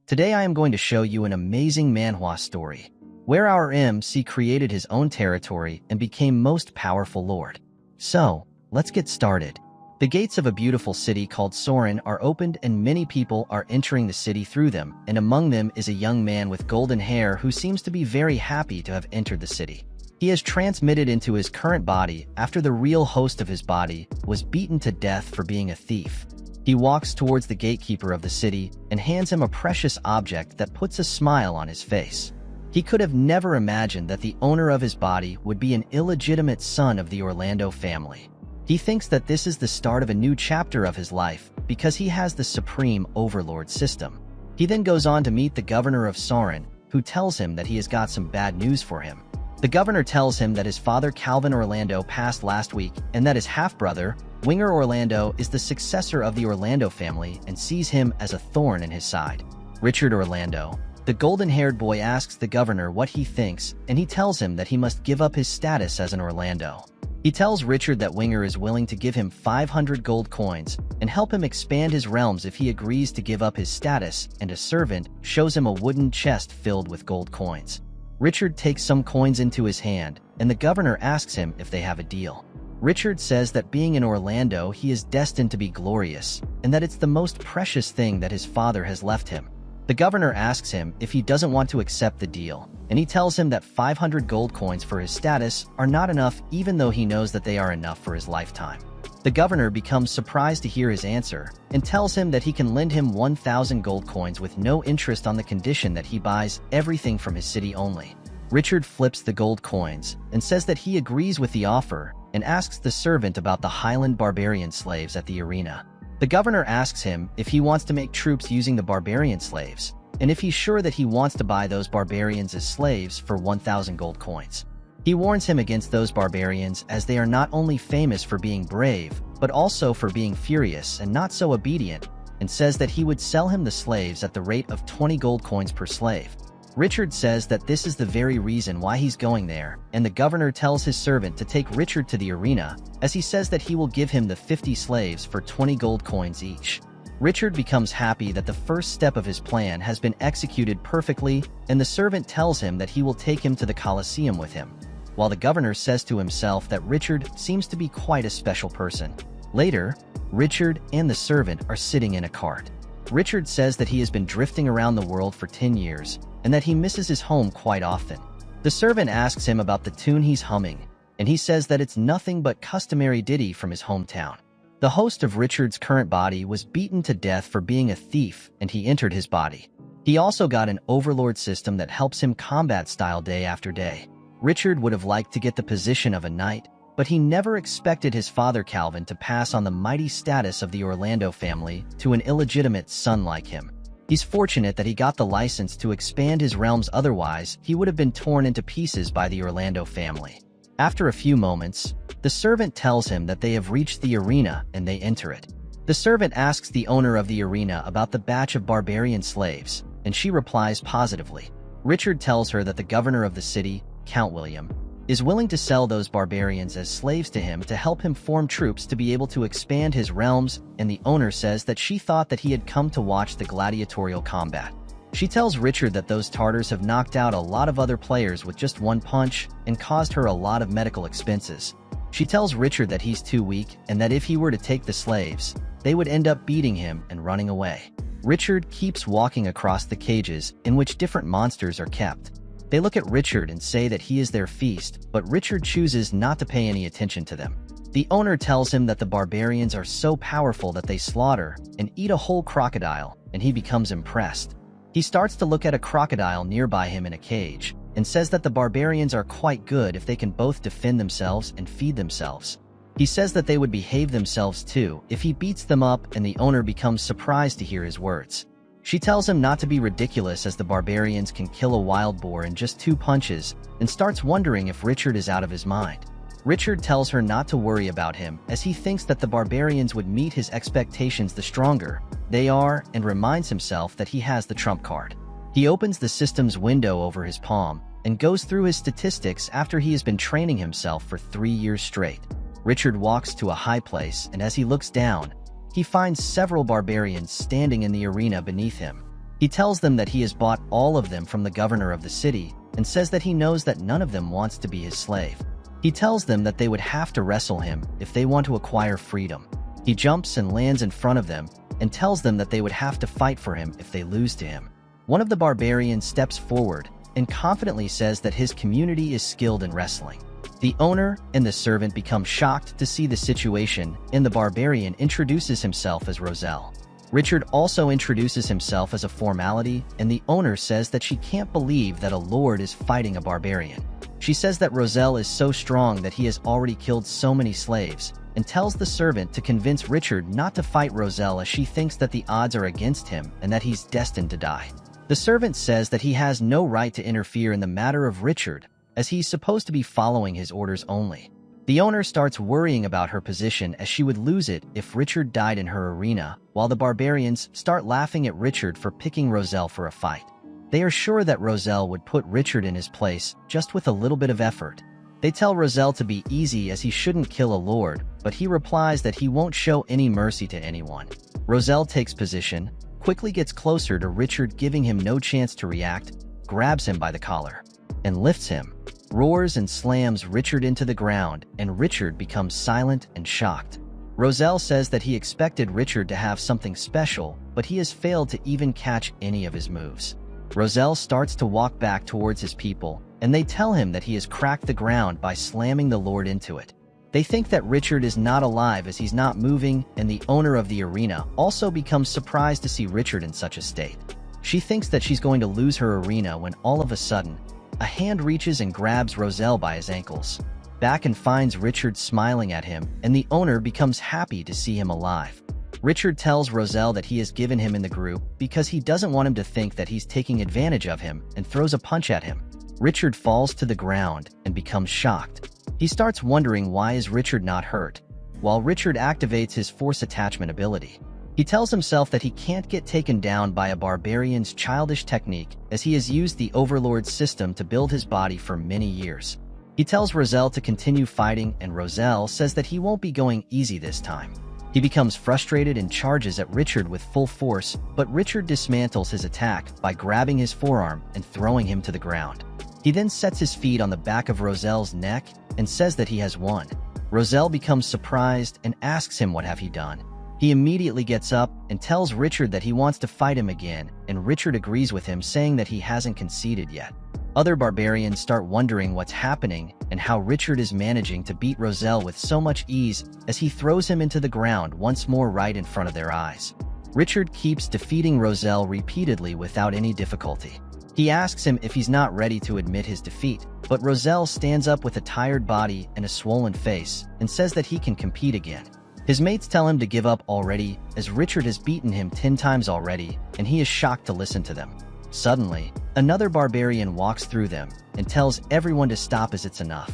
Today I am going to show you an amazing manhwa story, where our MC created his own territory and became most powerful lord. So, let's get started. The gates of a beautiful city called Soren are opened and many people are entering the city through them, and among them is a young man with golden hair who seems to be very happy to have entered the city. He is transmitted into his current body after the real host of his body was beaten to death for being a thief. He walks towards the gatekeeper of the city and hands him a precious object that puts a smile on his face. He could have never imagined that the owner of his body would be an illegitimate son of the Orlando family. He thinks that this is the start of a new chapter of his life because he has the supreme overlord system. He then goes on to meet the governor of Soren, who tells him that he has got some bad news for him. The governor tells him that his father Calvin Orlando passed last week and that his half-brother, Winger Orlando, is the successor of the Orlando family and sees him as a thorn in his side. Richard Orlando, the golden-haired boy, asks the governor what he thinks, and he tells him that he must give up his status as an Orlando. He tells Richard that Winger is willing to give him 500 gold coins and help him expand his realms if he agrees to give up his status, and a servant shows him a wooden chest filled with gold coins. Richard takes some coins into his hand, and the governor asks him if they have a deal. Richard says that being in Orlando, he is destined to be glorious, and that it's the most precious thing that his father has left him. The governor asks him if he doesn't want to accept the deal, and he tells him that 500 gold coins for his status are not enough, even though he knows that they are enough for his lifetime. The governor becomes surprised to hear his answer and tells him that he can lend him 1,000 gold coins with no interest on the condition that he buys everything from his city only. Richard flips the gold coins and says that he agrees with the offer and asks the servant about the Highland barbarian slaves at the arena. The governor asks him if he wants to make troops using the barbarian slaves, and if he's sure that he wants to buy those barbarians as slaves for 1,000 gold coins. He warns him against those barbarians as they are not only famous for being brave, but also for being furious and not so obedient, and says that he would sell him the slaves at the rate of 20 gold coins per slave. Richard says that this is the very reason why he's going there, and the governor tells his servant to take Richard to the arena, as he says that he will give him the 50 slaves for 20 gold coins each. Richard becomes happy that the first step of his plan has been executed perfectly, and the servant tells him that he will take him to the Colosseum with him, while the governor says to himself that Richard seems to be quite a special person. Later, Richard and the servant are sitting in a cart. Richard says that he has been drifting around the world for 10 years, and that he misses his home quite often. The servant asks him about the tune he's humming, and he says that it's nothing but customary ditty from his hometown. The host of Richard's current body was beaten to death for being a thief, and he entered his body. He also got an overlord system that helps him combat style day after day. Richard would have liked to get the position of a knight, but he never expected his father Calvin to pass on the mighty status of the Orlando family to an illegitimate son like him. He's fortunate that he got the license to expand his realms, otherwise he would have been torn into pieces by the Orlando family. After a few moments, the servant tells him that they have reached the arena and they enter it. The servant asks the owner of the arena about the batch of barbarian slaves, and she replies positively. Richard tells her that the governor of the city, Count William, is willing to sell those barbarians as slaves to him to help him form troops to be able to expand his realms, and the owner says that she thought that he had come to watch the gladiatorial combat. She tells Richard that those Tartars have knocked out a lot of other players with just one punch and caused her a lot of medical expenses. She tells Richard that he's too weak and that if he were to take the slaves, they would end up beating him and running away. Richard keeps walking across the cages in which different monsters are kept. They look at Richard and say that he is their feast, but Richard chooses not to pay any attention to them. The owner tells him that the barbarians are so powerful that they slaughter and eat a whole crocodile, and he becomes impressed. He starts to look at a crocodile nearby him in a cage, and says that the barbarians are quite good if they can both defend themselves and feed themselves. He says that they would behave themselves too if he beats them up, and the owner becomes surprised to hear his words. She tells him not to be ridiculous as the barbarians can kill a wild boar in just 2 punches, and starts wondering if Richard is out of his mind. Richard tells her not to worry about him as he thinks that the barbarians would meet his expectations the stronger they are, and reminds himself that he has the trump card. He opens the system's window over his palm and goes through his statistics after he has been training himself for 3 years straight. Richard walks to a high place, and as he looks down, he finds several barbarians standing in the arena beneath him. He tells them that he has bought all of them from the governor of the city and says that he knows that none of them wants to be his slave. He tells them that they would have to wrestle him if they want to acquire freedom. He jumps and lands in front of them and tells them that they would have to fight for him if they lose to him. One of the barbarians steps forward and confidently says that his community is skilled in wrestling. The owner and the servant become shocked to see the situation, and the barbarian introduces himself as Roselle. Richard also introduces himself as a formality, and the owner says that she can't believe that a lord is fighting a barbarian. She says that Roselle is so strong that he has already killed so many slaves, and tells the servant to convince Richard not to fight Roselle as she thinks that the odds are against him and that he's destined to die. The servant says that he has no right to interfere in the matter of Richard, as he's supposed to be following his orders only. The owner starts worrying about her position as she would lose it if Richard died in her arena, while the barbarians start laughing at Richard for picking Roselle for a fight. They are sure that Roselle would put Richard in his place just with a little bit of effort. They tell Roselle to be easy as he shouldn't kill a lord, but he replies that he won't show any mercy to anyone. Roselle takes position, quickly gets closer to Richard, giving him no chance to react, grabs him by the collar, and lifts him, roars and slams Richard into the ground, and Richard becomes silent and shocked. Roselle says that he expected Richard to have something special, but he has failed to even catch any of his moves. Roselle starts to walk back towards his people, and they tell him that he has cracked the ground by slamming the lord into it. They think that Richard is not alive as he's not moving, and the owner of the arena also becomes surprised to see Richard in such a state. She thinks that she's going to lose her arena when all of a sudden, a hand reaches and grabs Roselle by his ankles. Back and finds Richard smiling at him, and the owner becomes happy to see him alive. Richard tells Roselle that he has given him in the group because he doesn't want him to think that he's taking advantage of him, and throws a punch at him. Richard falls to the ground and becomes shocked. He starts wondering why is Richard not hurt, while Richard activates his force attachment ability. He tells himself that he can't get taken down by a barbarian's childish technique as he has used the Overlord's system to build his body for many years. He tells Roselle to continue fighting, and Roselle says that he won't be going easy this time. He becomes frustrated and charges at Richard with full force, but Richard dismantles his attack by grabbing his forearm and throwing him to the ground. He then sets his feet on the back of Roselle's neck and says that he has won. Roselle becomes surprised and asks him what have he done. He immediately gets up and tells Richard that he wants to fight him again, and Richard agrees with him, saying that he hasn't conceded yet. Other barbarians start wondering what's happening and how Richard is managing to beat Roselle with so much ease as he throws him into the ground once more right in front of their eyes. Richard keeps defeating Roselle repeatedly without any difficulty. He asks him if he's not ready to admit his defeat, but Roselle stands up with a tired body and a swollen face and says that he can compete again. His mates tell him to give up already as Richard has beaten him 10 times already, and he is shocked to listen to them. Suddenly, another barbarian walks through them and tells everyone to stop as it's enough.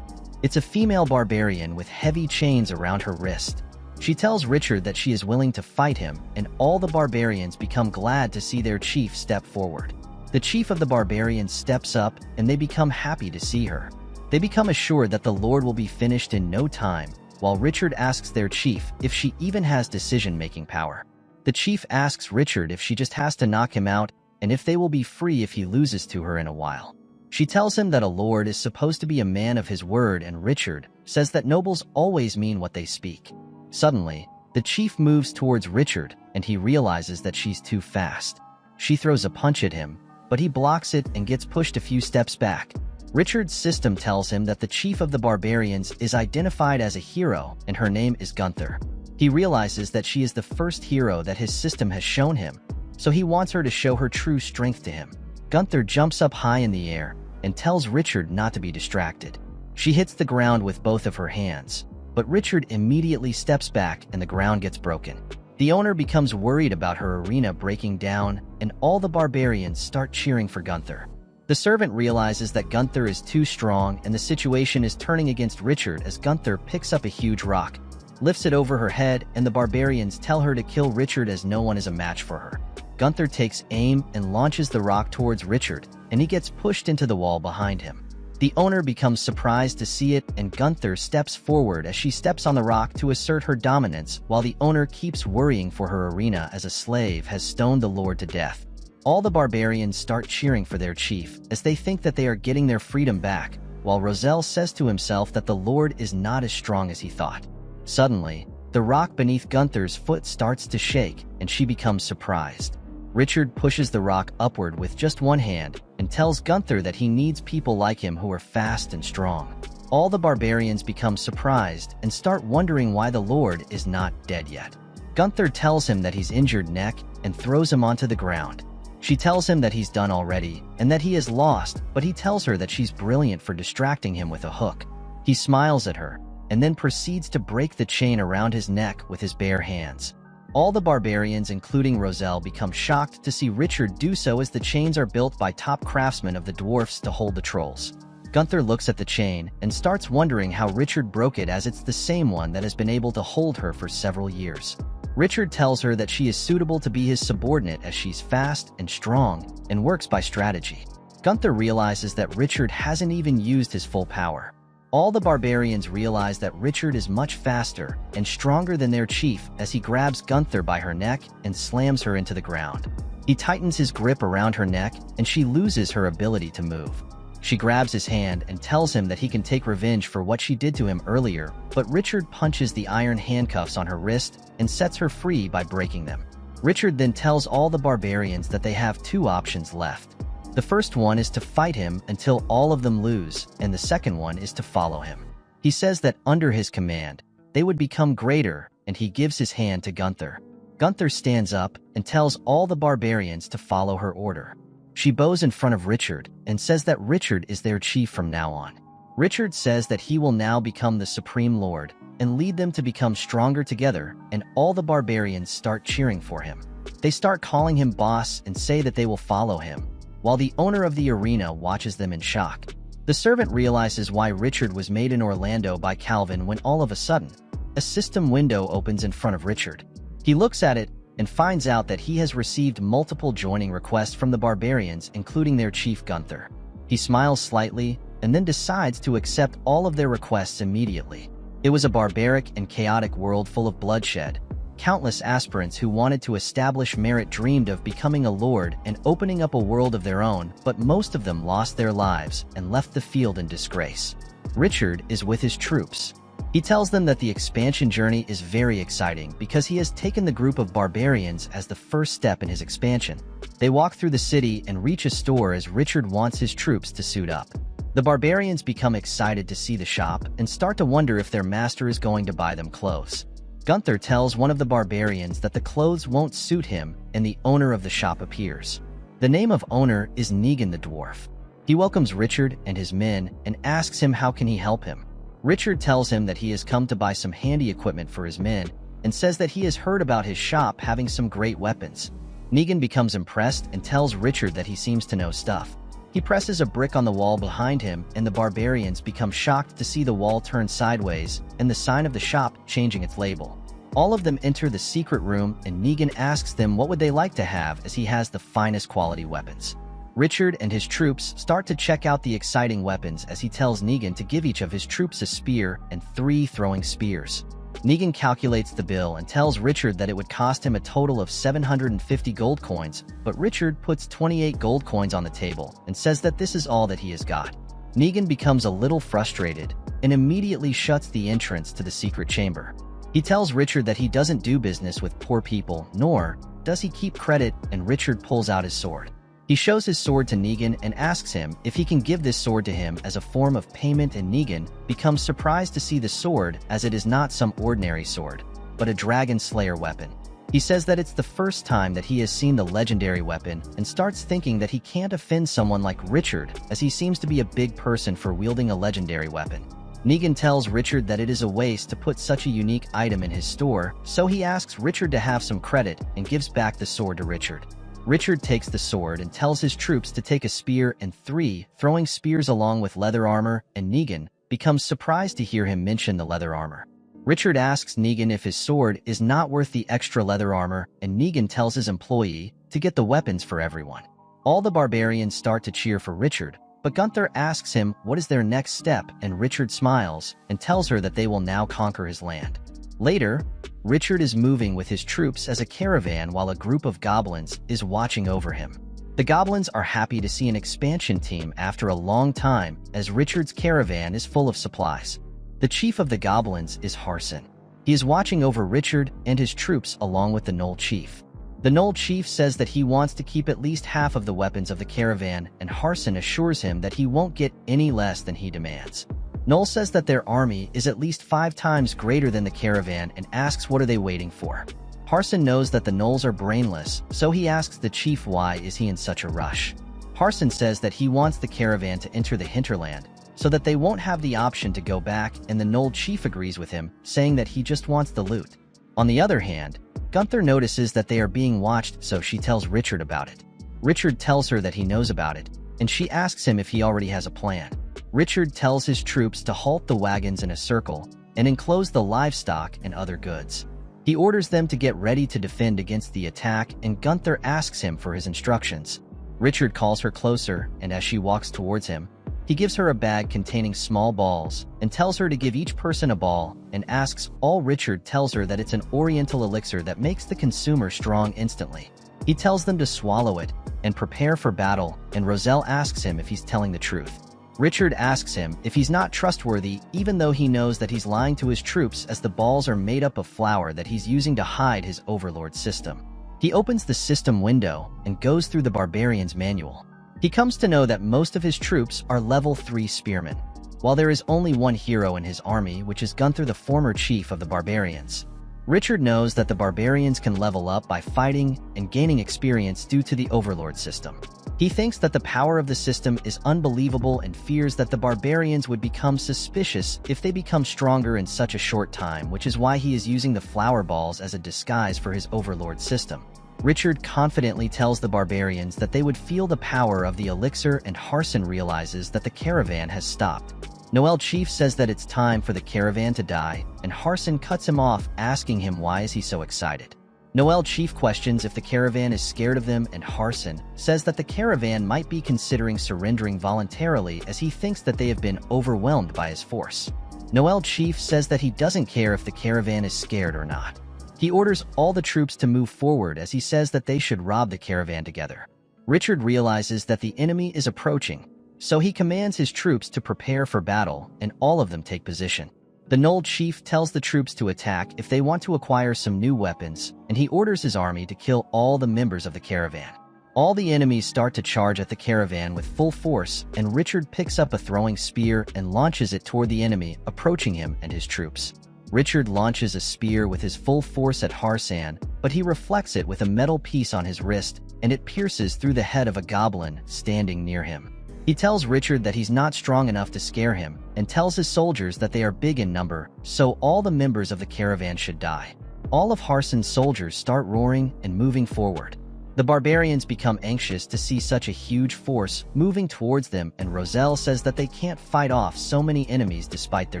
It's a female barbarian with heavy chains around her wrist. She tells Richard that she is willing to fight him, and all the barbarians become glad to see their chief step forward. The chief of the barbarians steps up, and they become happy to see her. They become assured that the Lord will be finished in no time, while Richard asks their chief if she even has decision-making power. The chief asks Richard if she just has to knock him out, and if they will be free if he loses to her in a while. She tells him that a lord is supposed to be a man of his word, and Richard says that nobles always mean what they speak. Suddenly, the chief moves towards Richard, and he realizes that she's too fast. She throws a punch at him, but he blocks it and gets pushed a few steps back. Richard's system tells him that the chief of the barbarians is identified as a hero, and her name is Gunther. He realizes that she is the first hero that his system has shown him, so he wants her to show her true strength to him. Gunther jumps up high in the air and tells Richard not to be distracted. She hits the ground with both of her hands, but Richard immediately steps back and the ground gets broken. The owner becomes worried about her arena breaking down, and all the barbarians start cheering for Gunther. The servant realizes that Gunther is too strong and the situation is turning against Richard as Gunther picks up a huge rock, lifts it over her head, and the barbarians tell her to kill Richard as no one is a match for her. Gunther takes aim and launches the rock towards Richard, and he gets pushed into the wall behind him. The owner becomes surprised to see it, and Gunther steps forward as she steps on the rock to assert her dominance, while the owner keeps worrying for her arena as a slave has stoned the lord to death. All the barbarians start cheering for their chief as they think that they are getting their freedom back, while Roselle says to himself that the Lord is not as strong as he thought. Suddenly, the rock beneath Gunther's foot starts to shake, and she becomes surprised. Richard pushes the rock upward with just one hand and tells Gunther that he needs people like him who are fast and strong. All the barbarians become surprised and start wondering why the Lord is not dead yet. Gunther tells him that he's injured neck and throws him onto the ground. She tells him that he's done already and that he is lost, but he tells her that she's brilliant for distracting him with a hook. He smiles at her and then proceeds to break the chain around his neck with his bare hands. All the barbarians, including Roselle, become shocked to see Richard do so as the chains are built by top craftsmen of the dwarfs to hold the trolls. Gunther looks at the chain and starts wondering how Richard broke it, as it's the same one that has been able to hold her for several years. Richard tells her that she is suitable to be his subordinate as she's fast and strong and works by strategy. Gunther realizes that Richard hasn't even used his full power. All the barbarians realize that Richard is much faster and stronger than their chief as he grabs Gunther by her neck and slams her into the ground. He tightens his grip around her neck and she loses her ability to move. She grabs his hand and tells him that he can take revenge for what she did to him earlier, but Richard punches the iron handcuffs on her wrist and sets her free by breaking them. Richard then tells all the barbarians that they have two options left. The first one is to fight him until all of them lose, and the second one is to follow him. He says that under his command, they would become greater, and he gives his hand to Gunther. Gunther stands up and tells all the barbarians to follow her order. She bows in front of Richard and says that Richard is their chief from now on. Richard says that he will now become the Supreme Lord and lead them to become stronger together, and all the barbarians start cheering for him. They start calling him boss and say that they will follow him, while the owner of the arena watches them in shock. The servant realizes why Richard was made in Orlando by Calvin when all of a sudden, a system window opens in front of Richard. He looks at it and finds out that he has received multiple joining requests from the barbarians, including their chief Gunther. He smiles slightly and then decides to accept all of their requests immediately. It was a barbaric and chaotic world full of bloodshed. Countless aspirants who wanted to establish merit dreamed of becoming a lord and opening up a world of their own, but most of them lost their lives and left the field in disgrace. Richard is with his troops. He tells them that the expansion journey is very exciting because he has taken the group of barbarians as the first step in his expansion. They walk through the city and reach a store as Richard wants his troops to suit up. The barbarians become excited to see the shop and start to wonder if their master is going to buy them clothes. Gunther tells one of the barbarians that the clothes won't suit him, and the owner of the shop appears. The name of owner is Negan the dwarf. He welcomes Richard and his men and asks him how can he help him. Richard tells him that he has come to buy some handy equipment for his men and says that he has heard about his shop having some great weapons. Negan becomes impressed and tells Richard that he seems to know stuff. He presses a brick on the wall behind him, and the barbarians become shocked to see the wall turn sideways and the sign of the shop changing its label. All of them enter the secret room, and Negan asks them what would they like to have as he has the finest quality weapons. Richard and his troops start to check out the exciting weapons as he tells Negan to give each of his troops a spear and 3 throwing spears. Negan calculates the bill and tells Richard that it would cost him a total of 750 gold coins, but Richard puts 28 gold coins on the table and says that this is all that he has got. Negan becomes a little frustrated and immediately shuts the entrance to the secret chamber. He tells Richard that he doesn't do business with poor people, nor does he keep credit, and Richard pulls out his sword. He shows his sword to Negan and asks him if he can give this sword to him as a form of payment, and Negan becomes surprised to see the sword as it is not some ordinary sword, but a dragon slayer weapon. He says that it's the first time that he has seen the legendary weapon and starts thinking that he can't offend someone like Richard as he seems to be a big person for wielding a legendary weapon. Negan tells Richard that it is a waste to put such a unique item in his store, so he asks Richard to have some credit and gives back the sword to Richard. Richard takes the sword and tells his troops to take a spear and 3 throwing spears along with leather armor, and Negan becomes surprised to hear him mention the leather armor. Richard asks Negan if his sword is not worth the extra leather armor, and Negan tells his employee to get the weapons for everyone. All the barbarians start to cheer for Richard, but Gunther asks him what is their next step, and Richard smiles and tells her that they will now conquer his land. Later, Richard is moving with his troops as a caravan while a group of goblins is watching over him. The goblins are happy to see an expansion team after a long time, as Richard's caravan is full of supplies. The chief of the goblins is Harson. He is watching over Richard and his troops along with the Gnoll chief. The Gnoll chief says that he wants to keep at least half of the weapons of the caravan, and Harson assures him that he won't get any less than he demands. Gnoll says that their army is at least 5 times greater than the caravan and asks what are they waiting for. Harson knows that the Gnolls are brainless, so he asks the chief why is he in such a rush. Harson says that he wants the caravan to enter the hinterland, so that they won't have the option to go back, and the Gnoll chief agrees with him, saying that he just wants the loot. On the other hand, Gunther notices that they are being watched, so she tells Richard about it. Richard tells her that he knows about it, and she asks him if he already has a plan. Richard tells his troops to halt the wagons in a circle and enclose the livestock and other goods. He orders them to get ready to defend against the attack, and Gunther asks him for his instructions. Richard calls her closer, and as she walks towards him, he gives her a bag containing small balls and tells her to give each person a ball and asks all. Richard tells her that it's an oriental elixir that makes the consumer strong instantly. He tells them to swallow it and prepare for battle, and Roselle asks him if he's telling the truth. Richard asks him if he's not trustworthy, even though he knows that he's lying to his troops, as the balls are made up of flour that he's using to hide his overlord system. He opens the system window and goes through the barbarian's manual. He comes to know that most of his troops are level 3 spearmen, while there is only one hero in his army, which is Gunther, the former chief of the barbarians. Richard knows that the barbarians can level up by fighting and gaining experience due to the overlord system. He thinks that the power of the system is unbelievable and fears that the barbarians would become suspicious if they become stronger in such a short time, which is why he is using the flower balls as a disguise for his overlord system. Richard confidently tells the barbarians that they would feel the power of the elixir, and Harson realizes that the caravan has stopped. Noel Chief says that it's time for the caravan to die, and Harson cuts him off, asking him why is he so excited. Noel Chief questions if the caravan is scared of them, and Harson says that the caravan might be considering surrendering voluntarily, as he thinks that they have been overwhelmed by his force. Noel Chief says that he doesn't care if the caravan is scared or not. He orders all the troops to move forward, as he says that they should rob the caravan together. Richard realizes that the enemy is approaching, so he commands his troops to prepare for battle, and all of them take position. The Gnoll chief tells the troops to attack if they want to acquire some new weapons, and he orders his army to kill all the members of the caravan. All the enemies start to charge at the caravan with full force, and Richard picks up a throwing spear and launches it toward the enemy, approaching him and his troops. Richard launches a spear with his full force at Harsan, but he reflects it with a metal piece on his wrist, and it pierces through the head of a goblin standing near him. He tells Richard that he's not strong enough to scare him, and tells his soldiers that they are big in number, so all the members of the caravan should die. All of Harsan's soldiers start roaring and moving forward. The barbarians become anxious to see such a huge force moving towards them, and Roselle says that they can't fight off so many enemies despite their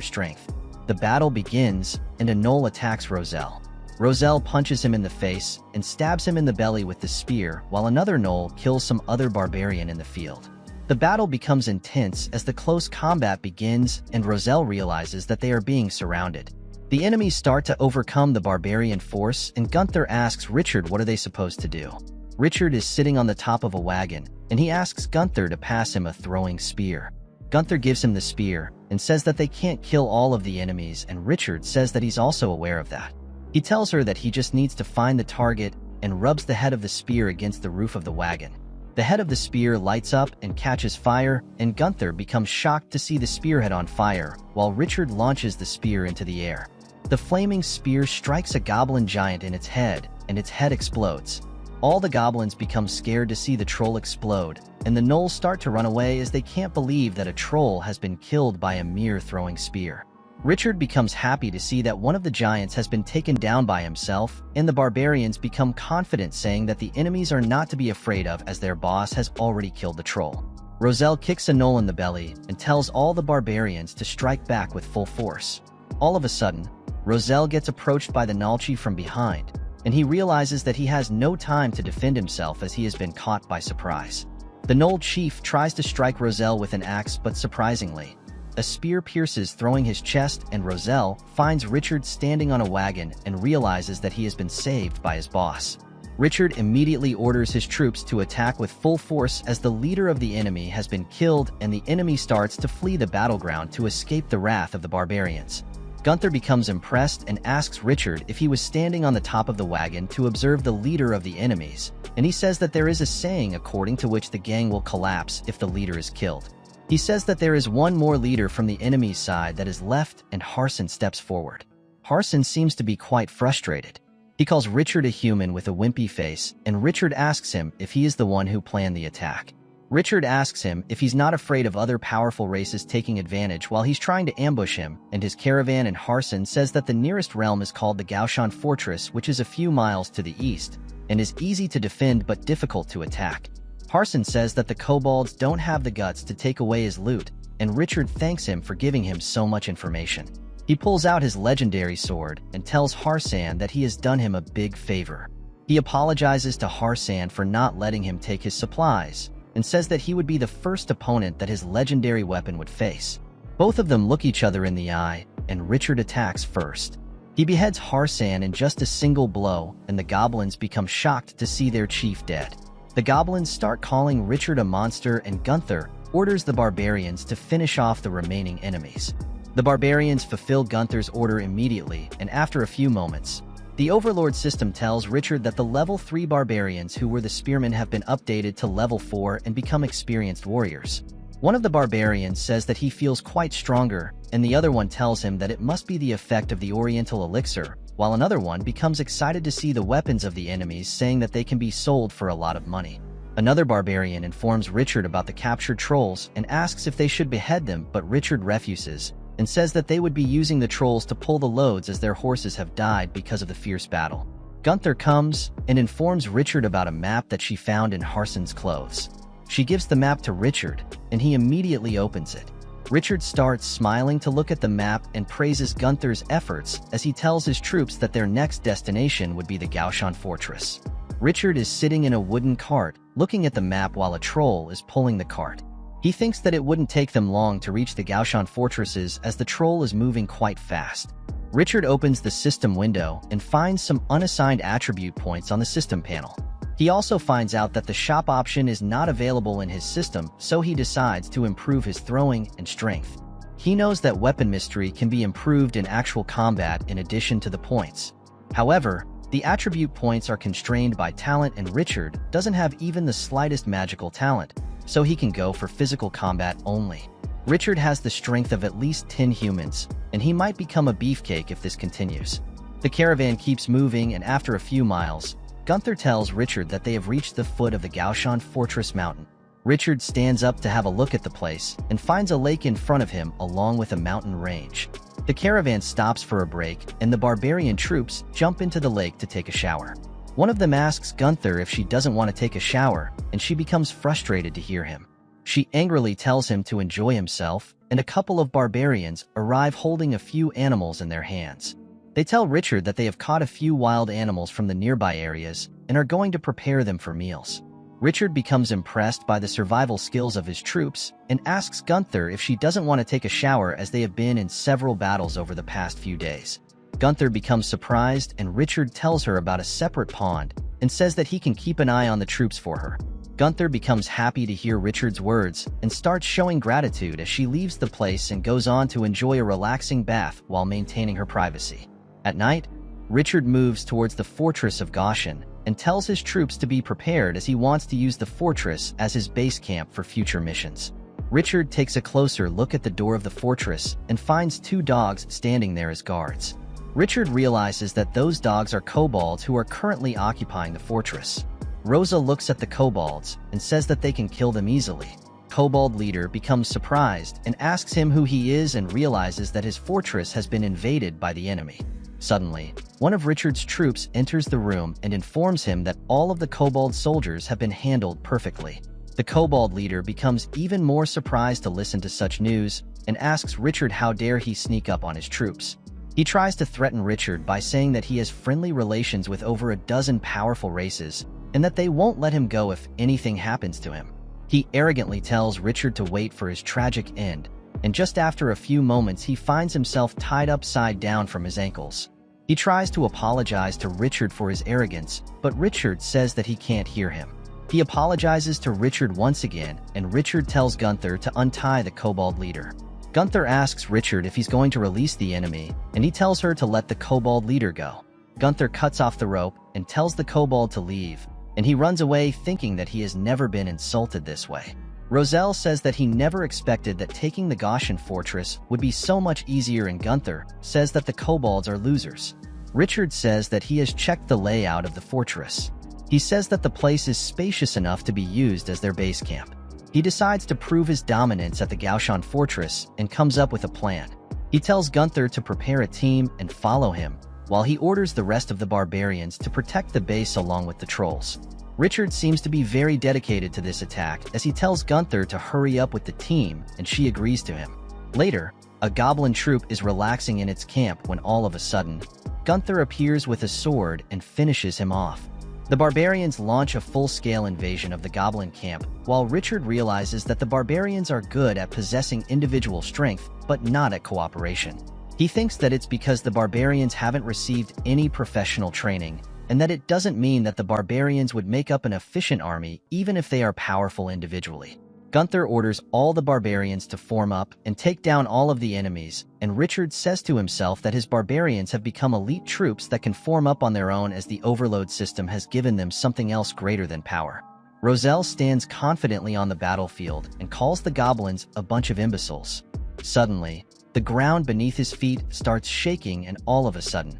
strength. The battle begins, and a Gnoll attacks Roselle. Roselle punches him in the face and stabs him in the belly with the spear, while another Gnoll kills some other barbarian in the field. The battle becomes intense as the close combat begins, and Roselle realizes that they are being surrounded. The enemies start to overcome the barbarian force, and Gunther asks Richard what are they supposed to do. Richard is sitting on the top of a wagon, and he asks Gunther to pass him a throwing spear. Gunther gives him the spear and says that they can't kill all of the enemies, and Richard says that he's also aware of that. He tells her that he just needs to find the target and rubs the head of the spear against the roof of the wagon. The head of the spear lights up and catches fire, and Gunther becomes shocked to see the spearhead on fire, while Richard launches the spear into the air. The flaming spear strikes a goblin giant in its head, and its head explodes. All the goblins become scared to see the troll explode, and the gnolls start to run away as they can't believe that a troll has been killed by a mere throwing spear. Richard becomes happy to see that one of the giants has been taken down by himself, and the barbarians become confident, saying that the enemies are not to be afraid of as their boss has already killed the troll. Roselle kicks a gnoll in the belly and tells all the barbarians to strike back with full force. All of a sudden, Roselle gets approached by the Nalchi from behind, and he realizes that he has no time to defend himself as he has been caught by surprise. The Gnoll chief tries to strike Roselle with an axe, but surprisingly, a spear pierces, throwing his chest, and Roselle finds Richard standing on a wagon and realizes that he has been saved by his boss. Richard immediately orders his troops to attack with full force as the leader of the enemy has been killed and the enemy starts to flee the battleground to escape the wrath of the barbarians. Gunther becomes impressed and asks Richard if he was standing on the top of the wagon to observe the leader of the enemies, and he says that there is a saying according to which the gang will collapse if the leader is killed. He says that there is one more leader from the enemy's side that is left, and Harson steps forward. Harson seems to be quite frustrated. He calls Richard a human with a wimpy face, and Richard asks him if he is the one who planned the attack. Richard asks him if he's not afraid of other powerful races taking advantage while he's trying to ambush him, and his caravan, and Harson says that the nearest realm is called the Gaoshan Fortress, which is a few miles to the east, and is easy to defend but difficult to attack. Harson says that the kobolds don't have the guts to take away his loot, and Richard thanks him for giving him so much information. He pulls out his legendary sword and tells Harsan that he has done him a big favor. He apologizes to Harsan for not letting him take his supplies, and says that he would be the first opponent that his legendary weapon would face. Both of them look each other in the eye, and Richard attacks first. He beheads Harsan in just a single blow, and the goblins become shocked to see their chief dead. The goblins start calling Richard a monster, and Gunther orders the barbarians to finish off the remaining enemies. The barbarians fulfill Gunther's order immediately, and after a few moments, the Overlord system tells Richard that the level 3 barbarians who were the spearmen have been updated to level 4 and become experienced warriors. One of the barbarians says that he feels quite stronger, and the other one tells him that it must be the effect of the Oriental elixir, while another one becomes excited to see the weapons of the enemies, saying that they can be sold for a lot of money. Another barbarian informs Richard about the captured trolls and asks if they should behead them, but Richard refuses, and says that they would be using the trolls to pull the loads as their horses have died because of the fierce battle. Gunther comes and informs Richard about a map that she found in Harsan's clothes. She gives the map to Richard, and he immediately opens it. Richard starts smiling to look at the map and praises Gunther's efforts as he tells his troops that their next destination would be the Gaoshan Fortress. Richard is sitting in a wooden cart, looking at the map while a troll is pulling the cart. He thinks that it wouldn't take them long to reach the Gaoshan fortresses as the troll is moving quite fast. Richard opens the system window and finds some unassigned attribute points on the system panel. He also finds out that the shop option is not available in his system, so he decides to improve his throwing and strength. He knows that weapon mystery can be improved in actual combat in addition to the points. However, the attribute points are constrained by talent, and Richard doesn't have even the slightest magical talent, so he can go for physical combat only. Richard has the strength of at least 10 humans, and he might become a beefcake if this continues. The caravan keeps moving, and after a few miles, Gunther tells Richard that they have reached the foot of the Gaoshan Fortress mountain. Richard stands up to have a look at the place and finds a lake in front of him along with a mountain range. The caravan stops for a break, and the barbarian troops jump into the lake to take a shower. One of them asks Gunther if she doesn't want to take a shower, and she becomes frustrated to hear him. She angrily tells him to enjoy himself, and a couple of barbarians arrive holding a few animals in their hands. They tell Richard that they have caught a few wild animals from the nearby areas and are going to prepare them for meals. Richard becomes impressed by the survival skills of his troops and asks Gunther if she doesn't want to take a shower as they have been in several battles over the past few days. Gunther becomes surprised, and Richard tells her about a separate pond and says that he can keep an eye on the troops for her. Gunther becomes happy to hear Richard's words and starts showing gratitude as she leaves the place and goes on to enjoy a relaxing bath while maintaining her privacy. At night, Richard moves towards the fortress of Gaoshan and tells his troops to be prepared as he wants to use the fortress as his base camp for future missions. Richard takes a closer look at the door of the fortress and finds 2 dogs standing there as guards. Richard realizes that those dogs are kobolds who are currently occupying the fortress. Rosa looks at the kobolds and says that they can kill them easily. Kobold leader becomes surprised and asks him who he is and realizes that his fortress has been invaded by the enemy. Suddenly, one of Richard's troops enters the room and informs him that all of the kobold soldiers have been handled perfectly. The kobold leader becomes even more surprised to listen to such news and asks Richard how dare he sneak up on his troops. He tries to threaten Richard by saying that he has friendly relations with over a dozen powerful races and that they won't let him go if anything happens to him. He arrogantly tells Richard to wait for his tragic end, and just after a few moments he finds himself tied upside down from his ankles. He tries to apologize to Richard for his arrogance, but Richard says that he can't hear him. He apologizes to Richard once again, and Richard tells Gunther to untie the kobold leader. Gunther asks Richard if he's going to release the enemy, and he tells her to let the kobold leader go. Gunther cuts off the rope and tells the kobold to leave, and he runs away thinking that he has never been insulted this way. Roselle says that he never expected that taking the Gaussian fortress would be so much easier, and Gunther says that the kobolds are losers. Richard says that he has checked the layout of the fortress. He says that the place is spacious enough to be used as their base camp. He decides to prove his dominance at the Gaussian fortress and comes up with a plan. He tells Gunther to prepare a team and follow him, while he orders the rest of the barbarians to protect the base along with the trolls. Richard seems to be very dedicated to this attack as he tells Gunther to hurry up with the team, and she agrees to him. Later, a goblin troop is relaxing in its camp when all of a sudden, Gunther appears with a sword and finishes him off. The barbarians launch a full-scale invasion of the goblin camp, while Richard realizes that the barbarians are good at possessing individual strength, but not at cooperation. He thinks that it's because the barbarians haven't received any professional training, and that it doesn't mean that the barbarians would make up an efficient army even if they are powerful individually. Gunther orders all the barbarians to form up and take down all of the enemies, and Richard says to himself that his barbarians have become elite troops that can form up on their own as the overload system has given them something else greater than power. Roselle stands confidently on the battlefield and calls the goblins a bunch of imbeciles. Suddenly, the ground beneath his feet starts shaking, and all of a sudden,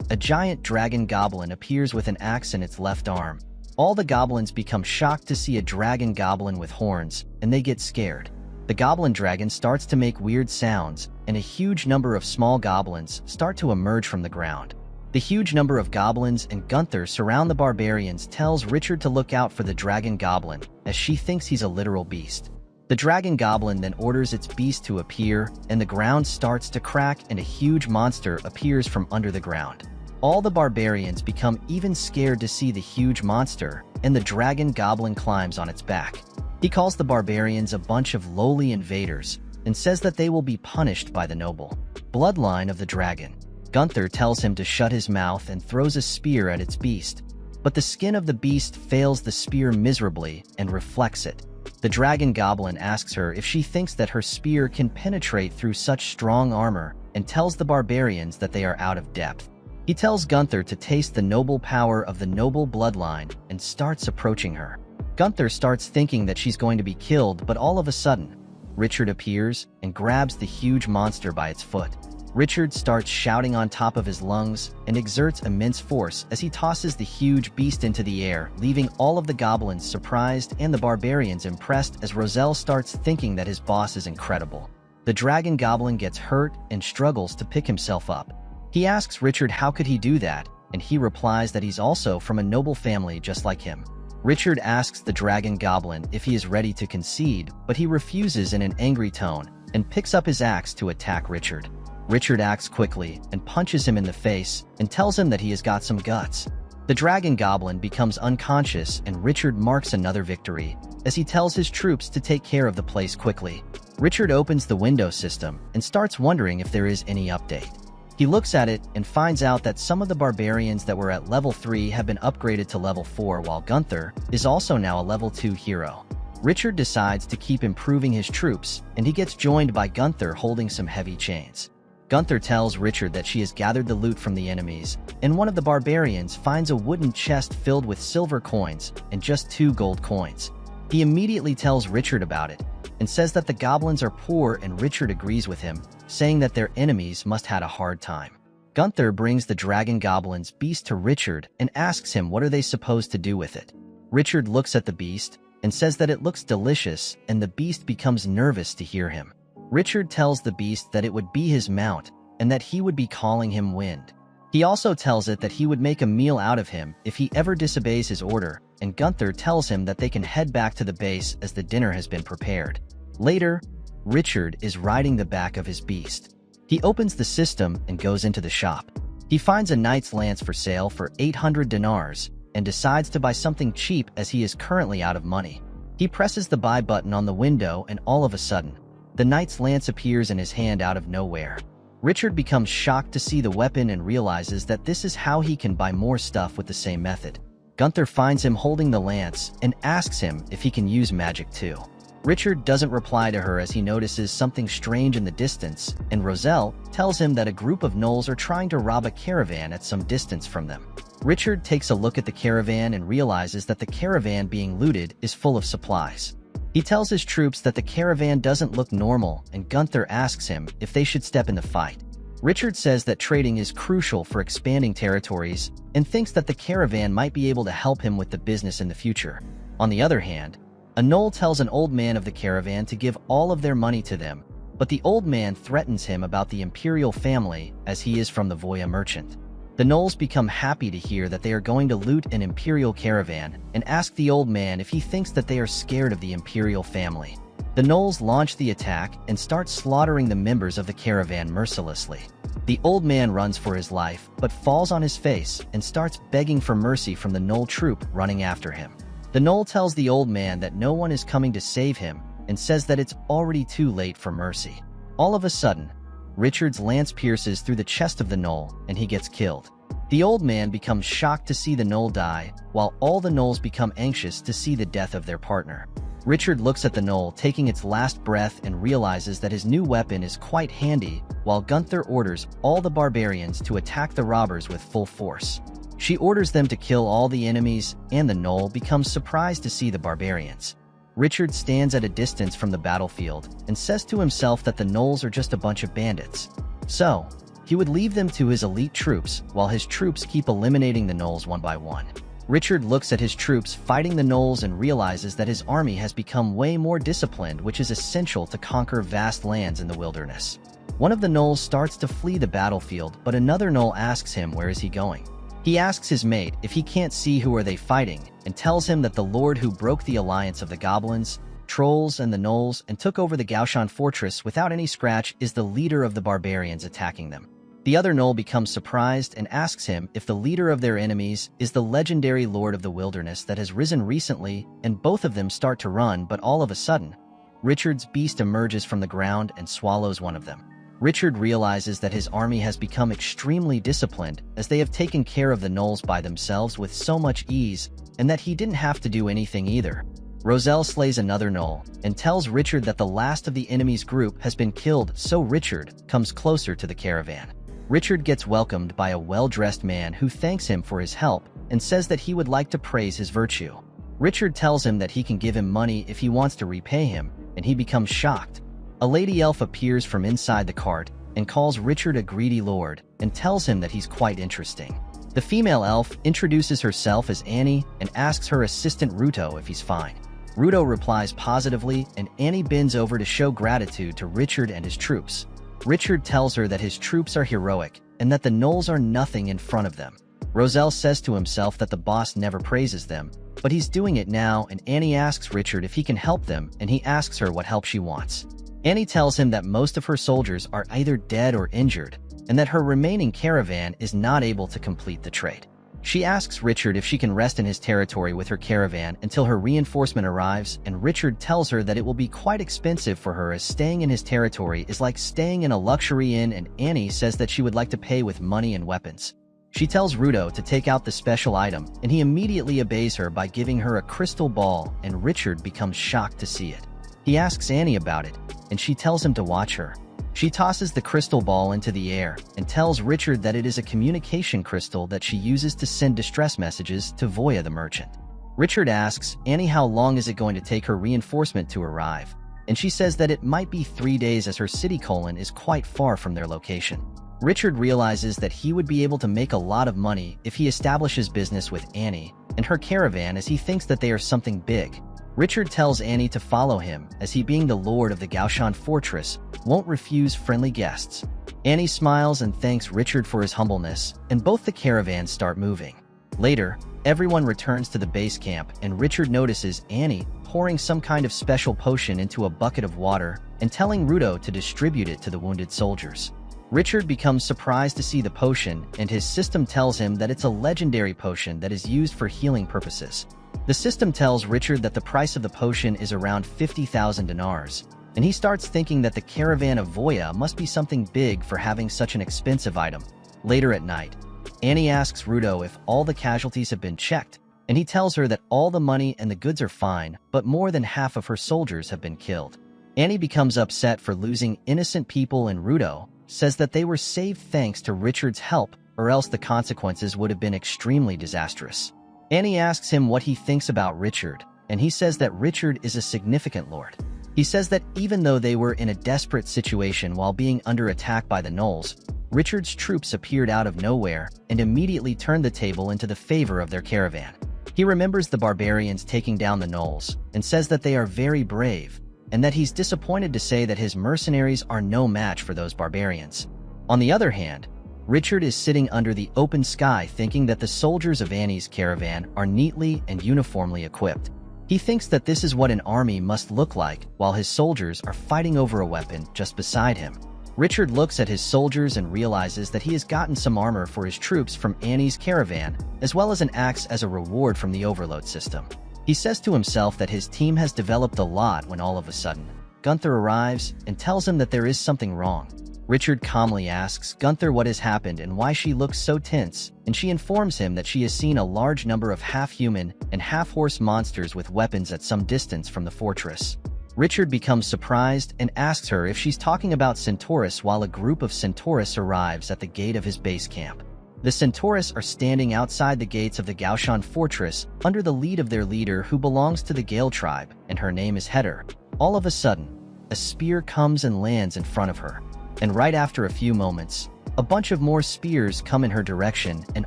a giant dragon goblin appears with an axe in its left arm. All the goblins become shocked to see a dragon goblin with horns, and they get scared. The goblin dragon starts to make weird sounds, and a huge number of small goblins start to emerge from the ground. The huge number of goblins and Gunther surround the barbarians tells Richard to look out for the dragon goblin, as she thinks he's a literal beast. The dragon goblin then orders its beast to appear, and the ground starts to crack and a huge monster appears from under the ground. All the barbarians become even scared to see the huge monster, and the dragon goblin climbs on its back. He calls the barbarians a bunch of lowly invaders and says that they will be punished by the noble bloodline of the dragon. Gunther tells him to shut his mouth and throws a spear at its beast, but the skin of the beast fails the spear miserably and reflects it. The dragon goblin asks her if she thinks that her spear can penetrate through such strong armor and tells the barbarians that they are out of depth. He tells Gunther to taste the noble power of the noble bloodline and starts approaching her. Gunther starts thinking that she's going to be killed, but all of a sudden, Richard appears and grabs the huge monster by its foot. Richard starts shouting on top of his lungs and exerts immense force as he tosses the huge beast into the air, leaving all of the goblins surprised and the barbarians impressed as Roselle starts thinking that his boss is incredible. The dragon goblin gets hurt and struggles to pick himself up. He asks Richard how could he do that, and he replies that he's also from a noble family just like him. Richard asks the dragon goblin if he is ready to concede, but he refuses in an angry tone and picks up his axe to attack Richard. Richard acts quickly and punches him in the face and tells him that he has got some guts. The dragon goblin becomes unconscious, and Richard marks another victory as he tells his troops to take care of the place quickly. Richard opens the window system and starts wondering if there is any update. He looks at it and finds out that some of the barbarians that were at level 3 have been upgraded to level 4, while Gunther is also now a level 2 hero. Richard decides to keep improving his troops, and he gets joined by Gunther holding some heavy chains. Gunther tells Richard that she has gathered the loot from the enemies, and one of the barbarians finds a wooden chest filled with silver coins and just 2 gold coins. He immediately tells Richard about it and says that the goblins are poor, and Richard agrees with him, saying that their enemies must had a hard time. Gunther brings the dragon goblin's beast to Richard and asks him what are they supposed to do with it. Richard looks at the beast and says that it looks delicious, and the beast becomes nervous to hear him. Richard tells the beast that it would be his mount and that he would be calling him Wind. He also tells it that he would make a meal out of him if he ever disobeys his order, and Gunther tells him that they can head back to the base as the dinner has been prepared. Later, Richard is riding the back of his beast. He opens the system and goes into the shop. He finds a knight's lance for sale for 800 dinars and decides to buy something cheap as he is currently out of money. He presses the buy button on the window, and all of a sudden, the knight's lance appears in his hand out of nowhere. Richard becomes shocked to see the weapon and realizes that this is how he can buy more stuff with the same method. Gunther finds him holding the lance and asks him if he can use magic too. Richard doesn't reply to her as he notices something strange in the distance, and Roselle tells him that a group of gnolls are trying to rob a caravan at some distance from them. Richard takes a look at the caravan and realizes that the caravan being looted is full of supplies. He tells his troops that the caravan doesn't look normal, and Gunther asks him if they should step in the fight. Richard says that trading is crucial for expanding territories and thinks that the caravan might be able to help him with the business in the future. On the other hand, a gnoll tells an old man of the caravan to give all of their money to them, but the old man threatens him about the imperial family as he is from the Voya merchant. The gnolls become happy to hear that they are going to loot an imperial caravan and ask the old man if he thinks that they are scared of the imperial family. The gnolls launch the attack and start slaughtering the members of the caravan mercilessly. The old man runs for his life but falls on his face and starts begging for mercy from the gnoll troop running after him. The gnoll tells the old man that no one is coming to save him and says that it's already too late for mercy. All of a sudden, Richard's lance pierces through the chest of the gnoll and he gets killed. The old man becomes shocked to see the gnoll die, while all the gnolls become anxious to see the death of their partner. Richard looks at the gnoll taking its last breath and realizes that his new weapon is quite handy, while Gunther orders all the barbarians to attack the robbers with full force. She orders them to kill all the enemies, and the gnoll becomes surprised to see the barbarians. Richard stands at a distance from the battlefield and says to himself that the gnolls are just a bunch of bandits. So, he would leave them to his elite troops while his troops keep eliminating the gnolls one by one. Richard looks at his troops fighting the gnolls and realizes that his army has become way more disciplined, which is essential to conquer vast lands in the wilderness. One of the gnolls starts to flee the battlefield, but another gnoll asks him where is he going. He asks his mate if he can't see who are they fighting, and tells him that the lord who broke the alliance of the goblins, trolls, and the gnolls and took over the Gaoshan fortress without any scratch is the leader of the barbarians attacking them. The other gnoll becomes surprised and asks him if the leader of their enemies is the legendary lord of the wilderness that has risen recently, and both of them start to run, but all of a sudden, Richard's beast emerges from the ground and swallows one of them. Richard realizes that his army has become extremely disciplined as they have taken care of the gnolls by themselves with so much ease, and that he didn't have to do anything either. Roselle slays another gnoll and tells Richard that the last of the enemy's group has been killed, so Richard comes closer to the caravan. Richard gets welcomed by a well-dressed man who thanks him for his help and says that he would like to praise his virtue. Richard tells him that he can give him money if he wants to repay him, and he becomes shocked. A lady elf appears from inside the cart and calls Richard a greedy lord and tells him that he's quite interesting. The female elf introduces herself as Annie and asks her assistant Ruto if he's fine. Ruto replies positively, and Annie bends over to show gratitude to Richard and his troops. Richard tells her that his troops are heroic and that the gnolls are nothing in front of them. Roselle says to himself that the boss never praises them, but he's doing it now, and Annie asks Richard if he can help them, and he asks her what help she wants. Annie tells him that most of her soldiers are either dead or injured, and that her remaining caravan is not able to complete the trade. She asks Richard if she can rest in his territory with her caravan until her reinforcement arrives, and Richard tells her that it will be quite expensive for her as staying in his territory is like staying in a luxury inn, and Annie says that she would like to pay with money and weapons. She tells Ruto to take out the special item, and he immediately obeys her by giving her a crystal ball, and Richard becomes shocked to see it. He asks Annie about it, and she tells him to watch her. She tosses the crystal ball into the air and tells Richard that it is a communication crystal that she uses to send distress messages to Voya the merchant. Richard asks Annie how long is it going to take her reinforcement to arrive, and she says that it might be 3 days as her city colon is quite far from their location. Richard realizes that he would be able to make a lot of money if he establishes business with Annie and her caravan, as he thinks that they are something big. Richard tells Annie to follow him, as he, being the lord of the Gaoshan fortress, won't refuse friendly guests. Annie smiles and thanks Richard for his humbleness, and both the caravans start moving. Later, everyone returns to the base camp, and Richard notices Annie pouring some kind of special potion into a bucket of water and telling Ruto to distribute it to the wounded soldiers. Richard becomes surprised to see the potion, and his system tells him that it's a legendary potion that is used for healing purposes. The system tells Richard that the price of the potion is around 50,000 dinars, and he starts thinking that the caravan of Voya must be something big for having such an expensive item. Later at night, Annie asks Rudo if all the casualties have been checked, and he tells her that all the money and the goods are fine, but more than half of her soldiers have been killed. Annie becomes upset for losing innocent people, and Rudo says that they were saved thanks to Richard's help, or else the consequences would have been extremely disastrous. Annie asks him what he thinks about Richard, and he says that Richard is a significant lord. He says that even though they were in a desperate situation while being under attack by the gnolls, Richard's troops appeared out of nowhere and immediately turned the table into the favor of their caravan. He remembers the barbarians taking down the gnolls and says that they are very brave, and that he's disappointed to say that his mercenaries are no match for those barbarians. On the other hand, Richard is sitting under the open sky thinking that the soldiers of Annie's caravan are neatly and uniformly equipped. He thinks that this is what an army must look like while his soldiers are fighting over a weapon just beside him. Richard looks at his soldiers and realizes that he has gotten some armor for his troops from Annie's caravan, as well as an axe as a reward from the overload system. He says to himself that his team has developed a lot when all of a sudden, Gunther arrives and tells him that there is something wrong. Richard calmly asks Gunther what has happened and why she looks so tense, and she informs him that she has seen a large number of half-human and half-horse monsters with weapons at some distance from the fortress. Richard becomes surprised and asks her if she's talking about Centaurus while a group of Centaurus arrives at the gate of his base camp. The Centaurus are standing outside the gates of the Gaoshan fortress under the lead of their leader who belongs to the Gale tribe, and her name is Heder. All of a sudden, a spear comes and lands in front of her. And right after a few moments, a bunch of more spears come in her direction and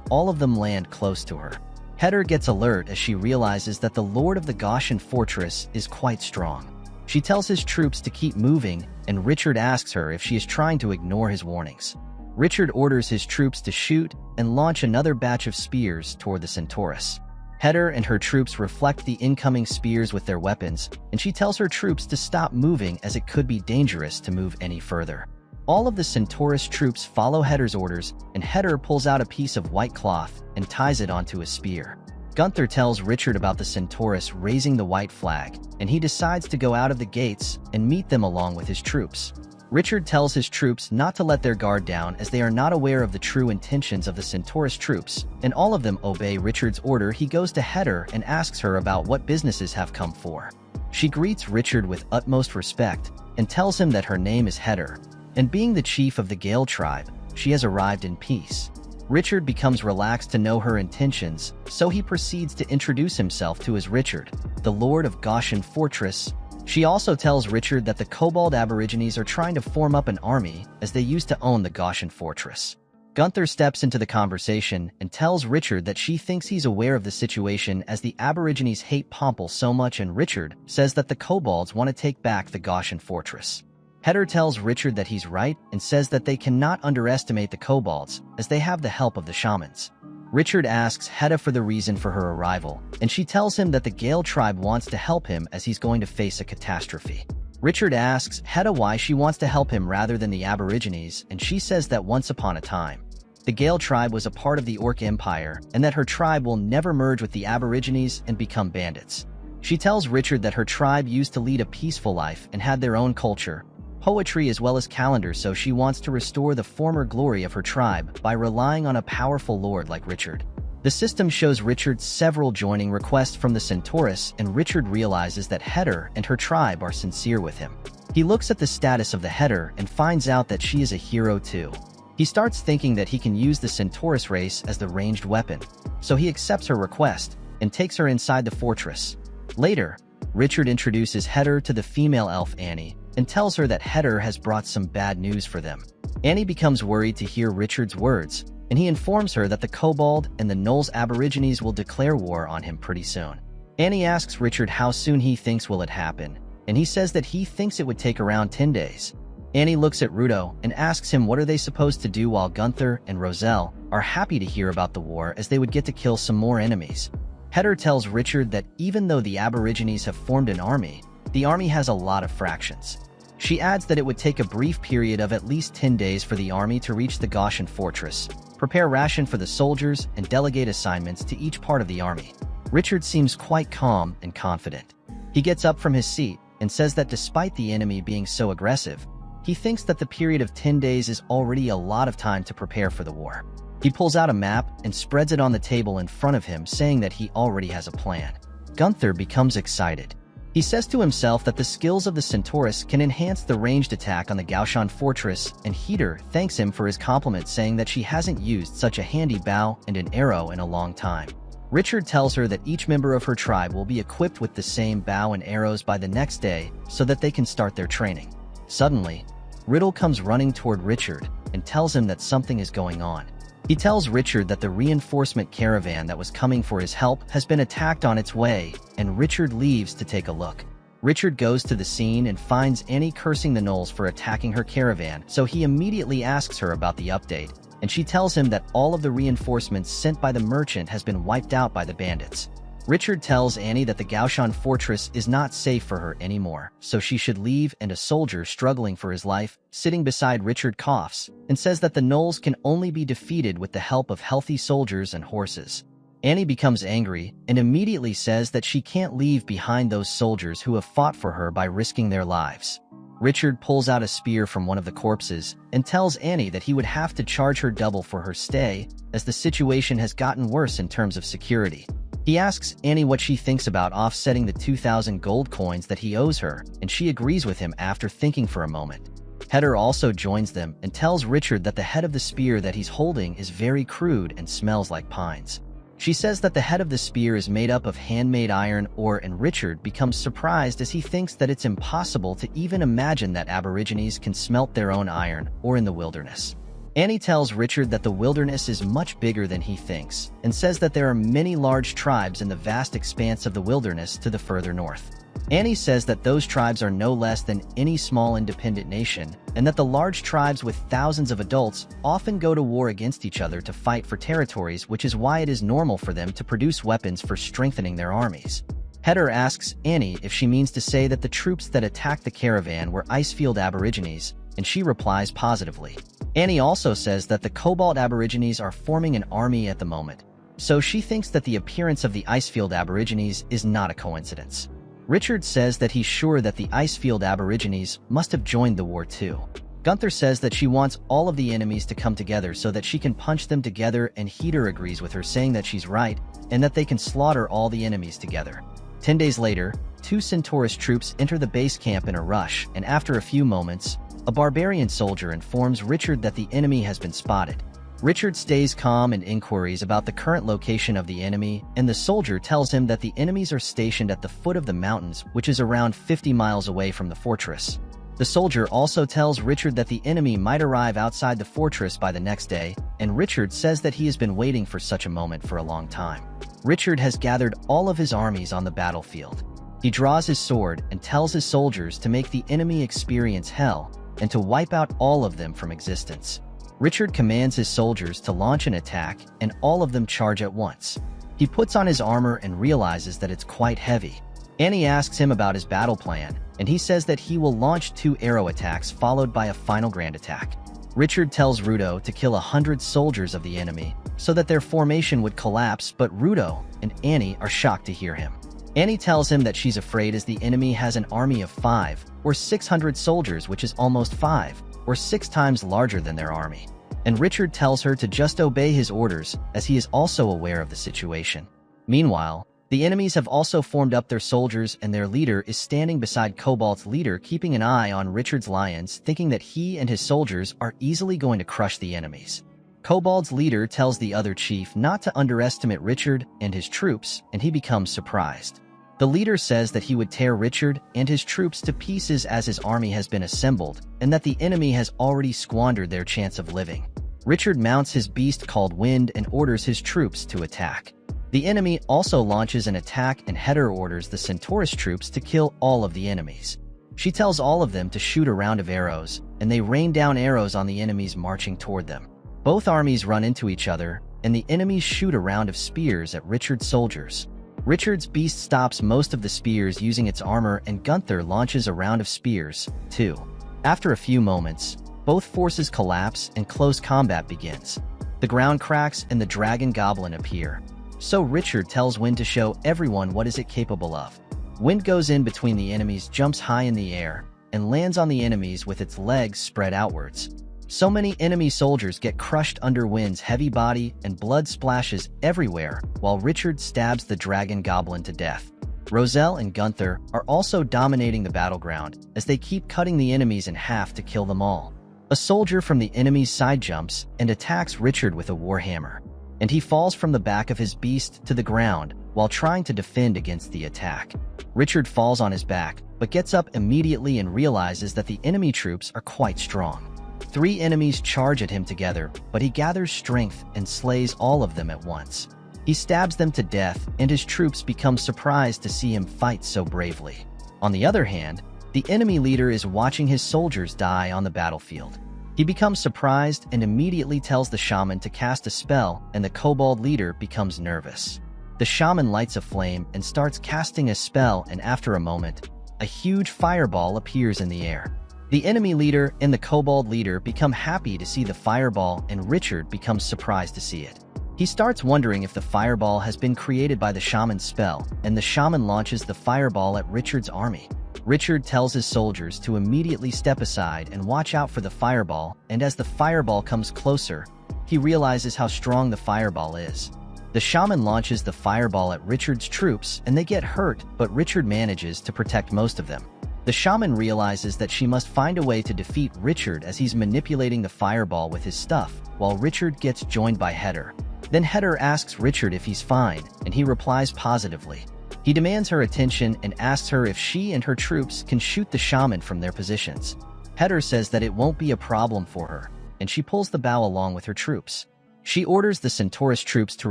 all of them land close to her. Heder gets alert as she realizes that the lord of the Gaoshan fortress is quite strong. She tells his troops to keep moving, and Richard asks her if she is trying to ignore his warnings. Richard orders his troops to shoot and launch another batch of spears toward the Centaurus. Heder and her troops reflect the incoming spears with their weapons, and she tells her troops to stop moving as it could be dangerous to move any further. All of the Centaurus troops follow Heder's orders, and Heder pulls out a piece of white cloth and ties it onto a spear. Gunther tells Richard about the Centaurus raising the white flag, and he decides to go out of the gates and meet them along with his troops. Richard tells his troops not to let their guard down as they are not aware of the true intentions of the Centaurus troops, and all of them obey Richard's order. He goes to Heder and asks her about what businesses have come for. She greets Richard with utmost respect and tells him that her name is Heder, and being the chief of the Gale tribe, she has arrived in peace. Richard becomes relaxed to know her intentions, so he proceeds to introduce himself to as Richard, the Lord of Gaoshan Fortress. She also tells Richard that the Kobold Aborigines are trying to form up an army as they used to own the Gaoshan Fortress. Gunther steps into the conversation and tells Richard that she thinks he's aware of the situation as the Aborigines hate Pomple so much, and Richard says that the Kobolds want to take back the Gaoshan Fortress. Heder tells Richard that he's right and says that they cannot underestimate the kobolds, as they have the help of the shamans. Richard asks Heder for the reason for her arrival, and she tells him that the Gale tribe wants to help him as he's going to face a catastrophe. Richard asks Heder why she wants to help him rather than the Aborigines, and she says that once upon a time, the Gale tribe was a part of the Orc Empire, and that her tribe will never merge with the Aborigines and become bandits. She tells Richard that her tribe used to lead a peaceful life and had their own culture, poetry as well as calendars, so she wants to restore the former glory of her tribe by relying on a powerful lord like Richard. The system shows Richard several joining requests from the Centaurus, and Richard realizes that Heder and her tribe are sincere with him. He looks at the status of the Heder and finds out that she is a hero too. He starts thinking that he can use the Centaurus race as the ranged weapon, so he accepts her request and takes her inside the fortress. Later, Richard introduces Heder to the female elf Annie, and tells her that Heder has brought some bad news for them. Annie becomes worried to hear Richard's words, and he informs her that the Kobold and the Gnolls Aborigines will declare war on him pretty soon. Annie asks Richard how soon he thinks will it happen, and he says that he thinks it would take around 10 days. Annie looks at Rudo and asks him what are they supposed to do, while Gunther and Roselle are happy to hear about the war as they would get to kill some more enemies. Heder tells Richard that even though the Aborigines have formed an army, the army has a lot of fractions. She adds that it would take a brief period of at least 10 days for the army to reach the Gaoshan fortress, prepare ration for the soldiers, and delegate assignments to each part of the army. Richard seems quite calm and confident. He gets up from his seat and says that despite the enemy being so aggressive, he thinks that the period of 10 days is already a lot of time to prepare for the war. He pulls out a map and spreads it on the table in front of him, saying that he already has a plan. Gunther becomes excited. He says to himself that the skills of the Centaurus can enhance the ranged attack on the Gaoshan fortress, and Heater thanks him for his compliment, saying that she hasn't used such a handy bow and an arrow in a long time. Richard tells her that each member of her tribe will be equipped with the same bow and arrows by the next day so that they can start their training. Suddenly, Riddle comes running toward Richard and tells him that something is going on. He tells Richard that the reinforcement caravan that was coming for his help has been attacked on its way, and Richard leaves to take a look. Richard goes to the scene and finds Annie cursing the gnolls for attacking her caravan, so he immediately asks her about the update, and she tells him that all of the reinforcements sent by the merchant has been wiped out by the bandits. Richard tells Annie that the Gaoshan fortress is not safe for her anymore, so she should leave, and a soldier struggling for his life, sitting beside Richard, coughs and says that the gnolls can only be defeated with the help of healthy soldiers and horses. Annie becomes angry and immediately says that she can't leave behind those soldiers who have fought for her by risking their lives. Richard pulls out a spear from one of the corpses and tells Annie that he would have to charge her double for her stay, as the situation has gotten worse in terms of security. He asks Annie what she thinks about offsetting the 2,000 gold coins that he owes her, and she agrees with him after thinking for a moment. Heater also joins them and tells Richard that the head of the spear that he's holding is very crude and smells like pines. She says that the head of the spear is made up of handmade iron ore, and Richard becomes surprised as he thinks that it's impossible to even imagine that Aborigines can smelt their own iron ore in the wilderness. Annie tells Richard that the wilderness is much bigger than he thinks, and says that there are many large tribes in the vast expanse of the wilderness to the further north. Annie says that those tribes are no less than any small independent nation, and that the large tribes with thousands of adults often go to war against each other to fight for territories, which is why it is normal for them to produce weapons for strengthening their armies. Heater asks Annie if she means to say that the troops that attacked the caravan were Icefield Aborigines, and she replies positively. Annie also says that the Cobalt Aborigines are forming an army at the moment, so she thinks that the appearance of the Icefield Aborigines is not a coincidence. Richard says that he's sure that the Icefield Aborigines must have joined the war too. Gunther says that she wants all of the enemies to come together so that she can punch them together, and Heater agrees with her, saying that she's right and that they can slaughter all the enemies together. 10 days later, 2 Centaurus troops enter the base camp in a rush, and after a few moments, a barbarian soldier informs Richard that the enemy has been spotted. Richard stays calm and inquiries about the current location of the enemy, and the soldier tells him that the enemies are stationed at the foot of the mountains, which is around 50 miles away from the fortress. The soldier also tells Richard that the enemy might arrive outside the fortress by the next day, and Richard says that he has been waiting for such a moment for a long time. Richard has gathered all of his armies on the battlefield. He draws his sword and tells his soldiers to make the enemy experience hell, and to wipe out all of them from existence. Richard commands his soldiers to launch an attack, and all of them charge at once. He puts on his armor and realizes that it's quite heavy. Annie asks him about his battle plan, and he says that he will launch 2 arrow attacks followed by a final grand attack. Richard tells Rudo to kill 100 soldiers of the enemy so that their formation would collapse, but Rudo and Annie are shocked to hear him. Annie tells him that she's afraid as the enemy has an army of 5 or 600 soldiers, which is almost 5 or 6 times larger than their army. And Richard tells her to just obey his orders, as he is also aware of the situation. Meanwhile, the enemies have also formed up their soldiers, and their leader is standing beside Cobalt's leader, keeping an eye on Richard's lions, thinking that he and his soldiers are easily going to crush the enemies. Cobalt's leader tells the other chief not to underestimate Richard and his troops, and he becomes surprised. The leader says that he would tear Richard and his troops to pieces as his army has been assembled, and that the enemy has already squandered their chance of living. Richard mounts his beast called Wind and orders his troops to attack. The enemy also launches an attack, and Heater orders the Centaurus troops to kill all of the enemies. She tells all of them to shoot a round of arrows, and they rain down arrows on the enemies marching toward them. Both armies run into each other, and the enemies shoot a round of spears at Richard's soldiers. Richard's beast stops most of the spears using its armor, and Gunther launches a round of spears, too. After a few moments, both forces collapse and close combat begins. The ground cracks and the dragon goblin appear. So Richard tells Wind to show everyone what is it capable of. Wind goes in between the enemies, jumps high in the air, and lands on the enemies with its legs spread outwards. So many enemy soldiers get crushed under Wind's heavy body and blood splashes everywhere while Richard stabs the dragon goblin to death. Roselle and Gunther are also dominating the battleground as they keep cutting the enemies in half to kill them all. A soldier from the enemy's side jumps and attacks Richard with a warhammer, and he falls from the back of his beast to the ground while trying to defend against the attack. Richard falls on his back, but gets up immediately and realizes that the enemy troops are quite strong. 3 enemies charge at him together, but he gathers strength and slays all of them at once. He stabs them to death, and his troops become surprised to see him fight so bravely. On the other hand, the enemy leader is watching his soldiers die on the battlefield. He becomes surprised and immediately tells the shaman to cast a spell, and the kobold leader becomes nervous. The shaman lights a flame and starts casting a spell, and after a moment, a huge fireball appears in the air. The enemy leader and the kobold leader become happy to see the fireball, and Richard becomes surprised to see it. He starts wondering if the fireball has been created by the shaman's spell, and the shaman launches the fireball at Richard's army. Richard tells his soldiers to immediately step aside and watch out for the fireball, and as the fireball comes closer, he realizes how strong the fireball is. The shaman launches the fireball at Richard's troops, and they get hurt, but Richard manages to protect most of them. The shaman realizes that she must find a way to defeat Richard as he's manipulating the fireball with his stuff, while Richard gets joined by Heder. Then Heder asks Richard if he's fine, and he replies positively. He demands her attention and asks her if she and her troops can shoot the shaman from their positions. Heder says that it won't be a problem for her, and she pulls the bow along with her troops. She orders the Centaurus troops to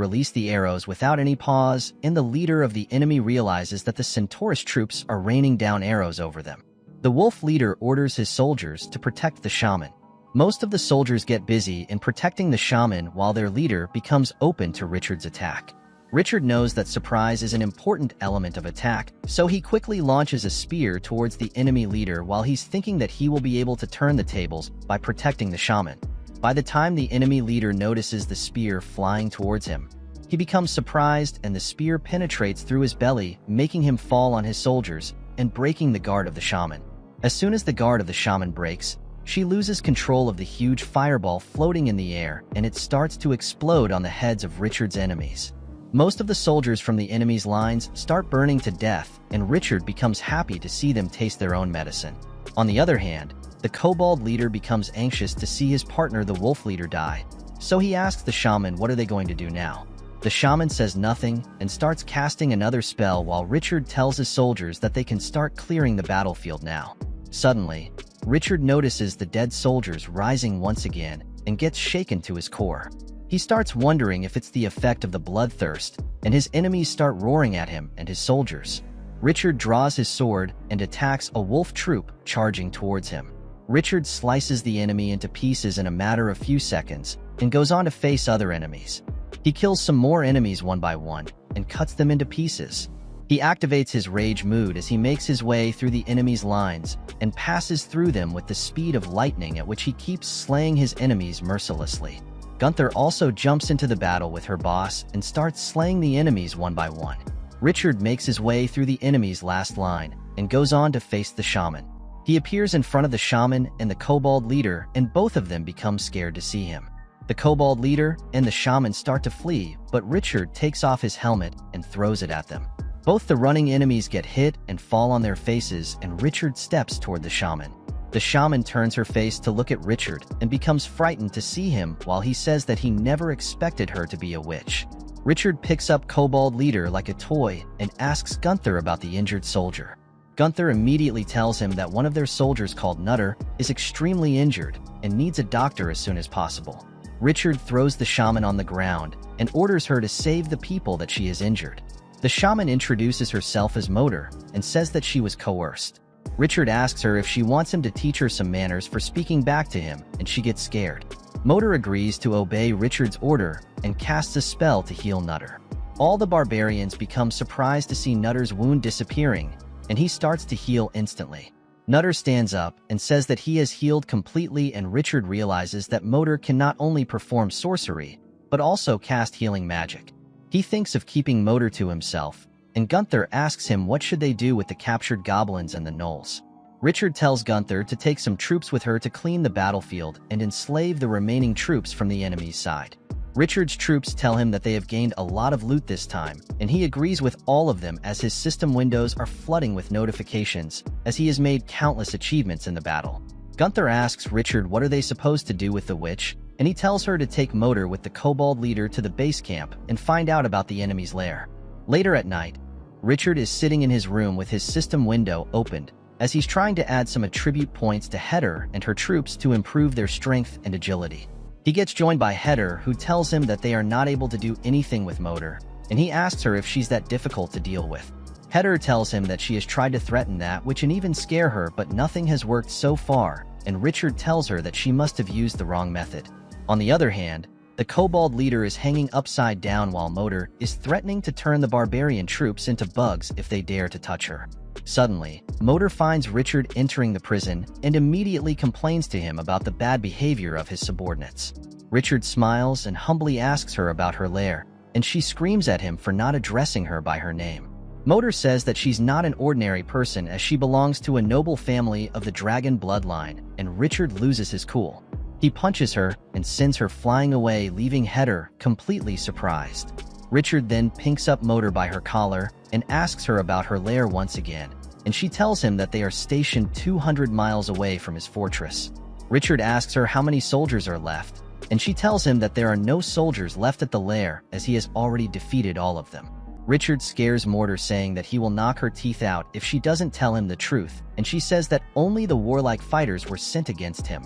release the arrows without any pause, and the leader of the enemy realizes that the Centaurus troops are raining down arrows over them. The wolf leader orders his soldiers to protect the shaman. Most of the soldiers get busy in protecting the shaman while their leader becomes open to Richard's attack. Richard knows that surprise is an important element of attack, so he quickly launches a spear towards the enemy leader while he's thinking that he will be able to turn the tables by protecting the shaman. By the time the enemy leader notices the spear flying towards him, he becomes surprised and the spear penetrates through his belly, making him fall on his soldiers and breaking the guard of the shaman. As soon as the guard of the shaman breaks, she loses control of the huge fireball floating in the air, and it starts to explode on the heads of Richard's enemies. Most of the soldiers from the enemy's lines start burning to death, and Richard becomes happy to see them taste their own medicine. On the other hand, the kobold leader becomes anxious to see his partner, the wolf leader, die, so he asks the shaman what are they going to do now. The shaman says nothing and starts casting another spell while Richard tells his soldiers that they can start clearing the battlefield now. Suddenly, Richard notices the dead soldiers rising once again and gets shaken to his core. He starts wondering if it's the effect of the bloodthirst, and his enemies start roaring at him and his soldiers. Richard draws his sword and attacks a wolf troop charging towards him. Richard slices the enemy into pieces in a matter of few seconds and goes on to face other enemies. He kills some more enemies one by one and cuts them into pieces. He activates his rage mood as he makes his way through the enemy's lines and passes through them with the speed of lightning at which he keeps slaying his enemies mercilessly. Gunther also jumps into the battle with her boss and starts slaying the enemies one by one. Richard makes his way through the enemy's last line and goes on to face the shaman. He appears in front of the shaman and the kobold leader, and both of them become scared to see him. The kobold leader and the shaman start to flee, but Richard takes off his helmet and throws it at them. Both the running enemies get hit and fall on their faces, and Richard steps toward the shaman. The shaman turns her face to look at Richard and becomes frightened to see him while he says that he never expected her to be a witch. Richard picks up kobold leader like a toy and asks Gunther about the injured soldier. Gunther immediately tells him that one of their soldiers called Nutter is extremely injured and needs a doctor as soon as possible. Richard throws the shaman on the ground and orders her to save the people that she has injured. The shaman introduces herself as Motor and says that she was coerced. Richard asks her if she wants him to teach her some manners for speaking back to him, and she gets scared. Motor agrees to obey Richard's order and casts a spell to heal Nutter. All the barbarians become surprised to see Nutter's wound disappearing, and he starts to heal instantly. Nutter stands up and says that he has healed completely, and Richard realizes that Motor can not only perform sorcery, but also cast healing magic. He thinks of keeping Motor to himself, and Gunther asks him what should they do with the captured goblins and the gnolls. Richard tells Gunther to take some troops with her to clean the battlefield and enslave the remaining troops from the enemy's side. Richard's troops tell him that they have gained a lot of loot this time, and he agrees with all of them as his system windows are flooding with notifications, as he has made countless achievements in the battle. Gunther asks Richard what are they supposed to do with the witch, and he tells her to take Motor with the kobold leader to the base camp and find out about the enemy's lair. Later at night, Richard is sitting in his room with his system window opened, as he's trying to add some attribute points to Heder and her troops to improve their strength and agility. He gets joined by Heder, who tells him that they are not able to do anything with Motor, and he asks her if she's that difficult to deal with. Heder tells him that she has tried to threaten that which and even scare her, but nothing has worked so far, and Richard tells her that she must have used the wrong method. On the other hand, the kobold leader is hanging upside down while Motor is threatening to turn the barbarian troops into bugs if they dare to touch her. Suddenly, Motor finds Richard entering the prison and immediately complains to him about the bad behavior of his subordinates. Richard smiles and humbly asks her about her lair, and she screams at him for not addressing her by her name. Motor says that she's not an ordinary person as she belongs to a noble family of the dragon bloodline, and Richard loses his cool. He punches her and sends her flying away, leaving Heder completely surprised. Richard then picks up Motor by her collar and asks her about her lair once again, and she tells him that they are stationed 200 miles away from his fortress. Richard asks her how many soldiers are left, and she tells him that there are no soldiers left at the lair as he has already defeated all of them. Richard scares Motor, saying that he will knock her teeth out if she doesn't tell him the truth, and she says that only the warlike fighters were sent against him,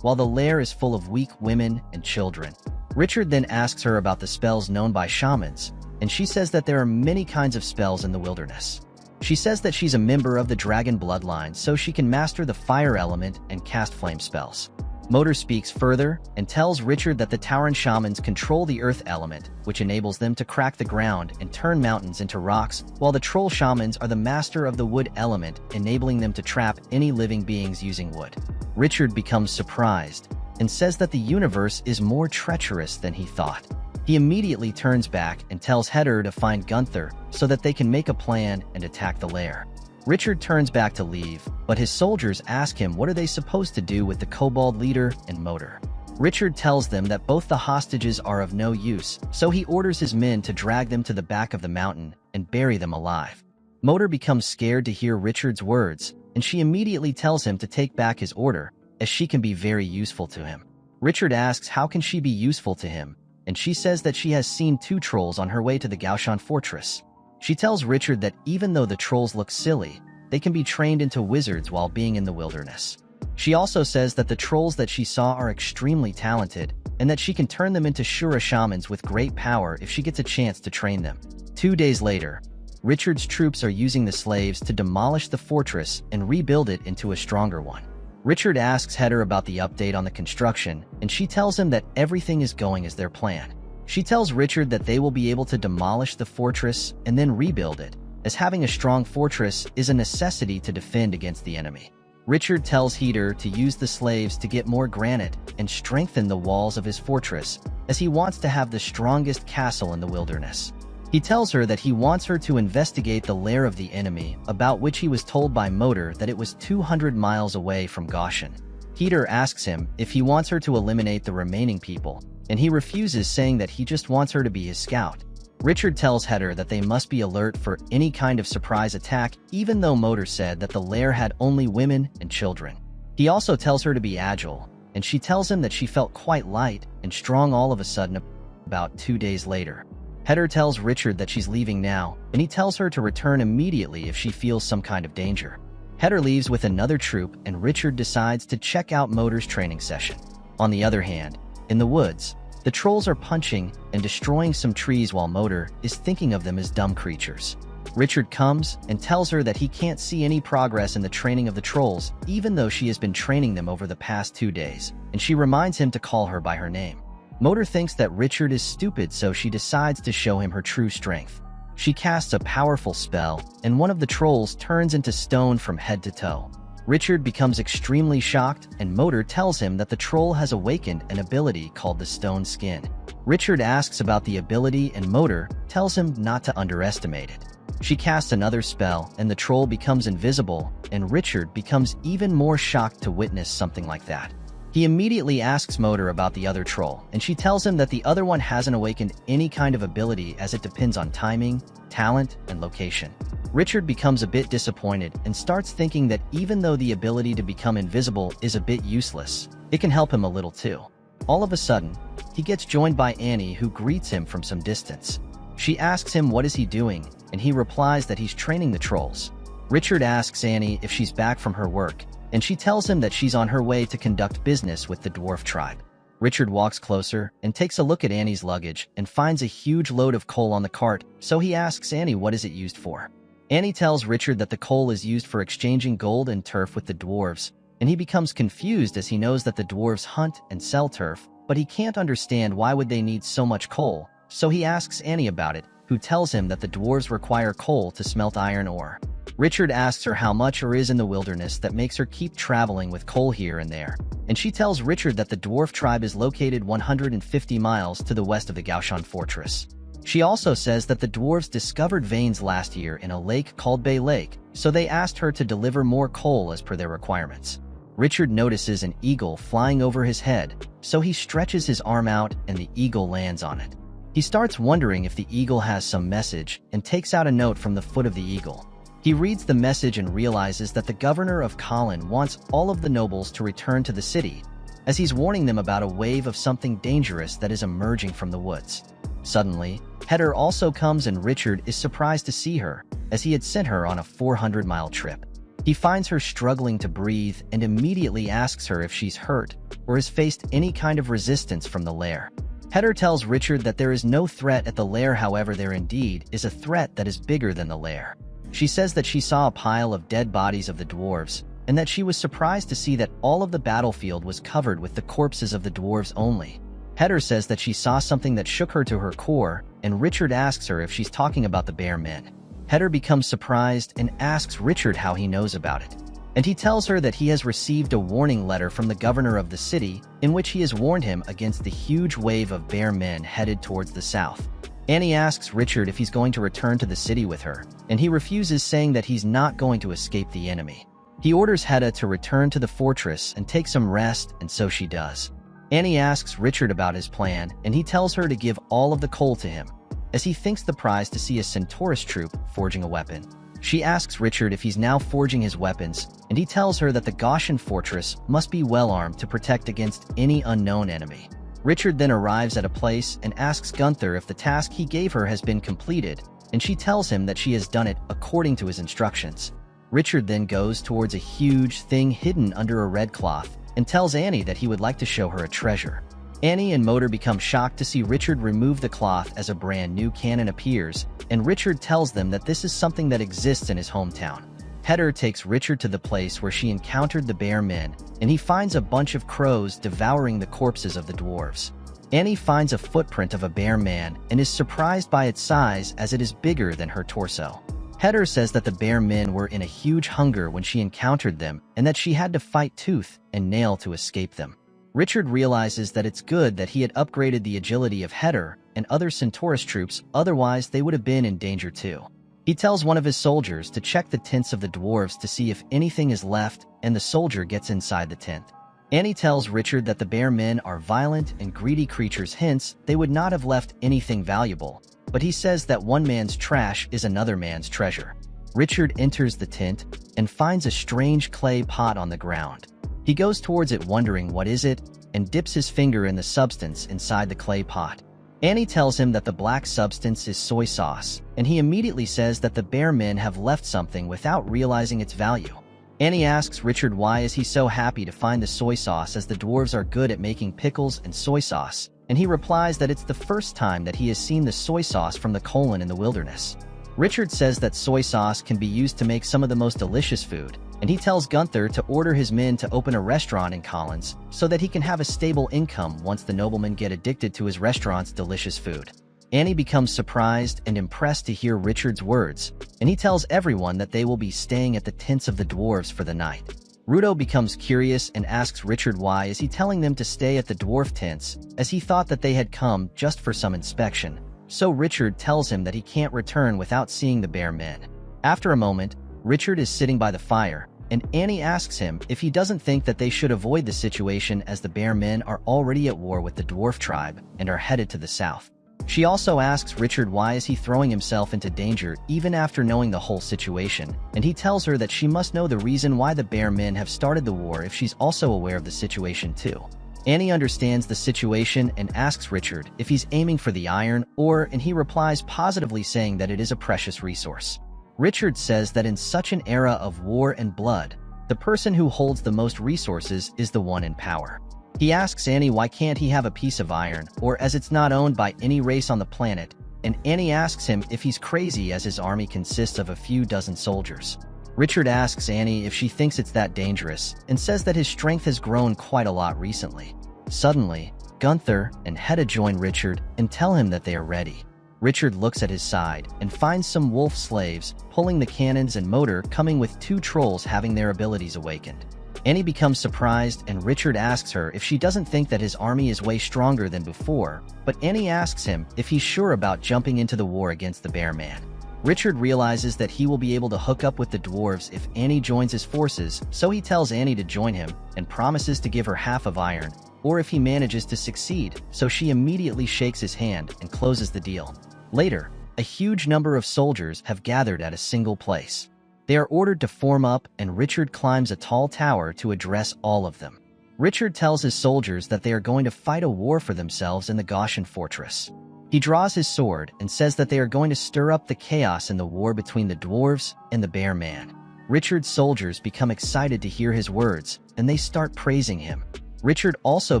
while the lair is full of weak women and children. Richard then asks her about the spells known by shamans, and she says that there are many kinds of spells in the wilderness. She says that she's a member of the dragon bloodline, so she can master the fire element and cast flame spells. Motor speaks further and tells Richard that the Tauren shamans control the earth element, which enables them to crack the ground and turn mountains into rocks, while the troll shamans are the master of the wood element, enabling them to trap any living beings using wood. Richard becomes surprised and says that the universe is more treacherous than he thought. He immediately turns back and tells Heder to find Gunther so that they can make a plan and attack the lair. Richard turns back to leave, but his soldiers ask him what are they supposed to do with the kobold leader and Motor. Richard tells them that both the hostages are of no use, so he orders his men to drag them to the back of the mountain and bury them alive. Motor becomes scared to hear Richard's words, and she immediately tells him to take back his order, as she can be very useful to him. Richard asks how can she be useful to him, and she says that she has seen 2 trolls on her way to the Gaoshan fortress. She tells Richard that even though the trolls look silly, they can be trained into wizards while being in the wilderness. She also says that the trolls that she saw are extremely talented, and that she can turn them into Shura shamans with great power if she gets a chance to train them. 2 days later, Richard's troops are using the slaves to demolish the fortress and rebuild it into a stronger one. Richard asks Heder about the update on the construction, and she tells him that everything is going as their plan. She tells Richard that they will be able to demolish the fortress and then rebuild it, as having a strong fortress is a necessity to defend against the enemy. Richard tells Heder to use the slaves to get more granite and strengthen the walls of his fortress, as he wants to have the strongest castle in the wilderness. He tells her that he wants her to investigate the lair of the enemy, about which he was told by Motor that it was 200 miles away from Gaoshan. Heder asks him if he wants her to eliminate the remaining people, and he refuses, saying that he just wants her to be his scout. Richard tells Heder that they must be alert for any kind of surprise attack, even though Motor said that the lair had only women and children. He also tells her to be agile, and she tells him that she felt quite light and strong all of a sudden about 2 days later. Heder tells Richard that she's leaving now, and he tells her to return immediately if she feels some kind of danger. Heder leaves with another troop, and Richard decides to check out Motor's training session. On the other hand, in the woods, the trolls are punching and destroying some trees while Motor is thinking of them as dumb creatures. Richard comes and tells her that he can't see any progress in the training of the trolls, even though she has been training them over the past 2 days, and she reminds him to call her by her name. Motor thinks that Richard is stupid, so she decides to show him her true strength. She casts a powerful spell, and one of the trolls turns into stone from head to toe. Richard becomes extremely shocked, and Motor tells him that the troll has awakened an ability called the Stone Skin. Richard asks about the ability, and Motor tells him not to underestimate it. She casts another spell, and the troll becomes invisible, and Richard becomes even more shocked to witness something like that. He immediately asks Motor about the other troll, and she tells him that the other one hasn't awakened any kind of ability as it depends on timing, talent, and location. Richard becomes a bit disappointed and starts thinking that even though the ability to become invisible is a bit useless, it can help him a little too. All of a sudden, he gets joined by Annie, who greets him from some distance. She asks him what is he doing, and he replies that he's training the trolls. Richard asks Annie if she's back from her work, and she tells him that she's on her way to conduct business with the dwarf tribe. Richard walks closer and takes a look at Annie's luggage and finds a huge load of coal on the cart, so he asks Annie what is it used for. Annie tells Richard that the coal is used for exchanging gold and turf with the dwarves, and he becomes confused as he knows that the dwarves hunt and sell turf, but he can't understand why would they need so much coal, so he asks Annie about it, who tells him that the dwarves require coal to smelt iron ore. Richard asks her how much ore is in the wilderness that makes her keep traveling with coal here and there, and she tells Richard that the dwarf tribe is located 150 miles to the west of the Gaoshan fortress. She also says that the dwarves discovered veins last year in a lake called Bay Lake, so they asked her to deliver more coal as per their requirements. Richard notices an eagle flying over his head, so he stretches his arm out and the eagle lands on it. He starts wondering if the eagle has some message and takes out a note from the foot of the eagle. He reads the message and realizes that the governor of Colin wants all of the nobles to return to the city, as he's warning them about a wave of something dangerous that is emerging from the woods. Suddenly, Heather also comes and Richard is surprised to see her, as he had sent her on a 400-mile trip. He finds her struggling to breathe and immediately asks her if she's hurt or has faced any kind of resistance from the lair. Heather tells Richard that there is no threat at the lair, however there indeed is a threat that is bigger than the lair. She says that she saw a pile of dead bodies of the dwarves, and that she was surprised to see that all of the battlefield was covered with the corpses of the dwarves only. Heather says that she saw something that shook her to her core, and Richard asks her if she's talking about the bear men. Heather becomes surprised and asks Richard how he knows about it. And he tells her that he has received a warning letter from the governor of the city in which he has warned him against the huge wave of bear men headed towards the south. Annie asks Richard if he's going to return to the city with her, and he refuses, saying that he's not going to escape the enemy. He orders Hedda to return to the fortress and take some rest, and so she does. Annie asks Richard about his plan, and he tells her to give all of the coal to him, as he thinks the prize to see a Centaurus troop forging a weapon. She asks Richard if he's now forging his weapons, and he tells her that the Gaussian fortress must be well armed to protect against any unknown enemy. Richard then arrives at a place and asks Gunther if the task he gave her has been completed, and she tells him that she has done it according to his instructions. Richard then goes towards a huge thing hidden under a red cloth and tells Annie that he would like to show her a treasure. Annie and Motor become shocked to see Richard remove the cloth as a brand new cannon appears, and Richard tells them that this is something that exists in his hometown. Heather takes Richard to the place where she encountered the bear men, and he finds a bunch of crows devouring the corpses of the dwarves. Annie finds a footprint of a bear man and is surprised by its size as it is bigger than her torso. Heather says that the bear men were in a huge hunger when she encountered them and that she had to fight tooth and nail to escape them. Richard realizes that it's good that he had upgraded the agility of Heather and other Centaurus troops, otherwise they would have been in danger too. He tells one of his soldiers to check the tents of the dwarves to see if anything is left, and the soldier gets inside the tent. Annie tells Richard that the bear men are violent and greedy creatures, hence they would not have left anything valuable, but he says that one man's trash is another man's treasure. Richard enters the tent and finds a strange clay pot on the ground. He goes towards it wondering what is it, and dips his finger in the substance inside the clay pot. Annie tells him that the black substance is soy sauce, and he immediately says that the bear men have left something without realizing its value. Annie asks Richard why is he so happy to find the soy sauce, as the dwarves are good at making pickles and soy sauce, and he replies that it's the first time that he has seen the soy sauce from the colon in the wilderness. Richard says that soy sauce can be used to make some of the most delicious food, and he tells Gunther to order his men to open a restaurant in Collins so that he can have a stable income once the noblemen get addicted to his restaurant's delicious food. Annie becomes surprised and impressed to hear Richard's words, and he tells everyone that they will be staying at the tents of the dwarves for the night. Rudo becomes curious and asks Richard why is he telling them to stay at the dwarf tents, as he thought that they had come just for some inspection, so Richard tells him that he can't return without seeing the bear men. After a moment, Richard is sitting by the fire, and Annie asks him if he doesn't think that they should avoid the situation as the bear men are already at war with the dwarf tribe and are headed to the south. She also asks Richard why is he throwing himself into danger even after knowing the whole situation, and he tells her that she must know the reason why the bear men have started the war if she's also aware of the situation too. Annie understands the situation and asks Richard if he's aiming for the iron and he replies positively saying that it is a precious resource. Richard says that in such an era of war and blood, the person who holds the most resources is the one in power. He asks Annie why can't he have a piece of iron, as it's not owned by any race on the planet, and Annie asks him if he's crazy as his army consists of a few dozen soldiers. Richard asks Annie if she thinks it's that dangerous and says that his strength has grown quite a lot recently. Suddenly, Gunther and Hedda join Richard and tell him that they are ready. Richard looks at his side and finds some wolf slaves pulling the cannons and motor coming with 2 trolls having their abilities awakened. Annie becomes surprised and Richard asks her if she doesn't think that his army is way stronger than before, but Annie asks him if he's sure about jumping into the war against the bear man. Richard realizes that he will be able to hook up with the dwarves if Annie joins his forces, so he tells Annie to join him and promises to give her half of iron, if he manages to succeed, so she immediately shakes his hand and closes the deal. Later, a huge number of soldiers have gathered at a single place. They are ordered to form up and Richard climbs a tall tower to address all of them. Richard tells his soldiers that they are going to fight a war for themselves in the Gaussian fortress. He draws his sword and says that they are going to stir up the chaos in the war between the dwarves and the bear man. Richard's soldiers become excited to hear his words, and they start praising him. Richard also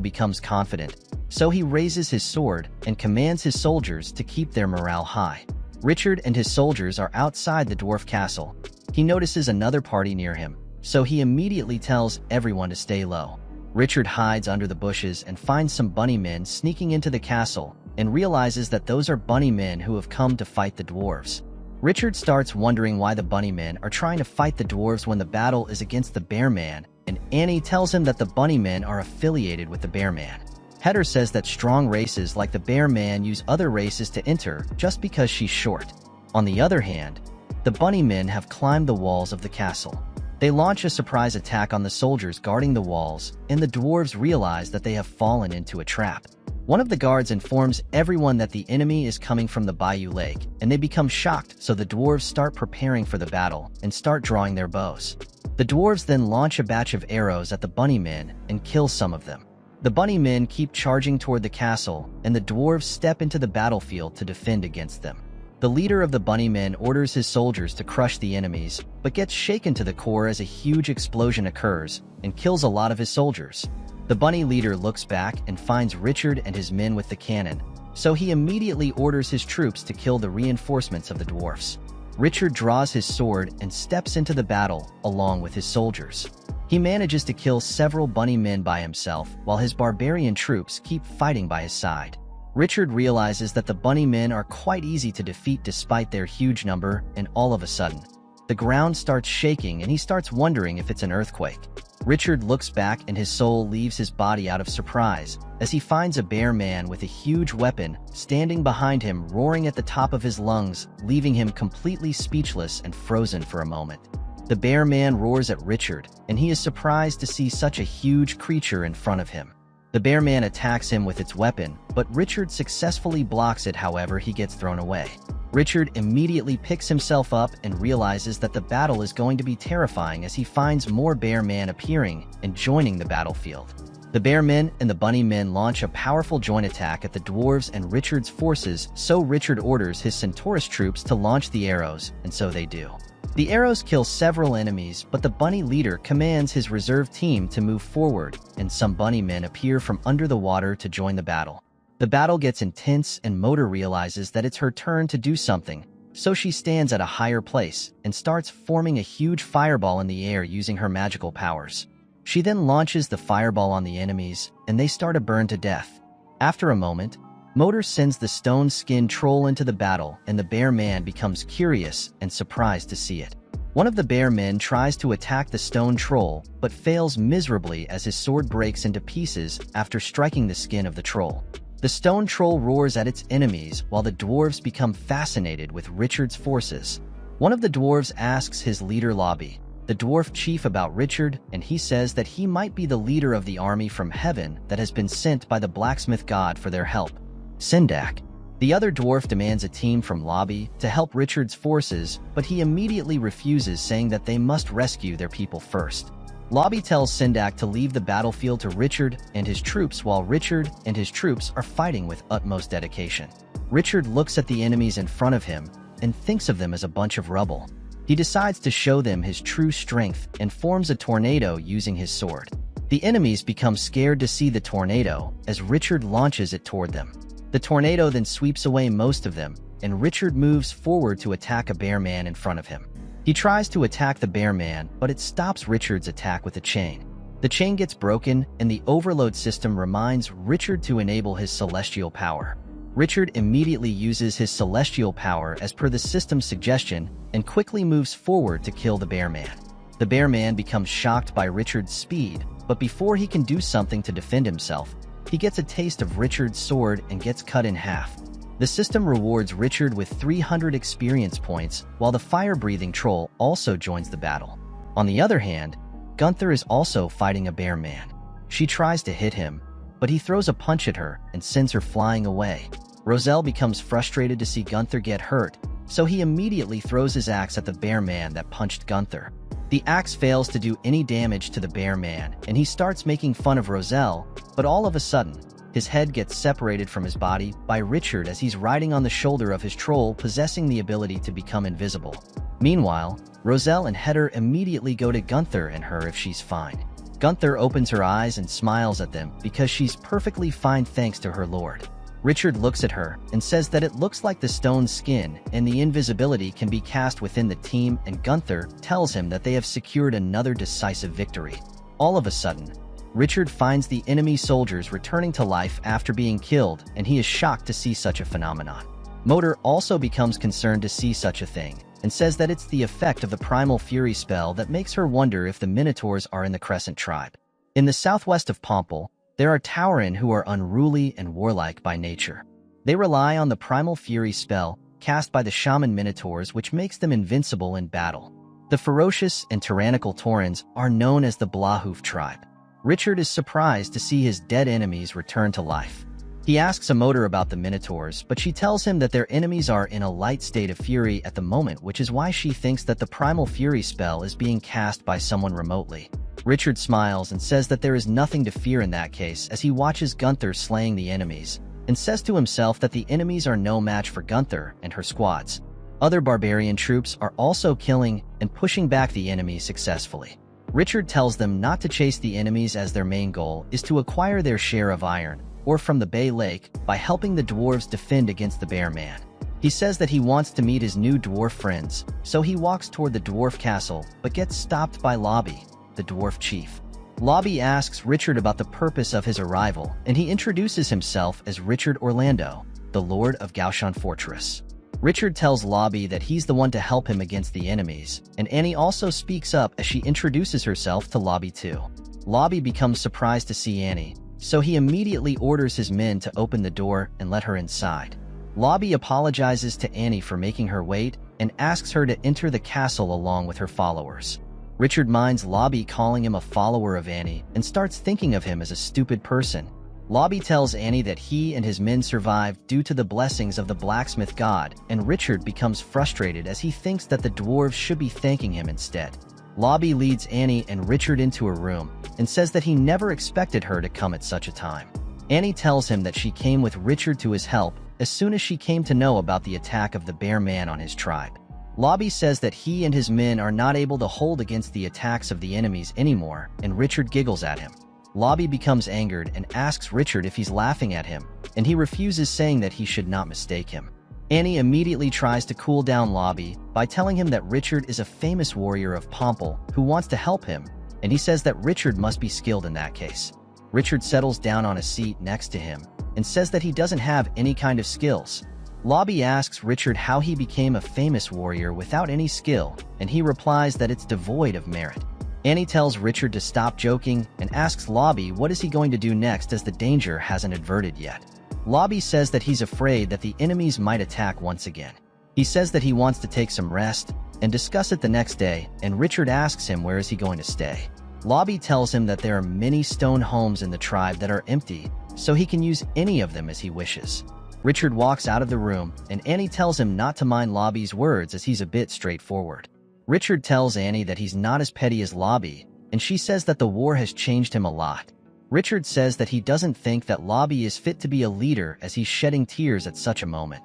becomes confident, so he raises his sword and commands his soldiers to keep their morale high. Richard and his soldiers are outside the dwarf castle. He notices another party near him, so he immediately tells everyone to stay low. Richard hides under the bushes and finds some bunny men sneaking into the castle and realizes that those are bunny men who have come to fight the dwarves. Richard starts wondering why the bunny men are trying to fight the dwarves when the battle is against the bear man, and Annie tells him that the bunny men are affiliated with the bear man. Hedda says that strong races like the bear man use other races to enter just because she's short. On the other hand, the bunny men have climbed the walls of the castle. They launch a surprise attack on the soldiers guarding the walls, and the dwarves realize that they have fallen into a trap. One of the guards informs everyone that the enemy is coming from the Bayou Lake, and they become shocked, so the dwarves start preparing for the battle and start drawing their bows. The dwarves then launch a batch of arrows at the bunny men and kill some of them. The bunny men keep charging toward the castle, and the dwarves step into the battlefield to defend against them. The leader of the bunny men orders his soldiers to crush the enemies, but gets shaken to the core as a huge explosion occurs and kills a lot of his soldiers. The bunny leader looks back and finds Richard and his men with the cannon, so he immediately orders his troops to kill the reinforcements of the dwarfs. Richard draws his sword and steps into the battle along with his soldiers. He manages to kill several bunny men by himself while his barbarian troops keep fighting by his side. Richard realizes that the bunny men are quite easy to defeat despite their huge number, and all of a sudden, the ground starts shaking and he starts wondering if it's an earthquake. Richard looks back and his soul leaves his body out of surprise as he finds a bear man with a huge weapon standing behind him, roaring at the top of his lungs, leaving him completely speechless and frozen for a moment. The bear man roars at Richard, and he is surprised to see such a huge creature in front of him. The bear man attacks him with its weapon, but Richard successfully blocks it, however he gets thrown away. Richard immediately picks himself up and realizes that the battle is going to be terrifying as he finds more bear men appearing and joining the battlefield. The bear men and the bunny men launch a powerful joint attack at the dwarves and Richard's forces, so Richard orders his Centaurus troops to launch the arrows, and so they do. The arrows kill several enemies, but the bunny leader commands his reserve team to move forward, and some bunny men appear from under the water to join the battle. The battle gets intense and Motor realizes that it's her turn to do something, so she stands at a higher place and starts forming a huge fireball in the air using her magical powers. She then launches the fireball on the enemies, and they start to burn to death. After a moment, Motor sends the stone-skinned troll into the battle, and the bear man becomes curious and surprised to see it. One of the bear men tries to attack the stone troll, but fails miserably as his sword breaks into pieces after striking the skin of the troll. The stone troll roars at its enemies while the dwarves become fascinated with Richard's forces. One of the dwarves asks his leader Lobby, the dwarf chief, about Richard, and he says that he might be the leader of the army from heaven that has been sent by the blacksmith god for their help. Sindak, the other dwarf, demands a team from Lobby to help Richard's forces, but he immediately refuses, saying that they must rescue their people first. Lobby tells Sindak to leave the battlefield to Richard and his troops while Richard and his troops are fighting with utmost dedication. Richard looks at the enemies in front of him and thinks of them as a bunch of rubble. He decides to show them his true strength and forms a tornado using his sword. The enemies become scared to see the tornado as Richard launches it toward them. The tornado then sweeps away most of them, and Richard moves forward to attack a bear man in front of him. He tries to attack the bear man, but it stops Richard's attack with a chain. The chain gets broken, and the overload system reminds Richard to enable his celestial power. Richard immediately uses his celestial power as per the system's suggestion and quickly moves forward to kill the bear man. The bear man becomes shocked by Richard's speed, but before he can do something to defend himself, he gets a taste of Richard's sword and gets cut in half. The system rewards Richard with 300 experience points, while the fire-breathing troll also joins the battle. On the other hand, Gunther is also fighting a bear man. She tries to hit him, but he throws a punch at her and sends her flying away. Roselle becomes frustrated to see Gunther get hurt, so he immediately throws his axe at the bear man that punched Gunther. The axe fails to do any damage to the bear man, and he starts making fun of Roselle, but all of a sudden, his head gets separated from his body by Richard as he's riding on the shoulder of his troll, possessing the ability to become invisible. Meanwhile, Roselle and Heder immediately go to Gunther and her if she's fine. Gunther opens her eyes and smiles at them because she's perfectly fine thanks to her lord. Richard looks at her and says that it looks like the stone's skin and the invisibility can be cast within the team, and Gunther tells him that they have secured another decisive victory. All of a sudden, Richard finds the enemy soldiers returning to life after being killed, and he is shocked to see such a phenomenon. Motor also becomes concerned to see such a thing, and says that it's the effect of the Primal Fury spell that makes her wonder if the Minotaurs are in the Crescent tribe. In the southwest of Pomple, there are Tauren who are unruly and warlike by nature. They rely on the Primal Fury spell cast by the Shaman Minotaurs, which makes them invincible in battle. The ferocious and tyrannical Taurens are known as the Blahoof tribe. Richard is surprised to see his dead enemies return to life. He asks Amotor about the Minotaurs, but she tells him that their enemies are in a light state of fury at the moment, which is why she thinks that the Primal Fury spell is being cast by someone remotely. Richard smiles and says that there is nothing to fear in that case as he watches Gunther slaying the enemies, and says to himself that the enemies are no match for Gunther and her squads. Other barbarian troops are also killing and pushing back the enemies successfully. Richard tells them not to chase the enemies as their main goal is to acquire their share of iron, or from the Bay Lake, by helping the dwarves defend against the bear man. He says that he wants to meet his new dwarf friends, so he walks toward the dwarf castle, but gets stopped by Lobby, the dwarf chief. Lobby asks Richard about the purpose of his arrival, and he introduces himself as Richard Orlando, the Lord of Gaoshan Fortress. Richard tells Lobby that he's the one to help him against the enemies, and Annie also speaks up as she introduces herself to Lobby too. Lobby becomes surprised to see Annie, so he immediately orders his men to open the door and let her inside. Lobby apologizes to Annie for making her wait and asks her to enter the castle along with her followers. Richard minds Lobby calling him a follower of Annie and starts thinking of him as a stupid person. Lobby tells Annie that he and his men survived due to the blessings of the blacksmith god, and Richard becomes frustrated as he thinks that the dwarves should be thanking him instead. Lobby leads Annie and Richard into a room and says that he never expected her to come at such a time. Annie tells him that she came with Richard to his help as soon as she came to know about the attack of the bear man on his tribe. Lobby says that he and his men are not able to hold against the attacks of the enemies anymore, and Richard giggles at him. Lobby becomes angered and asks Richard if he's laughing at him, and he refuses, saying that he should not mistake him. Annie immediately tries to cool down Lobby by telling him that Richard is a famous warrior of Pomple who wants to help him, and he says that Richard must be skilled in that case. Richard settles down on a seat next to him and says that he doesn't have any kind of skills. Lobby asks Richard how he became a famous warrior without any skill, and he replies that it's devoid of merit. Annie tells Richard to stop joking and asks Lobby what is he going to do next as the danger hasn't averted yet. Lobby says that he's afraid that the enemies might attack once again. He says that he wants to take some rest and discuss it the next day, and Richard asks him where is he going to stay. Lobby tells him that there are many stone homes in the tribe that are empty, so he can use any of them as he wishes. Richard walks out of the room, and Annie tells him not to mind Lobby's words as he's a bit straightforward. Richard tells Annie that he's not as petty as Lobby, and she says that the war has changed him a lot. Richard says that he doesn't think that Lobby is fit to be a leader as he's shedding tears at such a moment.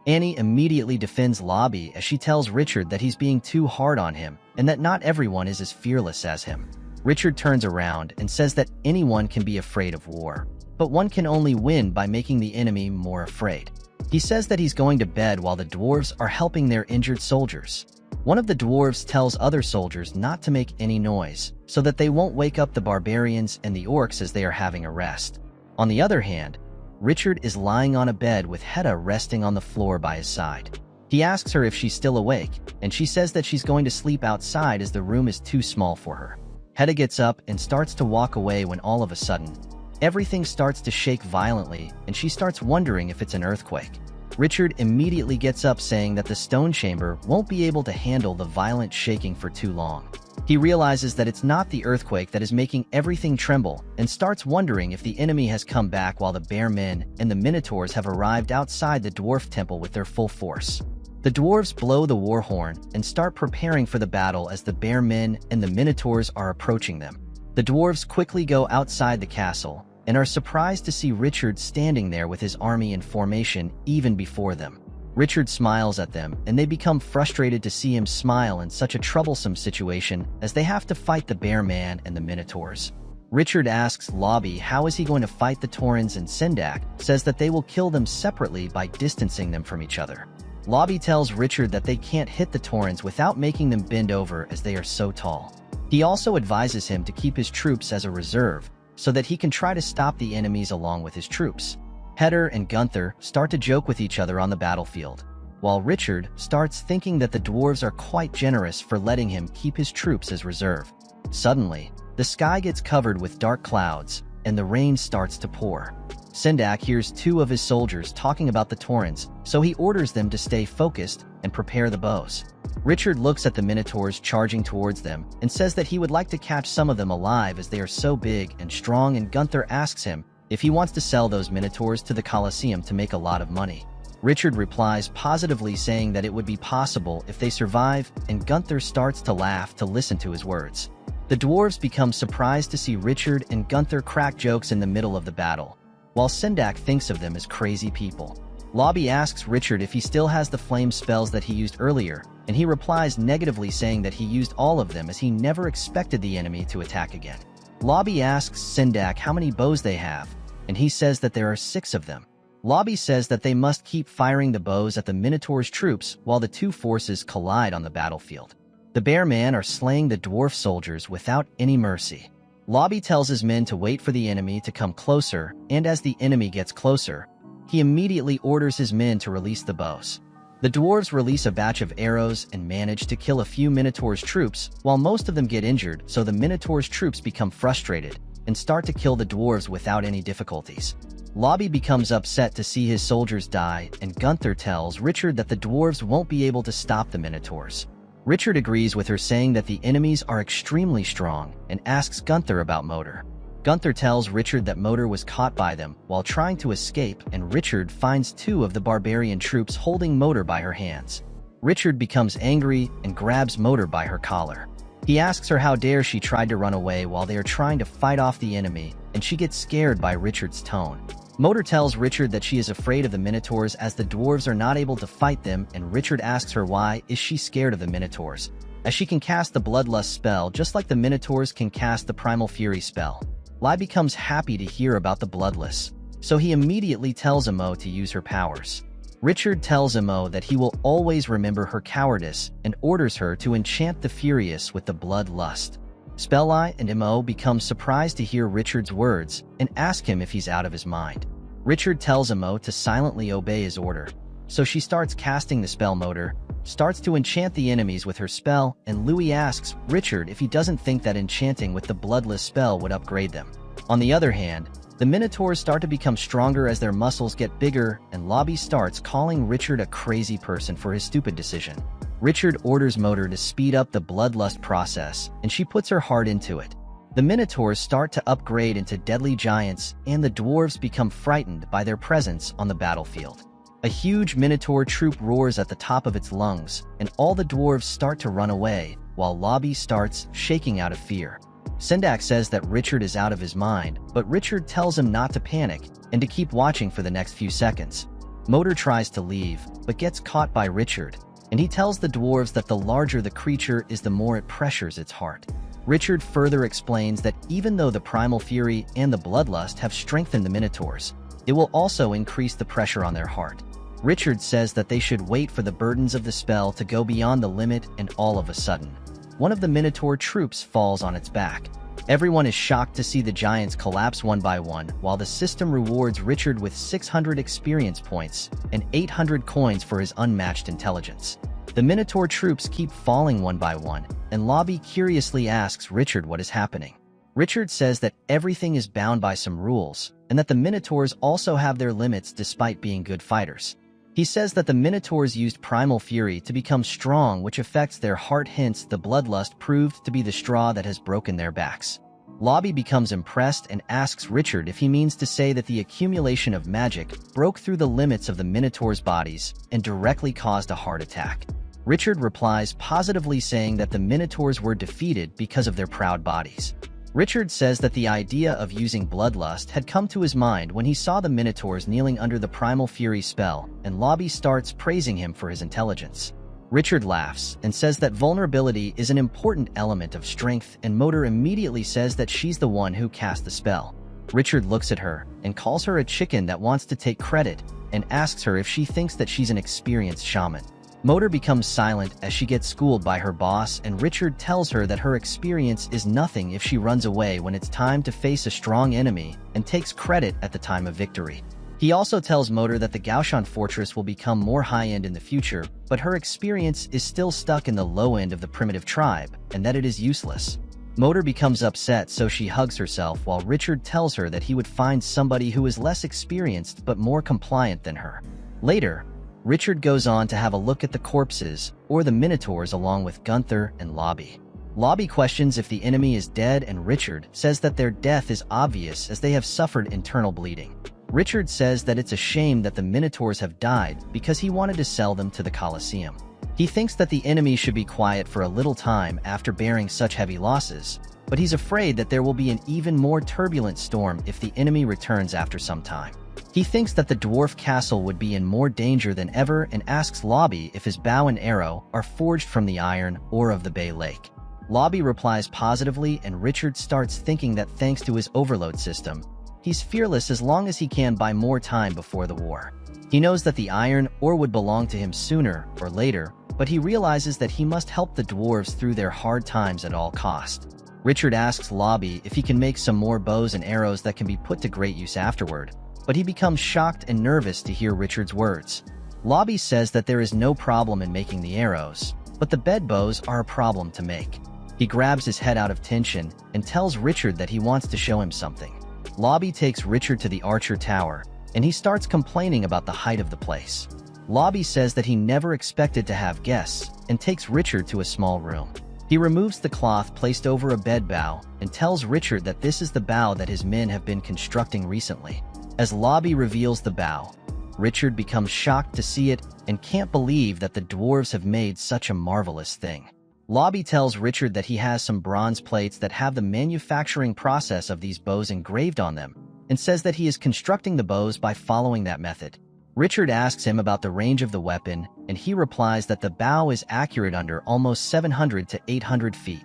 Annie immediately defends Lobby as she tells Richard that he's being too hard on him and that not everyone is as fearless as him. Richard turns around and says that anyone can be afraid of war, but one can only win by making the enemy more afraid. He says that he's going to bed while the dwarves are helping their injured soldiers. One of the dwarves tells other soldiers not to make any noise, so that they won't wake up the barbarians and the orcs as they are having a rest. On the other hand, Richard is lying on a bed with Hedda resting on the floor by his side. He asks her if she's still awake, and she says that she's going to sleep outside as the room is too small for her. Hedda gets up and starts to walk away when all of a sudden, everything starts to shake violently and she starts wondering if it's an earthquake. Richard immediately gets up saying that the stone chamber won't be able to handle the violent shaking for too long. He realizes that it's not the earthquake that is making everything tremble and starts wondering if the enemy has come back while the bear men and the minotaurs have arrived outside the dwarf temple with their full force. The dwarves blow the war horn and start preparing for the battle as the bear men and the minotaurs are approaching them. The dwarves quickly go outside the castle and are surprised to see Richard standing there with his army in formation even before them. Richard smiles at them, and they become frustrated to see him smile in such a troublesome situation as they have to fight the bear man and the minotaurs. Richard asks Lobby how is he going to fight the Taurens, and Sindak says that they will kill them separately by distancing them from each other. Lobby tells Richard that they can't hit the Taurens without making them bend over as they are so tall. He also advises him to keep his troops as a reserve, so that he can try to stop the enemies along with his troops. Heder and Gunther start to joke with each other on the battlefield, while Richard starts thinking that the dwarves are quite generous for letting him keep his troops as reserve. Suddenly, the sky gets covered with dark clouds, and the rain starts to pour. Sindak hears two of his soldiers talking about the Taurens, so he orders them to stay focused and prepare the bows. Richard looks at the minotaurs charging towards them and says that he would like to catch some of them alive as they are so big and strong, and Gunther asks him if he wants to sell those minotaurs to the Colosseum to make a lot of money. Richard replies positively saying that it would be possible if they survive, and Gunther starts to laugh to listen to his words. The dwarves become surprised to see Richard and Gunther crack jokes in the middle of the battle, while Sindak thinks of them as crazy people. Lobby asks Richard if he still has the flame spells that he used earlier, and he replies negatively saying that he used all of them as he never expected the enemy to attack again. Lobby asks Sindak how many bows they have, and he says that there are 6 of them. Lobby says that they must keep firing the bows at the Minotaur's troops while the two forces collide on the battlefield. The bear men are slaying the dwarf soldiers without any mercy. Lobby tells his men to wait for the enemy to come closer, and as the enemy gets closer, he immediately orders his men to release the bows. The dwarves release a batch of arrows and manage to kill a few Minotaur's troops, while most of them get injured, so the Minotaur's troops become frustrated and start to kill the dwarves without any difficulties. Lobby becomes upset to see his soldiers die, and Gunther tells Richard that the dwarves won't be able to stop the Minotaurs. Richard agrees with her, saying that the enemies are extremely strong, and asks Gunther about Motor. Gunther tells Richard that Motor was caught by them while trying to escape, and Richard finds 2 of the barbarian troops holding Motor by her hands. Richard becomes angry and grabs Motor by her collar. He asks her how dare she tried to run away while they are trying to fight off the enemy, and she gets scared by Richard's tone. Motor tells Richard that she is afraid of the Minotaurs as the dwarves are not able to fight them, and Richard asks her why is she scared of the Minotaurs, as she can cast the Bloodlust spell just like the Minotaurs can cast the Primal Fury spell. Lai becomes happy to hear about the Bloodless, so he immediately tells Imo to use her powers. Richard tells Imo that he will always remember her cowardice and orders her to enchant the Furious with the Bloodlust. Spelleye and Imo become surprised to hear Richard's words and ask him if he's out of his mind. Richard tells Imo to silently obey his order, so she starts casting the spell Motor, starts to enchant the enemies with her spell, and Louis asks Richard if he doesn't think that enchanting with the Bloodless spell would upgrade them. On the other hand, The minotaurs start to become stronger as their muscles get bigger, and Lobby starts calling Richard a crazy person for his stupid decision. Richard orders Motor to speed up the bloodlust process, and she puts her heart into it. The minotaurs start to upgrade into deadly giants, and the dwarves become frightened by their presence on the battlefield. A huge minotaur troop roars at the top of its lungs, and all the dwarves start to run away, while Lobby starts shaking out of fear. Sendak says that Richard is out of his mind, but Richard tells him not to panic and to keep watching for the next few seconds. Motor tries to leave, but gets caught by Richard, and he tells the dwarves that the larger the creature is, the more it pressures its heart. Richard further explains that even though the primal fury and the bloodlust have strengthened the minotaurs, it will also increase the pressure on their heart. Richard says that they should wait for the burdens of the spell to go beyond the limit, and all of a sudden, one of the minotaur troops falls on its back. Everyone is shocked to see the giants collapse one by one, while the system rewards Richard with 600 experience points and 800 coins for his unmatched intelligence. The minotaur troops keep falling one by one, and Lobby curiously asks Richard what is happening. Richard says that everything is bound by some rules, and that the minotaurs also have their limits despite being good fighters. He says that the minotaurs used primal fury to become strong, which affects their heart, hence the bloodlust proved to be the straw that has broken their backs. Lobby becomes impressed and asks Richard if he means to say that the accumulation of magic broke through the limits of the minotaurs' bodies and directly caused a heart attack. Richard replies positively, saying that the minotaurs were defeated because of their proud bodies. Richard says that the idea of using bloodlust had come to his mind when he saw the minotaurs kneeling under the primal fury spell, and Lobby starts praising him for his intelligence. Richard laughs and says that vulnerability is an important element of strength, and Motor immediately says that she's the one who cast the spell. Richard looks at her and calls her a chicken that wants to take credit, and asks her if she thinks that she's an experienced shaman. Motor becomes silent as she gets schooled by her boss, and Richard tells her that her experience is nothing if she runs away when it's time to face a strong enemy, and takes credit at the time of victory. He also tells Motor that the Gaoshan Fortress will become more high-end in the future, but her experience is still stuck in the low end of the primitive tribe, and that it is useless. Motor becomes upset, so she hugs herself, while Richard tells her that he would find somebody who is less experienced but more compliant than her. Later, Richard goes on to have a look at the corpses, or the minotaurs, along with Gunther and Lobby. Lobby questions if the enemy is dead, and Richard says that their death is obvious as they have suffered internal bleeding. Richard says that it's a shame that the minotaurs have died because he wanted to sell them to the Colosseum. He thinks that the enemy should be quiet for a little time after bearing such heavy losses, but he's afraid that there will be an even more turbulent storm if the enemy returns after some time. He thinks that the dwarf castle would be in more danger than ever, and asks Lobby if his bow and arrow are forged from the iron or of the Bay Lake. Lobby replies positively, and Richard starts thinking that thanks to his overload system, he's fearless as long as he can buy more time before the war. He knows that the iron ore would belong to him sooner or later, but he realizes that he must help the dwarves through their hard times at all cost. Richard asks Lobby if he can make some more bows and arrows that can be put to great use afterward, but he becomes shocked and nervous to hear Richard's words. Lobby says that there is no problem in making the arrows, but the bed bows are a problem to make. He grabs his head out of tension and tells Richard that he wants to show him something. Lobby takes Richard to the Archer Tower, and he starts complaining about the height of the place. Lobby says that he never expected to have guests, and takes Richard to a small room. He removes the cloth placed over a bed bow and tells Richard that this is the bow that his men have been constructing recently. As Lobby reveals the bow, Richard becomes shocked to see it and can't believe that the dwarves have made such a marvelous thing. Lobby tells Richard that he has some bronze plates that have the manufacturing process of these bows engraved on them, and says that he is constructing the bows by following that method. Richard asks him about the range of the weapon, and he replies that the bow is accurate under almost 700 to 800 feet.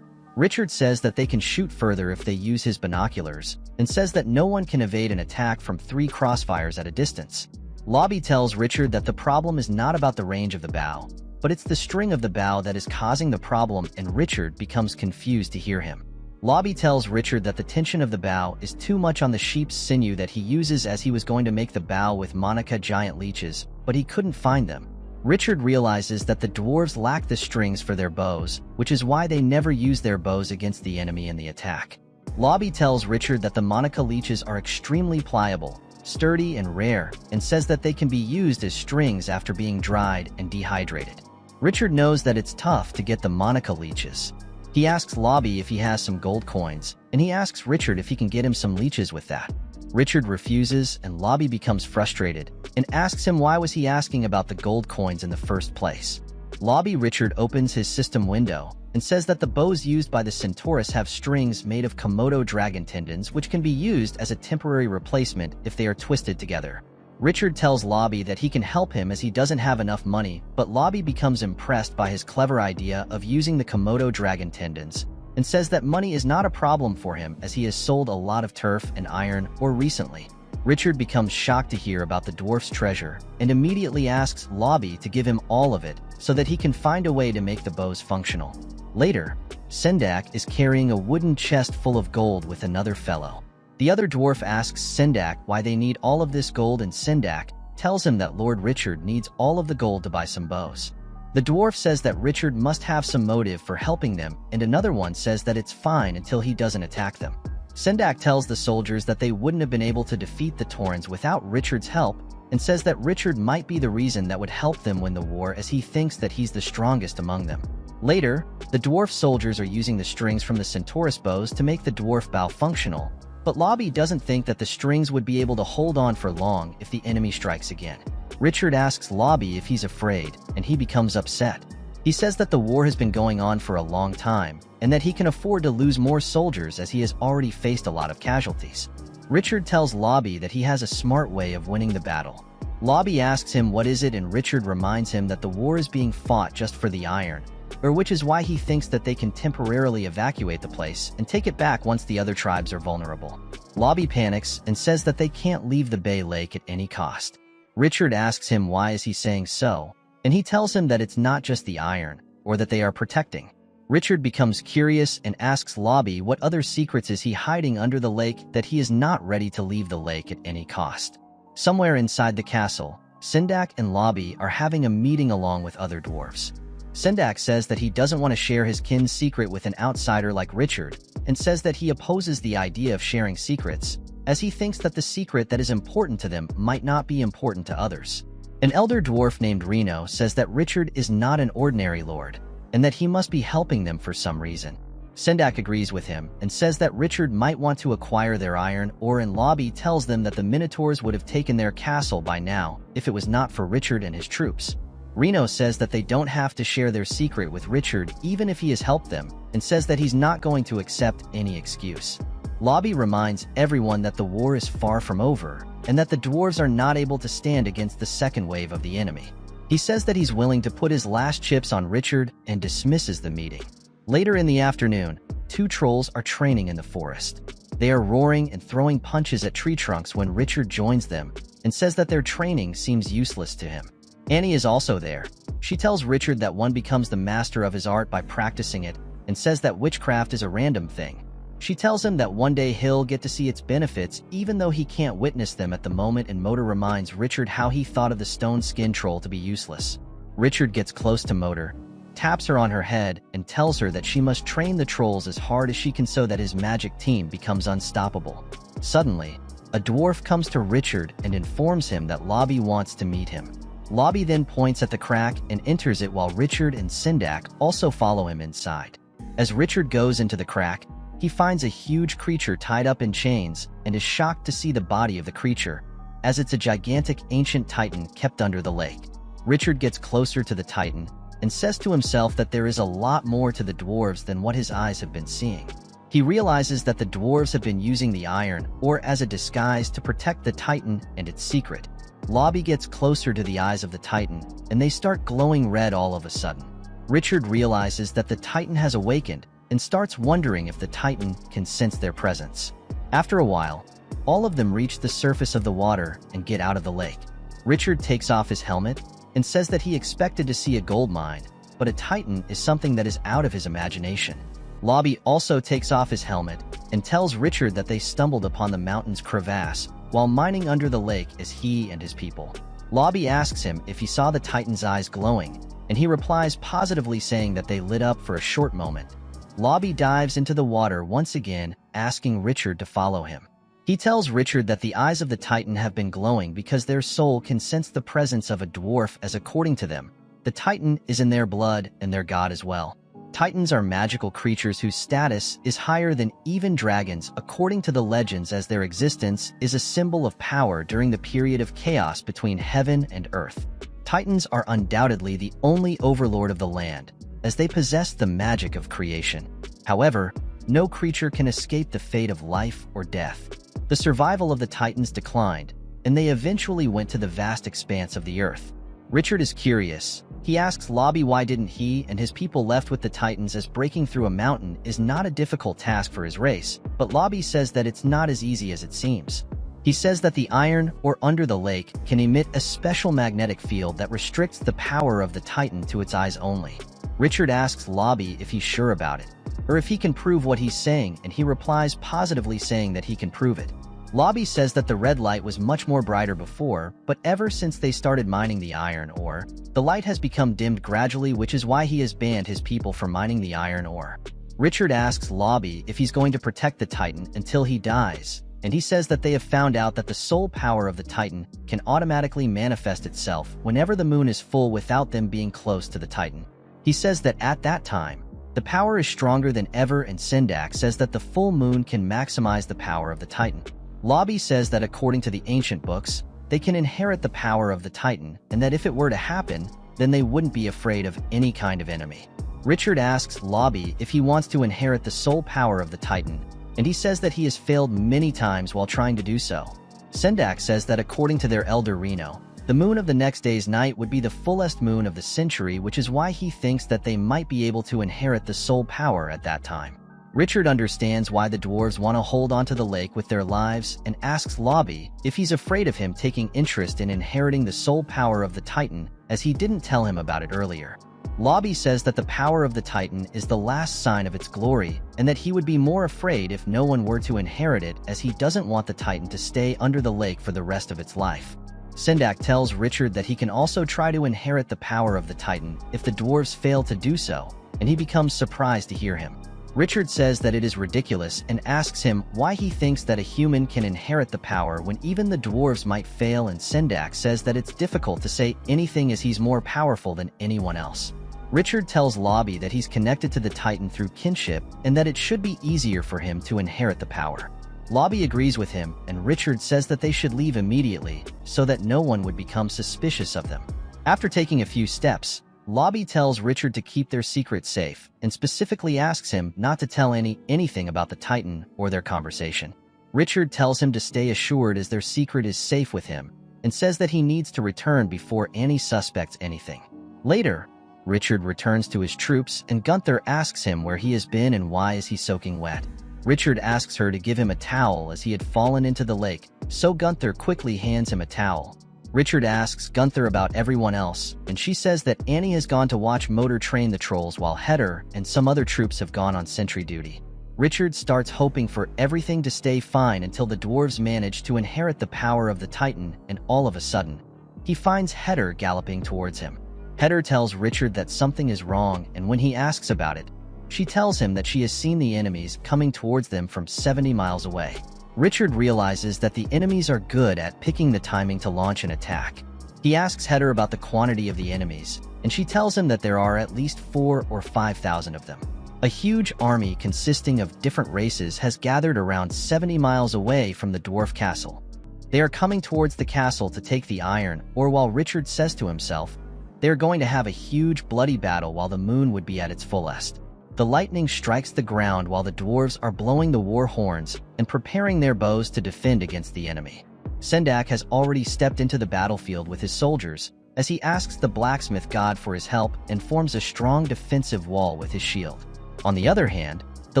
Richard says that they can shoot further if they use his binoculars, and says that no one can evade an attack from 3 crossfires at a distance. Lobby tells Richard that the problem is not about the range of the bow, but it's the string of the bow that is causing the problem, and Richard becomes confused to hear him. Lobby tells Richard that the tension of the bow is too much on the sheep's sinew that he uses, as he was going to make the bow with Monica giant leeches, but he couldn't find them. Richard realizes that the dwarves lack the strings for their bows, which is why they never use their bows against the enemy in the attack. Lobby tells Richard that the Monica leeches are extremely pliable, sturdy, and rare, and says that they can be used as strings after being dried and dehydrated. Richard knows that it's tough to get the Monica leeches. He asks Lobby if he has some gold coins, and he asks Richard if he can get him some leeches with that. Richard refuses, and Lobby becomes frustrated and asks him why was he asking about the gold coins in the first place. Richard opens his system window and says that the bows used by the Centaurus have strings made of Komodo dragon tendons which can be used as a temporary replacement if they are twisted together. Richard tells Lobby that he can help him as he doesn't have enough money, but Lobby becomes impressed by his clever idea of using the Komodo dragon tendons and says that money is not a problem for him as he has sold a lot of turf and iron ore recently. Richard becomes shocked to hear about the dwarf's treasure and immediately asks Lobby to give him all of it so that he can find a way to make the bows functional. Later, Sendak is carrying a wooden chest full of gold with another fellow. The other dwarf asks Sendak why they need all of this gold, and Sendak tells him that Lord Richard needs all of the gold to buy some bows. The dwarf says that Richard must have some motive for helping them, and another one says that it's fine until he doesn't attack them. Sendak tells the soldiers that they wouldn't have been able to defeat the Taurans without Richard's help, and says that Richard might be the reason that would help them win the war as he thinks that he's the strongest among them. Later, the dwarf soldiers are using the strings from the Centaurus bows to make the dwarf bow functional, but Lobby doesn't think that the strings would be able to hold on for long if the enemy strikes again. Richard asks Lobby if he's afraid, and he becomes upset. He says that the war has been going on for a long time, and that he can afford to lose more soldiers as he has already faced a lot of casualties. Richard tells Lobby that he has a smart way of winning the battle. Lobby asks him what is it, and Richard reminds him that the war is being fought just for the iron, which is why he thinks that they can temporarily evacuate the place and take it back once the other tribes are vulnerable. Lobby panics and says that they can't leave the Bay Lake at any cost. Richard asks him why is he saying so, and he tells him that it's not just the iron, or that they are protecting. Richard becomes curious and asks Lobby what other secrets is he hiding under the lake that he is not ready to leave the lake at any cost. Somewhere inside the castle, Sendak and Lobby are having a meeting along with other dwarves. Sendak says that he doesn't want to share his kin's secret with an outsider like Richard, and says that he opposes the idea of sharing secrets, as he thinks that the secret that is important to them might not be important to others. An elder dwarf named Reno says that Richard is not an ordinary lord, and that he must be helping them for some reason. Sendak agrees with him and says that Richard might want to acquire their iron ore, and Lobby tells them that the Minotaurs would have taken their castle by now if it was not for Richard and his troops. Reno says that they don't have to share their secret with Richard even if he has helped them, and says that he's not going to accept any excuse. Lobby reminds everyone that the war is far from over, and that the dwarves are not able to stand against the second wave of the enemy. He says that he's willing to put his last chips on Richard and dismisses the meeting. Later in the afternoon, two trolls are training in the forest. They are roaring and throwing punches at tree trunks when Richard joins them, and says that their training seems useless to him. Annie is also there. She tells Richard that one becomes the master of his art by practicing it, and says that witchcraft is a random thing. She tells him that one day he'll get to see its benefits even though he can't witness them at the moment, and Motor reminds Richard how he thought of the stone skin troll to be useless. Richard gets close to Motor, taps her on her head, and tells her that she must train the trolls as hard as she can so that his magic team becomes unstoppable. Suddenly, a dwarf comes to Richard and informs him that Lobby wants to meet him. Lobby then points at the crack and enters it while Richard and Sendak also follow him inside. As Richard goes into the crack, he finds a huge creature tied up in chains and is shocked to see the body of the creature, as it's a gigantic ancient titan kept under the lake. Richard gets closer to the titan and says to himself that there is a lot more to the dwarves than what his eyes have been seeing. He realizes that the dwarves have been using the iron ore as a disguise to protect the titan and its secret. Lobby gets closer to the eyes of the titan, and they start glowing red all of a sudden. Richard realizes that the titan has awakened and starts wondering if the titan can sense their presence. After a while, all of them reach the surface of the water and get out of the lake. Richard takes off his helmet and says that he expected to see a gold mine, but a titan is something that is out of his imagination. Lobby also takes off his helmet and tells Richard that they stumbled upon the mountain's crevasse while mining under the lake as he and his people. Lobby asks him if he saw the titan's eyes glowing, and he replies positively saying that they lit up for a short moment. Lobby dives into the water once again, asking Richard to follow him. He tells Richard that the eyes of the Titan have been glowing because their soul can sense the presence of a dwarf, as according to them, the Titan is in their blood and their god as well. Titans are magical creatures whose status is higher than even dragons according to the legends, as their existence is a symbol of power during the period of chaos between heaven and earth. Titans are undoubtedly the only overlord of the land, as they possess the magic of creation. However, no creature can escape the fate of life or death. The survival of the Titans declined, and they eventually went to the vast expanse of the earth. Richard is curious. He asks Lobby why didn't he and his people left with the Titans, as breaking through a mountain is not a difficult task for his race, but Lobby says that it's not as easy as it seems. He says that the iron, or under the lake, can emit a special magnetic field that restricts the power of the Titan to its eyes only. Richard asks Lobby if he's sure about it, or if he can prove what he's saying, and he replies positively saying that he can prove it. Lobby says that the red light was much more brighter before, but ever since they started mining the iron ore, the light has become dimmed gradually, which is why he has banned his people from mining the iron ore. Richard asks Lobby if he's going to protect the Titan until he dies, and he says that they have found out that the soul power of the Titan can automatically manifest itself whenever the moon is full without them being close to the Titan. He says that at that time, the power is stronger than ever, and Sendak says that the full moon can maximize the power of the Titan. Lobby says that according to the ancient books, they can inherit the power of the Titan, and that if it were to happen, then they wouldn't be afraid of any kind of enemy. Richard asks Lobby if he wants to inherit the soul power of the Titan, and he says that he has failed many times while trying to do so. Sendak says that according to their elder Reno, the moon of the next day's night would be the fullest moon of the century, which is why he thinks that they might be able to inherit the soul power at that time. Richard understands why the dwarves want to hold onto the lake with their lives and asks Lobby if he's afraid of him taking interest in inheriting the soul power of the Titan, as he didn't tell him about it earlier. Lobby says that the power of the Titan is the last sign of its glory, and that he would be more afraid if no one were to inherit it, as he doesn't want the Titan to stay under the lake for the rest of its life. Sendak tells Richard that he can also try to inherit the power of the Titan if the dwarves fail to do so, and he becomes surprised to hear him. Richard says that it is ridiculous and asks him why he thinks that a human can inherit the power when even the dwarves might fail, and Sendak says that it's difficult to say anything as he's more powerful than anyone else. Richard tells Lobby that he's connected to the Titan through kinship and that it should be easier for him to inherit the power. Lobby agrees with him, and Richard says that they should leave immediately so that no one would become suspicious of them. After taking a few steps, Lobby tells Richard to keep their secret safe and specifically asks him not to tell anything about the Titan or their conversation. Richard tells him to stay assured as their secret is safe with him and says that he needs to return before any suspects anything. Later, Richard returns to his troops and Gunther asks him where he has been and why is he soaking wet. Richard asks her to give him a towel as he had fallen into the lake, so Gunther quickly hands him a towel. Richard asks Gunther about everyone else, and she says that Annie has gone to watch Motor train the trolls while Heder and some other troops have gone on sentry duty. Richard starts hoping for everything to stay fine until the dwarves manage to inherit the power of the Titan, and all of a sudden, he finds Heder galloping towards him. Heder tells Richard that something is wrong, and when he asks about it, she tells him that she has seen the enemies coming towards them from 70 miles away. Richard realizes that the enemies are good at picking the timing to launch an attack. He asks Heder about the quantity of the enemies, and she tells him that there are at least 4,000 or 5,000 of them. A huge army consisting of different races has gathered around 70 miles away from the dwarf castle. They are coming towards the castle to take the iron, or while Richard says to himself, they are going to have a huge bloody battle while the moon would be at its fullest. The lightning strikes the ground while the dwarves are blowing the war horns and preparing their bows to defend against the enemy. Sendak has already stepped into the battlefield with his soldiers as he asks the blacksmith god for his help and forms a strong defensive wall with his shield. On the other hand, the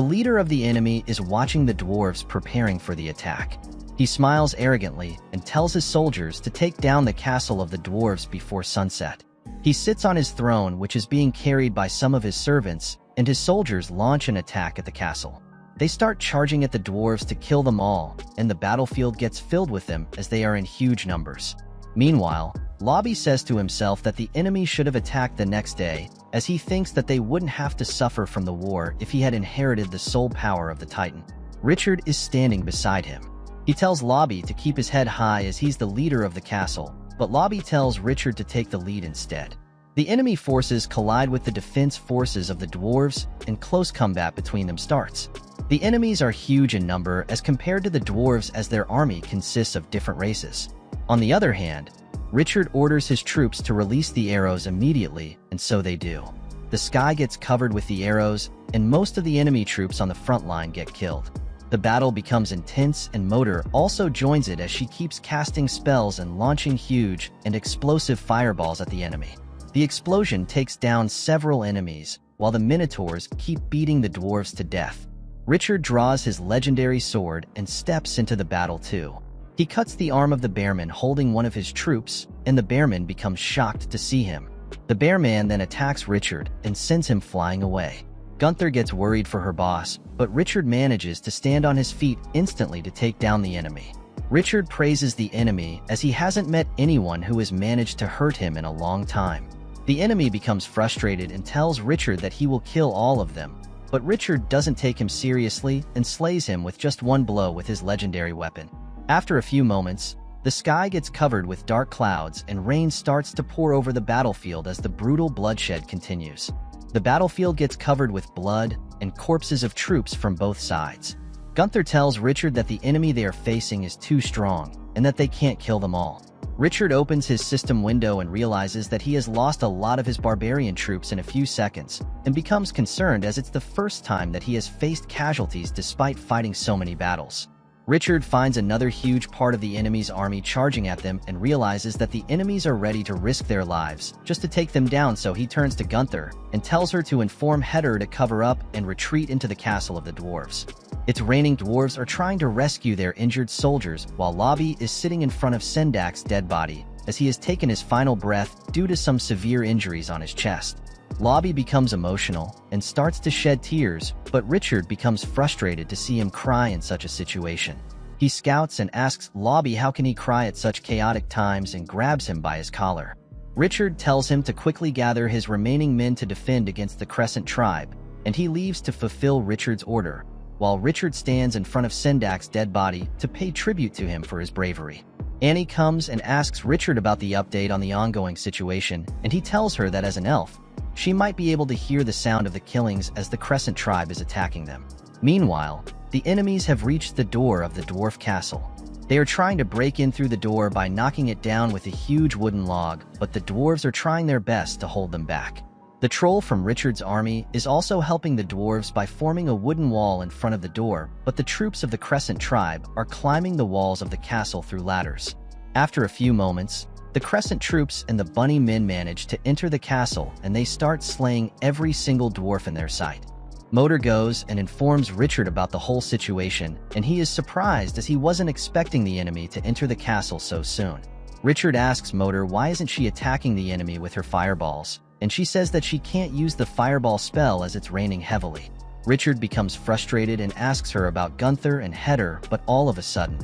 leader of the enemy is watching the dwarves preparing for the attack. He smiles arrogantly and tells his soldiers to take down the castle of the dwarves before sunset. He sits on his throne, which is being carried by some of his servants, and his soldiers launch an attack at the castle. They start charging at the dwarves to kill them all, and the battlefield gets filled with them as they are in huge numbers. Meanwhile, Lobby says to himself that the enemy should have attacked the next day, as he thinks that they wouldn't have to suffer from the war if he had inherited the soul power of the Titan. Richard is standing beside him. He tells Lobby to keep his head high as he's the leader of the castle, but Lobby tells Richard to take the lead instead. The enemy forces collide with the defense forces of the dwarves, and close combat between them starts. The enemies are huge in number as compared to the dwarves, as their army consists of different races. On the other hand, Richard orders his troops to release the arrows immediately, and so they do. The sky gets covered with the arrows, and most of the enemy troops on the front line get killed. The battle becomes intense, and Motor also joins it as she keeps casting spells and launching huge and explosive fireballs at the enemy. The explosion takes down several enemies, while the Minotaurs keep beating the dwarves to death. Richard draws his legendary sword and steps into the battle too. He cuts the arm of the bearman holding one of his troops, and the bearman becomes shocked to see him. The bearman then attacks Richard and sends him flying away. Gunther gets worried for her boss, but Richard manages to stand on his feet instantly to take down the enemy. Richard praises the enemy as he hasn't met anyone who has managed to hurt him in a long time. The enemy becomes frustrated and tells Richard that he will kill all of them, but Richard doesn't take him seriously and slays him with just one blow with his legendary weapon. After a few moments, the sky gets covered with dark clouds and rain starts to pour over the battlefield as the brutal bloodshed continues. The battlefield gets covered with blood and corpses of troops from both sides. Gunther tells Richard that the enemy they are facing is too strong and that they can't kill them all. Richard opens his system window and realizes that he has lost a lot of his barbarian troops in a few seconds and becomes concerned as it's the first time that he has faced casualties despite fighting so many battles. Richard finds another huge part of the enemy's army charging at them and realizes that the enemies are ready to risk their lives just to take them down, so he turns to Gunther and tells her to inform Heder to cover up and retreat into the castle of the dwarves. It's raining. Dwarves are trying to rescue their injured soldiers while Lobby is sitting in front of Sendak's dead body as he has taken his final breath due to some severe injuries on his chest. Lobby becomes emotional and starts to shed tears, but Richard becomes frustrated to see him cry in such a situation. He scouts and asks Lobby how can he cry at such chaotic times and grabs him by his collar. Richard tells him to quickly gather his remaining men to defend against the Crescent tribe, and he leaves to fulfill Richard's order, while Richard stands in front of Sendak's dead body to pay tribute to him for his bravery. Annie comes and asks Richard about the update on the ongoing situation, and he tells her that as an elf, she might be able to hear the sound of the killings as the Crescent tribe is attacking them. Meanwhile, the enemies have reached the door of the dwarf castle. They are trying to break in through the door by knocking it down with a huge wooden log, but the dwarves are trying their best to hold them back. The troll from Richard's army is also helping the dwarves by forming a wooden wall in front of the door, but the troops of the Crescent tribe are climbing the walls of the castle through ladders. After a few moments, the Crescent troops and the bunny men manage to enter the castle and they start slaying every single dwarf in their sight. Motor goes and informs Richard about the whole situation, and he is surprised as he wasn't expecting the enemy to enter the castle so soon. Richard asks Motor why isn't she attacking the enemy with her fireballs, and she says that she can't use the fireball spell as it's raining heavily. Richard becomes frustrated and asks her about Gunther and Heder, but all of a sudden,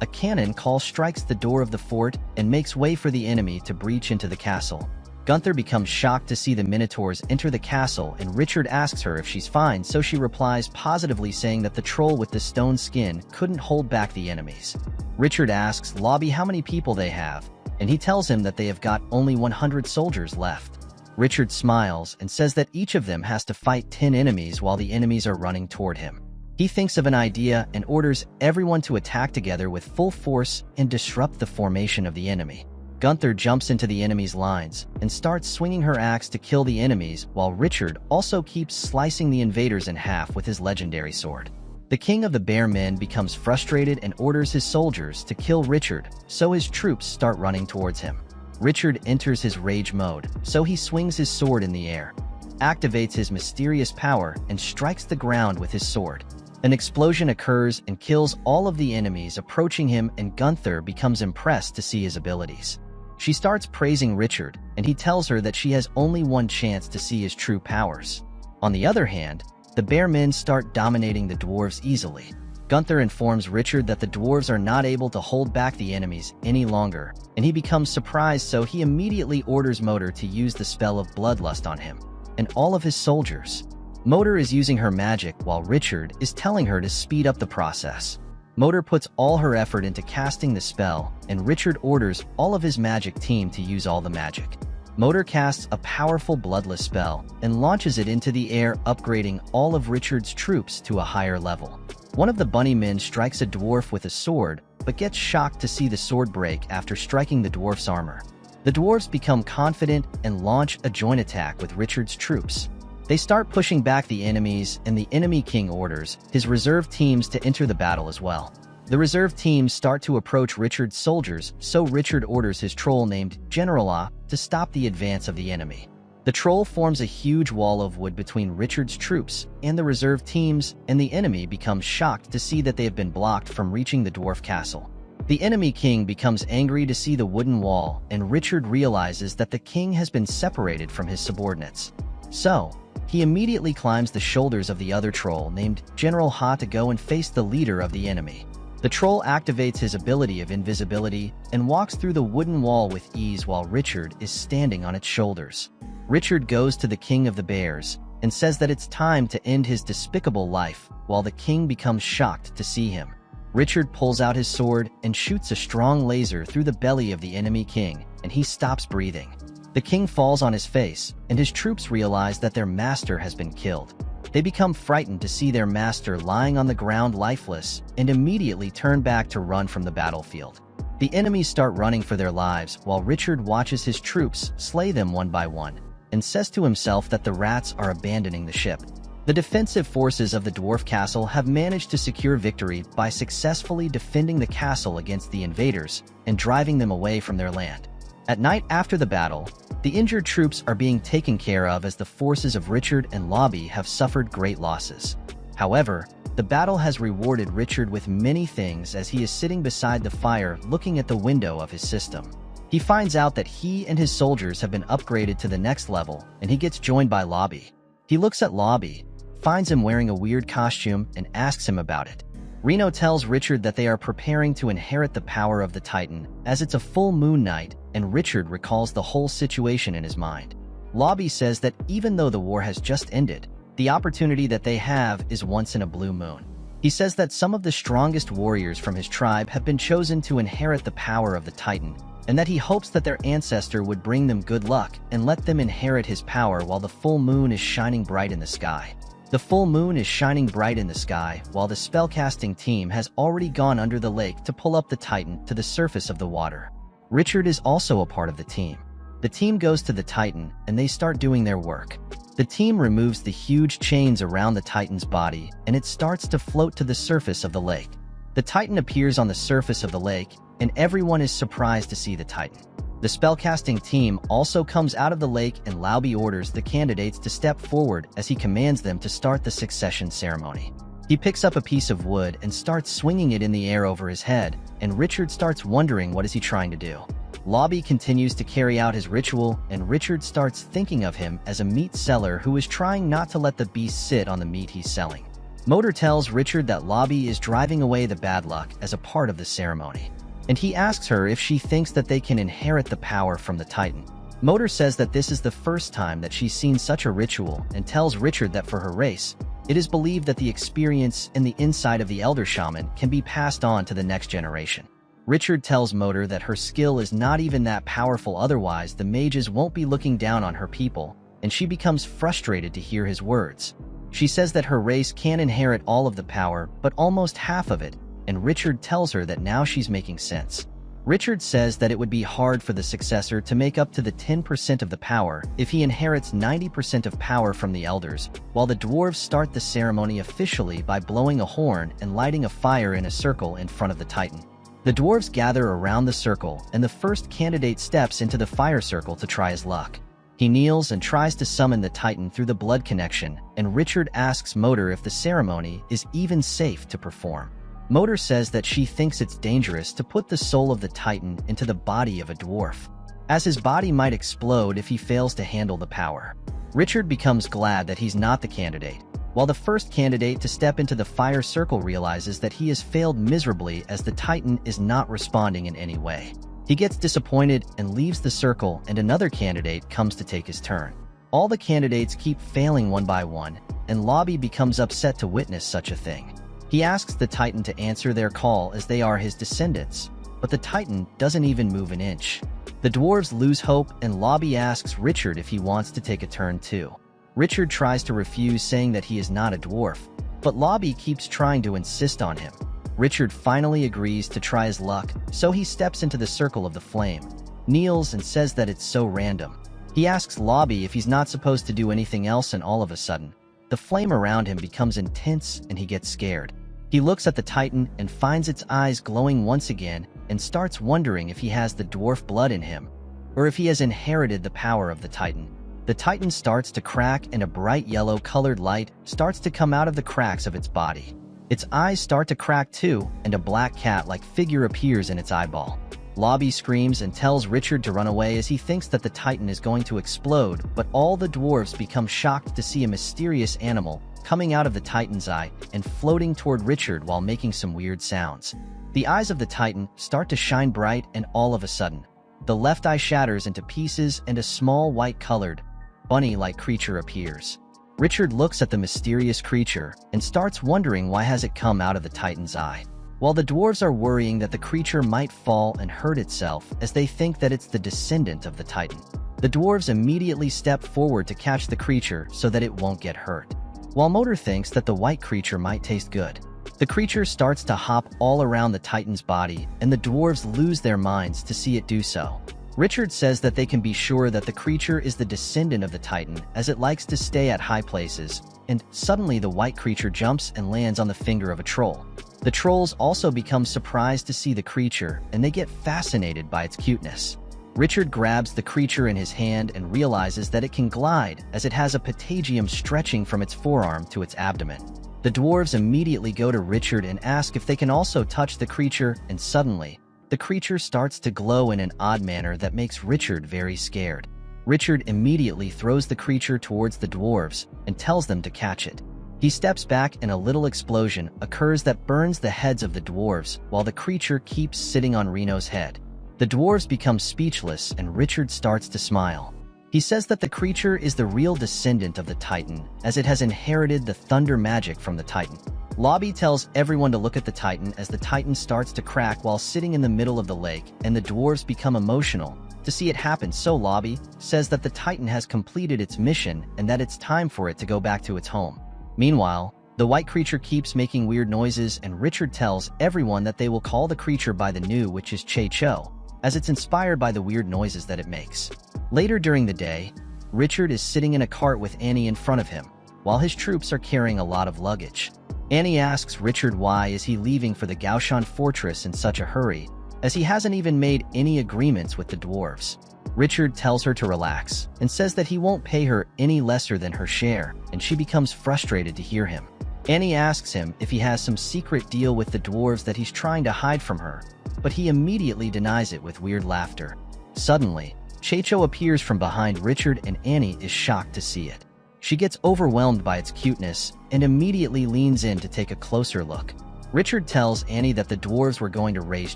a cannon call strikes the door of the fort and makes way for the enemy to breach into the castle. Gunther becomes shocked to see the Minotaurs enter the castle, and Richard asks her if she's fine, so she replies positively, saying that the troll with the stone skin couldn't hold back the enemies. Richard asks Lobby how many people they have, and he tells him that they have got only 100 soldiers left. Richard smiles and says that each of them has to fight 10 enemies while the enemies are running toward him. He thinks of an idea and orders everyone to attack together with full force and disrupt the formation of the enemy. Gunther jumps into the enemy's lines and starts swinging her axe to kill the enemies, while Richard also keeps slicing the invaders in half with his legendary sword. The king of the bear men becomes frustrated and orders his soldiers to kill Richard, so his troops start running towards him. Richard enters his rage mode, so he swings his sword in the air, activates his mysterious power, and strikes the ground with his sword. An explosion occurs and kills all of the enemies approaching him, and Gunther becomes impressed to see his abilities. She starts praising Richard, and he tells her that she has only one chance to see his true powers. On the other hand, the bear men start dominating the dwarves easily. Gunther informs Richard that the dwarves are not able to hold back the enemies any longer, and he becomes surprised, so he immediately orders Motor to use the spell of bloodlust on him. and all of his soldiers. Motor is using her magic while Richard is telling her to speed up the process. Motor puts all her effort into casting the spell, and Richard orders all of his magic team to use all the magic. Motor casts a powerful bloodless spell and launches it into the air, upgrading all of Richard's troops to a higher level. One of the bunny men strikes a dwarf with a sword, but gets shocked to see the sword break after striking the dwarf's armor. The dwarves become confident and launch a joint attack with Richard's troops. They start pushing back the enemies, and the enemy king orders his reserve teams to enter the battle as well. The reserve teams start to approach Richard's soldiers, so Richard orders his troll named Generala to stop the advance of the enemy. The troll forms a huge wall of wood between Richard's troops and the reserve teams, and the enemy becomes shocked to see that they have been blocked from reaching the dwarf castle. The enemy king becomes angry to see the wooden wall, and Richard realizes that the king has been separated from his subordinates. So, he immediately climbs the shoulders of the other troll named General Ha to go and face the leader of the enemy. The troll activates his ability of invisibility and walks through the wooden wall with ease while Richard is standing on its shoulders. Richard goes to the king of the bears and says that it's time to end his despicable life, while the king becomes shocked to see him. Richard pulls out his sword and shoots a strong laser through the belly of the enemy king, and he stops breathing. The king falls on his face, and his troops realize that their master has been killed. They become frightened to see their master lying on the ground lifeless and immediately turn back to run from the battlefield. The enemies start running for their lives while Richard watches his troops slay them one by one and says to himself that the rats are abandoning the ship. The defensive forces of the dwarf castle have managed to secure victory by successfully defending the castle against the invaders and driving them away from their land. At night after the battle, the injured troops are being taken care of as the forces of Richard and Lobby have suffered great losses. However, the battle has rewarded Richard with many things as he is sitting beside the fire looking at the window of his system. He finds out that he and his soldiers have been upgraded to the next level, and he gets joined by Lobby. He looks at Lobby, finds him wearing a weird costume, and asks him about it. Reno tells Richard that they are preparing to inherit the power of the Titan, as it's a full moon night, and Richard recalls the whole situation in his mind. Lobby says that even though the war has just ended, the opportunity that they have is once in a blue moon. He says that some of the strongest warriors from his tribe have been chosen to inherit the power of the Titan, and that he hopes that their ancestor would bring them good luck and let them inherit his power while the full moon is shining bright in the sky. The full moon is shining bright in the sky while the spellcasting team has already gone under the lake to pull up the Titan to the surface of the water. Richard is also a part of the team. The team goes to the Titan and they start doing their work. The team removes the huge chains around the Titan's body and it starts to float to the surface of the lake. The Titan appears on the surface of the lake and everyone is surprised to see the Titan. The spellcasting team also comes out of the lake and Lobby orders the candidates to step forward as he commands them to start the succession ceremony. He picks up a piece of wood and starts swinging it in the air over his head, and Richard starts wondering what is he trying to do. Lobby continues to carry out his ritual, and Richard starts thinking of him as a meat seller who is trying not to let the beast sit on the meat he's selling. Motor tells Richard that Lobby is driving away the bad luck as a part of the ceremony, and he asks her if she thinks that they can inherit the power from the Titan. Motor says that this is the first time that she's seen such a ritual and tells Richard that for her race, it is believed that the experience and the insight of the Elder Shaman can be passed on to the next generation. Richard tells Motor that her skill is not even that powerful, otherwise the mages won't be looking down on her people, and she becomes frustrated to hear his words. She says that her race can inherit all of the power, but almost half of it, and Richard tells her that now she's making sense. Richard says that it would be hard for the successor to make up to the 10% of the power if he inherits 90% of power from the elders, while the dwarves start the ceremony officially by blowing a horn and lighting a fire in a circle in front of the Titan. The dwarves gather around the circle, and the first candidate steps into the fire circle to try his luck. He kneels and tries to summon the Titan through the blood connection, and Richard asks Motor if the ceremony is even safe to perform. Motor says that she thinks it's dangerous to put the soul of the Titan into the body of a dwarf, as his body might explode if he fails to handle the power. Richard becomes glad that he's not the candidate, while the first candidate to step into the fire circle realizes that he has failed miserably as the Titan is not responding in any way. He gets disappointed and leaves the circle, and another candidate comes to take his turn. All the candidates keep failing one by one, and Lobby becomes upset to witness such a thing. He asks the Titan to answer their call as they are his descendants, but the Titan doesn't even move an inch. The dwarves lose hope, and Lobby asks Richard if he wants to take a turn too. Richard tries to refuse, saying that he is not a dwarf, but Lobby keeps trying to insist on him. Richard finally agrees to try his luck, so he steps into the circle of the flame, kneels, and says that it's so random. He asks Lobby if he's not supposed to do anything else, and all of a sudden, the flame around him becomes intense and he gets scared. He looks at the Titan and finds its eyes glowing once again and starts wondering if he has the dwarf blood in him, or if he has inherited the power of the Titan. The Titan starts to crack and a bright yellow-colored light starts to come out of the cracks of its body. Its eyes start to crack too, and a black cat-like figure appears in its eyeball. Lobby screams and tells Richard to run away as he thinks that the Titan is going to explode, but all the dwarves become shocked to see a mysterious animal coming out of the Titan's eye and floating toward Richard while making some weird sounds. The eyes of the Titan start to shine bright, and all of a sudden, the left eye shatters into pieces and a small white-colored, bunny-like creature appears. Richard looks at the mysterious creature and starts wondering why has it come out of the Titan's eye. While the dwarves are worrying that the creature might fall and hurt itself as they think that it's the descendant of the Titan, the dwarves immediately step forward to catch the creature so that it won't get hurt. While Motor thinks that the white creature might taste good, the creature starts to hop all around the Titan's body, and the dwarves lose their minds to see it do so. Richard says that they can be sure that the creature is the descendant of the Titan as it likes to stay at high places, and suddenly the white creature jumps and lands on the finger of a troll. The trolls also become surprised to see the creature, and they get fascinated by its cuteness. Richard grabs the creature in his hand and realizes that it can glide as it has a patagium stretching from its forearm to its abdomen. The dwarves immediately go to Richard and ask if they can also touch the creature, and suddenly, the creature starts to glow in an odd manner that makes Richard very scared. Richard immediately throws the creature towards the dwarves and tells them to catch it. He steps back and a little explosion occurs that burns the heads of the dwarves while the creature keeps sitting on Reno's head. The dwarves become speechless and Richard starts to smile. He says that the creature is the real descendant of the Titan as it has inherited the thunder magic from the Titan. Lobby tells everyone to look at the Titan as the Titan starts to crack while sitting in the middle of the lake, and the dwarves become emotional to see it happen, so Lobby says that the Titan has completed its mission and that it's time for it to go back to its home. Meanwhile, the white creature keeps making weird noises, and Richard tells everyone that they will call the creature by the new, which is Che-Cho, as it's inspired by the weird noises that it makes. Later during the day, Richard is sitting in a cart with Annie in front of him, while his troops are carrying a lot of luggage. Annie asks Richard why is he leaving for the Gaoshan fortress in such a hurry, as he hasn't even made any agreements with the dwarves. Richard tells her to relax and says that he won't pay her any lesser than her share, and she becomes frustrated to hear him. Annie asks him if he has some secret deal with the dwarves that he's trying to hide from her, but he immediately denies it with weird laughter. Suddenly, Che-Cho appears from behind Richard and Annie is shocked to see it. She gets overwhelmed by its cuteness and immediately leans in to take a closer look. Richard tells Annie that the dwarves were going to raise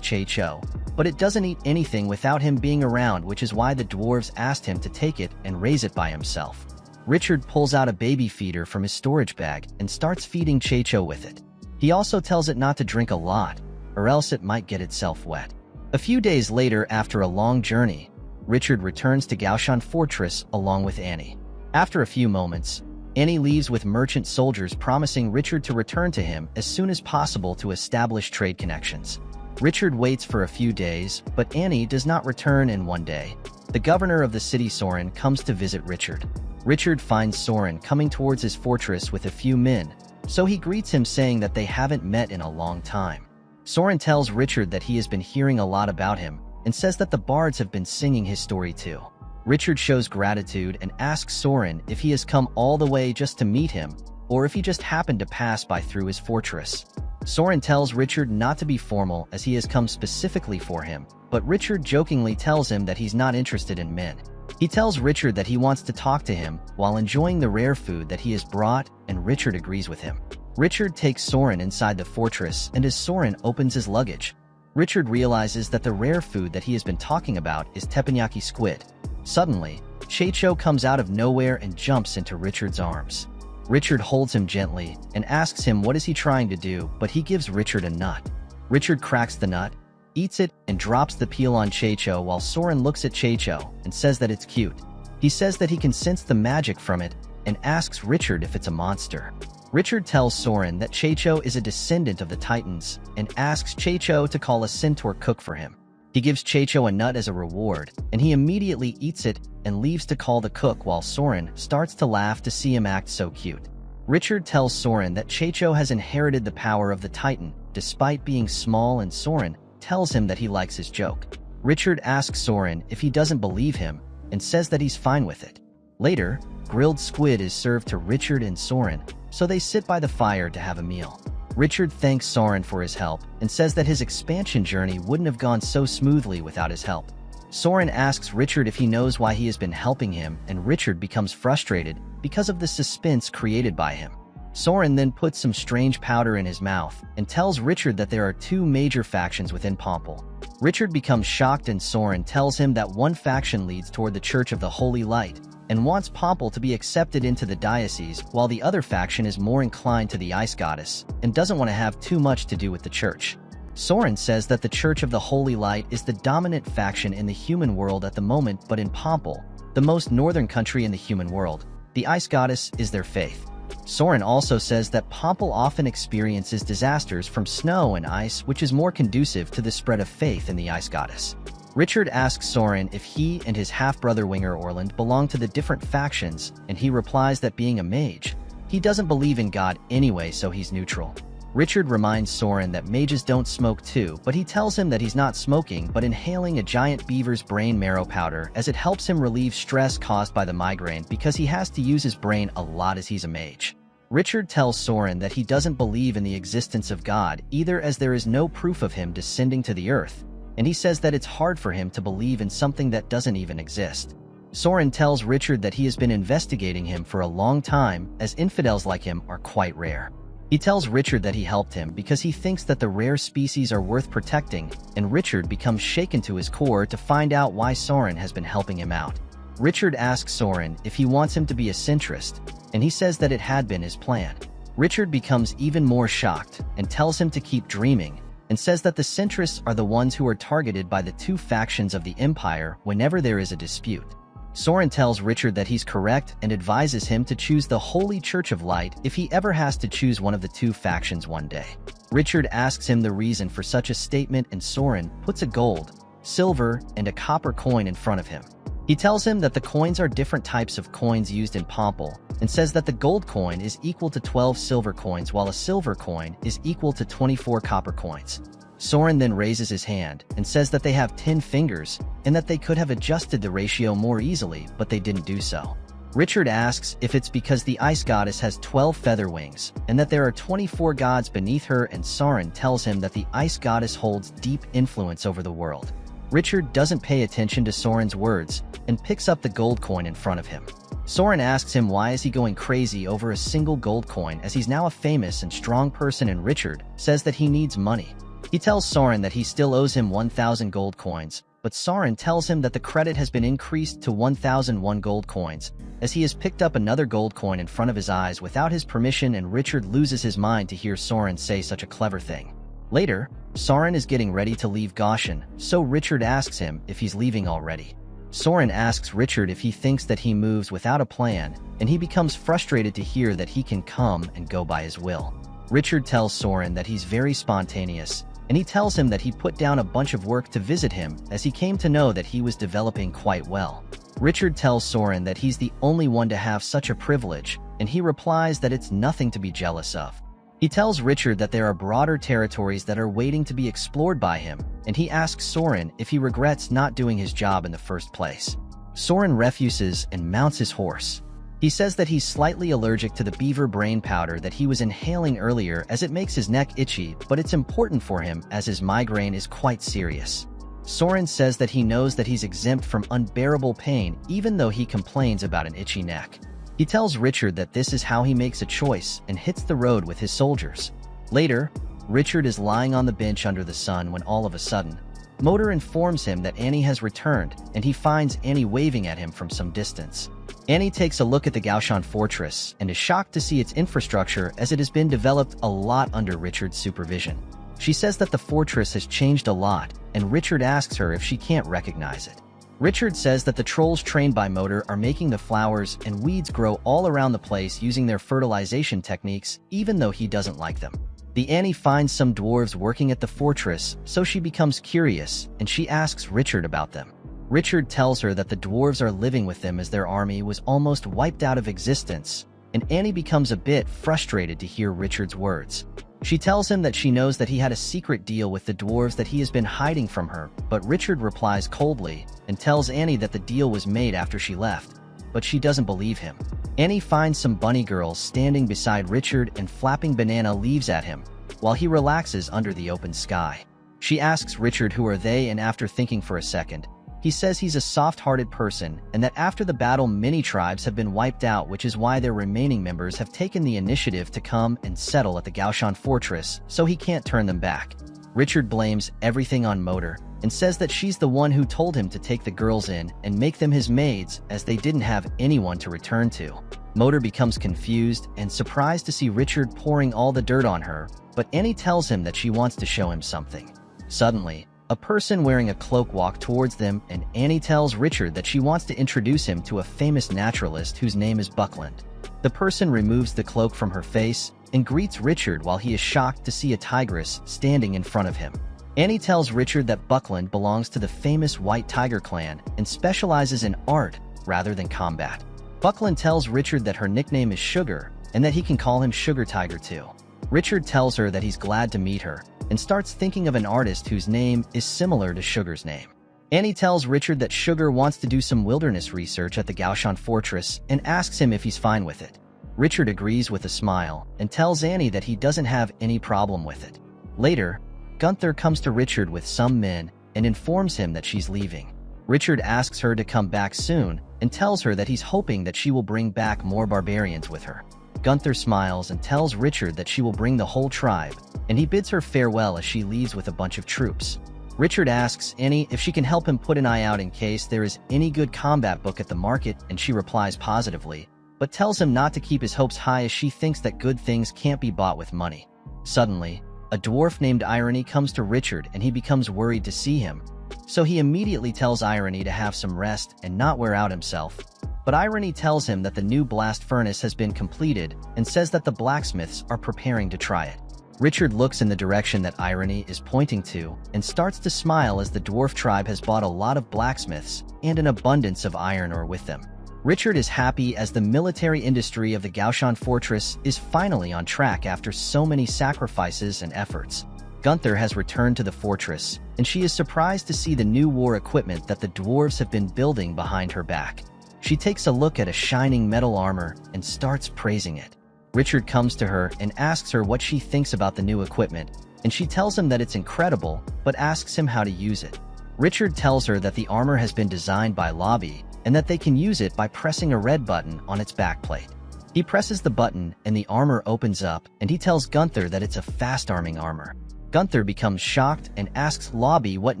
Che-Cho, but it doesn't eat anything without him being around, which is why the dwarves asked him to take it and raise it by himself. Richard pulls out a baby feeder from his storage bag and starts feeding Che-Cho with it. He also tells it not to drink a lot, or else it might get itself wet. A few days later, after a long journey, Richard returns to Gaoshan Fortress along with Annie. After a few moments, Annie leaves with merchant soldiers promising Richard to return to him as soon as possible to establish trade connections. Richard waits for a few days, but Annie does not return, and one day, the governor of the city Soren comes to visit Richard. Richard finds Soren coming towards his fortress with a few men, so he greets him saying that they haven't met in a long time. Soren tells Richard that he has been hearing a lot about him and says that the bards have been singing his story too. Richard shows gratitude and asks Soren if he has come all the way just to meet him, or if he just happened to pass by through his fortress. Soren tells Richard not to be formal as he has come specifically for him, but Richard jokingly tells him that he's not interested in men. He tells Richard that he wants to talk to him while enjoying the rare food that he has brought, and Richard agrees with him. Richard takes Soren inside the fortress, and as Soren opens his luggage, Richard realizes that the rare food that he has been talking about is teppanyaki squid. Suddenly, Chaicho comes out of nowhere and jumps into Richard's arms. Richard holds him gently and asks him what is he trying to do, but he gives Richard a nut. Richard cracks the nut, eats it, and drops the peel on Chaicho while Soren looks at Chaicho and says that it's cute. He says that he can sense the magic from it and asks Richard if it's a monster. Richard tells Soren that Chaicho is a descendant of the Titans and asks Chaicho to call a centaur cook for him. He gives Chaicho a nut as a reward, and he immediately eats it and leaves to call the cook while Soren starts to laugh to see him act so cute. Richard tells Soren that Chaicho has inherited the power of the Titan despite being small, and Soren tells him that he likes his joke. Richard asks Soren if he doesn't believe him and says that he's fine with it. Later, grilled squid is served to Richard and Soren, so they sit by the fire to have a meal. Richard thanks Soren for his help and says that his expansion journey wouldn't have gone so smoothly without his help. Soren asks Richard if he knows why he has been helping him, and Richard becomes frustrated because of the suspense created by him. Soren then puts some strange powder in his mouth and tells Richard that there are two major factions within Pomple. Richard becomes shocked, and Soren tells him that one faction leads toward the Church of the Holy Light and wants Pomple to be accepted into the diocese, while the other faction is more inclined to the Ice Goddess and doesn't want to have too much to do with the church. Soren says that the Church of the Holy Light is the dominant faction in the human world at the moment, but in Pomple, the most northern country in the human world, the Ice Goddess is their faith. Soren also says that Pomple often experiences disasters from snow and ice, which is more conducive to the spread of faith in the Ice Goddess. Richard asks Soren if he and his half-brother Winger Orland belong to the different factions, and he replies that being a mage, he doesn't believe in God anyway, so he's neutral. Richard reminds Soren that mages don't smoke too, but he tells him that he's not smoking but inhaling a giant beaver's brain marrow powder, as it helps him relieve stress caused by the migraine because he has to use his brain a lot as he's a mage. Richard tells Soren that he doesn't believe in the existence of God either, as there is no proof of him descending to the earth, and he says that it's hard for him to believe in something that doesn't even exist. Soren tells Richard that he has been investigating him for a long time, as infidels like him are quite rare. He tells Richard that he helped him because he thinks that the rare species are worth protecting, and Richard becomes shaken to his core to find out why Soren has been helping him out. Richard asks Soren if he wants him to be a centrist, and he says that it had been his plan. Richard becomes even more shocked and tells him to keep dreaming, and says that the centrists are the ones who are targeted by the two factions of the Empire whenever there is a dispute. Soren tells Richard that he's correct and advises him to choose the Holy Church of Light if he ever has to choose one of the two factions one day. Richard asks him the reason for such a statement, and Soren puts a gold, silver, and a copper coin in front of him. He tells him that the coins are different types of coins used in Pomple, and says that the gold coin is equal to 12 silver coins while a silver coin is equal to 24 copper coins. Soren then raises his hand and says that they have 10 fingers and that they could have adjusted the ratio more easily, but they didn't do so. Richard asks if it's because the Ice Goddess has 12 feather wings and that there are 24 gods beneath her, and Soren tells him that the Ice Goddess holds deep influence over the world. Richard doesn't pay attention to Soren's words and picks up the gold coin in front of him. Soren asks him why is he going crazy over a single gold coin, as he's now a famous and strong person, and Richard says that he needs money. He tells Soren that he still owes him 1,000 gold coins, but Soren tells him that the credit has been increased to 1,001 gold coins, as he has picked up another gold coin in front of his eyes without his permission, and Richard loses his mind to hear Soren say such a clever thing. Later, Soren is getting ready to leave Goshen, so Richard asks him if he's leaving already. Soren asks Richard if he thinks that he moves without a plan, and he becomes frustrated to hear that he can come and go by his will. Richard tells Soren that he's very spontaneous, and he tells him that he put down a bunch of work to visit him, as he came to know that he was developing quite well. Richard tells Soren that he's the only one to have such a privilege, and he replies that it's nothing to be jealous of. He tells Richard that there are broader territories that are waiting to be explored by him, and he asks Soren if he regrets not doing his job in the first place. Soren refuses and mounts his horse. He says that he's slightly allergic to the beaver brain powder that he was inhaling earlier, as it makes his neck itchy, but it's important for him as his migraine is quite serious. Soren says that he knows that he's exempt from unbearable pain even though he complains about an itchy neck. He tells Richard that this is how he makes a choice and hits the road with his soldiers. Later, Richard is lying on the bench under the sun when all of a sudden, Motor informs him that Annie has returned, and he finds Annie waving at him from some distance. Annie takes a look at the Gaoshan fortress and is shocked to see its infrastructure as it has been developed a lot under Richard's supervision. She says that the fortress has changed a lot, and Richard asks her if she can't recognize it. Richard says that the trolls trained by Motor are making the flowers and weeds grow all around the place using their fertilization techniques, even though he doesn't like them. The Annie finds some dwarves working at the fortress, so she becomes curious, and she asks Richard about them. Richard tells her that the dwarves are living with them as their army was almost wiped out of existence, and Annie becomes a bit frustrated to hear Richard's words. She tells him that she knows that he had a secret deal with the dwarves that he has been hiding from her, but Richard replies coldly and tells Annie that the deal was made after she left, but she doesn't believe him. Annie finds some bunny girls standing beside Richard and flapping banana leaves at him, while he relaxes under the open sky. She asks Richard who are they, and after thinking for a second, he says he's a soft-hearted person and that after the battle many tribes have been wiped out, which is why their remaining members have taken the initiative to come and settle at the Gaoshan fortress, so he can't turn them back. Richard blames everything on Motor and says that she's the one who told him to take the girls in and make them his maids as they didn't have anyone to return to. Motor becomes confused and surprised to see Richard pouring all the dirt on her, but Annie tells him that she wants to show him something. Suddenly, a person wearing a cloak walks towards them, and Annie tells Richard that she wants to introduce him to a famous naturalist whose name is Buckland. The person removes the cloak from her face and greets Richard while he is shocked to see a tigress standing in front of him. Annie tells Richard that Buckland belongs to the famous White Tiger clan and specializes in art rather than combat. Buckland tells Richard that her nickname is Sugar and that he can call him Sugar Tiger too. Richard tells her that he's glad to meet her and starts thinking of an artist whose name is similar to Sugar's name. Annie tells Richard that Sugar wants to do some wilderness research at the Gaoshan fortress and asks him if he's fine with it. Richard agrees with a smile and tells Annie that he doesn't have any problem with it. Later, Gunther comes to Richard with some men and informs him that she's leaving. Richard asks her to come back soon and tells her that he's hoping that she will bring back more barbarians with her. Gunther smiles and tells Richard that she will bring the whole tribe, and he bids her farewell as she leaves with a bunch of troops. Richard asks Annie if she can help him put an eye out in case there is any good combat book at the market, and she replies positively, but tells him not to keep his hopes high as she thinks that good things can't be bought with money. Suddenly, a dwarf named Irony comes to Richard and he becomes worried to see him, so he immediately tells Irony to have some rest and not wear out himself. But Irony tells him that the new blast furnace has been completed and says that the blacksmiths are preparing to try it. Richard looks in the direction that Irony is pointing to and starts to smile as the dwarf tribe has bought a lot of blacksmiths and an abundance of iron ore with them. Richard is happy as the military industry of the Gaoshan fortress is finally on track after so many sacrifices and efforts. Gunther has returned to the fortress, and she is surprised to see the new war equipment that the dwarves have been building behind her back. She takes a look at a shining metal armor and starts praising it. Richard comes to her and asks her what she thinks about the new equipment, and she tells him that it's incredible, but asks him how to use it. Richard tells her that the armor has been designed by Lobby and that they can use it by pressing a red button on its backplate. He presses the button and the armor opens up, and he tells Gunther that it's a fast-arming armor. Gunther becomes shocked and asks Lobby what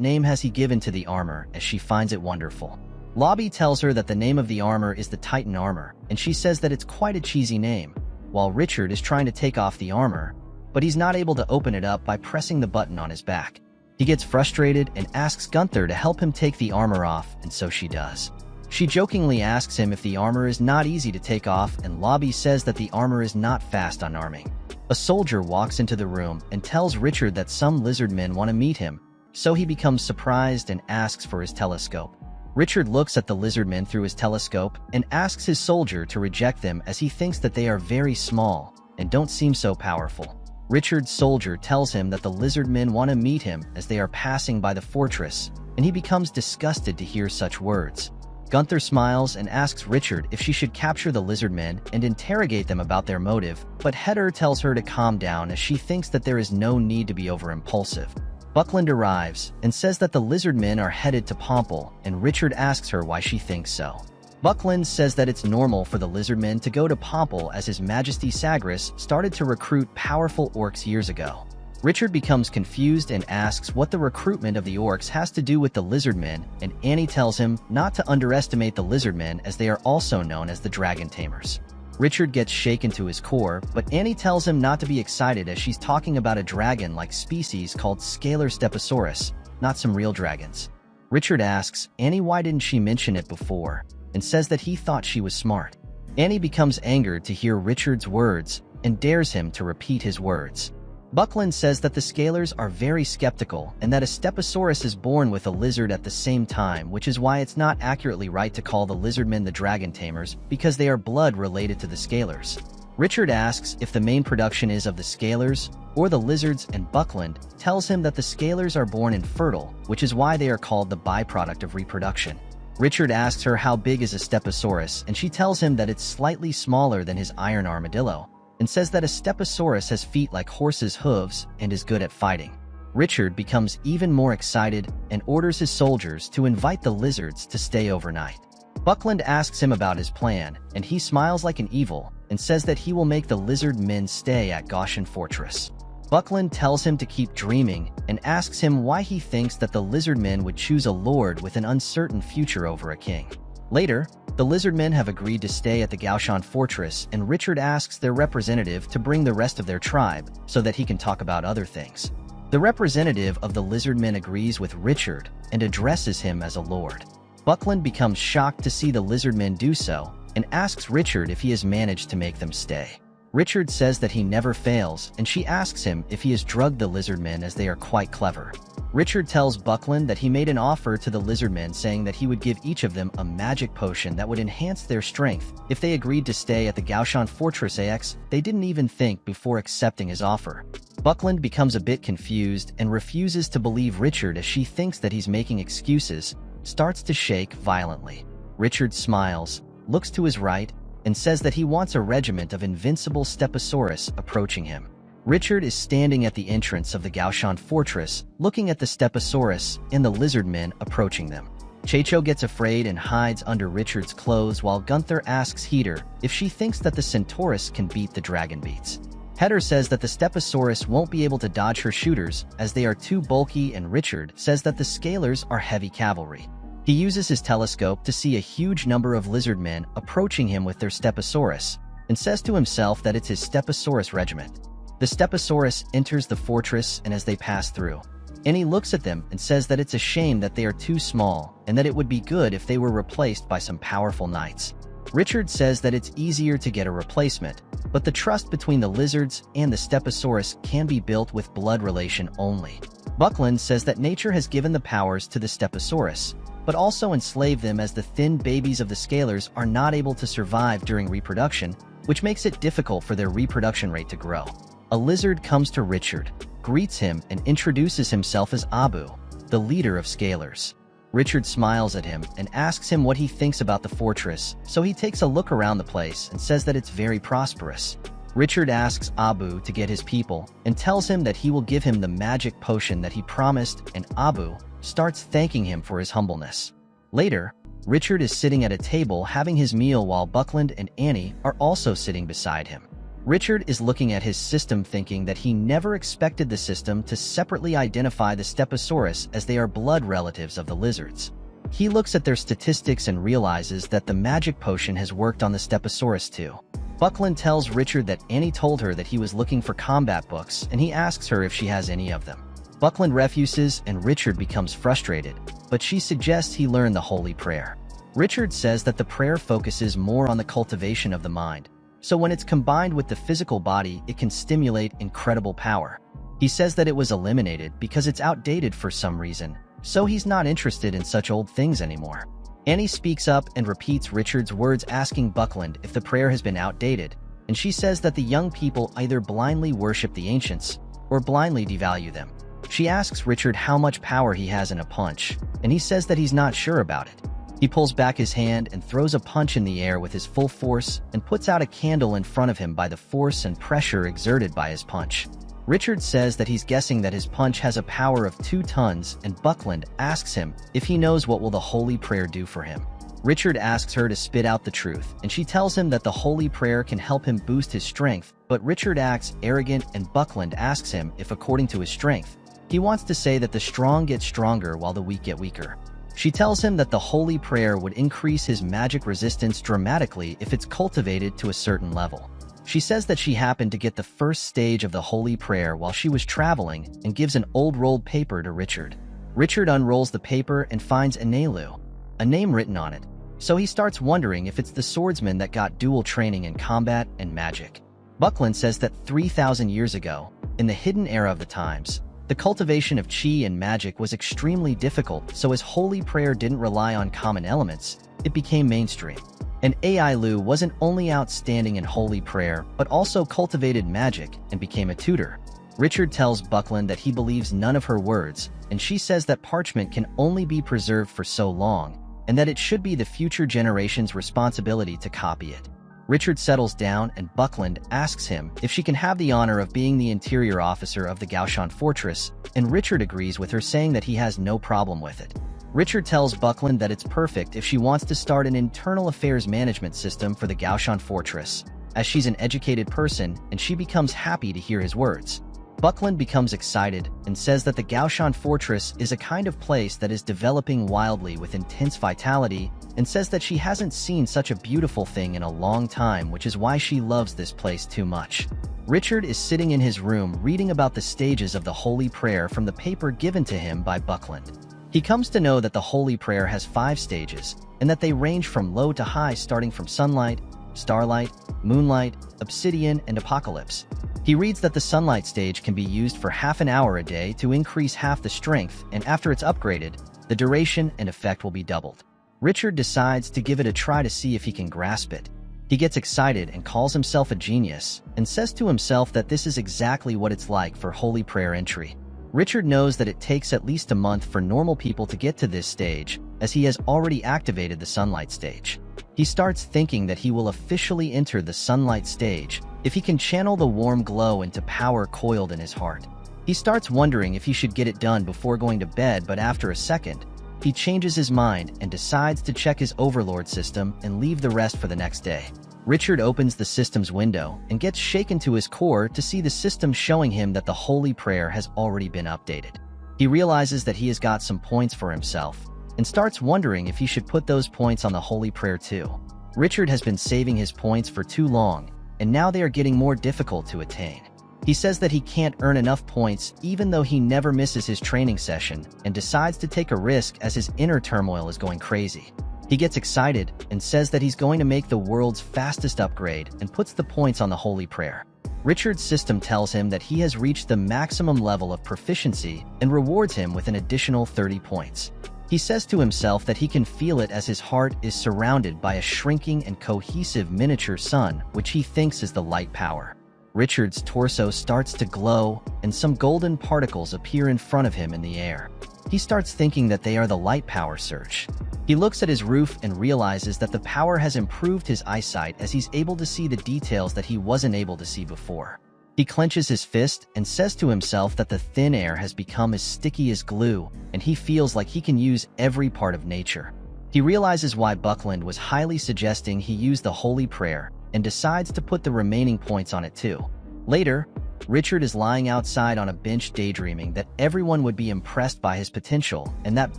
name has he given to the armor as she finds it wonderful. Lobby tells her that the name of the armor is the Titan armor, and she says that it's quite a cheesy name, while Richard is trying to take off the armor, but he's not able to open it up by pressing the button on his back. He gets frustrated and asks Gunther to help him take the armor off, and so she does. She jokingly asks him if the armor is not easy to take off, and Lobby says that the armor is not fast on arming. A soldier walks into the room and tells Richard that some lizard men want to meet him, so he becomes surprised and asks for his telescope. Richard looks at the lizard men through his telescope and asks his soldier to reject them as he thinks that they are very small and don't seem so powerful. Richard's soldier tells him that the lizard men want to meet him as they are passing by the fortress, and he becomes disgusted to hear such words. Gunther smiles and asks Richard if she should capture the lizard men and interrogate them about their motive, but Heder tells her to calm down as she thinks that there is no need to be over-impulsive. Buckland arrives and says that the lizard men are headed to Pomple, and Richard asks her why she thinks so. Buckland says that it's normal for the lizard men to go to Pomple as His Majesty Sagris started to recruit powerful orcs years ago. Richard becomes confused and asks what the recruitment of the orcs has to do with the lizardmen, and Annie tells him not to underestimate the lizardmen as they are also known as the dragon tamers. Richard gets shaken to his core, but Annie tells him not to be excited as she's talking about a dragon-like species called Scalar Stegosaurus, not some real dragons. Richard asks Annie why didn't she mention it before, and says that he thought she was smart. Annie becomes angered to hear Richard's words and dares him to repeat his words. Buckland says that the Scalars are very skeptical and that a Stegosaurus is born with a lizard at the same time, which is why it's not accurately right to call the lizardmen the dragon tamers because they are blood related to the Scalars. Richard asks if the main production is of the Scalars or the lizards, and Buckland tells him that the Scalars are born infertile, which is why they are called the byproduct of reproduction. Richard asks her how big is a Stegosaurus, and she tells him that it's slightly smaller than his iron armadillo, and says that a Stegosaurus has feet like horses' hooves and is good at fighting. Richard becomes even more excited and orders his soldiers to invite the lizards to stay overnight. Buckland asks him about his plan, and he smiles like an evil and says that he will make the lizard men stay at Goshen Fortress. Buckland tells him to keep dreaming and asks him why he thinks that the lizard men would choose a lord with an uncertain future over a king. Later, the lizardmen have agreed to stay at the Goshen Fortress, and Richard asks their representative to bring the rest of their tribe so that he can talk about other things. The representative of the lizardmen agrees with Richard and addresses him as a lord. Buckland becomes shocked to see the lizardmen do so and asks Richard if he has managed to make them stay. Richard says that he never fails, and she asks him if he has drugged the lizardmen as they are quite clever. Richard tells Buckland that he made an offer to the lizardmen saying that he would give each of them a magic potion that would enhance their strength if they agreed to stay at the Goshen Fortress. They didn't even think before accepting his offer. Buckland becomes a bit confused and refuses to believe Richard as she thinks that he's making excuses, starts to shake violently. Richard smiles, looks to his right, and says that he wants a regiment of invincible Stegosaurus approaching him. Richard is standing at the entrance of the Goshen Fortress, looking at the Stegosaurus and the lizardmen approaching them. Checho gets afraid and hides under Richard's clothes while Gunther asks Heater if she thinks that the Centaurus can beat the dragon beats. Heater says that the Stegosaurus won't be able to dodge her shooters as they are too bulky, and Richard says that the Scalars are heavy cavalry. He uses his telescope to see a huge number of lizardmen approaching him with their Stegosaurus, and says to himself that it's his Stegosaurus regiment. The Stegosaurus enters the fortress, and as they pass through, Annie looks at them and says that it's a shame that they are too small, and that it would be good if they were replaced by some powerful knights. Richard says that it's easier to get a replacement, but the trust between the lizards and the Stegosaurus can be built with blood relation only. Buckland says that nature has given the powers to the Stegosaurus, but also enslaved them as the thin babies of the Scalars are not able to survive during reproduction, which makes it difficult for their reproduction rate to grow. A lizard comes to Richard, greets him, and introduces himself as Abu, the leader of Scalars. Richard smiles at him and asks him what he thinks about the fortress, so he takes a look around the place and says that it's very prosperous. Richard asks Abu to get his people and tells him that he will give him the magic potion that he promised, and Abu starts thanking him for his humbleness. Later, Richard is sitting at a table having his meal while Buckland and Annie are also sitting beside him. Richard is looking at his system thinking that he never expected the system to separately identify the Stegosaurus as they are blood relatives of the lizards. He looks at their statistics and realizes that the magic potion has worked on the Stegosaurus too. Buckland tells Richard that Annie told her that he was looking for combat books, and he asks her if she has any of them. Buckland refuses, and Richard becomes frustrated, but she suggests he learn the Holy Prayer. Richard says that the prayer focuses more on the cultivation of the mind, so when it's combined with the physical body, it can stimulate incredible power. He says that it was eliminated because it's outdated for some reason, so he's not interested in such old things anymore. Annie speaks up and repeats Richard's words, asking Buckland if the prayer has been outdated, and she says that the young people either blindly worship the ancients or blindly devalue them. She asks Richard how much power he has in a punch, and he says that he's not sure about it. He pulls back his hand and throws a punch in the air with his full force and puts out a candle in front of him by the force and pressure exerted by his punch. Richard says that he's guessing that his punch has a power of 2 tons, and Buckland asks him if he knows what will the Holy Prayer do for him. Richard asks her to spit out the truth, and she tells him that the holy prayer can help him boost his strength, but Richard acts arrogant and Buckland asks him if, according to his strength, he wants to say that the strong get stronger while the weak get weaker. She tells him that the holy prayer would increase his magic resistance dramatically if it's cultivated to a certain level. She says that she happened to get the first stage of the holy prayer while she was traveling and gives an old rolled paper to Richard. Richard unrolls the paper and finds Enelu, a name written on it. So he starts wondering if it's the swordsman that got dual training in combat and magic. Buckland says that 3,000 years ago, in the hidden era of the times, the cultivation of chi and magic was extremely difficult, so as holy prayer didn't rely on common elements, it became mainstream. And Yahello wasn't only outstanding in holy prayer, but also cultivated magic and became a tutor. Richard tells Buckland that he believes none of her words, and she says that parchment can only be preserved for so long, and that it should be the future generation's responsibility to copy it. Richard settles down and Buckland asks him if she can have the honor of being the interior officer of the Gaoshan Fortress, and Richard agrees with her, saying that he has no problem with it. Richard tells Buckland that it's perfect if she wants to start an internal affairs management system for the Gaoshan Fortress, as she's an educated person, and she becomes happy to hear his words. Buckland becomes excited and says that the Gaoshan Fortress is a kind of place that is developing wildly with intense vitality, and says that she hasn't seen such a beautiful thing in a long time, which is why she loves this place too much. Richard is sitting in his room reading about the stages of the holy prayer from the paper given to him by Buckland. He comes to know that the holy prayer has 5 stages, and that they range from low to high, starting from sunlight, starlight, moonlight, obsidian, and apocalypse. He reads that the sunlight stage can be used for half an hour a day to increase half the strength, and after it's upgraded, the duration and effect will be doubled. Richard decides to give it a try to see if he can grasp it. He gets excited and calls himself a genius, and says to himself that this is exactly what it's like for holy prayer entry. Richard knows that it takes at least a month for normal people to get to this stage, as he has already activated the sunlight stage. He starts thinking that he will officially enter the sunlight stage if he can channel the warm glow into power coiled in his heart. He starts wondering if he should get it done before going to bed, but after a second, he changes his mind and decides to check his overlord system and leave the rest for the next day. Richard opens the system's window and gets shaken to his core to see the system showing him that the holy prayer has already been updated. He realizes that he has got some points for himself and starts wondering if he should put those points on the holy prayer too. Richard has been saving his points for too long, and now they are getting more difficult to attain. He says that he can't earn enough points even though he never misses his training session, and decides to take a risk as his inner turmoil is going crazy. He gets excited and says that he's going to make the world's fastest upgrade and puts the points on the holy prayer. Richard's system tells him that he has reached the maximum level of proficiency and rewards him with an additional 30 points. He says to himself that he can feel it as his heart is surrounded by a shrinking and cohesive miniature sun, which he thinks is the light power. Richard's torso starts to glow, and some golden particles appear in front of him in the air. He starts thinking that they are the light power surge. He looks at his roof and realizes that the power has improved his eyesight, as he's able to see the details that he wasn't able to see before. He clenches his fist and says to himself that the thin air has become as sticky as glue, and he feels like he can use every part of nature. He realizes why Buckland was highly suggesting he use the holy prayer, and decides to put the remaining points on it too. Later, Richard is lying outside on a bench daydreaming that everyone would be impressed by his potential, and that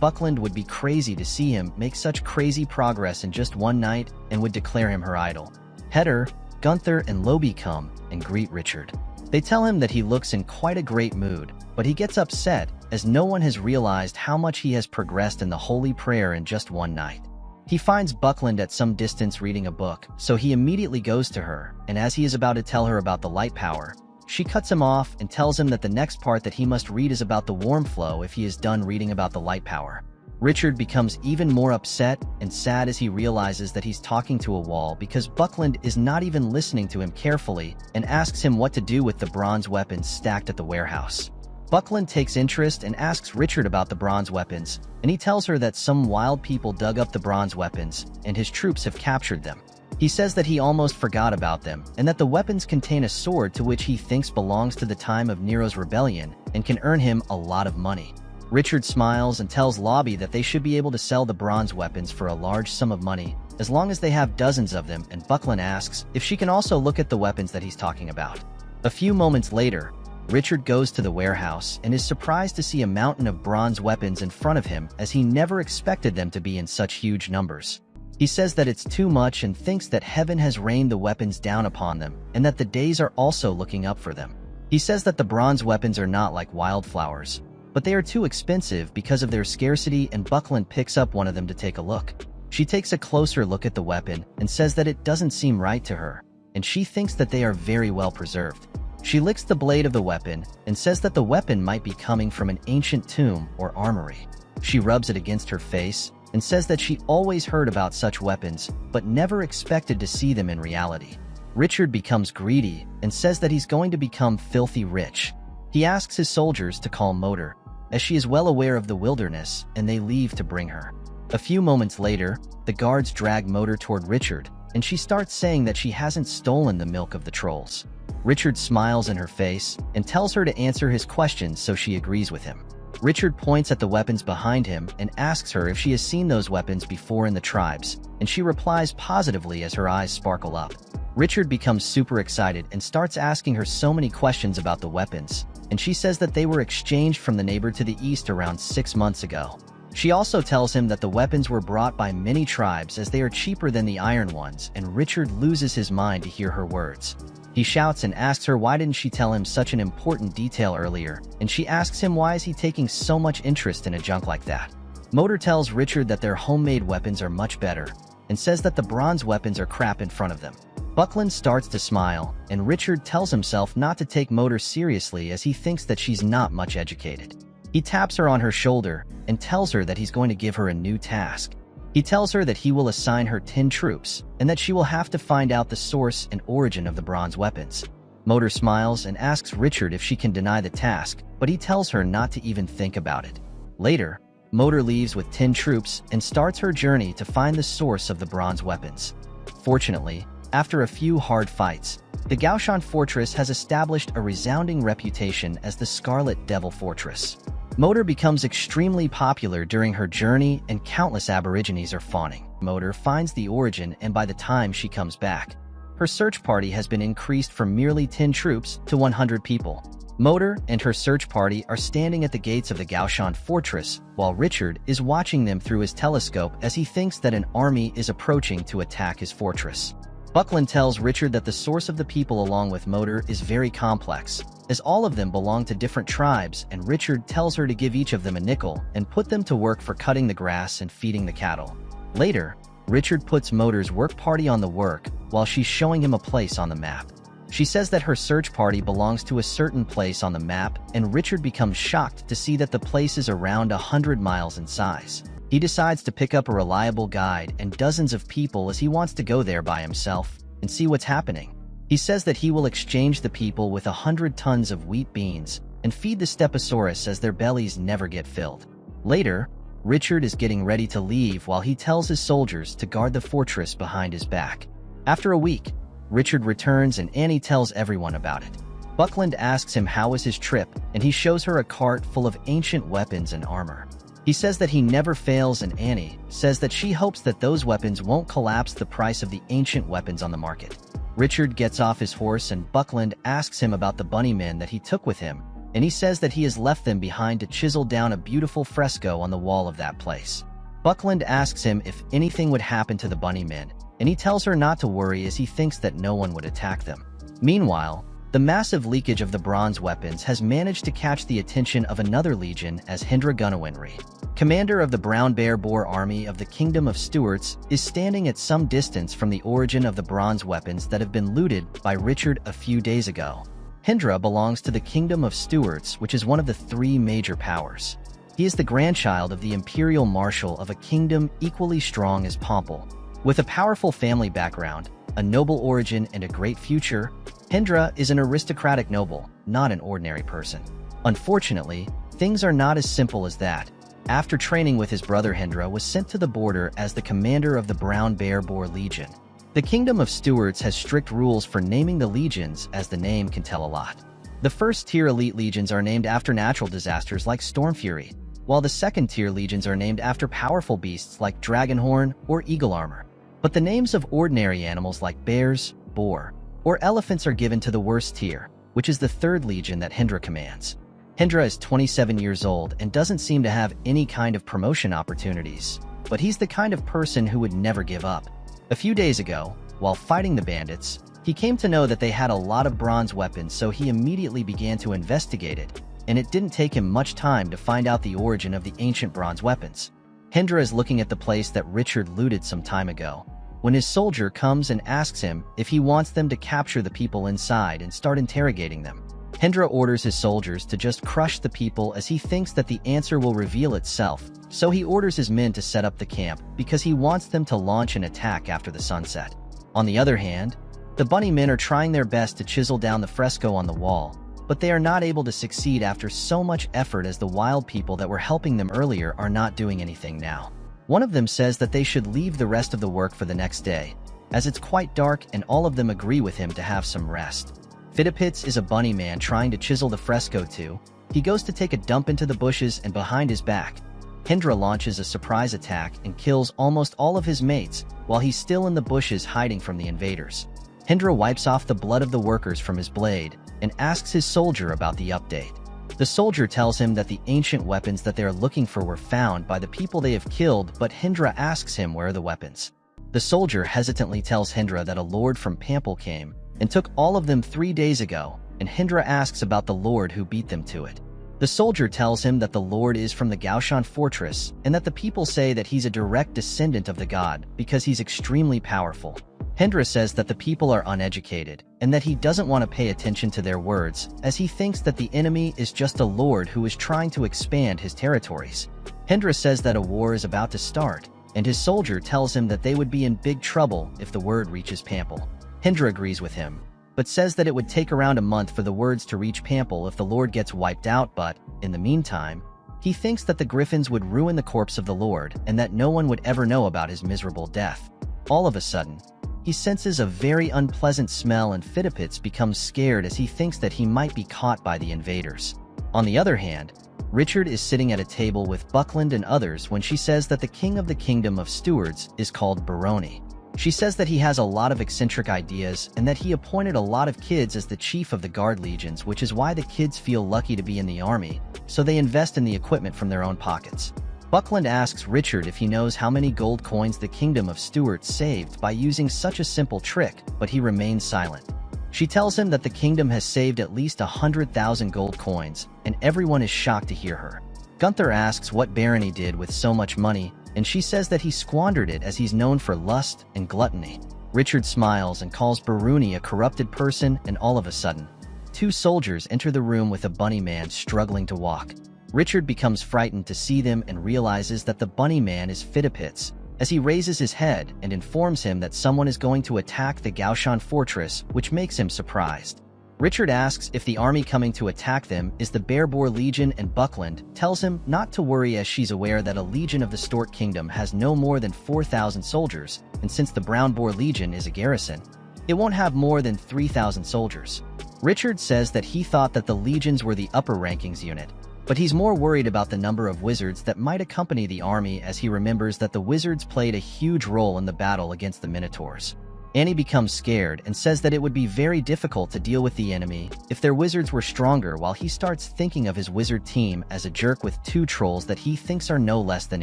Buckland would be crazy to see him make such crazy progress in just one night and would declare him her idol. Heder, Gunther, and Lobi come and greet Richard. They tell him that he looks in quite a great mood, but he gets upset as no one has realized how much he has progressed in the holy prayer in just one night. He finds Buckland at some distance reading a book, so he immediately goes to her, and as he is about to tell her about the light power, she cuts him off and tells him that the next part that he must read is about the warm flow if he is done reading about the light power. Richard becomes even more upset and sad as he realizes that he's talking to a wall, because Buckland is not even listening to him carefully and asks him what to do with the bronze weapons stacked at the warehouse. Buckland takes interest and asks Richard about the bronze weapons, and he tells her that some wild people dug up the bronze weapons and his troops have captured them. He says that he almost forgot about them, and that the weapons contain a sword to which he thinks belongs to the time of Nero's rebellion and can earn him a lot of money. Richard smiles and tells Lobby that they should be able to sell the bronze weapons for a large sum of money, as long as they have dozens of them, and Buckland asks if she can also look at the weapons that he's talking about. A few moments later, Richard goes to the warehouse and is surprised to see a mountain of bronze weapons in front of him, as he never expected them to be in such huge numbers. He says that it's too much and thinks that heaven has rained the weapons down upon them, and that the days are also looking up for them. He says that the bronze weapons are not like wildflowers, but they are too expensive because of their scarcity, and Buckland picks up one of them to take a look. She takes a closer look at the weapon and says that it doesn't seem right to her, and she thinks that they are very well preserved. She licks the blade of the weapon and says that the weapon might be coming from an ancient tomb or armory. She rubs it against her face and says that she always heard about such weapons, but never expected to see them in reality. Richard becomes greedy and says that he's going to become filthy rich. He asks his soldiers to call Motor, as she is well aware of the wilderness, and they leave to bring her. A few moments later, the guards drag Motor toward Richard, and she starts saying that she hasn't stolen the milk of the trolls. Richard smiles in her face and tells her to answer his questions, so she agrees with him. Richard points at the weapons behind him and asks her if she has seen those weapons before in the tribes, and she replies positively as her eyes sparkle up. Richard becomes super excited and starts asking her so many questions about the weapons, and she says that they were exchanged from the neighbor to the east around 6 months ago. She also tells him that the weapons were brought by many tribes as they are cheaper than the iron ones, and Richard loses his mind to hear her words. He shouts and asks her why didn't she tell him such an important detail earlier, and she asks him why is he taking so much interest in a junk like that. Motor tells Richard that their homemade weapons are much better, and says that the bronze weapons are crap in front of them. Buckland starts to smile, and Richard tells himself not to take Motor seriously as he thinks that she's not much educated. He taps her on her shoulder and tells her that he's going to give her a new task. He tells her that he will assign her 10 troops and that she will have to find out the source and origin of the bronze weapons. Motor smiles and asks Richard if she can deny the task, but he tells her not to even think about it. Later, Motor leaves with 10 troops and starts her journey to find the source of the bronze weapons. Fortunately, after a few hard fights, the Gaoshan Fortress has established a resounding reputation as the Scarlet Devil Fortress. Motor becomes extremely popular during her journey, and countless aborigines are fawning. Motor finds the origin, and by the time she comes back, her search party has been increased from merely 10 troops to 100 people. Motor and her search party are standing at the gates of the Gaoshan Fortress, while Richard is watching them through his telescope as he thinks that an army is approaching to attack his fortress. Buckland tells Richard that the source of the people along with Motor is very complex, as all of them belong to different tribes, and Richard tells her to give each of them a nickel and put them to work for cutting the grass and feeding the cattle. Later, Richard puts Motor's work party on the work while she's showing him a place on the map. She says that her search party belongs to a certain place on the map, and Richard becomes shocked to see that the place is around 100 miles in size. He decides to pick up a reliable guide and dozens of people as he wants to go there by himself and see what's happening. He says that he will exchange the people with 100 tons of wheat beans and feed the Stegosaurus as their bellies never get filled. Later, Richard is getting ready to leave while he tells his soldiers to guard the fortress behind his back. After a week, Richard returns and Annie tells everyone about it. Buckland asks him how was his trip, and he shows her a cart full of ancient weapons and armor. He says that he never fails, and Annie says that she hopes that those weapons won't collapse the price of the ancient weapons on the market. Richard gets off his horse and Buckland asks him about the bunny men that he took with him, and he says that he has left them behind to chisel down a beautiful fresco on the wall of that place. Buckland asks him if anything would happen to the bunny men, and he tells her not to worry as he thinks that no one would attack them. Meanwhile, the massive leakage of the bronze weapons has managed to catch the attention of another legion as Hendra Gunawinri, commander of the Brown Bear Boar Army of the Kingdom of Stuarts, is standing at some distance from the origin of the bronze weapons that have been looted by Richard a few days ago. Hendra belongs to the Kingdom of Stuarts, which is one of the 3 major powers. He is the grandchild of the Imperial Marshal of a kingdom equally strong as Pompel. With a powerful family background, a noble origin, and a great future, Hendra is an aristocratic noble, not an ordinary person. Unfortunately, things are not as simple as that. After training with his brother, Hendra was sent to the border as the commander of the Brown Bear Boar Legion. The Kingdom of Stuarts has strict rules for naming the legions, as the name can tell a lot. The first-tier elite legions are named after natural disasters like Storm Fury. while the second-tier legions are named after powerful beasts like Dragonhorn or Eagle Armor. But the names of ordinary animals like bears, boar, or elephants are given to the worst tier, which is the third legion that Hendra commands. Hendra is 27 years old and doesn't seem to have any kind of promotion opportunities, but he's the kind of person who would never give up. A few days ago, while fighting the bandits, he came to know that they had a lot of bronze weapons, so he immediately began to investigate it, and it didn't take him much time to find out the origin of the ancient bronze weapons. Hendra is looking at the place that Richard looted some time ago, when his soldier comes and asks him if he wants them to capture the people inside and start interrogating them. Hendra orders his soldiers to just crush the people as he thinks that the answer will reveal itself, so he orders his men to set up the camp because he wants them to launch an attack after the sunset. On the other hand, the bunny men are trying their best to chisel down the fresco on the wall, but they are not able to succeed after so much effort as the wild people that were helping them earlier are not doing anything now. One of them says that they should leave the rest of the work for the next day, as it's quite dark and all of them agree with him to have some rest. Fitipits is a bunny man trying to chisel the fresco too. He goes to take a dump into the bushes and behind his back, Hendra launches a surprise attack and kills almost all of his mates while he's still in the bushes hiding from the invaders. Hendra wipes off the blood of the workers from his blade and asks his soldier about the update. The soldier tells him that the ancient weapons that they are looking for were found by the people they have killed, but Hendra asks him where are the weapons. The soldier hesitantly tells Hendra that a lord from Pample came and took all of them 3 days ago, and Hendra asks about the lord who beat them to it. The soldier tells him that the lord is from the Gaoshan fortress and that the people say that he's a direct descendant of the god because he's extremely powerful. Hendra says that the people are uneducated and that he doesn't want to pay attention to their words as he thinks that the enemy is just a lord who is trying to expand his territories. Hendra says that a war is about to start, and his soldier tells him that they would be in big trouble if the word reaches Pample. Hendra agrees with him, but says that it would take around a month for the words to reach Pample if the lord gets wiped out, but, in the meantime, he thinks that the griffins would ruin the corpse of the lord and that no one would ever know about his miserable death. All of a sudden, he senses a very unpleasant smell and Fitipits becomes scared as he thinks that he might be caught by the invaders. On the other hand, Richard is sitting at a table with Buckland and others when she says that the king of the kingdom of stewards is called Baroni. She says that he has a lot of eccentric ideas and that he appointed a lot of kids as the chief of the guard legions, which is why the kids feel lucky to be in the army, so they invest in the equipment from their own pockets. Buckland asks Richard if he knows how many gold coins the kingdom of stewards saved by using such a simple trick, but he remains silent. She tells him that the kingdom has saved at least 100,000 gold coins, and everyone is shocked to hear her. Gunther asks what Barony did with so much money, and she says that he squandered it as he's known for lust and gluttony. Richard smiles and calls Baruni a corrupted person, and all of a sudden, 2 soldiers enter the room with a bunny man struggling to walk. Richard becomes frightened to see them and realizes that the bunny man is Fitipits, as he raises his head and informs him that someone is going to attack the Gaoshan fortress, which makes him surprised. Richard asks if the army coming to attack them is the Bearboar Legion, and Buckland tells him not to worry as she's aware that a legion of the Stork Kingdom has no more than 4,000 soldiers, and since the Brown Boar Legion is a garrison, it won't have more than 3,000 soldiers. Richard says that he thought that the legions were the upper rankings unit, but he's more worried about the number of wizards that might accompany the army as he remembers that the wizards played a huge role in the battle against the Minotaurs. Annie becomes scared and says that it would be very difficult to deal with the enemy if their wizards were stronger, while he starts thinking of his wizard team as a jerk with 2 trolls that he thinks are no less than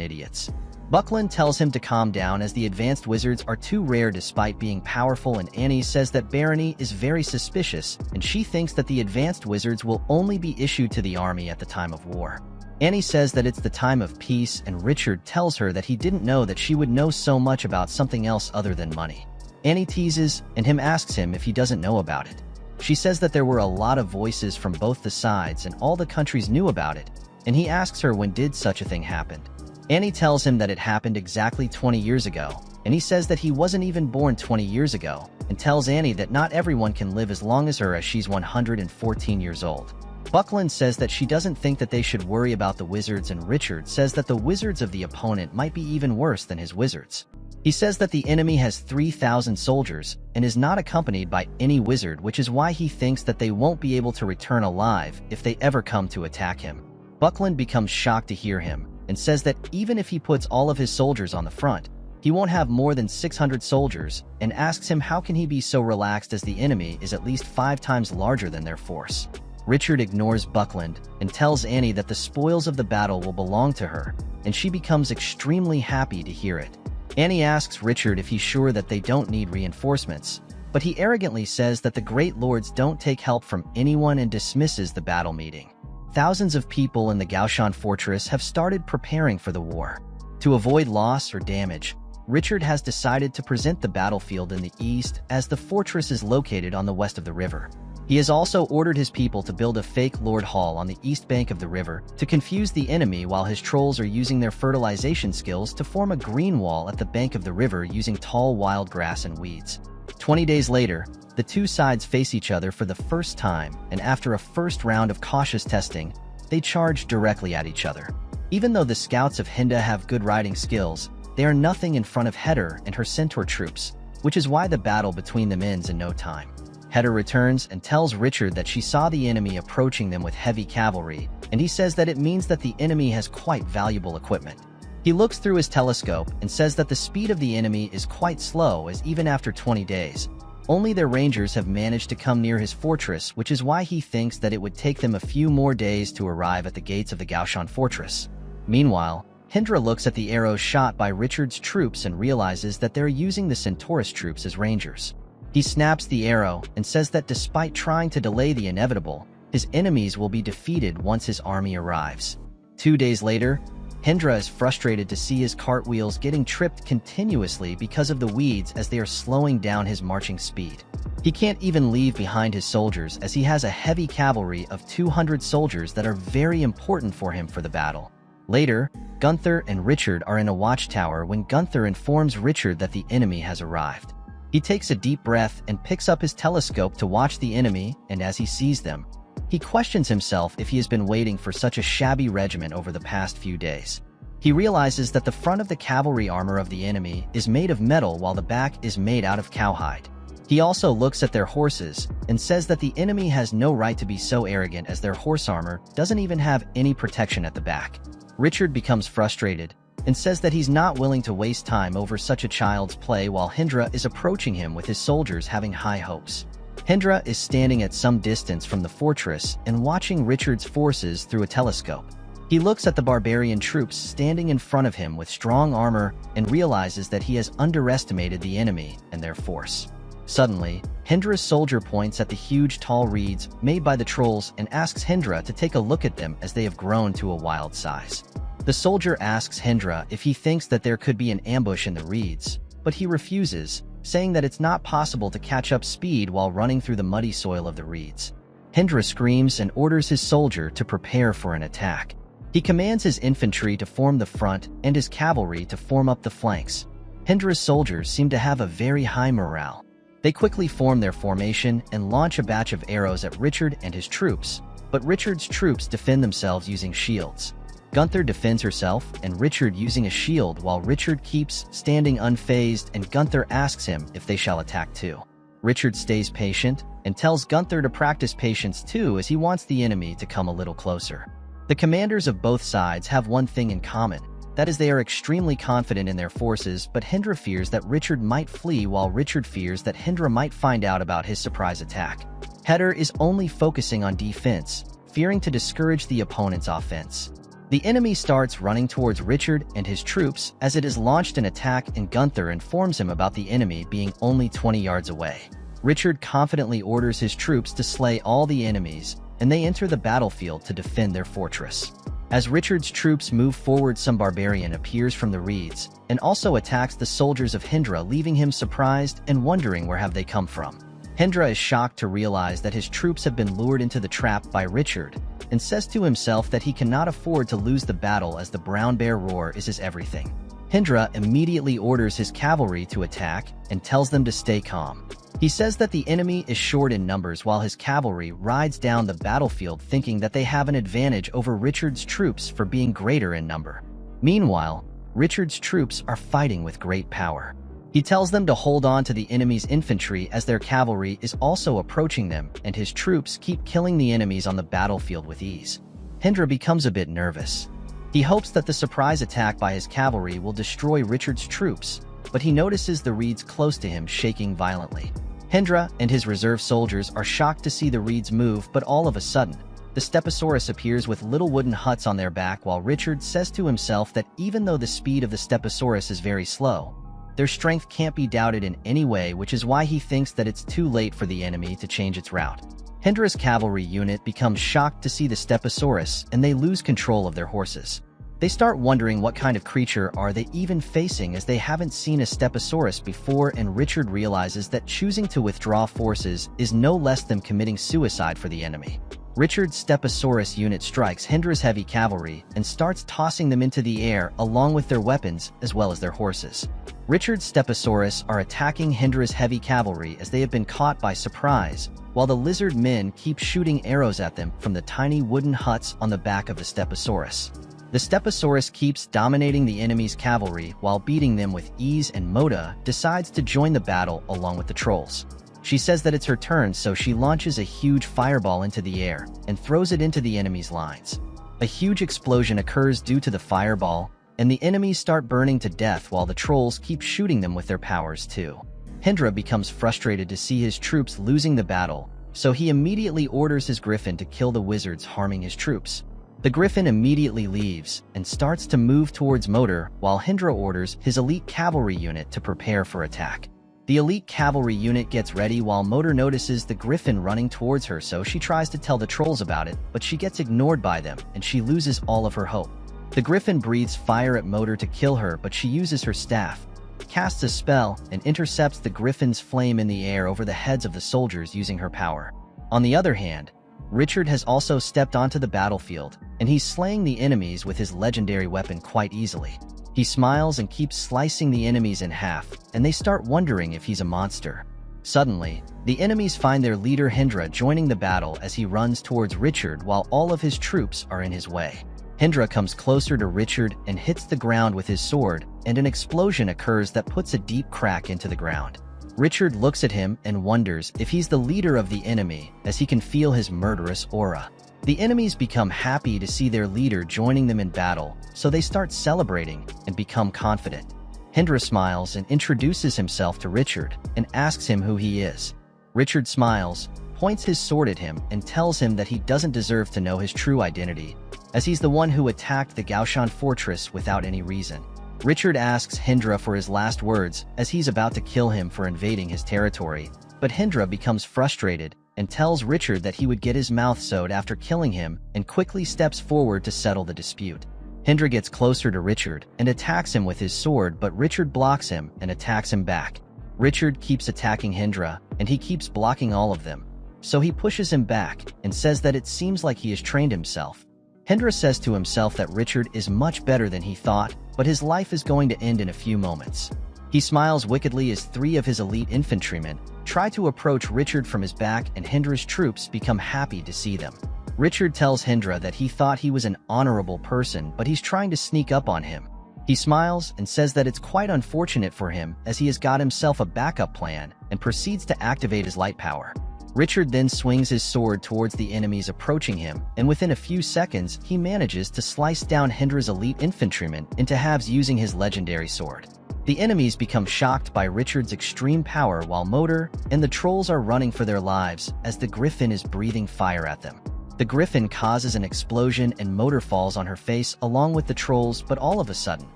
idiots. Buckland tells him to calm down as the advanced wizards are too rare despite being powerful, and Annie says that Barony is very suspicious and she thinks that the advanced wizards will only be issued to the army at the time of war. Annie says that it's the time of peace, and Richard tells her that he didn't know that she would know so much about something else other than money. Annie teases, and him asks him if he doesn't know about it. She says that there were a lot of voices from both the sides and all the countries knew about it, and he asks her when did such a thing happen. Annie tells him that it happened exactly 20 years ago, and he says that he wasn't even born 20 years ago, and tells Annie that not everyone can live as long as her as she's 114 years old. Buckland says that she doesn't think that they should worry about the wizards, and Richard says that the wizards of the opponent might be even worse than his wizards. He says that the enemy has 3,000 soldiers and is not accompanied by any wizard, which is why he thinks that they won't be able to return alive if they ever come to attack him. Buckland becomes shocked to hear him and says that even if he puts all of his soldiers on the front, he won't have more than 600 soldiers, and asks him how can he be so relaxed as the enemy is at least 5 times larger than their force. Richard ignores Buckland and tells Annie that the spoils of the battle will belong to her, and she becomes extremely happy to hear it. Annie asks Richard if he's sure that they don't need reinforcements, but he arrogantly says that the Great Lords don't take help from anyone and dismisses the battle meeting. Thousands of people in the Gaoshan fortress have started preparing for the war. To avoid loss or damage, Richard has decided to present the battlefield in the east as the fortress is located on the west of the river. He has also ordered his people to build a fake Lord Hall on the east bank of the river to confuse the enemy while his trolls are using their fertilization skills to form a green wall at the bank of the river using tall wild grass and weeds. 20 days later, the two sides face each other for the first time, and after a first round of cautious testing, they charge directly at each other. Even though the scouts of Hinda have good riding skills, they are nothing in front of Heder and her centaur troops, which is why the battle between them ends in no time. Heder returns and tells Richard that she saw the enemy approaching them with heavy cavalry, and he says that it means that the enemy has quite valuable equipment. He looks through his telescope and says that the speed of the enemy is quite slow, as even after 20 days, only their rangers have managed to come near his fortress, which is why he thinks that it would take them a few more days to arrive at the gates of the Gaoshan fortress. Meanwhile, Hindra looks at the arrows shot by Richard's troops and realizes that they're using the Centaurus troops as rangers. He snaps the arrow and says that despite trying to delay the inevitable, his enemies will be defeated once his army arrives. 2 days later, Hindra is frustrated to see his cartwheels getting tripped continuously because of the weeds as they are slowing down his marching speed. He can't even leave behind his soldiers as he has a heavy cavalry of 200 soldiers that are very important for him for the battle. Later, Gunther and Richard are in a watchtower when Gunther informs Richard that the enemy has arrived. He takes a deep breath and picks up his telescope to watch the enemy, and as he sees them, he questions himself if he has been waiting for such a shabby regiment over the past few days. He realizes that the front of the cavalry armor of the enemy is made of metal while the back is made out of cowhide. He also looks at their horses and says that the enemy has no right to be so arrogant as their horse armor doesn't even have any protection at the back. Richard becomes frustrated and says that he's not willing to waste time over such a child's play while Hindra is approaching him with his soldiers having high hopes. Hindra is standing at some distance from the fortress and watching Richard's forces through a telescope. He looks at the barbarian troops standing in front of him with strong armor and realizes that he has underestimated the enemy and their force. Suddenly, Hindra's soldier points at the huge tall reeds made by the trolls and asks Hindra to take a look at them as they have grown to a wild size. The soldier asks Hindra if he thinks that there could be an ambush in the reeds, but he refuses, saying that it's not possible to catch up speed while running through the muddy soil of the reeds. Hindra screams and orders his soldier to prepare for an attack. He commands his infantry to form the front and his cavalry to form up the flanks. Hindra's soldiers seem to have a very high morale. They quickly form their formation and launch a batch of arrows at Richard and his troops, but Richard's troops defend themselves using shields. Gunther defends herself and Richard using a shield while Richard keeps standing unfazed and Gunther asks him if they shall attack too. Richard stays patient and tells Gunther to practice patience too as he wants the enemy to come a little closer. The commanders of both sides have one thing in common, that is they are extremely confident in their forces, but Hindra fears that Richard might flee while Richard fears that Hindra might find out about his surprise attack. Heder is only focusing on defense, fearing to discourage the opponent's offense. The enemy starts running towards Richard and his troops as it has launched an attack and Gunther informs him about the enemy being only 20 yards away. Richard confidently orders his troops to slay all the enemies, and they enter the battlefield to defend their fortress. As Richard's troops move forward, some barbarian appears from the reeds and also attacks the soldiers of Hindra, leaving him surprised and wondering where have they come from. Hindra is shocked to realize that his troops have been lured into the trap by Richard and says to himself that he cannot afford to lose the battle as the brown bear roar is his everything. Hindra immediately orders his cavalry to attack and tells them to stay calm. He says that the enemy is short in numbers while his cavalry rides down the battlefield thinking that they have an advantage over Richard's troops for being greater in number. Meanwhile, Richard's troops are fighting with great power. He tells them to hold on to the enemy's infantry as their cavalry is also approaching them and his troops keep killing the enemies on the battlefield with ease. Hindra becomes a bit nervous. He hopes that the surprise attack by his cavalry will destroy Richard's troops, but he notices the reeds close to him shaking violently. Hindra and his reserve soldiers are shocked to see the reeds move, but all of a sudden, the Stegosaurus appears with little wooden huts on their back, while Richard says to himself that even though the speed of the Stegosaurus is very slow, their strength can't be doubted in any way, which is why he thinks that it's too late for the enemy to change its route. Hindra's cavalry unit becomes shocked to see the Stegosaurus, and they lose control of their horses. They start wondering what kind of creature are they even facing, as they haven't seen a Stegosaurus before, and Richard realizes that choosing to withdraw forces is no less than committing suicide for the enemy. Richard's Stegosaurus unit strikes Hindra's heavy cavalry and starts tossing them into the air along with their weapons as well as their horses. Richard's Stegosaurus are attacking Hindra's heavy cavalry as they have been caught by surprise, while the lizard men keep shooting arrows at them from the tiny wooden huts on the back of the Stegosaurus. The Stegosaurus keeps dominating the enemy's cavalry while beating them with ease, and Moda decides to join the battle along with the trolls. She says that it's her turn, so she launches a huge fireball into the air and throws it into the enemy's lines. A huge explosion occurs due to the fireball, and the enemies start burning to death while the trolls keep shooting them with their powers too. Hindra becomes frustrated to see his troops losing the battle, so he immediately orders his griffin to kill the wizards harming his troops. The griffin immediately leaves and starts to move towards Motor, while Hindra orders his elite cavalry unit to prepare for attack. The elite cavalry unit gets ready while Motor notices the griffin running towards her, so she tries to tell the trolls about it, but she gets ignored by them and she loses all of her hope. The griffin breathes fire at Motor to kill her, but she uses her staff, casts a spell, and intercepts the griffin's flame in the air over the heads of the soldiers using her power. On the other hand, Richard has also stepped onto the battlefield, and he's slaying the enemies with his legendary weapon quite easily. He smiles and keeps slicing the enemies in half, and they start wondering if he's a monster. Suddenly, the enemies find their leader Hindra joining the battle as he runs towards Richard while all of his troops are in his way. Hindra comes closer to Richard and hits the ground with his sword, and an explosion occurs that puts a deep crack into the ground. Richard looks at him and wonders if he's the leader of the enemy, as he can feel his murderous aura. The enemies become happy to see their leader joining them in battle, so they start celebrating and become confident. Hindra smiles and introduces himself to Richard and asks him who he is. Richard smiles, points his sword at him, and tells him that he doesn't deserve to know his true identity, as he's the one who attacked the Gaoshan fortress without any reason. Richard asks Hindra for his last words as he's about to kill him for invading his territory, but Hindra becomes frustrated and tells Richard that he would get his mouth sewed after killing him and quickly steps forward to settle the dispute. Hindra gets closer to Richard and attacks him with his sword, but Richard blocks him and attacks him back. Richard keeps attacking Hindra, and he keeps blocking all of them, so he pushes him back and says that it seems like he has trained himself. Hindra says to himself that Richard is much better than he thought, but his life is going to end in a few moments. He smiles wickedly as three of his elite infantrymen try to approach Richard from his back, and Hindra's troops become happy to see them. Richard tells Hindra that he thought he was an honorable person, but he's trying to sneak up on him. He smiles and says that it's quite unfortunate for him, as he has got himself a backup plan, and proceeds to activate his light power. Richard then swings his sword towards the enemies approaching him, and within a few seconds, he manages to slice down Hindra's elite infantrymen into halves using his legendary sword. The enemies become shocked by Richard's extreme power, while Motor and the trolls are running for their lives as the griffin is breathing fire at them. The griffin causes an explosion and Motor falls on her face along with the trolls, but all of a sudden,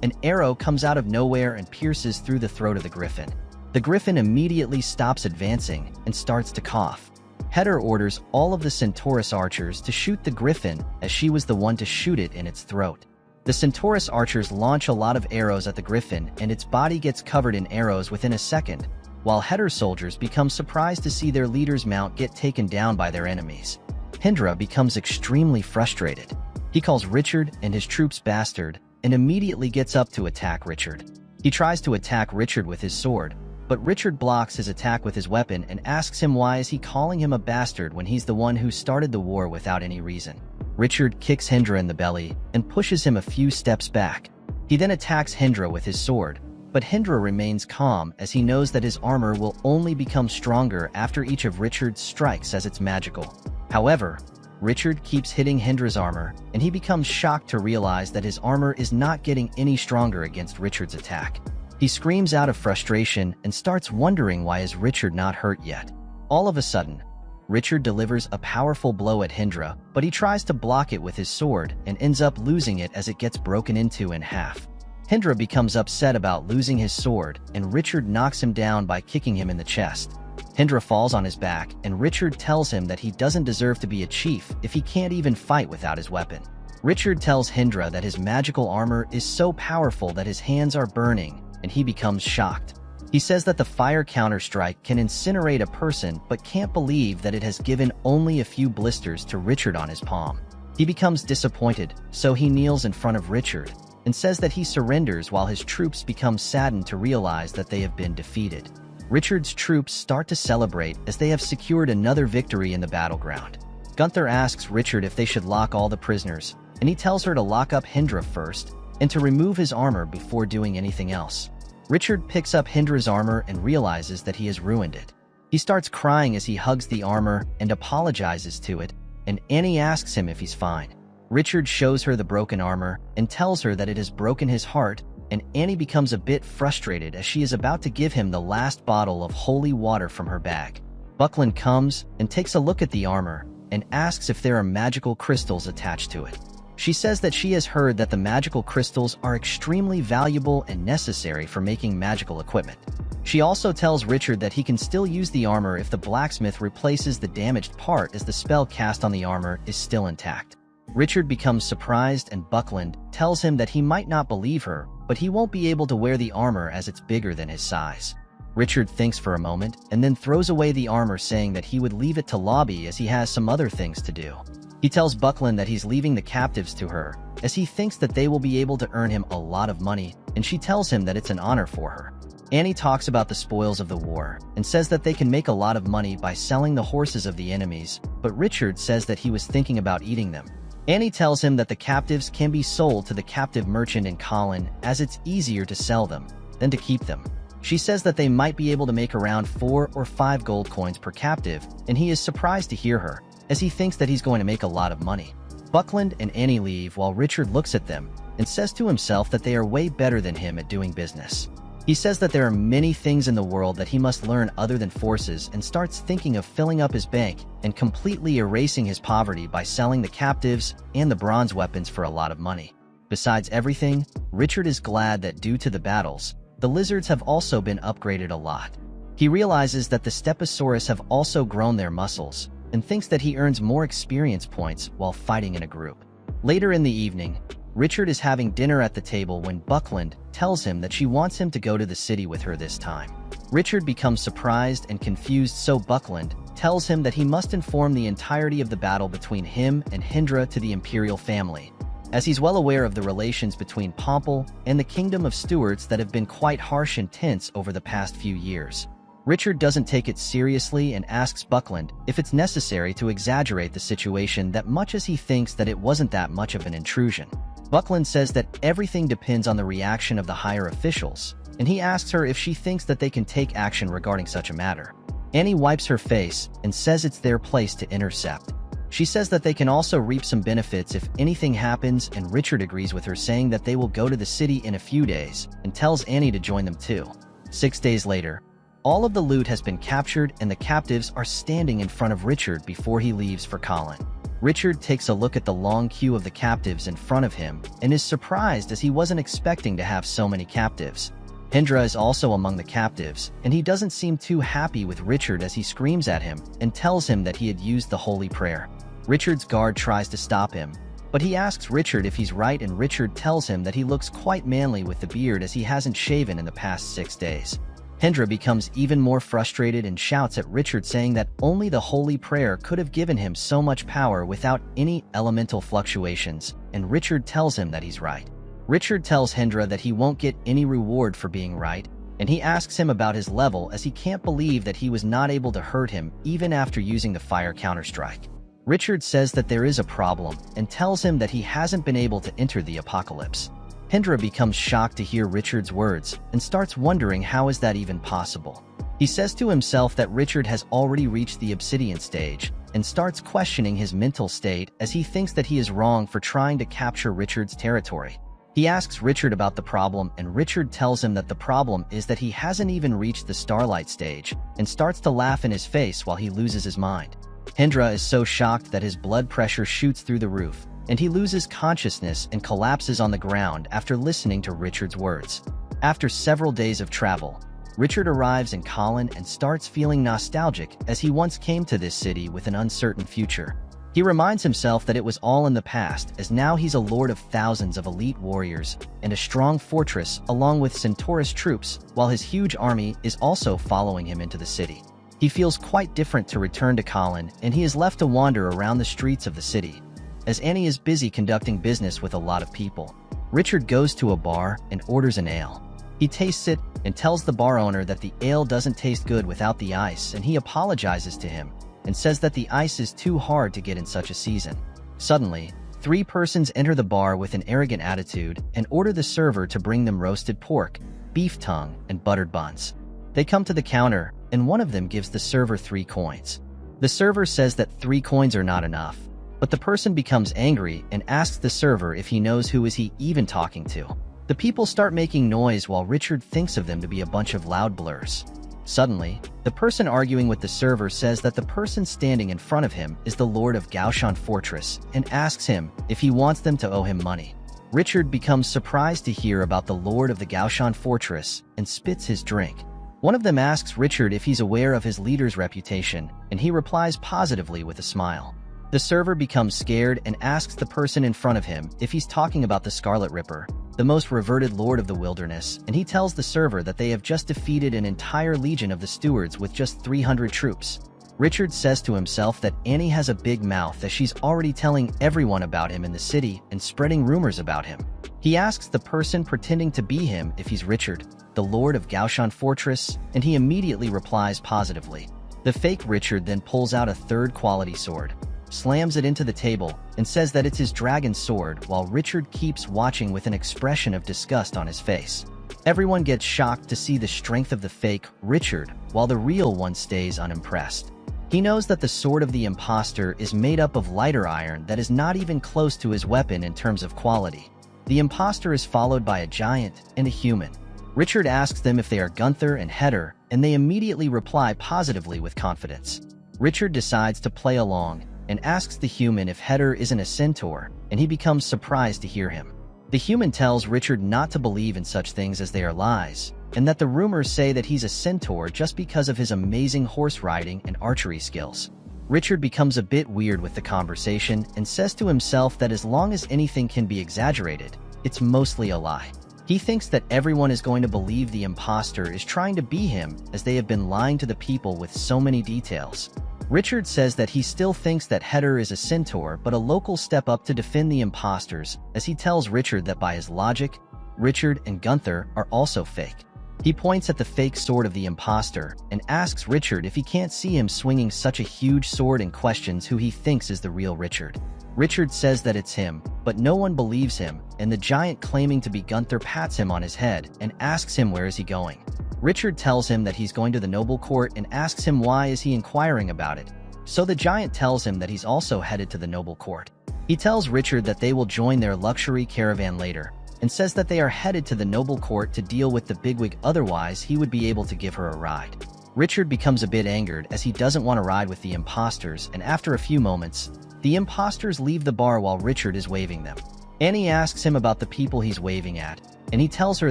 an arrow comes out of nowhere and pierces through the throat of the griffin. The griffin immediately stops advancing and starts to cough. Heder orders all of the Centaurus archers to shoot the griffin, as she was the one to shoot it in its throat. The Centaurus archers launch a lot of arrows at the griffin, and its body gets covered in arrows within a second, while Heder's soldiers become surprised to see their leader's mount get taken down by their enemies. Hindra becomes extremely frustrated. He calls Richard and his troops bastard, and immediately gets up to attack Richard. He tries to attack Richard with his sword, but Richard blocks his attack with his weapon and asks him why is he calling him a bastard when he's the one who started the war without any reason. Richard kicks Hindra in the belly and pushes him a few steps back. He then attacks Hindra with his sword, but Hindra remains calm as he knows that his armor will only become stronger after each of Richard's strikes, as it's magical. However, Richard keeps hitting Hindra's armor, and he becomes shocked to realize that his armor is not getting any stronger against Richard's attack. He screams out of frustration and starts wondering why is Richard not hurt yet. All of a sudden, Richard delivers a powerful blow at Hindra, but he tries to block it with his sword and ends up losing it as it gets broken into in half. Hindra becomes upset about losing his sword, and Richard knocks him down by kicking him in the chest. Hindra falls on his back, and Richard tells him that he doesn't deserve to be a chief if he can't even fight without his weapon. Richard tells Hindra that his magical armor is so powerful that his hands are burning, and he becomes shocked. He says that the fire counter-strike can incinerate a person but can't believe that it has given only a few blisters to Richard on his palm. He becomes disappointed, so he kneels in front of Richard and says that he surrenders while his troops become saddened to realize that they have been defeated. Richard's troops start to celebrate as they have secured another victory in the battleground. Gunther asks Richard if they should lock all the prisoners, and he tells her to lock up Hindra first and to remove his armor before doing anything else. Richard picks up Hindra's armor and realizes that he has ruined it. He starts crying as he hugs the armor and apologizes to it, and Annie asks him if he's fine. Richard shows her the broken armor and tells her that it has broken his heart, and Annie becomes a bit frustrated as she is about to give him the last bottle of holy water from her bag. Buckland comes and takes a look at the armor and asks if there are magical crystals attached to it. She says that she has heard that the magical crystals are extremely valuable and necessary for making magical equipment. She also tells Richard that he can still use the armor if the blacksmith replaces the damaged part as the spell cast on the armor is still intact. Richard becomes surprised and Buckland tells him that he might not believe her, but he won't be able to wear the armor as it's bigger than his size. Richard thinks for a moment and then throws away the armor, saying that he would leave it to Lobby as he has some other things to do. He tells Buckland that he's leaving the captives to her, as he thinks that they will be able to earn him a lot of money, and she tells him that it's an honor for her. Annie talks about the spoils of the war, and says that they can make a lot of money by selling the horses of the enemies, but Richard says that he was thinking about eating them. Annie tells him that the captives can be sold to the captive merchant in Colin, as it's easier to sell them than to keep them. She says that they might be able to make around 4 or 5 gold coins per captive, and he is surprised to hear her, as he thinks that he's going to make a lot of money. Buckland and Annie leave while Richard looks at them and says to himself that they are way better than him at doing business. He says that there are many things in the world that he must learn other than forces, and starts thinking of filling up his bank and completely erasing his poverty by selling the captives and the bronze weapons for a lot of money. Besides everything, Richard is glad that due to the battles, the lizards have also been upgraded a lot. He realizes that the Stegosaurus have also grown their muscles, and thinks that he earns more experience points while fighting in a group. Later in the evening, Richard is having dinner at the table when Buckland tells him that she wants him to go to the city with her this time. Richard becomes surprised and confused, so Buckland tells him that he must inform the entirety of the battle between him and Hindra to the Imperial family, as he's well aware of the relations between Pomple and the Kingdom of Stewards that have been quite harsh and tense over the past few years. Richard doesn't take it seriously and asks Buckland if it's necessary to exaggerate the situation that much, as he thinks that it wasn't that much of an intrusion. Buckland says that everything depends on the reaction of the higher officials, and he asks her if she thinks that they can take action regarding such a matter. Annie wipes her face and says it's their place to intercept. She says that they can also reap some benefits if anything happens, and Richard agrees with her, saying that they will go to the city in a few days, and tells Annie to join them too. 6 days later, all of the loot has been captured and the captives are standing in front of Richard before he leaves for Colin. Richard takes a look at the long queue of the captives in front of him and is surprised, as he wasn't expecting to have so many captives. Hindra is also among the captives, and he doesn't seem too happy with Richard as he screams at him and tells him that he had used the holy prayer. Richard's guard tries to stop him, but he asks Richard if he's right, and Richard tells him that he looks quite manly with the beard as he hasn't shaven in the past 6 days. Hindra becomes even more frustrated and shouts at Richard, saying that only the holy prayer could have given him so much power without any elemental fluctuations, and Richard tells him that he's right. Richard tells Hindra that he won't get any reward for being right, and he asks him about his level, as he can't believe that he was not able to hurt him even after using the fire counter-strike. Richard says that there is a problem and tells him that he hasn't been able to enter the apocalypse. Hindra becomes shocked to hear Richard's words and starts wondering how is that even possible. He says to himself that Richard has already reached the obsidian stage, and starts questioning his mental state as he thinks that he is wrong for trying to capture Richard's territory. He asks Richard about the problem, and Richard tells him that the problem is that he hasn't even reached the Starlight stage, and starts to laugh in his face while he loses his mind. Hendra is so shocked that his blood pressure shoots through the roof, and he loses consciousness and collapses on the ground after listening to Richard's words. After several days of travel, Richard arrives in Colin and starts feeling nostalgic as he once came to this city with an uncertain future. He reminds himself that it was all in the past, as now he's a lord of thousands of elite warriors and a strong fortress along with Centaurus troops, while his huge army is also following him into the city. He feels quite different to return to Colin, and he is left to wander around the streets of the city, as Annie is busy conducting business with a lot of people. Richard goes to a bar and orders an ale. He tastes it and tells the bar owner that the ale doesn't taste good without the ice, and he apologizes to him and says that the ice is too hard to get in such a season. Suddenly, 3 persons enter the bar with an arrogant attitude and order the server to bring them roasted pork, beef tongue, and buttered buns. They come to the counter, and one of them gives the server 3 coins. The server says that 3 coins are not enough, but the person becomes angry and asks the server if he knows who is he even talking to. The people start making noise while Richard thinks of them to be a bunch of loud blurs. Suddenly, the person arguing with the server says that the person standing in front of him is the Lord of Gaoshan Fortress and asks him if he wants them to owe him money. Richard becomes surprised to hear about the Lord of the Gaoshan Fortress and spits his drink. One of them asks Richard if he's aware of his leader's reputation, and he replies positively with a smile. The server becomes scared and asks the person in front of him if he's talking about the Scarlet Ripper, the most reverted lord of the wilderness, and he tells the server that they have just defeated an entire legion of the stewards with just 300 troops. Richard says to himself that Annie has a big mouth as she's already telling everyone about him in the city and spreading rumors about him. He asks the person pretending to be him if he's Richard, the Lord of Gaoshan Fortress, and he immediately replies positively. The fake Richard then pulls out a 3rd quality sword, slams it into the table, and says that it's his dragon sword, while Richard keeps watching with an expression of disgust on his face. Everyone gets shocked to see the strength of the fake Richard, while the real one stays unimpressed. He knows that the sword of the imposter is made up of lighter iron that is not even close to his weapon in terms of quality. The imposter is followed by a giant and a human. Richard asks them if they are Gunther and Heder, and they immediately reply positively with confidence. Richard decides to play along and asks the human if Heder isn't a centaur, and he becomes surprised to hear him. The human tells Richard not to believe in such things as they are lies, and that the rumors say that he's a centaur just because of his amazing horse riding and archery skills. Richard becomes a bit weird with the conversation and says to himself that as long as anything can be exaggerated, it's mostly a lie. He thinks that everyone is going to believe the imposter is trying to be him, as they have been lying to the people with so many details. Richard says that he still thinks that Heder is a centaur, but a local step up to defend the imposters, as he tells Richard that by his logic, Richard and Gunther are also fake. He points at the fake sword of the imposter and asks Richard if he can't see him swinging such a huge sword and questions who he thinks is the real Richard. Richard says that it's him, but no one believes him, and the giant claiming to be Gunther pats him on his head and asks him where is he going. Richard tells him that he's going to the noble court and asks him why is he inquiring about it. So the giant tells him that he's also headed to the noble court. He tells Richard that they will join their luxury caravan later, and says that they are headed to the noble court to deal with the bigwig, otherwise he would be able to give her a ride. Richard becomes a bit angered as he doesn't want to ride with the imposters, and after a few moments, the imposters leave the bar while Richard is waving them. Annie asks him about the people he's waving at, and he tells her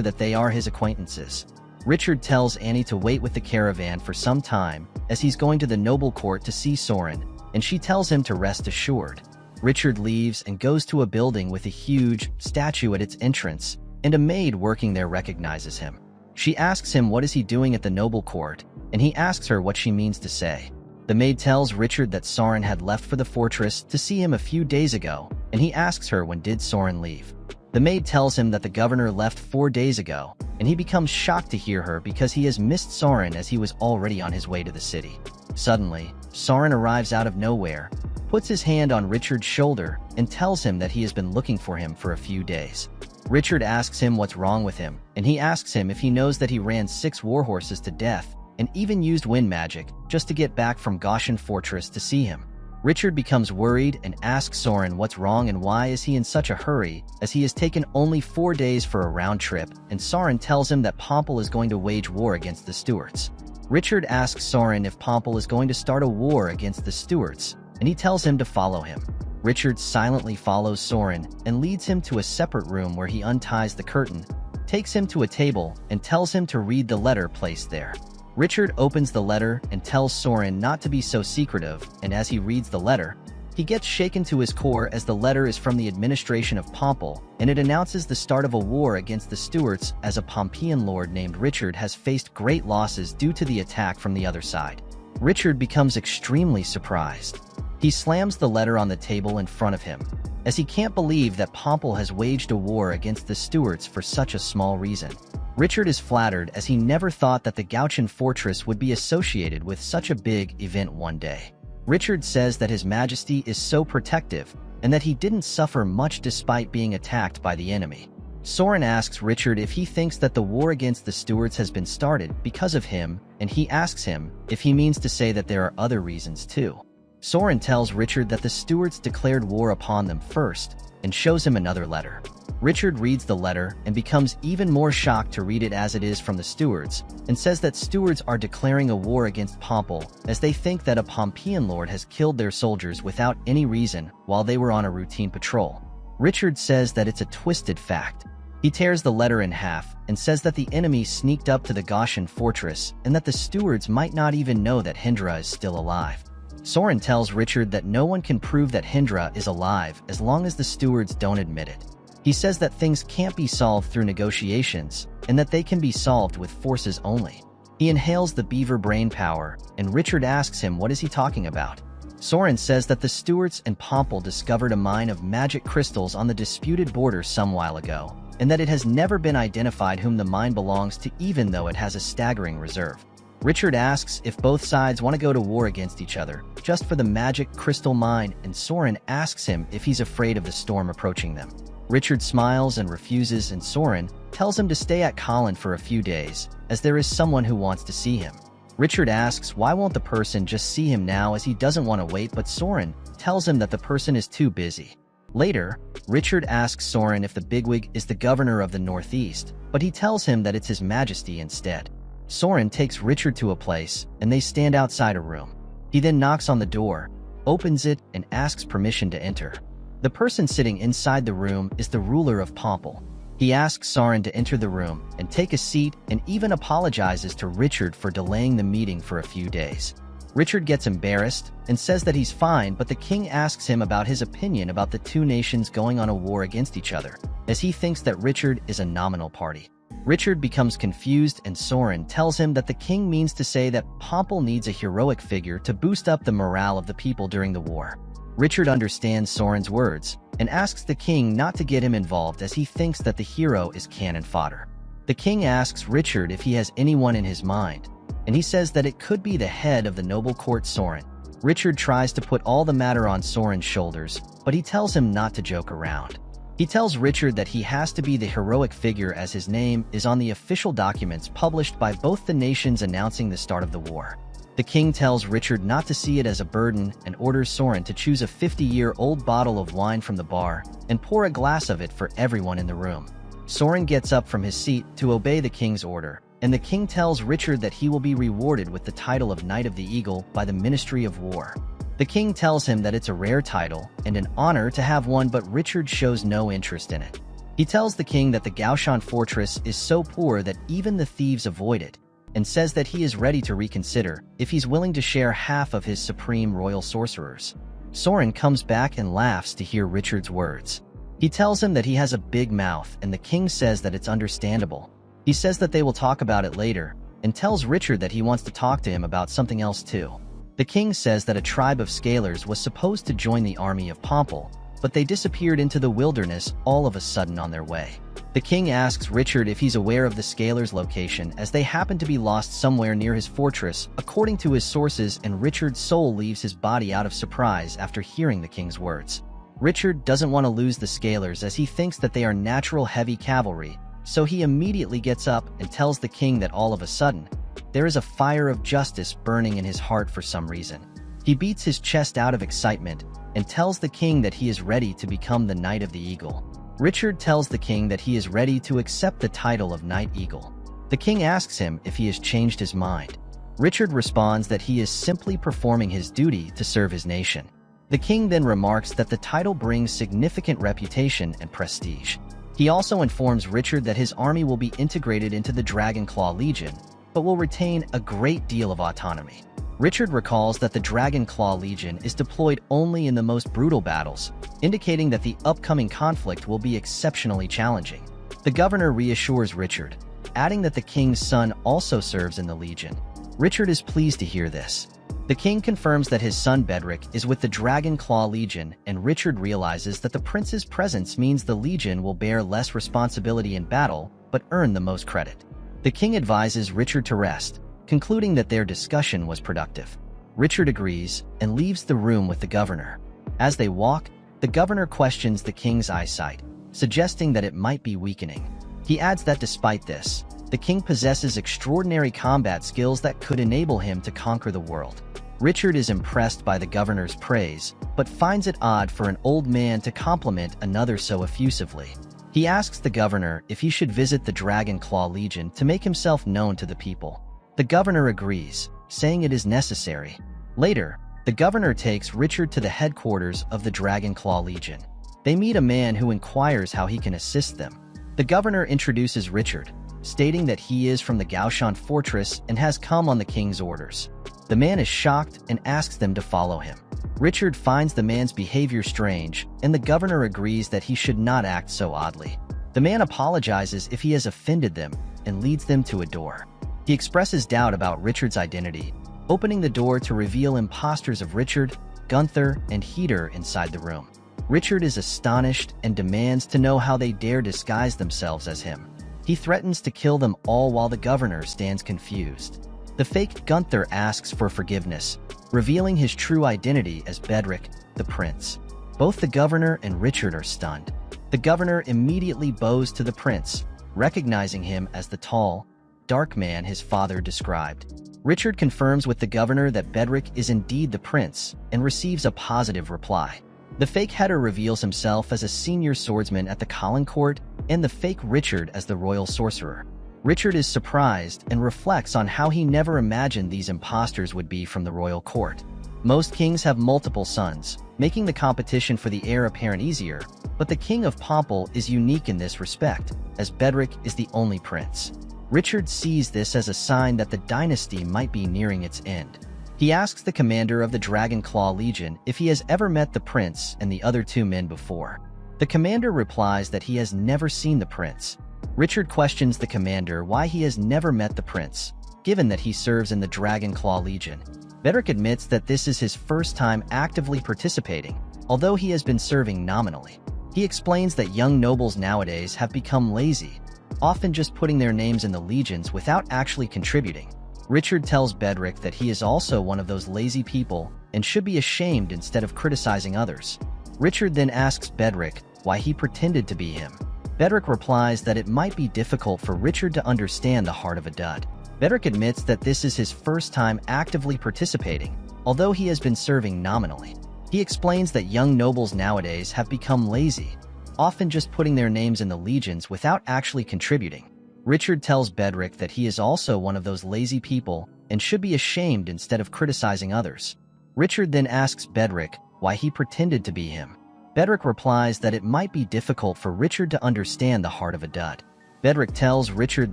that they are his acquaintances. Richard tells Annie to wait with the caravan for some time, as he's going to the noble court to see Soren, and she tells him to rest assured. Richard leaves and goes to a building with a huge statue at its entrance, and a maid working there recognizes him. She asks him what is he doing at the noble court, and he asks her what she means to say. The maid tells Richard that Soren had left for the fortress to see him a few days ago, and he asks her when did Soren leave. The maid tells him that the governor left 4 days ago, and he becomes shocked to hear her because he has missed Soren as he was already on his way to the city. Suddenly, Soren arrives out of nowhere, puts his hand on Richard's shoulder, and tells him that he has been looking for him for a few days. Richard asks him what's wrong with him, and he asks him if he knows that he ran 6 warhorses to death and even used wind magic just to get back from Goshen Fortress to see him. Richard becomes worried and asks Soren what's wrong and why is he in such a hurry, as he has taken only 4 days for a round trip, and Soren tells him that Pomple is going to wage war against the Stuarts. Richard asks Soren if Pomple is going to start a war against the Stuarts, and he tells him to follow him. Richard silently follows Soren and leads him to a separate room where he unties the curtain, takes him to a table, and tells him to read the letter placed there. Richard opens the letter and tells Soren not to be so secretive, and as he reads the letter, he gets shaken to his core as the letter is from the administration of Pomple, and it announces the start of a war against the Stuarts as a Pompeian lord named Richard has faced great losses due to the attack from the other side. Richard becomes extremely surprised. He slams the letter on the table in front of him, as he can't believe that Pomple has waged a war against the Stuarts for such a small reason. Richard is flattered as he never thought that the Gauchian fortress would be associated with such a big event one day. Richard says that His Majesty is so protective and that he didn't suffer much despite being attacked by the enemy. Soren asks Richard if he thinks that the war against the Stuarts has been started because of him, and he asks him if he means to say that there are other reasons too. Soren tells Richard that the Stuarts declared war upon them first and shows him another letter. Richard reads the letter and becomes even more shocked to read it as it is from the Stuarts, and says that Stuarts are declaring a war against Pomple as they think that a Pompeian lord has killed their soldiers without any reason while they were on a routine patrol. Richard says that it's a twisted fact. He tears the letter in half and says that the enemy sneaked up to the Gauchian fortress and that the Stuarts might not even know that Hindra is still alive. Soren tells Richard that no one can prove that Hindra is alive as long as the Stuarts don't admit it. He says that things can't be solved through negotiations, and that they can be solved with forces only. He inhales the beaver brain power, and Richard asks him what is he talking about. Soren says that the Stuarts and Pomple discovered a mine of magic crystals on the disputed border some while ago, and that it has never been identified whom the mine belongs to even though it has a staggering reserve. Richard asks if both sides want to go to war against each other, just for the magic crystal mine, and Soren asks him if he's afraid of the storm approaching them. Richard smiles and refuses, and Soren tells him to stay at Colin for a few days, as there is someone who wants to see him. Richard asks why won't the person just see him now as he doesn't want to wait, but Soren tells him that the person is too busy. Later, Richard asks Soren if the bigwig is the governor of the Northeast, but he tells him that it's His Majesty instead. Soren takes Richard to a place, and they stand outside a room. He then knocks on the door, opens it, and asks permission to enter. The person sitting inside the room is the ruler of Pomple. He asks Soren to enter the room and take a seat, and even apologizes to Richard for delaying the meeting for a few days. Richard gets embarrassed and says that he's fine, but the king asks him about his opinion about the two nations going on a war against each other, as he thinks that Richard is a nominal party. Richard becomes confused, and Soren tells him that the king means to say that Pomple needs a heroic figure to boost up the morale of the people during the war. Richard understands Soren's words and asks the king not to get him involved as he thinks that the hero is cannon fodder. The king asks Richard if he has anyone in his mind, and he says that it could be the head of the noble court Soren. Richard tries to put all the matter on Soren's shoulders, but he tells him not to joke around. He tells Richard that he has to be the heroic figure as his name is on the official documents published by both the nations announcing the start of the war. The king tells Richard not to see it as a burden and orders Soren to choose a 50-year-old bottle of wine from the bar and pour a glass of it for everyone in the room. Soren gets up from his seat to obey the king's order, and the king tells Richard that he will be rewarded with the title of Knight of the Eagle by the Ministry of War. The king tells him that it's a rare title and an honor to have one, but Richard shows no interest in it. He tells the king that the Gauchian fortress is so poor that even the thieves avoid it, and says that he is ready to reconsider if he's willing to share half of his supreme royal sorcerers. Soren comes back and laughs to hear Richard's words. He tells him that he has a big mouth, and the king says that it's understandable. He says that they will talk about it later, and tells Richard that he wants to talk to him about something else too. The king says that a tribe of scalers was supposed to join the army of Pomple, but they disappeared into the wilderness all of a sudden on their way. The king asks Richard if he's aware of the scalers' location, as they happen to be lost somewhere near his fortress, according to his sources, and Richard's soul leaves his body out of surprise after hearing the king's words. Richard doesn't want to lose the scalers as he thinks that they are natural heavy cavalry, so he immediately gets up and tells the king that all of a sudden, there is a fire of justice burning in his heart for some reason. He beats his chest out of excitement and tells the king that he is ready to become the Knight of the Eagle. Richard tells the king that he is ready to accept the title of Knight Eagle. The king asks him if he has changed his mind. Richard responds that he is simply performing his duty to serve his nation. The king then remarks that the title brings significant reputation and prestige. He also informs Richard that his army will be integrated into the Dragonclaw Legion, but will retain a great deal of autonomy. Richard recalls that the Dragonclaw Legion is deployed only in the most brutal battles, indicating that the upcoming conflict will be exceptionally challenging. The governor reassures Richard, adding that the king's son also serves in the Legion. Richard is pleased to hear this. The king confirms that his son Bedrick is with the Dragonclaw Legion, and Richard realizes that the prince's presence means the Legion will bear less responsibility in battle, but earn the most credit. The king advises Richard to rest, concluding that their discussion was productive. Richard agrees and leaves the room with the governor. As they walk, the governor questions the king's eyesight, suggesting that it might be weakening. He adds that despite this, the king possesses extraordinary combat skills that could enable him to conquer the world. Richard is impressed by the governor's praise, but finds it odd for an old man to compliment another so effusively. He asks the governor if he should visit the Dragonclaw Legion to make himself known to the people. The governor agrees, saying it is necessary. Later, the governor takes Richard to the headquarters of the Dragonclaw Legion. They meet a man who inquires how he can assist them. The governor introduces Richard, stating that he is from the Gaoshan fortress and has come on the king's orders. The man is shocked and asks them to follow him. Richard finds the man's behavior strange, and the governor agrees that he should not act so oddly. The man apologizes if he has offended them and leads them to a door. He expresses doubt about Richard's identity, opening the door to reveal imposters of Richard, Gunther, and Heater inside the room. Richard is astonished and demands to know how they dare disguise themselves as him. He threatens to kill them all while the governor stands confused. The fake Gunther asks for forgiveness, revealing his true identity as Bedrick, the prince. Both the governor and Richard are stunned. The governor immediately bows to the prince, recognizing him as the tall, dark man his father described. Richard confirms with the governor that Bedrick is indeed the prince and receives a positive reply. The fake Heater reveals himself as a senior swordsman at the Colin Court and the fake Richard as the royal sorcerer. Richard is surprised and reflects on how he never imagined these imposters would be from the royal court. Most kings have multiple sons, making the competition for the heir apparent easier, but the king of Pomple is unique in this respect, as Bedrick is the only prince. Richard sees this as a sign that the dynasty might be nearing its end. He asks the commander of the Dragonclaw Legion if he has ever met the prince and the other two men before. The commander replies that he has never seen the prince. Richard questions the commander why he has never met the prince, given that he serves in the Dragonclaw Legion. Bedrick admits that this is his first time actively participating, although he has been serving nominally. He explains that young nobles nowadays have become lazy, often just putting their names in the legions without actually contributing. Richard tells Bedrick that he is also one of those lazy people and should be ashamed instead of criticizing others. Richard then asks Bedrick why he pretended to be him. Bedrick replies that it might be difficult for Richard to understand the heart of a dud. Bedrick admits that this is his first time actively participating, although he has been serving nominally. He explains that young nobles nowadays have become lazy, often just putting their names in the legions without actually contributing. Richard tells Bedrick that he is also one of those lazy people and should be ashamed instead of criticizing others. Richard then asks Bedrick why he pretended to be him. Bedrick replies that it might be difficult for Richard to understand the heart of a dud. Bedrick tells Richard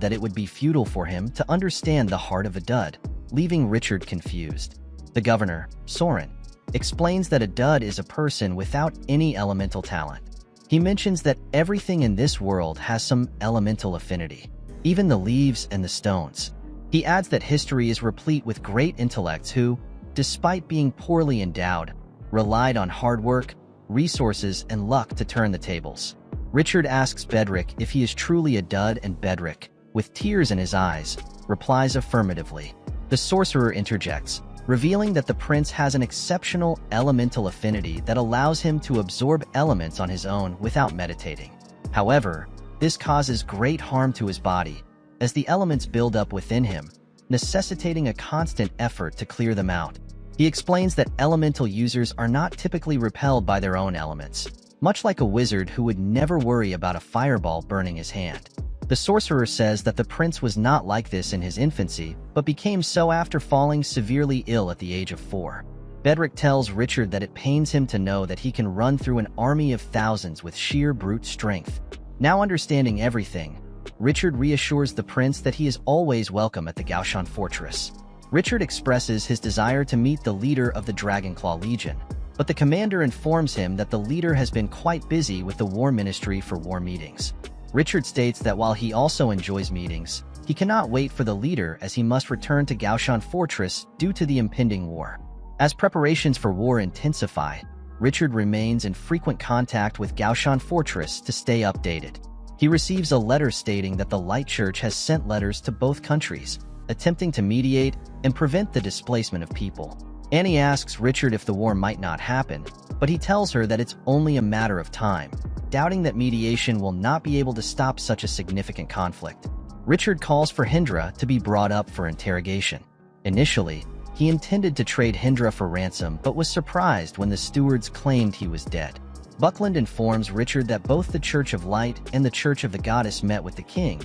that it would be futile for him to understand the heart of a dud, leaving Richard confused. The governor, Soren, explains that a dud is a person without any elemental talent. He mentions that everything in this world has some elemental affinity, even the leaves and the stones. He adds that history is replete with great intellects who, despite being poorly endowed, relied on hard work, resources, and luck to turn the tables. Richard asks Bedrick if he is truly a dud, and Bedrick, with tears in his eyes, replies affirmatively. The sorcerer interjects, revealing that the prince has an exceptional elemental affinity that allows him to absorb elements on his own without meditating. However, this causes great harm to his body, as the elements build up within him, necessitating a constant effort to clear them out. He explains that elemental users are not typically repelled by their own elements, much like a wizard who would never worry about a fireball burning his hand. The sorcerer says that the prince was not like this in his infancy, but became so after falling severely ill at the age of 4. Bedrick tells Richard that it pains him to know that he can run through an army of thousands with sheer brute strength. Now understanding everything, Richard reassures the prince that he is always welcome at the Gaoshan fortress. Richard expresses his desire to meet the leader of the Dragonclaw Legion, but the commander informs him that the leader has been quite busy with the War Ministry for war meetings. Richard states that while he also enjoys meetings, he cannot wait for the leader as he must return to Gaoshan Fortress due to the impending war. As preparations for war intensify, Richard remains in frequent contact with Gaoshan Fortress to stay updated. He receives a letter stating that the Light Church has sent letters to both countries, attempting to mediate and prevent the displacement of people. Annie asks Richard if the war might not happen, but he tells her that it's only a matter of time, doubting that mediation will not be able to stop such a significant conflict. Richard calls for Hendra to be brought up for interrogation. Initially, he intended to trade Hendra for ransom but was surprised when the stewards claimed he was dead. Buckland informs Richard that both the Church of Light and the Church of the Goddess met with the king,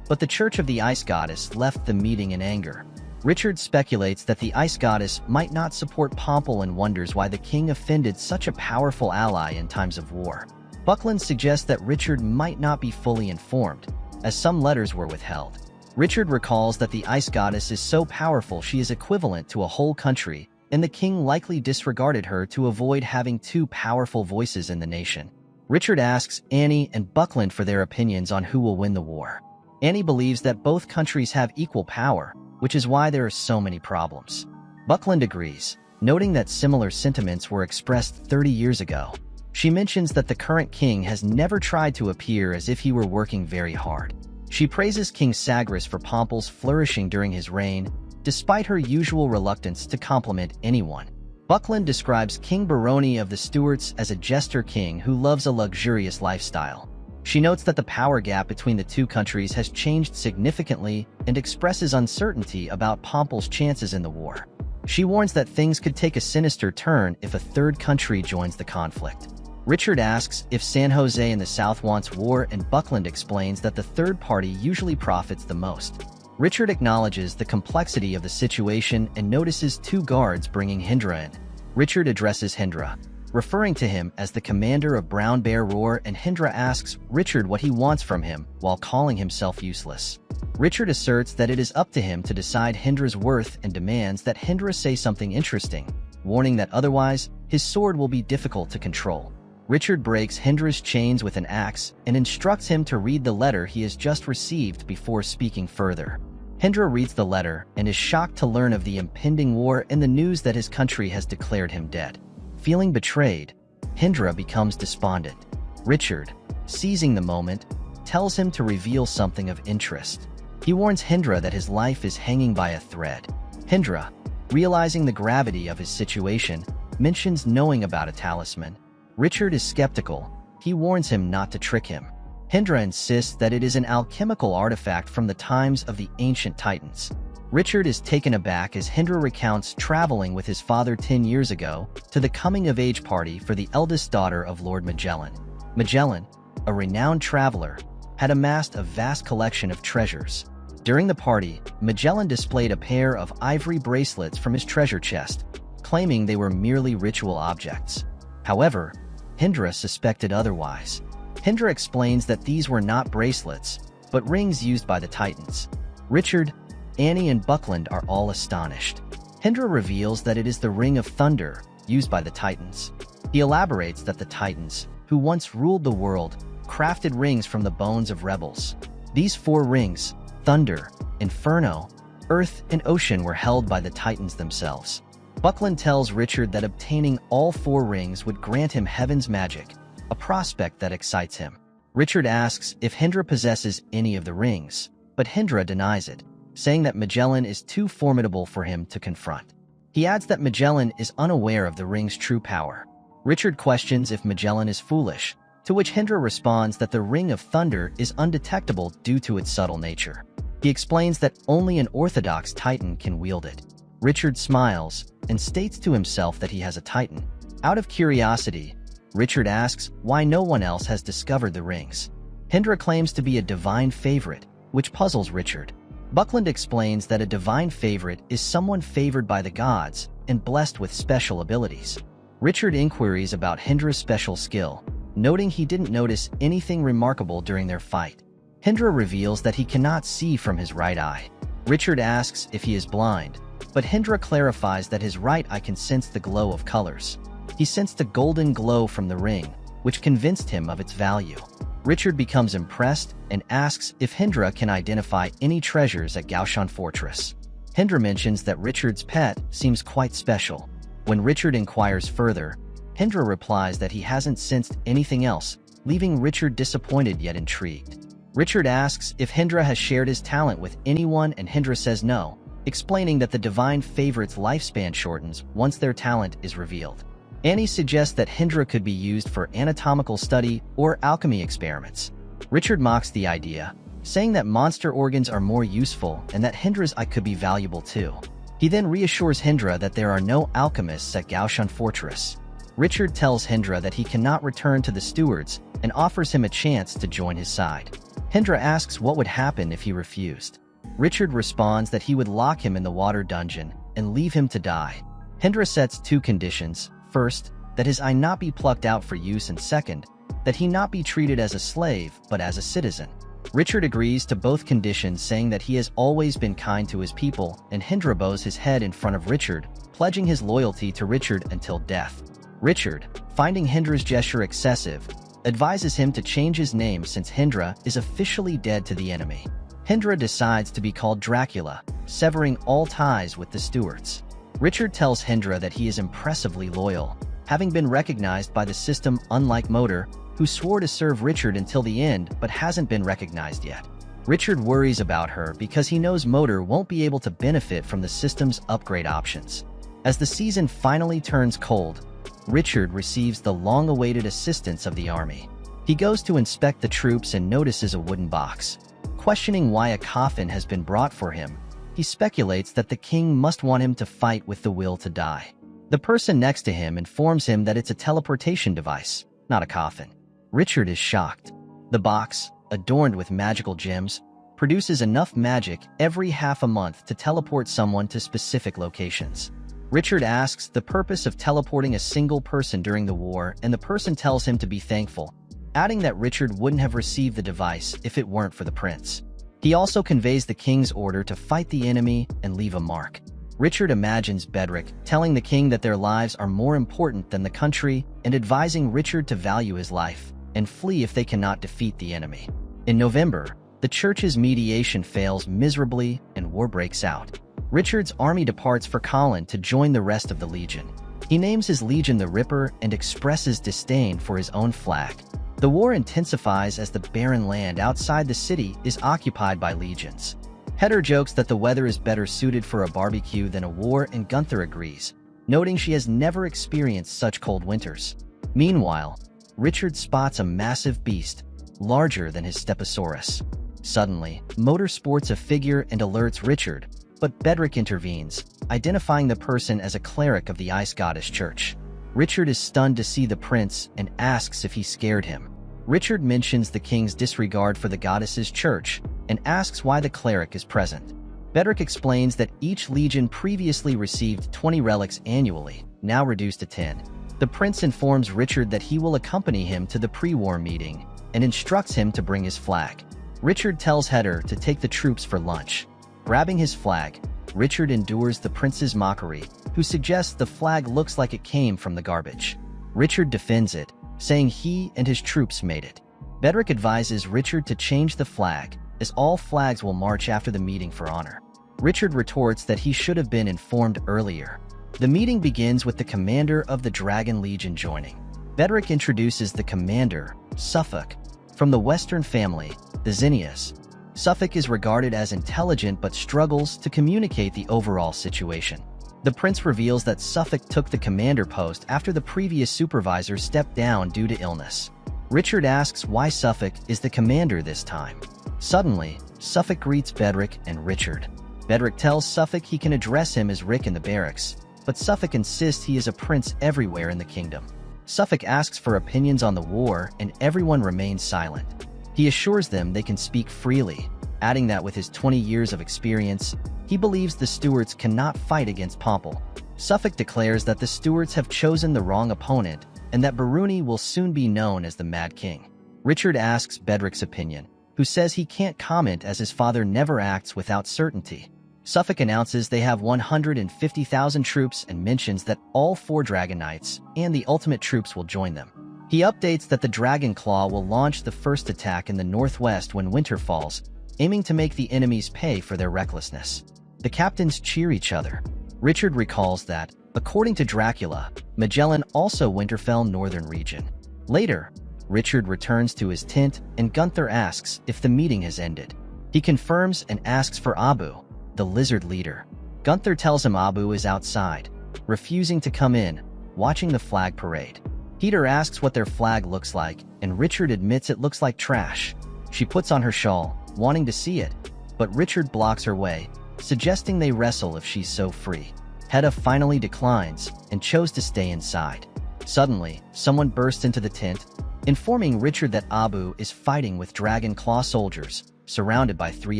but the Church of the Ice Goddess left the meeting in anger. Richard speculates that the Ice Goddess might not support Pomple and wonders why the king offended such a powerful ally in times of war. Buckland suggests that Richard might not be fully informed, as some letters were withheld. Richard recalls that the Ice Goddess is so powerful she is equivalent to a whole country, and the king likely disregarded her to avoid having two powerful voices in the nation. Richard asks Annie and Buckland for their opinions on who will win the war. Annie believes that both countries have equal power, which is why there are so many problems. Buckland agrees, noting that similar sentiments were expressed 30 years ago. She mentions that the current king has never tried to appear as if he were working very hard. She praises King Sagras for Pomple's flourishing during his reign, despite her usual reluctance to compliment anyone. Buckland describes King Baroni of the Stuarts as a jester king who loves a luxurious lifestyle. She notes that the power gap between the two countries has changed significantly and expresses uncertainty about Pomple's chances in the war. She warns that things could take a sinister turn if a third country joins the conflict. Richard asks if San Jose in the South wants war, and Buckland explains that the third party usually profits the most. Richard acknowledges the complexity of the situation and notices two guards bringing Hendra in. Richard addresses Hendra, referring to him as the commander of Brown Bear Roar, and Hendra asks Richard what he wants from him while calling himself useless. Richard asserts that it is up to him to decide Hendra's worth and demands that Hendra say something interesting, warning that otherwise, his sword will be difficult to control. Richard breaks Hendra's chains with an axe and instructs him to read the letter he has just received before speaking further. Hendra reads the letter and is shocked to learn of the impending war and the news that his country has declared him dead. Feeling betrayed, Hendra becomes despondent. Richard, seizing the moment, tells him to reveal something of interest. He warns Hendra that his life is hanging by a thread. Hendra, realizing the gravity of his situation, mentions knowing about a talisman. Richard is skeptical. He warns him not to trick him. Hendra insists that it is an alchemical artifact from the times of the ancient Titans. Richard is taken aback as Hendra recounts traveling with his father 10 years ago to the coming-of-age party for the eldest daughter of Lord Magellan. Magellan, a renowned traveler, had amassed a vast collection of treasures. During the party, Magellan displayed a pair of ivory bracelets from his treasure chest, claiming they were merely ritual objects. However, Hendra suspected otherwise. Hendra explains that these were not bracelets, but rings used by the Titans. Richard, Annie, and Buckland are all astonished. Hendra reveals that it is the Ring of Thunder, used by the Titans. He elaborates that the Titans, who once ruled the world, crafted rings from the bones of rebels. These 4 rings, Thunder, Inferno, Earth, and Ocean, were held by the Titans themselves. Buckland tells Richard that obtaining all 4 rings would grant him heaven's magic, a prospect that excites him. Richard asks if Hendra possesses any of the rings, but Hendra denies it, saying that Magellan is too formidable for him to confront. He adds that Magellan is unaware of the ring's true power. Richard questions if Magellan is foolish, to which Hendra responds that the Ring of Thunder is undetectable due to its subtle nature. He explains that only an orthodox Titan can wield it. Richard smiles and states to himself that he has a titan. Out of curiosity, Richard asks why no one else has discovered the rings. Hendra claims to be a divine favorite, which puzzles Richard. Buckland explains that a divine favorite is someone favored by the gods and blessed with special abilities. Richard inquires about Hendra's special skill, noting he didn't notice anything remarkable during their fight. Hendra reveals that he cannot see from his right eye. Richard asks if he is blind, but Hendra clarifies that his right eye can sense the glow of colors. He sensed a golden glow from the ring, which convinced him of its value. Richard becomes impressed and asks if Hendra can identify any treasures at Gaoshan Fortress. Hendra mentions that Richard's pet seems quite special. When Richard inquires further, Hendra replies that he hasn't sensed anything else, leaving Richard disappointed yet intrigued. Richard asks if Hendra has shared his talent with anyone, and Hendra says no, explaining that the divine favorite's lifespan shortens once their talent is revealed. Annie suggests that Hendra could be used for anatomical study or alchemy experiments. Richard mocks the idea, saying that monster organs are more useful and that Hendra's eye could be valuable too. He then reassures Hendra that there are no alchemists at Gaoshan Fortress. Richard tells Hendra that he cannot return to the stewards and offers him a chance to join his side. Hendra asks what would happen if he refused. Richard responds that he would lock him in the water dungeon and leave him to die. Hendra sets two conditions. First, that his eye not be plucked out for use, and second, that he not be treated as a slave but as a citizen. Richard agrees to both conditions, saying that he has always been kind to his people, and Hendra bows his head in front of Richard, pledging his loyalty to Richard until death. Richard, finding Hendra's gesture excessive, advises him to change his name since Hendra is officially dead to the enemy. Hendra decides to be called Dracula, severing all ties with the stewards. Richard tells Hendra that he is impressively loyal, having been recognized by the system, unlike Motor, who swore to serve Richard until the end but hasn't been recognized yet. Richard worries about her because he knows Motor won't be able to benefit from the system's upgrade options. As the season finally turns cold, Richard receives the long-awaited assistance of the army. He goes to inspect the troops and notices a wooden box. Questioning why a coffin has been brought for him, he speculates that the king must want him to fight with the will to die. The person next to him informs him that it's a teleportation device, not a coffin. Richard is shocked. The box, adorned with magical gems, produces enough magic every half a month to teleport someone to specific locations. Richard asks the purpose of teleporting a single person during the war, and the person tells him to be thankful, adding that Richard wouldn't have received the device if it weren't for the prince. He also conveys the king's order to fight the enemy and leave a mark. Richard imagines Bedrick telling the king that their lives are more important than the country and advising Richard to value his life and flee if they cannot defeat the enemy. In November, the church's mediation fails miserably and war breaks out. Richard's army departs for Colin to join the rest of the Legion. He names his legion the Ripper and expresses disdain for his own flag. The war intensifies as the barren land outside the city is occupied by legions. Heder jokes that the weather is better suited for a barbecue than a war, and Gunther agrees, noting she has never experienced such cold winters. Meanwhile, Richard spots a massive beast, larger than his Stegosaurus. Suddenly, Motor sports a figure and alerts Richard, but Bedrick intervenes, identifying the person as a cleric of the Ice Goddess Church. Richard is stunned to see the prince and asks if he scared him. Richard mentions the king's disregard for the goddess's church and asks why the cleric is present. Bedrick explains that each legion previously received 20 relics annually, now reduced to 10. The prince informs Richard that he will accompany him to the pre-war meeting and instructs him to bring his flag. Richard tells Heder to take the troops for lunch. Grabbing his flag, Richard endures the prince's mockery, who suggests the flag looks like it came from the garbage. Richard defends it, saying he and his troops made it. Bedrick advises Richard to change the flag, as all flags will march after the meeting for honor. Richard retorts that he should have been informed earlier. The meeting begins with the commander of the Dragon Legion joining. Bedrick introduces the commander, Suffolk, from the Western family, the Zinnias. Suffolk is regarded as intelligent but struggles to communicate the overall situation. The prince reveals that Suffolk took the commander post after the previous supervisor stepped down due to illness. Richard asks why Suffolk is the commander this time. Suddenly, Suffolk greets Bedrick and Richard. Bedrick tells Suffolk he can address him as Rick in the barracks, but Suffolk insists he is a prince everywhere in the kingdom. Suffolk asks for opinions on the war, and everyone remains silent. He assures them they can speak freely, adding that with his 20 years of experience, he believes the stewards cannot fight against Pomple. Suffolk declares that the stewards have chosen the wrong opponent, and that Baruni will soon be known as the Mad King. Richard asks Bedrick's opinion, who says he can't comment as his father never acts without certainty. Suffolk announces they have 150,000 troops and mentions that all 4 Dragon Knights and the ultimate troops will join them. He updates that the Dragon Claw will launch the first attack in the northwest when winter falls, aiming to make the enemies pay for their recklessness. The captains cheer each other. Richard recalls that, according to Dracula, Magellan also winterfell northern region. Later, Richard returns to his tent and Gunther asks if the meeting has ended. He confirms and asks for Abu, the lizard leader. Gunther tells him Abu is outside, refusing to come in, watching the flag parade. Peter asks what their flag looks like, and Richard admits it looks like trash. She puts on her shawl, wanting to see it, but Richard blocks her way, suggesting they wrestle if she's so free. Hedda finally declines and chose to stay inside. Suddenly, someone bursts into the tent, informing Richard that Abu is fighting with Dragon Claw soldiers, surrounded by 3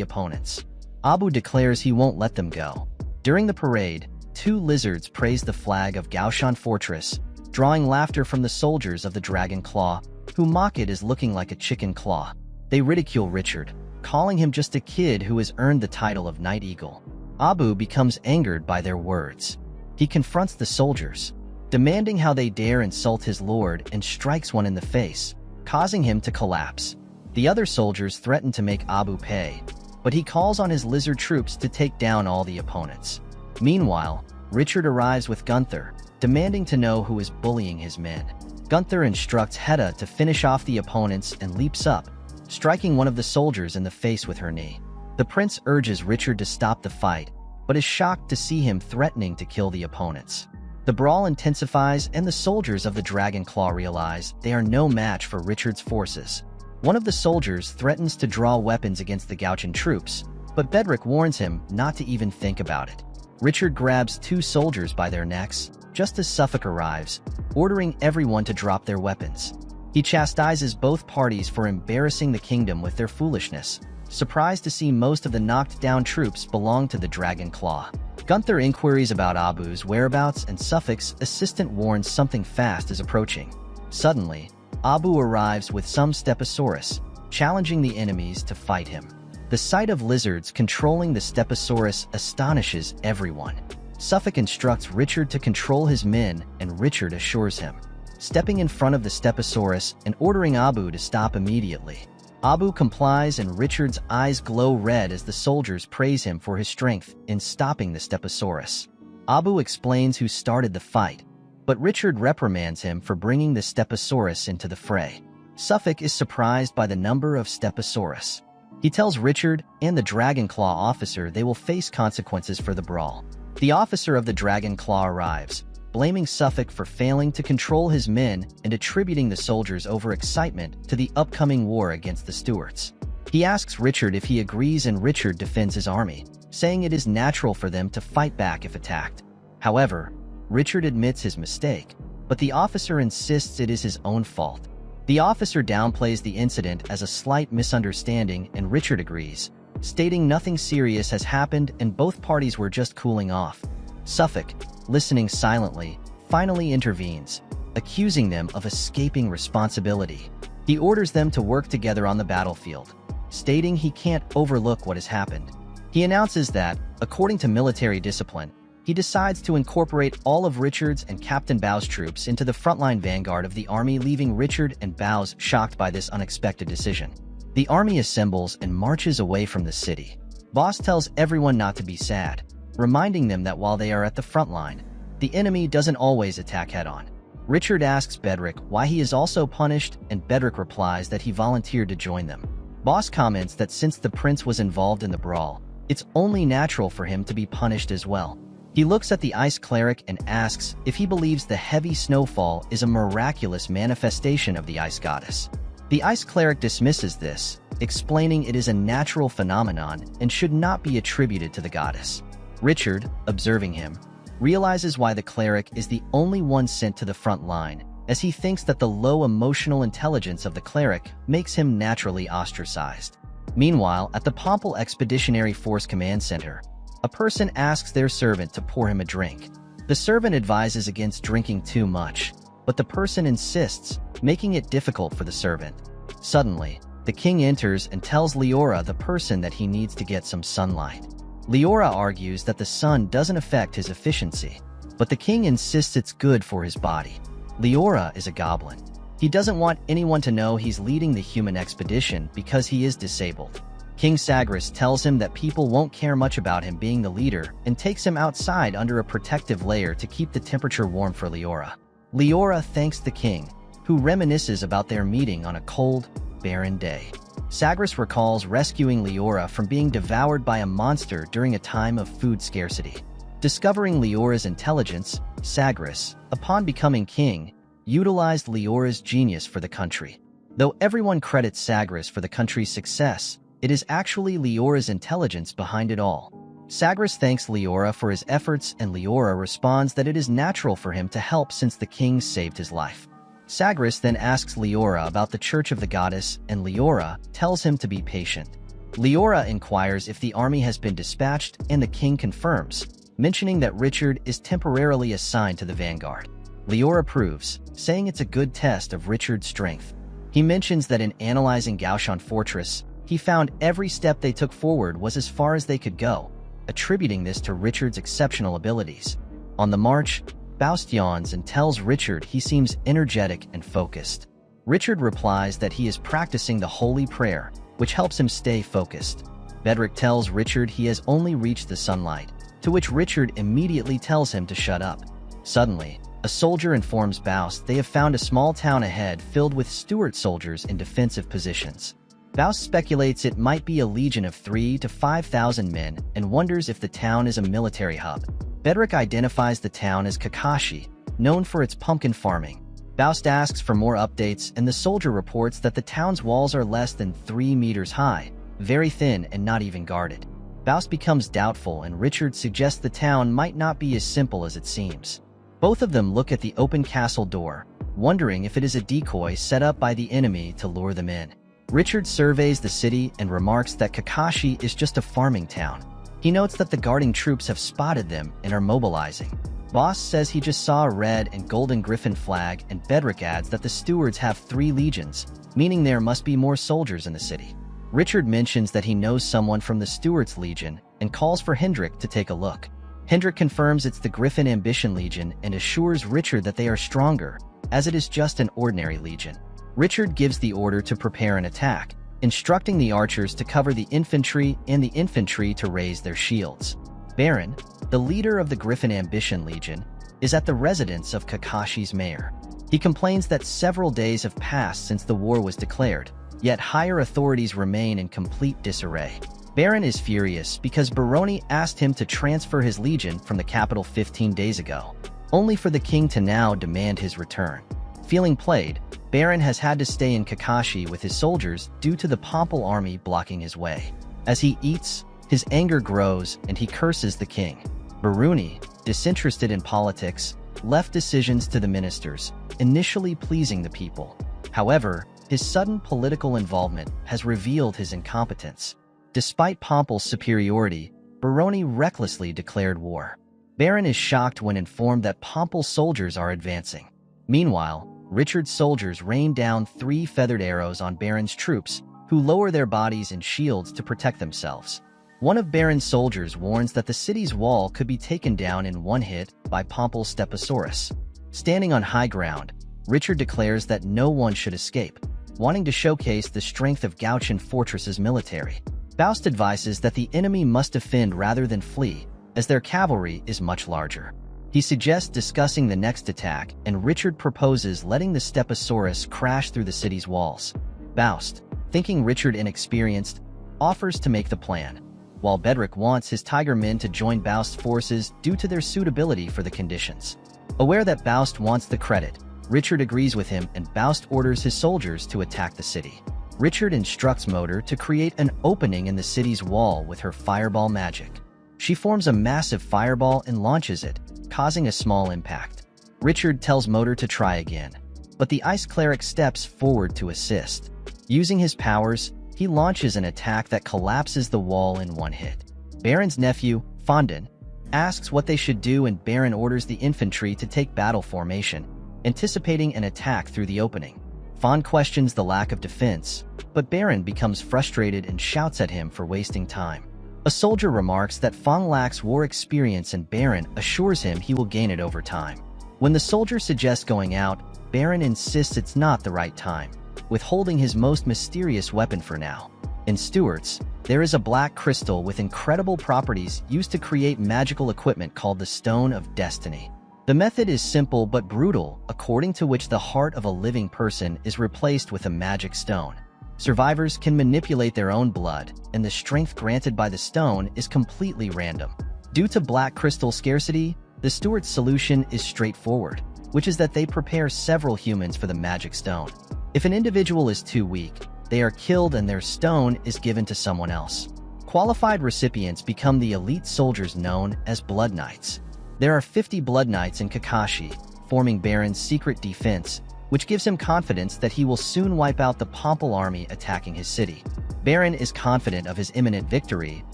opponents. Abu declares he won't let them go. During the parade, 2 lizards praise the flag of Gaoshan Fortress, drawing laughter from the soldiers of the Dragon Claw, who mock it as looking like a chicken claw. They ridicule Richard, calling him just a kid who has earned the title of Night Eagle. Abu becomes angered by their words. He confronts the soldiers, demanding how they dare insult his lord, and strikes one in the face, causing him to collapse. The other soldiers threaten to make Abu pay, but he calls on his lizard troops to take down all the opponents. Meanwhile, Richard arrives with Gunther, demanding to know who is bullying his men. Gunther instructs Hedda to finish off the opponents and leaps up, striking one of the soldiers in the face with her knee. The prince urges Richard to stop the fight, but is shocked to see him threatening to kill the opponents. The brawl intensifies and the soldiers of the Dragon Claw realize they are no match for Richard's forces. One of the soldiers threatens to draw weapons against the Gauchan troops, but Bedrick warns him not to even think about it. Richard grabs 2 soldiers by their necks, just as Suffolk arrives, ordering everyone to drop their weapons. He chastises both parties for embarrassing the kingdom with their foolishness, surprised to see most of the knocked-down troops belong to the Dragon Claw. Gunther inquiries about Abu's whereabouts and Suffolk's assistant warns something fast is approaching. Suddenly, Abu arrives with some Stegosaurus, challenging the enemies to fight him. The sight of lizards controlling the Stegosaurus astonishes everyone. Suffolk instructs Richard to control his men, and Richard assures him, stepping in front of the Stegosaurus and ordering Abu to stop immediately. Abu complies and Richard's eyes glow red as the soldiers praise him for his strength in stopping the Stegosaurus. Abu explains who started the fight, but Richard reprimands him for bringing the Stegosaurus into the fray. Suffolk is surprised by the number of Stegosaurus. He tells Richard and the Dragon Claw officer they will face consequences for the brawl. The officer of the Dragon Claw arrives, blaming Suffolk for failing to control his men and attributing the soldiers' overexcitement to the upcoming war against the Stuarts. He asks Richard if he agrees, and Richard defends his army, saying it is natural for them to fight back if attacked. However, Richard admits his mistake, but the officer insists it is his own fault. The officer downplays the incident as a slight misunderstanding, and Richard agrees, stating nothing serious has happened and both parties were just cooling off. Suffolk, listening silently, finally intervenes, accusing them of escaping responsibility. He orders them to work together on the battlefield, stating he can't overlook what has happened. He announces that, according to military discipline, he decides to incorporate all of Richard's and Captain Bao's troops into the frontline vanguard of the army, leaving Richard and Bao's shocked by this unexpected decision. The army assembles and marches away from the city. Boss tells everyone not to be sad, reminding them that while they are at the front line, the enemy doesn't always attack head-on. Richard asks Bedrick why he is also punished, and Bedrick replies that he volunteered to join them. Boss comments that since the prince was involved in the brawl, it's only natural for him to be punished as well. He looks at the ice cleric and asks if he believes the heavy snowfall is a miraculous manifestation of the ice goddess. The ice cleric dismisses this, explaining it is a natural phenomenon and should not be attributed to the goddess. Richard, observing him, realizes why the cleric is the only one sent to the front line, as he thinks that the low emotional intelligence of the cleric makes him naturally ostracized. Meanwhile, at the Pompel Expeditionary Force Command Center, a person asks their servant to pour him a drink. The servant advises against drinking too much, but the person insists, making it difficult for the servant. Suddenly, the king enters and tells Leora, the person, that he needs to get some sunlight. Leora argues that the sun doesn't affect his efficiency, but the king insists it's good for his body. Leora is a goblin. He doesn't want anyone to know he's leading the human expedition because he is disabled. King Sagras tells him that people won't care much about him being the leader and takes him outside under a protective layer to keep the temperature warm for Leora. Leora thanks the king, who reminisces about their meeting on a cold, barren day. Sagras recalls rescuing Leora from being devoured by a monster during a time of food scarcity. Discovering Leora's intelligence, Sagras, upon becoming king, utilized Leora's genius for the country. Though everyone credits Sagras for the country's success, it is actually Leora's intelligence behind it all. Sagras thanks Leora for his efforts, and Leora responds that it is natural for him to help since the king saved his life. Sagras then asks Leora about the Church of the Goddess, and Leora tells him to be patient. Leora inquires if the army has been dispatched, and the king confirms, mentioning that Richard is temporarily assigned to the vanguard. Leora approves, saying it's a good test of Richard's strength. He mentions that in analyzing Gaoshan Fortress, he found every step they took forward was as far as they could go, attributing this to Richard's exceptional abilities. On the march, Faust yawns and tells Richard he seems energetic and focused. Richard replies that he is practicing the Holy Prayer, which helps him stay focused. Bedrick tells Richard he has only reached the sunlight, to which Richard immediately tells him to shut up. Suddenly, a soldier informs Faust they have found a small town ahead filled with Stuart soldiers in defensive positions. Faust speculates it might be a legion of 3,000 to 5,000 men and wonders if the town is a military hub. Bedrick identifies the town as Kakashi, known for its pumpkin farming. Faust asks for more updates, and the soldier reports that the town's walls are less than 3 meters high, very thin and not even guarded. Faust becomes doubtful, and Richard suggests the town might not be as simple as it seems. Both of them look at the open castle door, wondering if it is a decoy set up by the enemy to lure them in. Richard surveys the city and remarks that Kakashi is just a farming town. He notes that the guarding troops have spotted them and are mobilizing. Boss says he just saw a red and golden griffin flag, and Bedrick adds that the stewards have 3 legions, meaning there must be more soldiers in the city. Richard mentions that he knows someone from the Stewards Legion and calls for Hendrik to take a look. Hendrik confirms it's the Griffin Ambition Legion and assures Richard that they are stronger, as it is just an ordinary legion. Richard gives the order to prepare an attack, instructing the archers to cover the infantry and the infantry to raise their shields. Baron, the leader of the Griffin Ambition Legion, is at the residence of Kakashi's mayor. He complains that several days have passed since the war was declared, yet higher authorities remain in complete disarray. Baron is furious because Baroni asked him to transfer his legion from the capital 15 days ago, only for the king to now demand his return. Feeling played, Baron has had to stay in Kakashi with his soldiers due to the Pompel army blocking his way. As he eats, his anger grows and he curses the king. Baruni, disinterested in politics, left decisions to the ministers, initially pleasing the people. However, his sudden political involvement has revealed his incompetence. Despite Pompel's superiority, Baroni recklessly declared war. Baron is shocked when informed that Pompel's soldiers are advancing. Meanwhile, Richard's soldiers rain down 3 feathered arrows on Baron's troops, who lower their bodies in shields to protect themselves. One of Baron's soldiers warns that the city's wall could be taken down in one hit by Pompel's Stegosaurus. Standing on high ground, Richard declares that no one should escape, wanting to showcase the strength of Gaoshan Fortress's military. Faust advises that the enemy must defend rather than flee, as their cavalry is much larger. He suggests discussing the next attack, and Richard proposes letting the Stegosaurus crash through the city's walls. Faust, thinking Richard inexperienced, offers to make the plan, while Bedrick wants his tiger men to join Faust's forces due to their suitability for the conditions. Aware that Faust wants the credit, Richard agrees with him and Faust orders his soldiers to attack the city. Richard instructs Motor to create an opening in the city's wall with her fireball magic. She forms a massive fireball and launches it, causing a small impact. Richard tells Motor to try again, but the Ice Cleric steps forward to assist. Using his powers, he launches an attack that collapses the wall in one hit. Baron's nephew, Fondin, asks what they should do and Baron orders the infantry to take battle formation, anticipating an attack through the opening. Fond questions the lack of defense, but Baron becomes frustrated and shouts at him for wasting time. A soldier remarks that Fond lacks war experience and Baron assures him he will gain it over time. When the soldier suggests going out, Baron insists it's not the right time, withholding his most mysterious weapon for now. In Stewart's, there is a black crystal with incredible properties used to create magical equipment called the Stone of Destiny. The method is simple but brutal, according to which the heart of a living person is replaced with a magic stone. Survivors can manipulate their own blood, and the strength granted by the stone is completely random. Due to black crystal scarcity, the Stewart's solution is straightforward, which is that they prepare several humans for the magic stone. If an individual is too weak, they are killed and their stone is given to someone else. Qualified recipients become the elite soldiers known as Blood Knights. There are 50 Blood Knights in Kakashi, forming Baron's secret defense, which gives him confidence that he will soon wipe out the Pomple army attacking his city. Baron is confident of his imminent victory,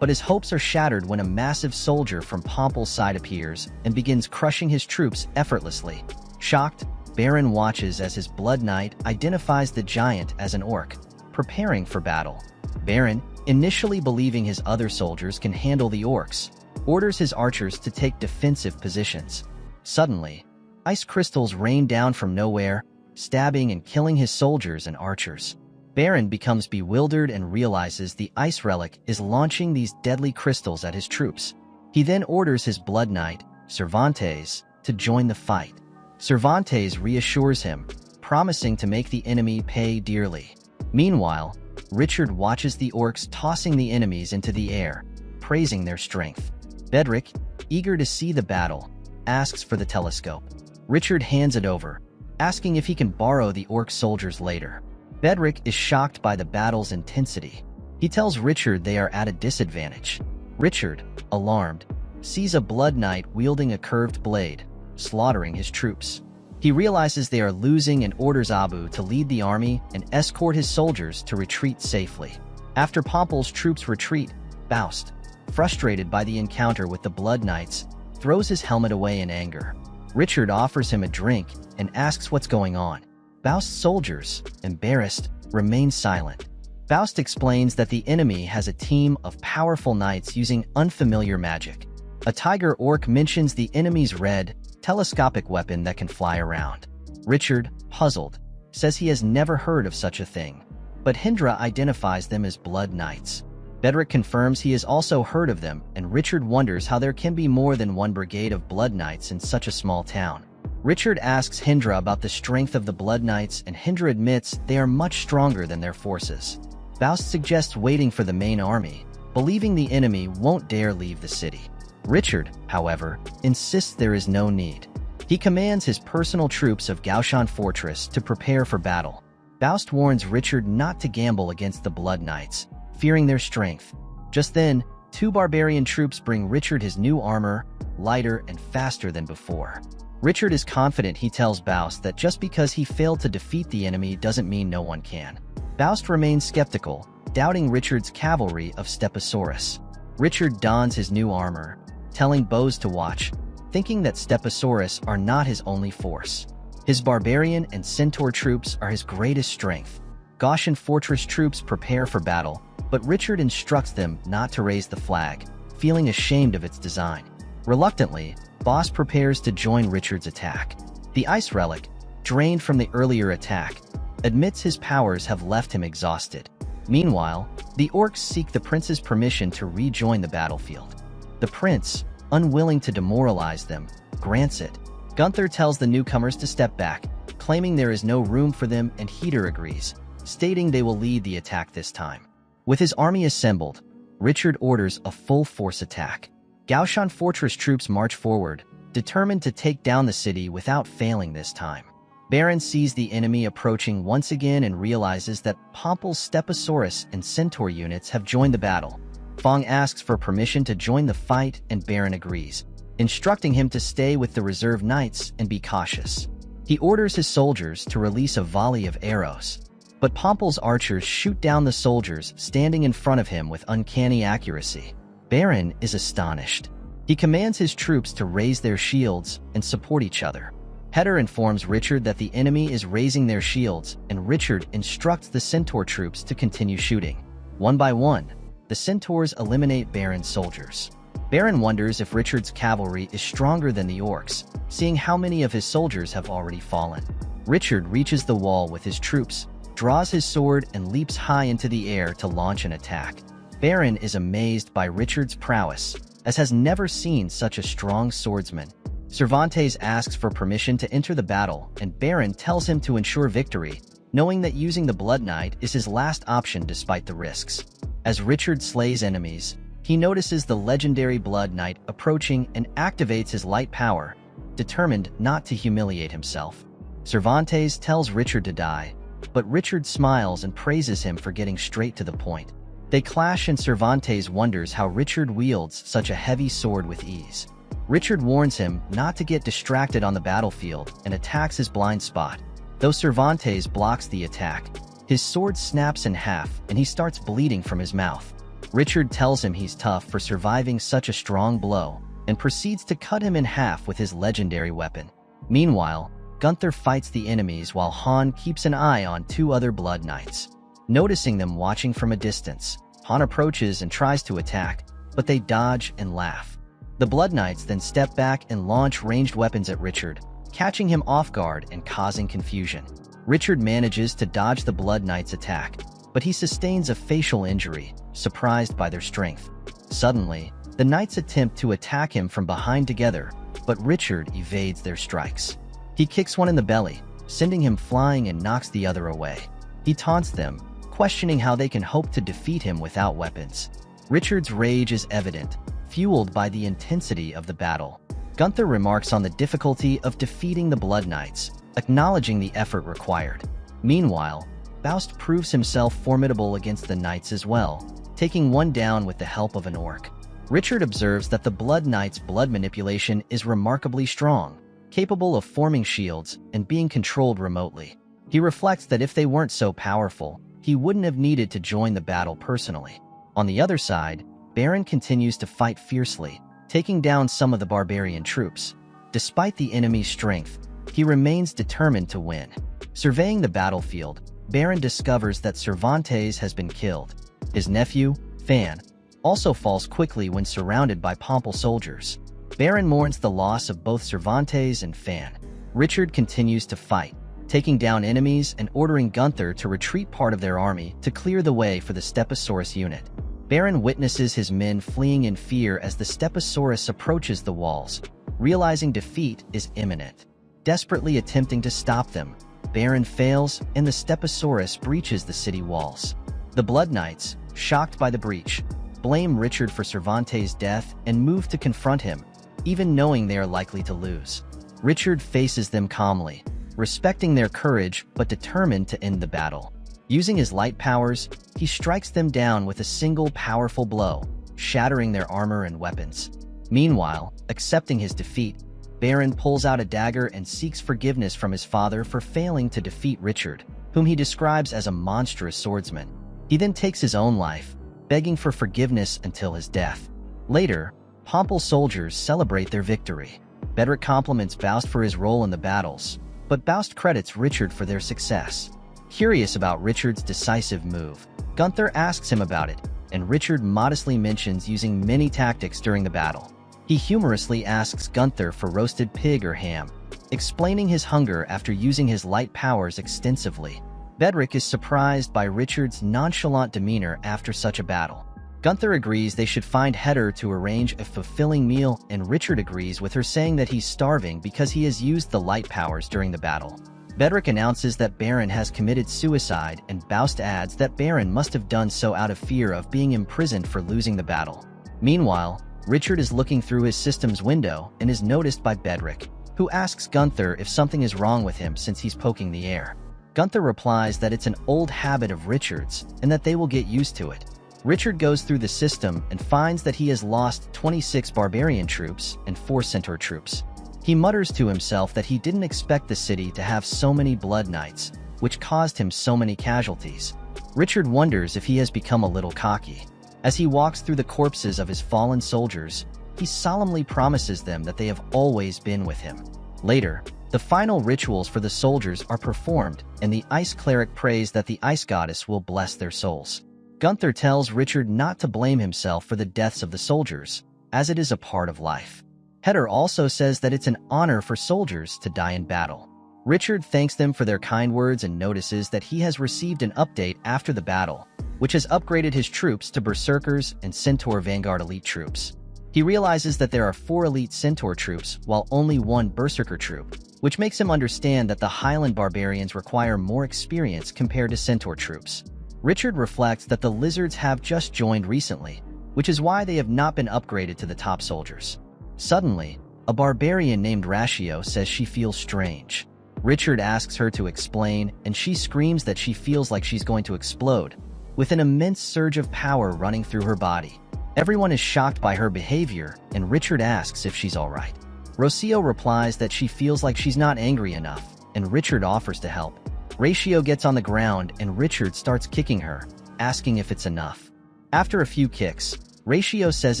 but his hopes are shattered when a massive soldier from Pomple's side appears and begins crushing his troops effortlessly. Shocked, Baron watches as his Blood Knight identifies the giant as an orc, preparing for battle. Baron, initially believing his other soldiers can handle the orcs, orders his archers to take defensive positions. Suddenly, ice crystals rain down from nowhere, stabbing and killing his soldiers and archers. Baron becomes bewildered and realizes the ice relic is launching these deadly crystals at his troops. He then orders his Blood Knight, Cervantes, to join the fight. Cervantes reassures him, promising to make the enemy pay dearly. Meanwhile, Richard watches the orcs tossing the enemies into the air, praising their strength. Bedrick, eager to see the battle, asks for the telescope. Richard hands it over, asking if he can borrow the orc soldiers later. Bedrick is shocked by the battle's intensity. He tells Richard they are at a disadvantage. Richard, alarmed, sees a Blood Knight wielding a curved blade, slaughtering his troops. He realizes they are losing and orders Abu to lead the army and escort his soldiers to retreat safely. After Pomple's troops retreat, Faust, frustrated by the encounter with the Blood Knights, throws his helmet away in anger. Richard offers him a drink and asks what's going on. Faust's soldiers, embarrassed, remain silent. Faust explains that the enemy has a team of powerful knights using unfamiliar magic. A tiger orc mentions the enemy's red, telescopic weapon that can fly around. Richard, puzzled, says he has never heard of such a thing, but Hindra identifies them as Blood Knights. Bedrick confirms he has also heard of them, and Richard wonders how there can be more than one brigade of Blood Knights in such a small town. Richard asks Hindra about the strength of the Blood Knights, and Hindra admits they are much stronger than their forces. Faust suggests waiting for the main army, believing the enemy won't dare leave the city. Richard, however, insists there is no need. He commands his personal troops of Gaoshan Fortress to prepare for battle. Faust warns Richard not to gamble against the Blood Knights, fearing their strength. Just then, two barbarian troops bring Richard his new armor, lighter and faster than before. Richard is confident. He tells Faust that just because he failed to defeat the enemy doesn't mean no one can. Faust remains skeptical, doubting Richard's cavalry of Stegosaurus. Richard dons his new armor, telling Bose to watch, thinking that Stegosaurus are not his only force. His barbarian and centaur troops are his greatest strength. Gaoshan Fortress troops prepare for battle, but Richard instructs them not to raise the flag, feeling ashamed of its design. Reluctantly, Boss prepares to join Richard's attack. The ice relic, drained from the earlier attack, admits his powers have left him exhausted. Meanwhile, the orcs seek the prince's permission to rejoin the battlefield. The prince, unwilling to demoralize them, grants it. Gunther tells the newcomers to step back, claiming there is no room for them, and Heater agrees, stating they will lead the attack this time. With his army assembled, Richard orders a full-force attack. Gaoshan Fortress troops march forward, determined to take down the city without failing this time. Baron sees the enemy approaching once again and realizes that Pomple's Stegosaurus and Centaur units have joined the battle. Fong asks for permission to join the fight and Baron agrees, instructing him to stay with the reserve knights and be cautious. He orders his soldiers to release a volley of arrows, but Pomple's archers shoot down the soldiers standing in front of him with uncanny accuracy. Baron is astonished. He commands his troops to raise their shields and support each other. Heder informs Richard that the enemy is raising their shields, and Richard instructs the Centaur troops to continue shooting. One by one, the Centaurs eliminate Baron's soldiers. Baron wonders if Richard's cavalry is stronger than the orcs, seeing how many of his soldiers have already fallen. Richard reaches the wall with his troops, draws his sword, and leaps high into the air to launch an attack. Baron is amazed by Richard's prowess, as has never seen such a strong swordsman. Cervantes asks for permission to enter the battle, and Baron tells him to ensure victory, knowing that using the Blood Knight is his last option despite the risks. As Richard slays enemies, he notices the legendary Blood Knight approaching and activates his light power, determined not to humiliate himself. Cervantes tells Richard to die, but Richard smiles and praises him for getting straight to the point. They clash and Cervantes wonders how Richard wields such a heavy sword with ease. Richard warns him not to get distracted on the battlefield and attacks his blind spot. Though Cervantes blocks the attack, his sword snaps in half and he starts bleeding from his mouth. Richard tells him he's tough for surviving such a strong blow and proceeds to cut him in half with his legendary weapon. Meanwhile, Gunther fights the enemies while Han keeps an eye on two other Blood Knights. Noticing them watching from a distance, Han approaches and tries to attack, but they dodge and laugh. The Blood Knights then step back and launch ranged weapons at Richard, catching him off guard and causing confusion. Richard manages to dodge the Blood Knights' attack, but he sustains a facial injury, surprised by their strength. Suddenly, the Knights attempt to attack him from behind together, but Richard evades their strikes. He kicks one in the belly, sending him flying and knocks the other away. He taunts them, questioning how they can hope to defeat him without weapons. Richard's rage is evident, fueled by the intensity of the battle. Gunther remarks on the difficulty of defeating the Blood Knights, acknowledging the effort required. Meanwhile, Faust proves himself formidable against the Knights as well, taking one down with the help of an orc. Richard observes that the Blood Knight's blood manipulation is remarkably strong, capable of forming shields and being controlled remotely. He reflects that if they weren't so powerful, he wouldn't have needed to join the battle personally. On the other side, Baron continues to fight fiercely, taking down some of the barbarian troops. Despite the enemy's strength, he remains determined to win. Surveying the battlefield, Baron discovers that Cervantes has been killed. His nephew, Fan, also falls quickly when surrounded by Pomple soldiers. Baron mourns the loss of both Cervantes and Fan. Richard continues to fight, taking down enemies and ordering Gunther to retreat part of their army to clear the way for the Stegosaurus unit. Baron witnesses his men fleeing in fear as the Stegosaurus approaches the walls, realizing defeat is imminent. Desperately attempting to stop them, Baron fails and the Stegosaurus breaches the city walls. The Blood Knights, shocked by the breach, blame Richard for Cervantes' death and move to confront him, even knowing they are likely to lose. Richard faces them calmly, respecting their courage but determined to end the battle. Using his light powers, he strikes them down with a single powerful blow, shattering their armor and weapons. Meanwhile, accepting his defeat, Baron pulls out a dagger and seeks forgiveness from his father for failing to defeat Richard, whom he describes as a monstrous swordsman. He then takes his own life, begging for forgiveness until his death. Later, Pomple soldiers celebrate their victory. Bedrick compliments Faust for his role in the battles, but Faust credits Richard for their success. Curious about Richard's decisive move, Gunther asks him about it, and Richard modestly mentions using many tactics during the battle. He humorously asks Gunther for roasted pig or ham, explaining his hunger after using his light powers extensively. Bedrick is surprised by Richard's nonchalant demeanor after such a battle. Gunther agrees they should find Heder to arrange a fulfilling meal, and Richard agrees with her, saying that he's starving because he has used the light powers during the battle. Bedrick announces that Baron has committed suicide, and Faust adds that Baron must have done so out of fear of being imprisoned for losing the battle. Meanwhile, Richard is looking through his system's window and is noticed by Bedrick. who asks Gunther if something is wrong with him since he's poking the air. Gunther replies that it's an old habit of Richard's and that they will get used to it. Richard goes through the system and finds that he has lost 26 barbarian troops and 4 centaur troops. He mutters to himself that he didn't expect the city to have so many blood knights, which caused him so many casualties. Richard wonders if he has become a little cocky. As he walks through the corpses of his fallen soldiers, he solemnly promises them that they have always been with him. Later, the final rituals for the soldiers are performed, and the ice cleric prays that the ice goddess will bless their souls. Gunther tells Richard not to blame himself for the deaths of the soldiers, as it is a part of life. Heder also says that it's an honor for soldiers to die in battle. Richard thanks them for their kind words and notices that he has received an update after the battle, which has upgraded his troops to berserkers and centaur vanguard elite troops. He realizes that there are 4 elite centaur troops while only 1 berserker troop, which makes him understand that the Highland barbarians require more experience compared to centaur troops. Richard reflects that the lizards have just joined recently, which is why they have not been upgraded to the top soldiers. Suddenly, a barbarian named Ratio says she feels strange. Richard asks her to explain, and she screams that she feels like she's going to explode, with an immense surge of power running through her body. Everyone is shocked by her behavior, and Richard asks if she's alright. Rocio replies that she feels like she's not angry enough, and Richard offers to help. Ratio gets on the ground and Richard starts kicking her, asking if it's enough. After a few kicks, Ratio says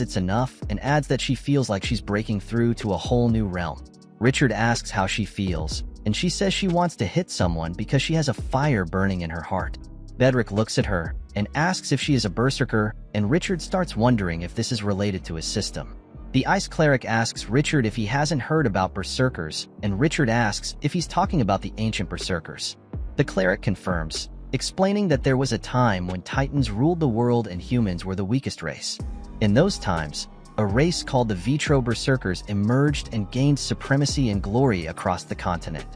it's enough and adds that she feels like she's breaking through to a whole new realm. Richard asks how she feels, and she says she wants to hit someone because she has a fire burning in her heart. Bedrick looks at her and asks if she is a berserker, and Richard starts wondering if this is related to his system. The ice cleric asks Richard if he hasn't heard about berserkers, and Richard asks if he's talking about the ancient berserkers. The cleric confirms, explaining that there was a time when Titans ruled the world and humans were the weakest race. In those times, a race called the Vitro Berserkers emerged and gained supremacy and glory across the continent.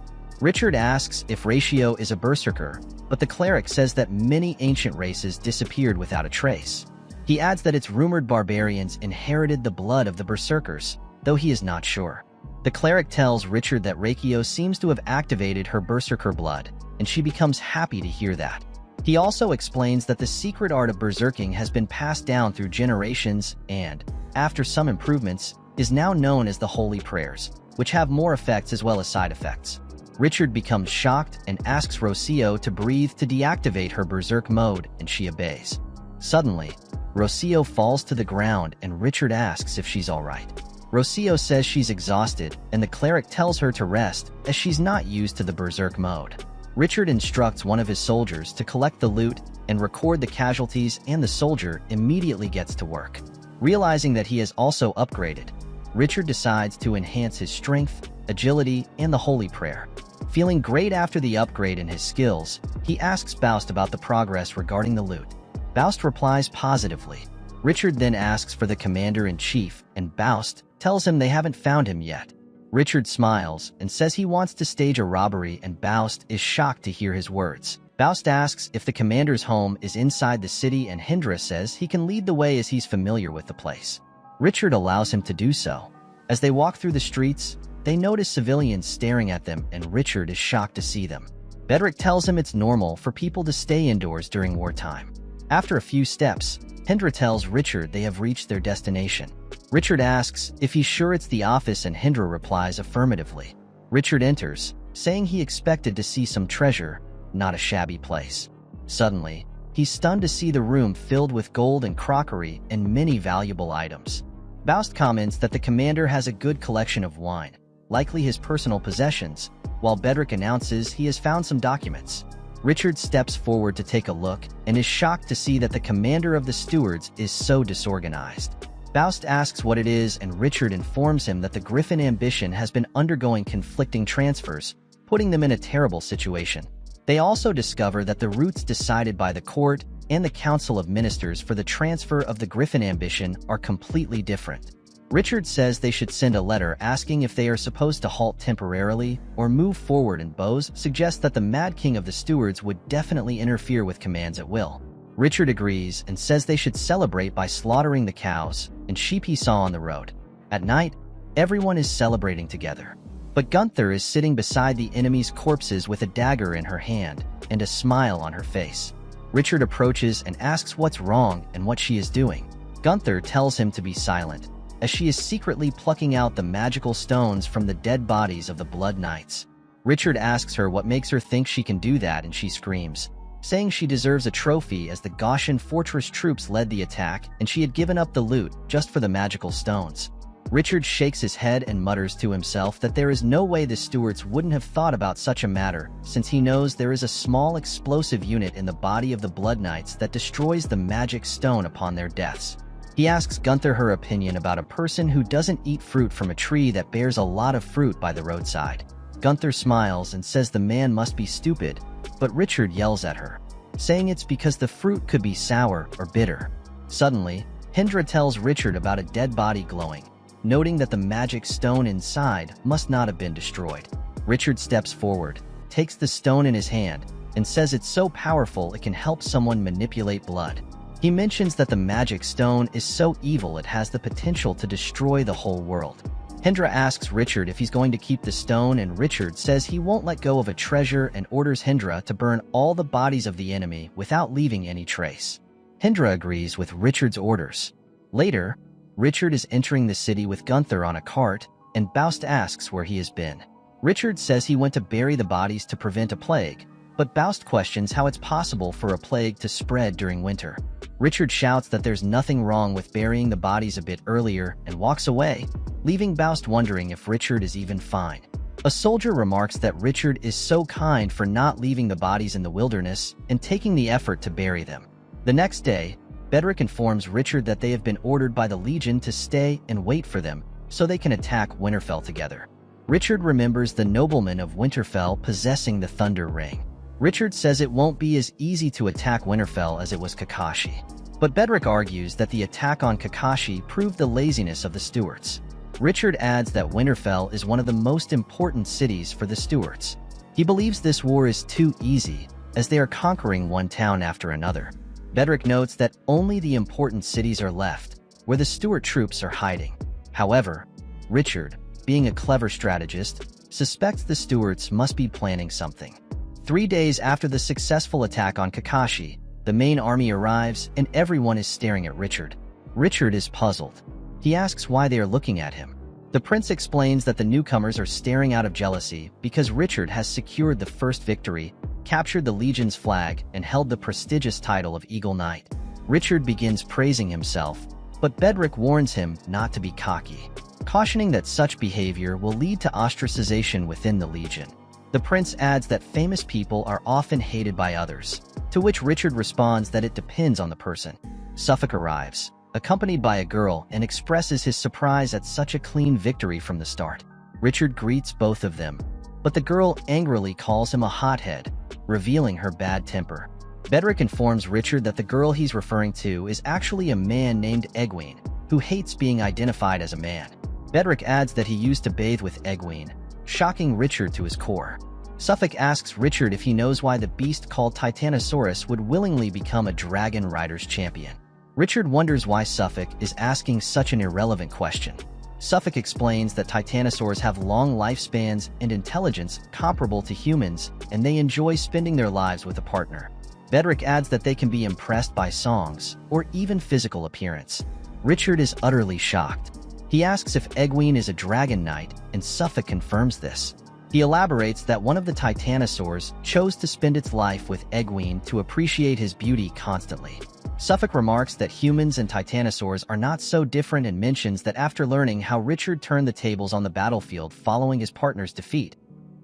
Richard asks if Ratio is a berserker, but the cleric says that many ancient races disappeared without a trace. He adds that it's rumored barbarians inherited the blood of the berserkers, though he is not sure. The cleric tells Richard that Ratio seems to have activated her berserker blood, and she becomes happy to hear that. He also explains that the secret art of berserking has been passed down through generations and, after some improvements, is now known as the Holy Prayers, which have more effects as well as side effects. Richard becomes shocked and asks Rocio to breathe to deactivate her berserk mode, and she obeys. Suddenly, Rocio falls to the ground and Richard asks if she's alright. Rocio says she's exhausted, and the cleric tells her to rest as she's not used to the berserk mode. Richard instructs one of his soldiers to collect the loot and record the casualties, and the soldier immediately gets to work. Realizing that he has also upgraded, Richard decides to enhance his strength, agility, and the holy prayer. Feeling great after the upgrade in his skills, he asks Baust about the progress regarding the loot. Baust replies positively. Richard then asks for the commander-in-chief, and Baust tells him they haven't found him yet. Richard smiles and says he wants to stage a robbery, and Baust is shocked to hear his words. Baust asks if the commander's home is inside the city, and Hindra says he can lead the way as he's familiar with the place. Richard allows him to do so. As they walk through the streets, they notice civilians staring at them, and Richard is shocked to see them. Bedrick tells him it's normal for people to stay indoors during wartime. After a few steps, Hindra tells Richard they have reached their destination. Richard asks if he's sure it's the office, and Hindra replies affirmatively. Richard enters, saying he expected to see some treasure, not a shabby place. Suddenly, he's stunned to see the room filled with gold and crockery and many valuable items. Baust comments that the commander has a good collection of wine, likely his personal possessions, while Bedrick announces he has found some documents. Richard steps forward to take a look and is shocked to see that the commander of the stewards is so disorganized. Baust asks what it is, and Richard informs him that the Griffin Ambition has been undergoing conflicting transfers, putting them in a terrible situation. They also discover that the routes decided by the court and the Council of Ministers for the transfer of the Griffin Ambition are completely different. Richard says they should send a letter asking if they are supposed to halt temporarily or move forward, and Bose suggests that the Mad King of the Stewards would definitely interfere with commands at will. Richard agrees and says they should celebrate by slaughtering the cows and sheep he saw on the road. At night, everyone is celebrating together. But Gunther is sitting beside the enemy's corpses with a dagger in her hand and a smile on her face. Richard approaches and asks what's wrong and what she is doing. Gunther tells him to be silent, as she is secretly plucking out the magical stones from the dead bodies of the Blood Knights. Richard asks her what makes her think she can do that, and she screams, saying she deserves a trophy as the Gaussian fortress troops led the attack and she had given up the loot just for the magical stones. Richard shakes his head and mutters to himself that there is no way the Stuarts wouldn't have thought about such a matter, since he knows there is a small explosive unit in the body of the Blood Knights that destroys the magic stone upon their deaths. He asks Gunther her opinion about a person who doesn't eat fruit from a tree that bears a lot of fruit by the roadside. Gunther smiles and says the man must be stupid, but Richard yells at her, saying it's because the fruit could be sour or bitter. Suddenly, Hendra tells Richard about a dead body glowing, noting that the magic stone inside must not have been destroyed. Richard steps forward, takes the stone in his hand, and says it's so powerful it can help someone manipulate blood. He mentions that the magic stone is so evil it has the potential to destroy the whole world. Hendra asks Richard if he's going to keep the stone, and Richard says he won't let go of a treasure and orders Hendra to burn all the bodies of the enemy without leaving any trace. Hendra agrees with Richard's orders. Later, Richard is entering the city with Gunther on a cart, and Baust asks where he has been. Richard says he went to bury the bodies to prevent a plague, but Baust questions how it's possible for a plague to spread during winter. Richard shouts that there's nothing wrong with burying the bodies a bit earlier and walks away, leaving Baust wondering if Richard is even fine. A soldier remarks that Richard is so kind for not leaving the bodies in the wilderness and taking the effort to bury them. The next day, Bedrick informs Richard that they have been ordered by the Legion to stay and wait for them so they can attack Winterfell together. Richard remembers the nobleman of Winterfell possessing the Thunder Ring. Richard says it won't be as easy to attack Winterfell as it was Kakashi. But Bedrick argues that the attack on Kakashi proved the laziness of the Stuarts. Richard adds that Winterfell is one of the most important cities for the Stuarts. He believes this war is too easy, as they are conquering one town after another. Bedrick notes that only the important cities are left, where the Stuart troops are hiding. However, Richard, being a clever strategist, suspects the Stuarts must be planning something. 3 days after the successful attack on Kakashi, the main army arrives and everyone is staring at Richard. Richard is puzzled. He asks why they are looking at him. The prince explains that the newcomers are staring out of jealousy because Richard has secured the first victory, captured the Legion's flag, and held the prestigious title of Eagle Knight. Richard begins praising himself, but Bedrick warns him not to be cocky, cautioning that such behavior will lead to ostracization within the Legion. The prince adds that famous people are often hated by others, to which Richard responds that it depends on the person. Suffolk arrives, accompanied by a girl, and expresses his surprise at such a clean victory from the start. Richard greets both of them, but the girl angrily calls him a hothead, revealing her bad temper. Bedrick informs Richard that the girl he's referring to is actually a man named Egwene, who hates being identified as a man. Bedrick adds that he used to bathe with Egwene, shocking Richard to his core. Suffolk asks Richard if he knows why the beast called Titanosaurus would willingly become a dragon rider's champion. Richard wonders why Suffolk is asking such an irrelevant question. Suffolk explains that titanosaurs have long lifespans and intelligence comparable to humans, and they enjoy spending their lives with a partner. Bedrick adds that they can be impressed by songs or even physical appearance. Richard is utterly shocked. He asks if Egwene is a dragon knight, and Suffolk confirms this. He elaborates that one of the titanosaurs chose to spend its life with Egwene to appreciate his beauty constantly. Suffolk remarks that humans and titanosaurs are not so different, and mentions that after learning how Richard turned the tables on the battlefield following his partner's defeat,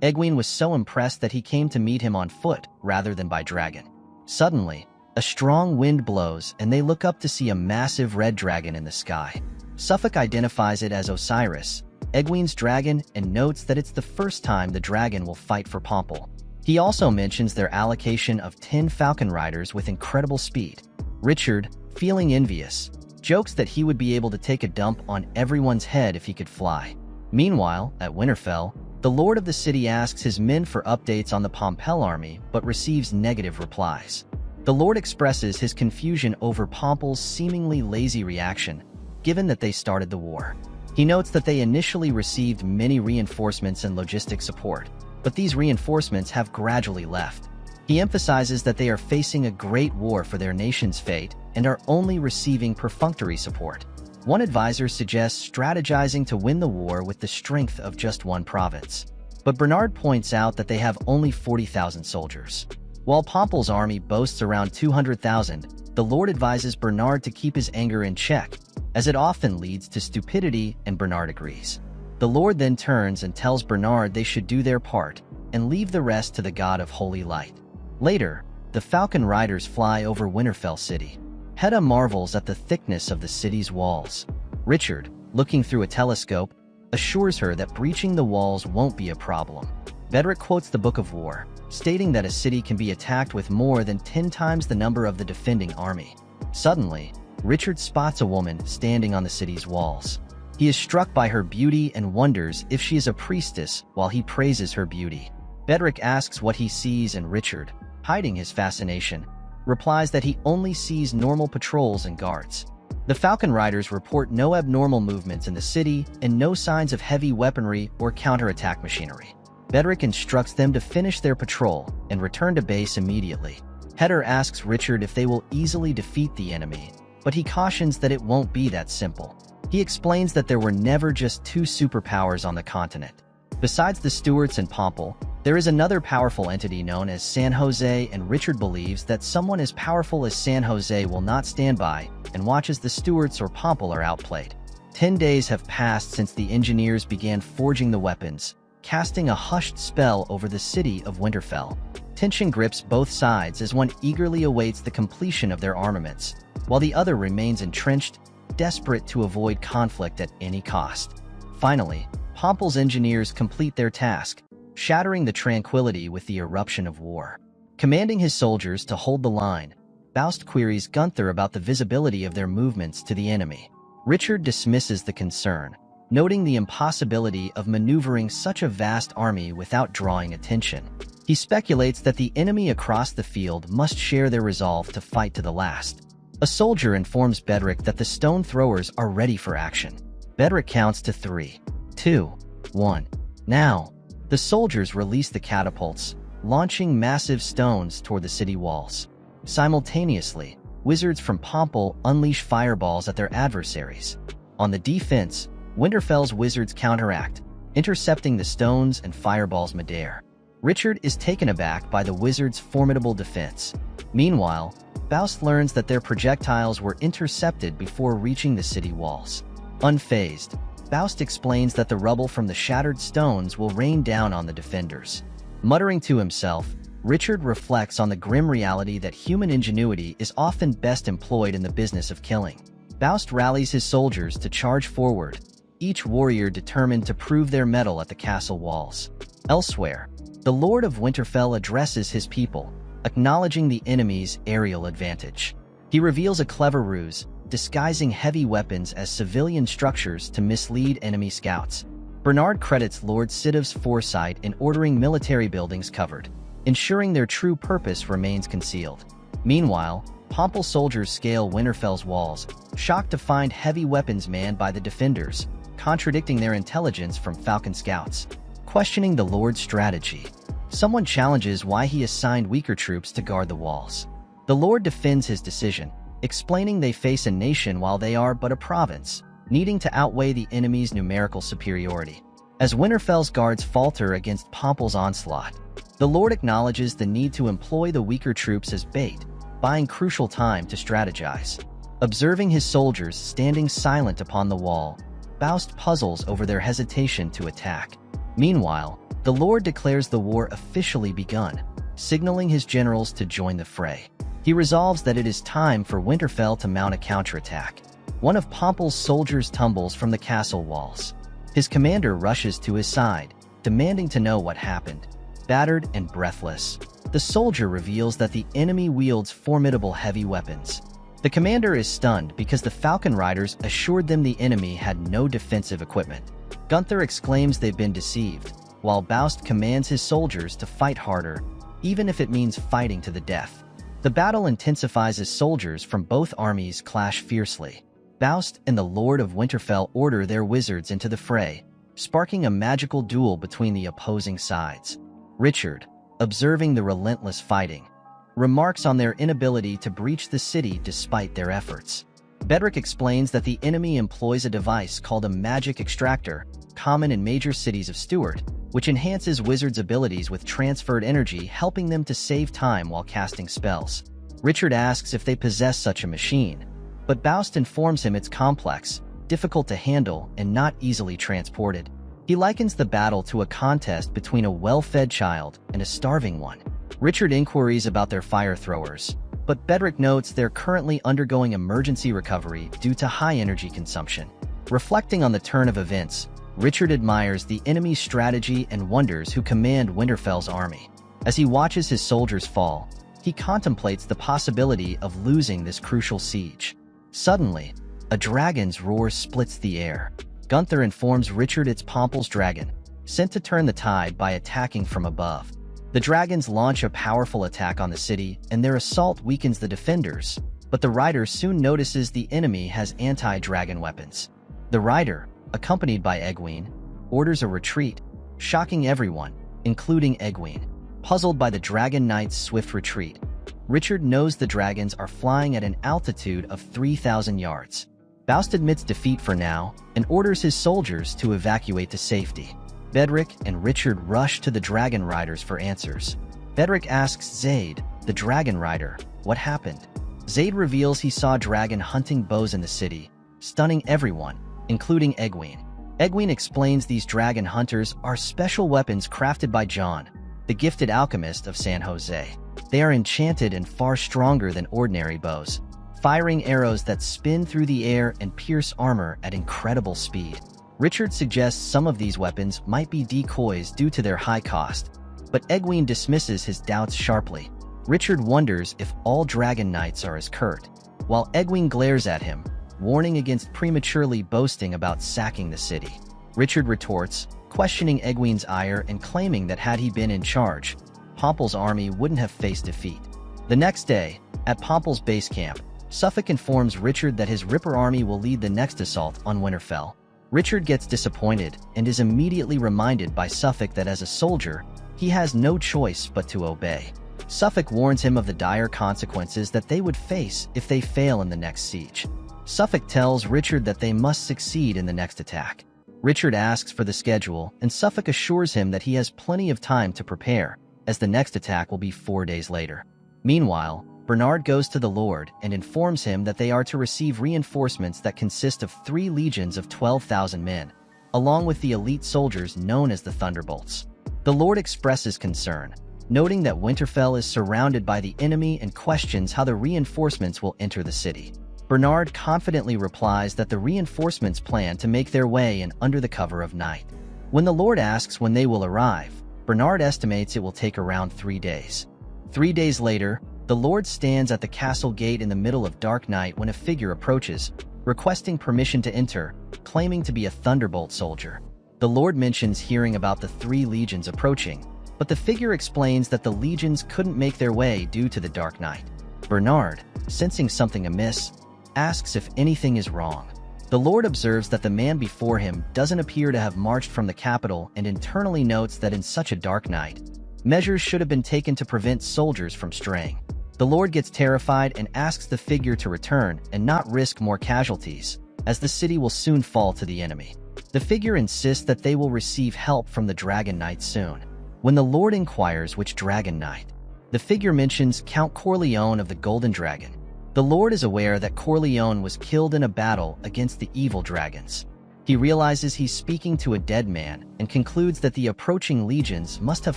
Egwene was so impressed that he came to meet him on foot rather than by dragon. Suddenly, a strong wind blows and they look up to see a massive red dragon in the sky. Suffolk identifies it as Osiris, Egwene's dragon, and notes that it's the first time the dragon will fight for Pomple. He also mentions their allocation of 10 falcon riders with incredible speed. Richard, feeling envious, jokes that he would be able to take a dump on everyone's head if he could fly. Meanwhile, at Winterfell, the lord of the city asks his men for updates on the Pompel army but receives negative replies. The lord expresses his confusion over Pompel's seemingly lazy reaction, given that they started the war. He notes that they initially received many reinforcements and logistic support, but these reinforcements have gradually left. He emphasizes that they are facing a great war for their nation's fate and are only receiving perfunctory support. One advisor suggests strategizing to win the war with the strength of just one province. But Bernard points out that they have only 40,000 soldiers. While Pomple's army boasts around 200,000, the Lord advises Bernard to keep his anger in check, as it often leads to stupidity, and Bernard agrees. The Lord then turns and tells Bernard they should do their part and leave the rest to the God of Holy Light. Later, the Falcon Riders fly over Winterfell City. Hedda marvels at the thickness of the city's walls. Richard, looking through a telescope, assures her that breaching the walls won't be a problem. Bedrick quotes the Book of War, stating that a city can be attacked with more than 10 times the number of the defending army. Suddenly, Richard spots a woman standing on the city's walls. He is struck by her beauty and wonders if she is a priestess while he praises her beauty. Bedrick asks what he sees, and Richard, hiding his fascination, replies that he only sees normal patrols and guards. The Falcon Riders report no abnormal movements in the city and no signs of heavy weaponry or counterattack machinery. Bedrick instructs them to finish their patrol and return to base immediately. Hedda asks Richard if they will easily defeat the enemy, but he cautions that it won't be that simple. He explains that there were never just two superpowers on the continent. Besides the Stuarts and Pomple, there is another powerful entity known as San Jose, and Richard believes that someone as powerful as San Jose will not stand by and watch as the Stuarts or Pomple are outplayed. 10 days have passed since the engineers began forging the weapons, casting a hushed spell over the city of Winterfell. Tension grips both sides as one eagerly awaits the completion of their armaments, while the other remains entrenched, desperate to avoid conflict at any cost. Finally, Pomple's engineers complete their task, shattering the tranquility with the eruption of war. Commanding his soldiers to hold the line, Faust queries Gunther about the visibility of their movements to the enemy. Richard dismisses the concern, noting the impossibility of maneuvering such a vast army without drawing attention. He speculates that the enemy across the field must share their resolve to fight to the last. A soldier informs Bedrick that the stone throwers are ready for action. Bedrick counts to 3, 2, 1. Now, the soldiers release the catapults, launching massive stones toward the city walls. Simultaneously, wizards from Pomple unleash fireballs at their adversaries. On the defense, Winterfell's wizards counteract, intercepting the stones and fireballs midair. Richard is taken aback by the wizards' formidable defense. Meanwhile, Faust learns that their projectiles were intercepted before reaching the city walls. Unfazed, Faust explains that the rubble from the shattered stones will rain down on the defenders. Muttering to himself, Richard reflects on the grim reality that human ingenuity is often best employed in the business of killing. Faust rallies his soldiers to charge forward, each warrior determined to prove their mettle at the castle walls. Elsewhere, the Lord of Winterfell addresses his people, acknowledging the enemy's aerial advantage. He reveals a clever ruse, disguising heavy weapons as civilian structures to mislead enemy scouts. Bernard credits Lord Sidiv's foresight in ordering military buildings covered, ensuring their true purpose remains concealed. Meanwhile, Pomple soldiers scale Winterfell's walls, shocked to find heavy weapons manned by the defenders, contradicting their intelligence from Falcon scouts. Questioning the Lord's strategy, someone challenges why he assigned weaker troops to guard the walls. The Lord defends his decision, explaining they face a nation while they are but a province, needing to outweigh the enemy's numerical superiority. As Winterfell's guards falter against Pomple's onslaught, the Lord acknowledges the need to employ the weaker troops as bait, buying crucial time to strategize. Observing his soldiers standing silent upon the wall, Faust puzzles over their hesitation to attack. Meanwhile, the Lord declares the war officially begun, signaling his generals to join the fray. He resolves that it is time for Winterfell to mount a counterattack. One of Pomple's soldiers tumbles from the castle walls. His commander rushes to his side, demanding to know what happened. Battered and breathless, the soldier reveals that the enemy wields formidable heavy weapons. The commander is stunned because the Falcon Riders assured them the enemy had no defensive equipment. Gunther exclaims they've been deceived, while Faust commands his soldiers to fight harder, even if it means fighting to the death. The battle intensifies as soldiers from both armies clash fiercely. Faust and the Lord of Winterfell order their wizards into the fray, sparking a magical duel between the opposing sides. Richard, observing the relentless fighting, remarks on their inability to breach the city despite their efforts. Bedrick explains that the enemy employs a device called a magic extractor, common in major cities of Stewart, which enhances wizards' abilities with transferred energy, helping them to save time while casting spells. Richard asks if they possess such a machine, but Faust informs him it's complex, difficult to handle, and not easily transported. He likens the battle to a contest between a well-fed child and a starving one. Richard inquiries about their fire throwers, but Bedrick notes they're currently undergoing emergency recovery due to high energy consumption. Reflecting on the turn of events, Richard admires the enemy's strategy and wonders who command Winterfell's army. As he watches his soldiers fall, he contemplates the possibility of losing this crucial siege. Suddenly, a dragon's roar splits the air. Gunther informs Richard it's Pomple's dragon, sent to turn the tide by attacking from above. The dragons launch a powerful attack on the city, and their assault weakens the defenders, but the rider soon notices the enemy has anti-dragon weapons. The rider, accompanied by Egwene, orders a retreat, shocking everyone, including Egwene. Puzzled by the Dragon Knight's swift retreat, Richard knows the dragons are flying at an altitude of 3,000 yards. Faust admits defeat for now and orders his soldiers to evacuate to safety. Bedrick and Richard rush to the dragon riders for answers. Bedrick asks Zaid, the dragon rider, what happened. Zaid reveals he saw dragon hunting bows in the city, stunning everyone, including Egwene. Egwene explains these dragon hunters are special weapons crafted by John, the gifted alchemist of San Jose. They are enchanted and far stronger than ordinary bows, firing arrows that spin through the air and pierce armor at incredible speed. Richard suggests some of these weapons might be decoys due to their high cost, but Egwene dismisses his doubts sharply. Richard wonders if all dragon knights are as curt, while Egwene glares at him, warning against prematurely boasting about sacking the city. Richard retorts, questioning Egwene's ire and claiming that had he been in charge, Pomple's army wouldn't have faced defeat. The next day, at Pomple's base camp, Suffolk informs Richard that his Ripper army will lead the next assault on Winterfell. Richard gets disappointed and is immediately reminded by Suffolk that as a soldier, he has no choice but to obey. Suffolk warns him of the dire consequences that they would face if they fail in the next siege. Suffolk tells Richard that they must succeed in the next attack. Richard asks for the schedule, and Suffolk assures him that he has plenty of time to prepare, as the next attack will be 4 days later. Meanwhile, Bernard goes to the Lord and informs him that they are to receive reinforcements that consist of 3 legions of 12,000 men, along with the elite soldiers known as the Thunderbolts. The Lord expresses concern, noting that Winterfell is surrounded by the enemy and questions how the reinforcements will enter the city. Bernard confidently replies that the reinforcements plan to make their way in under the cover of night. When the Lord asks when they will arrive, Bernard estimates it will take around 3 days. 3 days later, the Lord stands at the castle gate in the middle of dark night when a figure approaches, requesting permission to enter, claiming to be a Thunderbolt soldier. The Lord mentions hearing about the 3 legions approaching, but the figure explains that the legions couldn't make their way due to the dark night. Bernard, sensing something amiss, asks if anything is wrong. The Lord observes that the man before him doesn't appear to have marched from the capital and internally notes that in such a dark night, measures should have been taken to prevent soldiers from straying. The Lord gets terrified and asks the figure to return and not risk more casualties, as the city will soon fall to the enemy. The figure insists that they will receive help from the Dragon Knight soon. When the Lord inquires which Dragon Knight, the figure mentions Count Corleone of the Golden Dragon. The Lord is aware that Corleone was killed in a battle against the evil dragons. He realizes he's speaking to a dead man and concludes that the approaching legions must have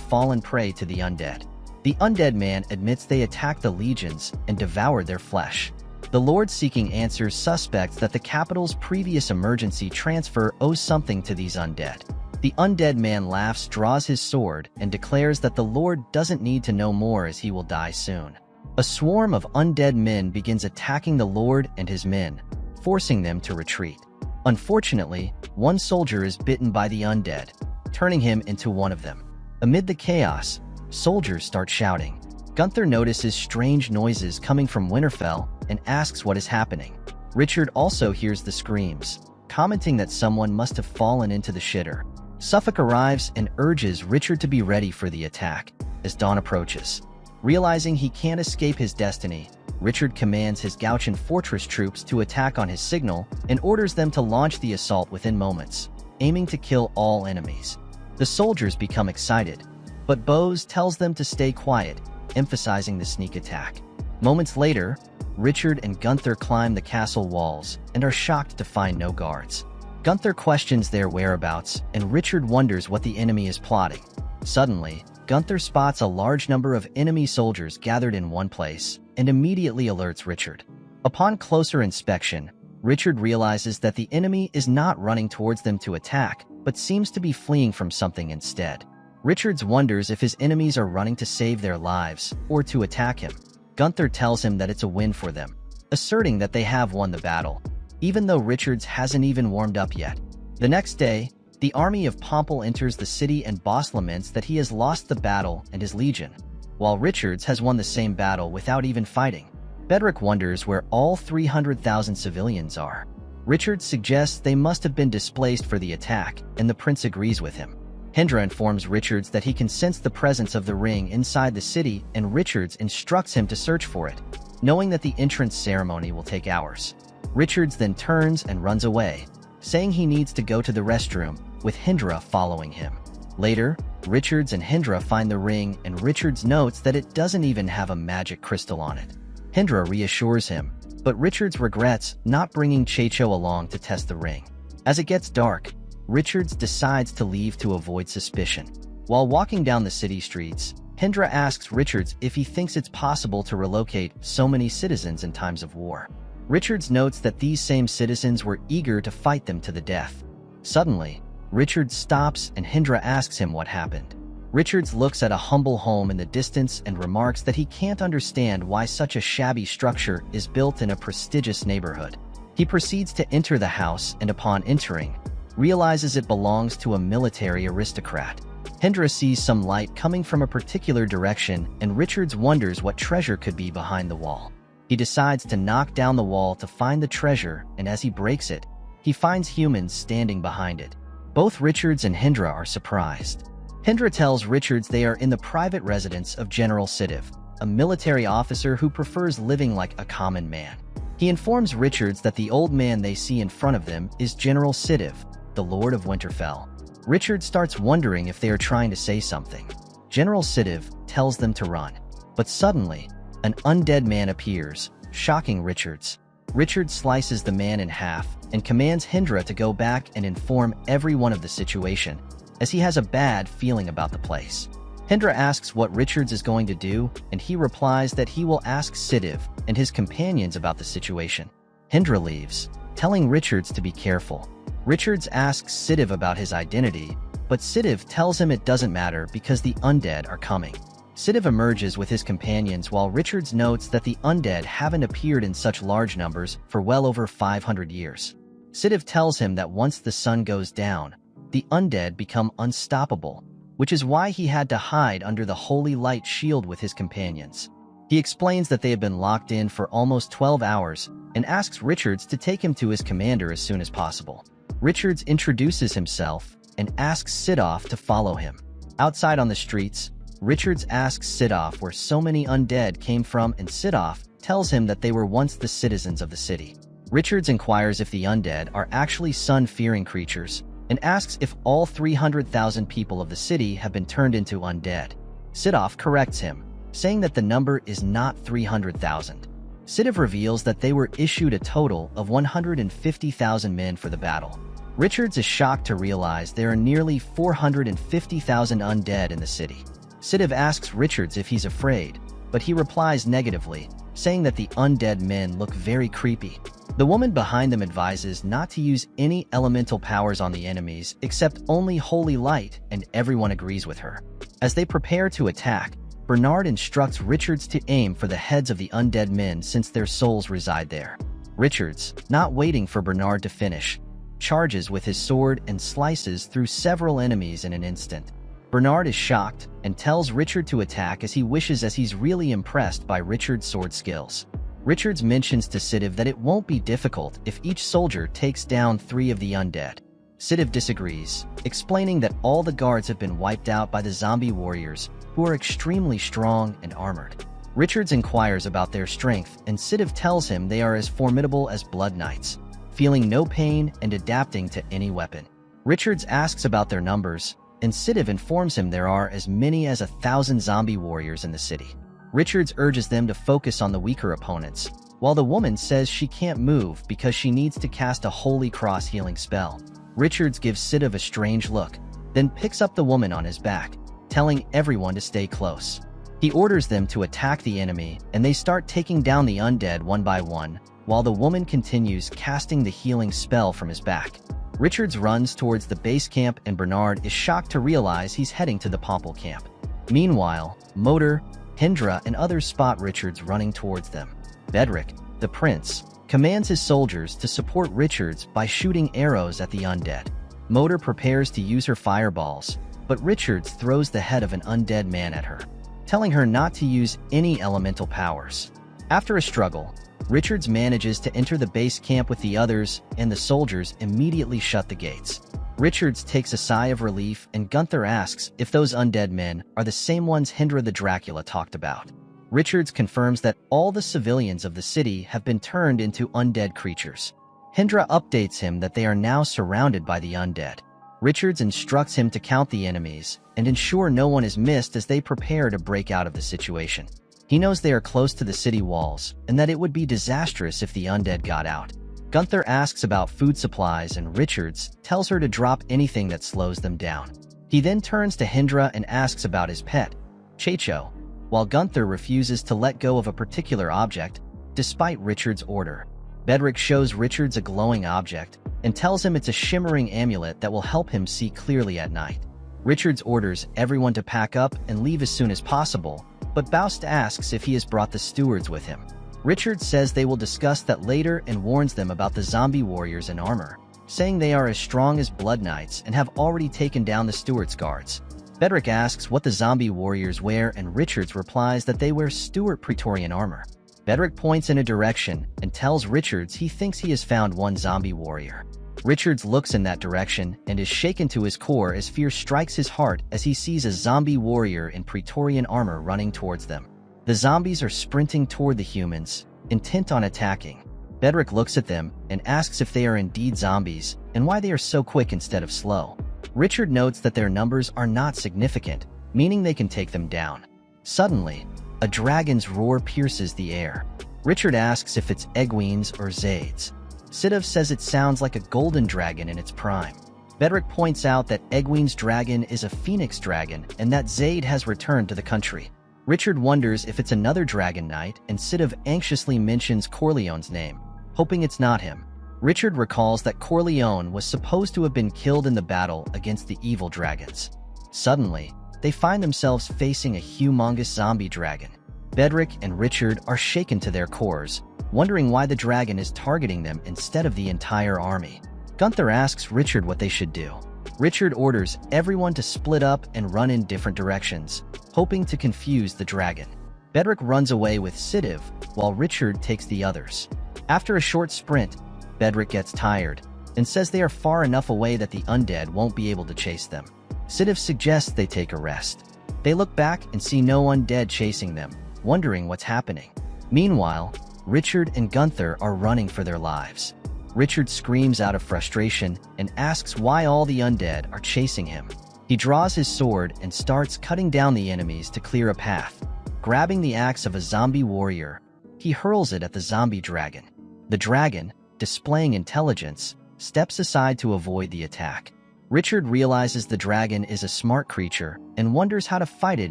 fallen prey to the undead. The undead man admits they attacked the legions and devoured their flesh. The Lord, seeking answers, suspects that the capital's previous emergency transfer owes something to these undead. The undead man laughs, draws his sword, and declares that the Lord doesn't need to know more as he will die soon. A swarm of undead men begins attacking the Lord and his men, forcing them to retreat. Unfortunately, one soldier is bitten by the undead, turning him into one of them. Amid the chaos, soldiers start shouting. Gunther notices strange noises coming from Winterfell and asks what is happening. Richard also hears the screams, commenting that someone must have fallen into the shitter. Suffolk arrives and urges Richard to be ready for the attack as dawn approaches. Realizing he can't escape his destiny, Richard commands his Gauchian fortress troops to attack on his signal and orders them to launch the assault within moments, aiming to kill all enemies. The soldiers become excited, but Bose tells them to stay quiet, emphasizing the sneak attack. Moments later, Richard and Gunther climb the castle walls and are shocked to find no guards. Gunther questions their whereabouts, and Richard wonders what the enemy is plotting. Suddenly, Gunther spots a large number of enemy soldiers gathered in one place and immediately alerts Richard. Upon closer inspection, Richard realizes that the enemy is not running towards them to attack, but seems to be fleeing from something instead. Richard wonders if his enemies are running to save their lives or to attack him. Gunther tells him that it's a win for them, asserting that they have won the battle, even though Richard hasn't even warmed up yet. The next day, the army of Pompel enters the city and Boss laments that he has lost the battle and his legion, while Richards has won the same battle without even fighting. Bedrick wonders where all 300,000 civilians are. Richards suggests they must have been displaced for the attack, and the prince agrees with him. Hendra informs Richards that he can sense the presence of the ring inside the city, and Richards instructs him to search for it, knowing that the entrance ceremony will take hours. Richards then turns and runs away, saying he needs to go to the restroom, with Hendra following him. Later, Richards and Hendra find the ring, and Richards notes that it doesn't even have a magic crystal on it. Hendra reassures him, but Richards regrets not bringing Checho along to test the ring. As it gets dark, Richards decides to leave to avoid suspicion. While walking down the city streets, Hendra asks Richards if he thinks it's possible to relocate so many citizens in times of war. Richards notes that these same citizens were eager to fight them to the death. Suddenly, Richards stops and Hendra asks him what happened. Richards looks at a humble home in the distance and remarks that he can't understand why such a shabby structure is built in a prestigious neighborhood. He proceeds to enter the house and upon entering, realizes it belongs to a military aristocrat. Hendra sees some light coming from a particular direction, and Richards wonders what treasure could be behind the wall. He decides to knock down the wall to find the treasure, and as he breaks it, he finds humans standing behind it. Both Richards and Hendra are surprised. Hendra tells Richards they are in the private residence of General Sidiv, a military officer who prefers living like a common man. He informs Richards that the old man they see in front of them is General Sidiv, the Lord of Winterfell. Richard starts wondering if they are trying to say something. General Sidiv tells them to run, but suddenly, an undead man appears, shocking Richards. Richard slices the man in half and commands Hendra to go back and inform everyone of the situation, as he has a bad feeling about the place. Hendra asks what Richards is going to do, and he replies that he will ask Sidiv and his companions about the situation. Hendra leaves, telling Richards to be careful. Richards asks Sidiv about his identity, but Sidiv tells him it doesn't matter because the undead are coming. Sidiv emerges with his companions while Richards notes that the undead haven't appeared in such large numbers for well over 500 years. Sidiv tells him that once the sun goes down, the undead become unstoppable, which is why he had to hide under the holy light shield with his companions. He explains that they have been locked in for almost 12 hours and asks Richards to take him to his commander as soon as possible. Richards introduces himself and asks Sidoff to follow him. Outside on the streets, Richards asks Sidoff where so many undead came from, and Sidoff tells him that they were once the citizens of the city. Richards inquires if the undead are actually sun-fearing creatures and asks if all 300,000 people of the city have been turned into undead. Sidoff corrects him, saying that the number is not 300,000. Sidiv reveals that they were issued a total of 150,000 men for the battle. Richards is shocked to realize there are nearly 450,000 undead in the city. Sidiv asks Richards if he's afraid, but he replies negatively, saying that the undead men look very creepy. The woman behind them advises not to use any elemental powers on the enemies except only holy light, and everyone agrees with her. As they prepare to attack, Bernard instructs Richards to aim for the heads of the undead men since their souls reside there. Richards, not waiting for Bernard to finish, charges with his sword and slices through several enemies in an instant. Bernard is shocked and tells Richard to attack as he wishes, as he's really impressed by Richard's sword skills. Richards mentions to Sidiv that it won't be difficult if each soldier takes down 3 of the undead. Sidiv disagrees, explaining that all the guards have been wiped out by the zombie warriors, who are extremely strong and armored. Richards inquires about their strength, and Sidiv tells him they are as formidable as Blood Knights, feeling no pain and adapting to any weapon. Richards asks about their numbers, and Sidiv informs him there are as many as 1,000 zombie warriors in the city. Richards urges them to focus on the weaker opponents, while the woman says she can't move because she needs to cast a Holy Cross healing spell. Richards gives Sidiv a strange look, then picks up the woman on his back, telling everyone to stay close. He orders them to attack the enemy, and they start taking down the undead one by one, while the woman continues casting the healing spell from his back. Richards runs towards the base camp, and Bernard is shocked to realize he's heading to the Pomple camp. Meanwhile, Motor, Hendra, and others spot Richards running towards them. Bedrick, the prince, commands his soldiers to support Richards by shooting arrows at the undead. Motor prepares to use her fireballs, but Richards throws the head of an undead man at her, telling her not to use any elemental powers. After a struggle, Richards manages to enter the base camp with the others, and the soldiers immediately shut the gates. Richards takes a sigh of relief, and Gunther asks if those undead men are the same ones Hendra the Dracula talked about. Richards confirms that all the civilians of the city have been turned into undead creatures. Hendra updates him that they are now surrounded by the undead. Richards instructs him to count the enemies and ensure no one is missed as they prepare to break out of the situation. He knows they are close to the city walls and that it would be disastrous if the undead got out. Gunther asks about food supplies, and Richards tells her to drop anything that slows them down. He then turns to Hendra and asks about his pet, Checho, while Gunther refuses to let go of a particular object, despite Richards' order. Bedrick shows Richards a glowing object and tells him it's a shimmering amulet that will help him see clearly at night. Richards orders everyone to pack up and leave as soon as possible, but Baust asks if he has brought the stewards with him. Richards says they will discuss that later and warns them about the zombie warriors in armor, saying they are as strong as Blood Knights and have already taken down the stewards' guards. Bedrick asks what the zombie warriors wear, and Richards replies that they wear Stewart Praetorian armor. Bedrick points in a direction and tells Richards he thinks he has found one zombie warrior. Richards looks in that direction and is shaken to his core as fear strikes his heart as he sees a zombie warrior in Praetorian armor running towards them. The zombies are sprinting toward the humans, intent on attacking. Bedrick looks at them and asks if they are indeed zombies and why they are so quick instead of slow. Richard notes that their numbers are not significant, meaning they can take them down. Suddenly, a dragon's roar pierces the air. Richard asks if it's Egwene's or Zaid's. Sidiv says it sounds like a golden dragon in its prime. Bedrick points out that Egwene's dragon is a phoenix dragon and that Zaid has returned to the country. Richard wonders if it's another dragon knight, and Sidiv anxiously mentions Corleone's name, hoping it's not him. Richard recalls that Corleone was supposed to have been killed in the battle against the evil dragons. Suddenly, they find themselves facing a humongous zombie dragon. Bedrick and Richard are shaken to their cores, wondering why the dragon is targeting them instead of the entire army. Gunther asks Richard what they should do. Richard orders everyone to split up and run in different directions, hoping to confuse the dragon. Bedrick runs away with Sidiv, while Richard takes the others. After a short sprint, Bedrick gets tired and says they are far enough away that the undead won't be able to chase them. Sidiv suggests they take a rest. They look back and see no undead chasing them, wondering what's happening. Meanwhile, Richard and Gunther are running for their lives. Richard screams out of frustration and asks why all the undead are chasing him. He draws his sword and starts cutting down the enemies to clear a path. Grabbing the axe of a zombie warrior, he hurls it at the zombie dragon. The dragon, displaying intelligence, steps aside to avoid the attack. Richard realizes the dragon is a smart creature and wonders how to fight it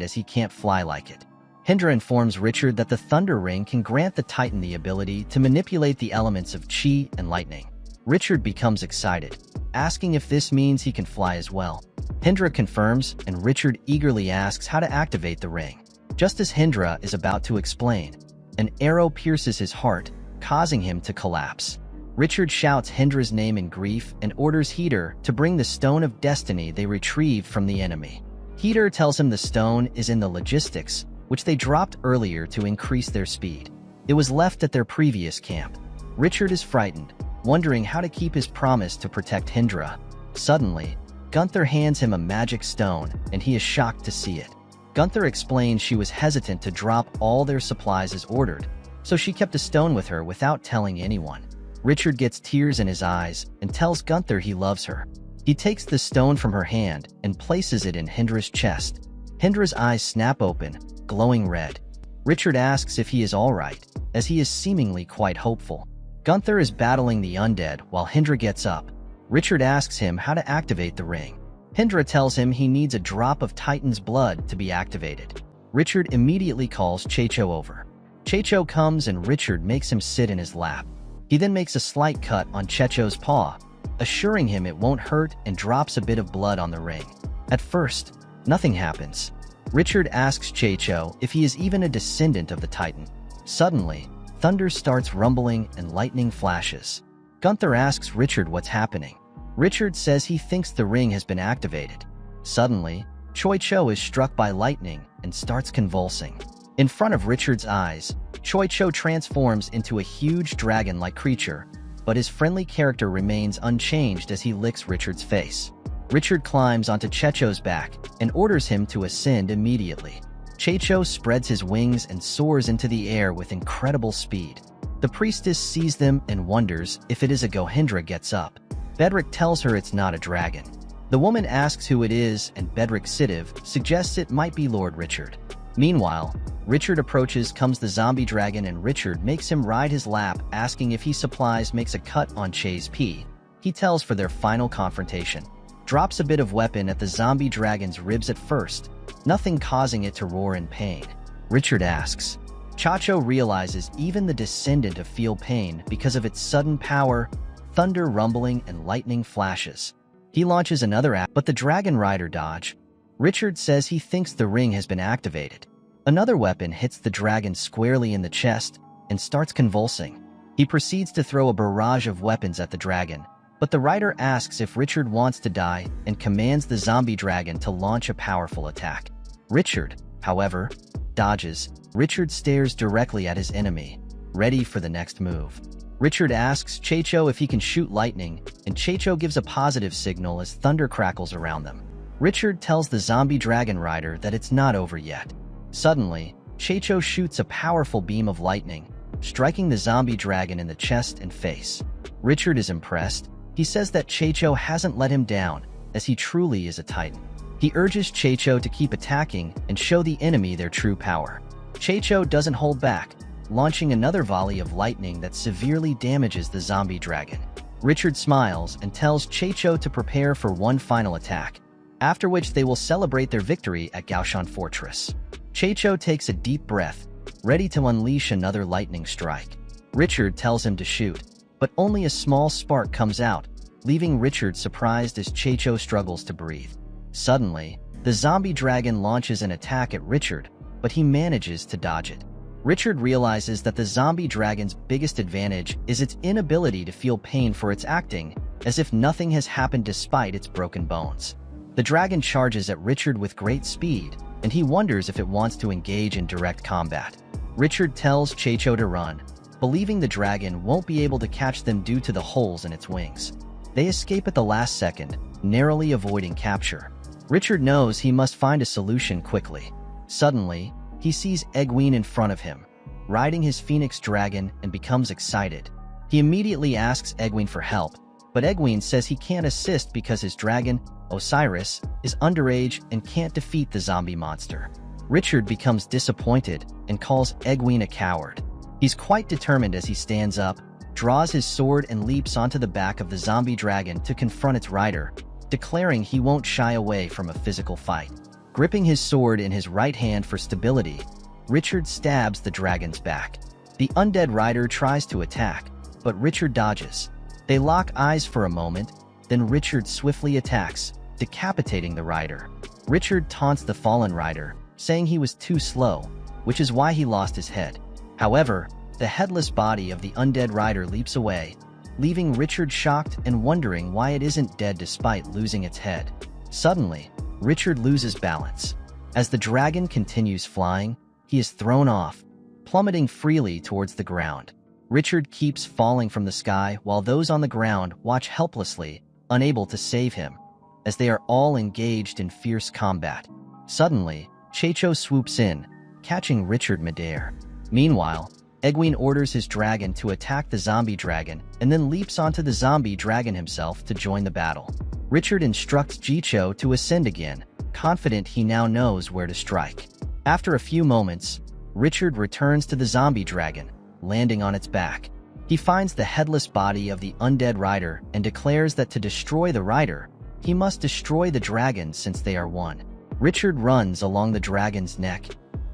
as he can't fly like it. Hendra informs Richard that the Thunder Ring can grant the Titan the ability to manipulate the elements of Chi and lightning. Richard becomes excited, asking if this means he can fly as well. Hendra confirms, and Richard eagerly asks how to activate the ring. Just as Hendra is about to explain, an arrow pierces his heart, causing him to collapse. Richard shouts Hendra's name in grief and orders Heater to bring the Stone of Destiny they retrieved from the enemy. Heater tells him the stone is in the logistics, which they dropped earlier to increase their speed. It was left at their previous camp. Richard is frightened, wondering how to keep his promise to protect Hindra. Suddenly, Gunther hands him a magic stone, and he is shocked to see it. Gunther explains she was hesitant to drop all their supplies as ordered, so she kept a stone with her without telling anyone. Richard gets tears in his eyes and tells Gunther he loves her. He takes the stone from her hand and places it in Hindra's chest. Hindra's eyes snap open, glowing red. Richard asks if he is alright, as he is seemingly quite hopeful. Gunther is battling the undead while Hindra gets up. Richard asks him how to activate the ring. Hindra tells him he needs a drop of Titan's blood to be activated. Richard immediately calls Checho over. Checho comes and Richard makes him sit in his lap. He then makes a slight cut on Checho's paw, assuring him it won't hurt, and drops a bit of blood on the ring. At first, nothing happens. Richard asks Checho if he is even a descendant of the Titan. Suddenly, thunder starts rumbling and lightning flashes. Gunther asks Richard what's happening. Richard says he thinks the ring has been activated. Suddenly, Choi-Cho is struck by lightning and starts convulsing. In front of Richard's eyes, Choi-Cho transforms into a huge dragon-like creature, but his friendly character remains unchanged as he licks Richard's face. Richard climbs onto Checho's back and orders him to ascend immediately. Checho spreads his wings and soars into the air with incredible speed. The priestess sees them and wonders if it is a Gohindra gets up. Bedrick tells her it's not a dragon. The woman asks who it is, and Bedrick Sidiv suggests it might be Lord Richard. Meanwhile, Richard approaches comes the zombie dragon, and Richard makes him ride his lap, asking if he supplies makes a cut on Che's pee. He tells for their final confrontation. Drops a bit of weapon at the zombie dragon's ribs at first, nothing causing it to roar in pain. Richard asks. Chacho realizes even the descendant of feel pain because of its sudden power, thunder rumbling and lightning flashes. He launches another app, but the dragon rider dodge. Richard says he thinks the ring has been activated. Another weapon hits the dragon squarely in the chest and starts convulsing. He proceeds to throw a barrage of weapons at the dragon, but the rider asks if Richard wants to die and commands the zombie dragon to launch a powerful attack. Richard, however, dodges. Richard stares directly at his enemy, ready for the next move. Richard asks Checho if he can shoot lightning, and Checho gives a positive signal as thunder crackles around them. Richard tells the zombie dragon rider that it's not over yet. Suddenly, Checho shoots a powerful beam of lightning, striking the zombie dragon in the chest and face. Richard is impressed. He says that Checho hasn't let him down, as he truly is a Titan. He urges Checho to keep attacking and show the enemy their true power. Checho doesn't hold back, launching another volley of lightning that severely damages the zombie dragon. Richard smiles and tells Checho to prepare for one final attack, after which they will celebrate their victory at Gaoshan Fortress. Checho takes a deep breath, ready to unleash another lightning strike. Richard tells him to shoot, but only a small spark comes out, leaving Richard surprised as Checho struggles to breathe. Suddenly, the zombie dragon launches an attack at Richard, but he manages to dodge it. Richard realizes that the zombie dragon's biggest advantage is its inability to feel pain for its acting, as if nothing has happened despite its broken bones. The dragon charges at Richard with great speed, and he wonders if it wants to engage in direct combat. Richard tells Checho to run, believing the dragon won't be able to catch them due to the holes in its wings. They escape at the last second, narrowly avoiding capture. Richard knows he must find a solution quickly. Suddenly, he sees Egwene in front of him, riding his phoenix dragon, and becomes excited. He immediately asks Egwene for help, but Egwene says he can't assist because his dragon, Osiris, is underage and can't defeat the zombie monster. Richard becomes disappointed and calls Egwene a coward. He's quite determined as he stands up, draws his sword and leaps onto the back of the zombie dragon to confront its rider, declaring he won't shy away from a physical fight. Gripping his sword in his right hand for stability, Richard stabs the dragon's back. The undead rider tries to attack, but Richard dodges. They lock eyes for a moment, then Richard swiftly attacks, decapitating the rider. Richard taunts the fallen rider, saying he was too slow, which is why he lost his head. However, the headless body of the undead rider leaps away, leaving Richard shocked and wondering why it isn't dead despite losing its head. Suddenly, Richard loses balance. As the dragon continues flying, he is thrown off, plummeting freely towards the ground. Richard keeps falling from the sky while those on the ground watch helplessly, unable to save him, as they are all engaged in fierce combat. Suddenly, Checho swoops in, catching Richard midair. Meanwhile, Egwene orders his dragon to attack the zombie dragon and then leaps onto the zombie dragon himself to join the battle. Richard instructs Jicho to ascend again, confident he now knows where to strike. After a few moments, Richard returns to the zombie dragon, landing on its back. He finds the headless body of the undead rider and declares that to destroy the rider, he must destroy the dragon since they are one. Richard runs along the dragon's neck,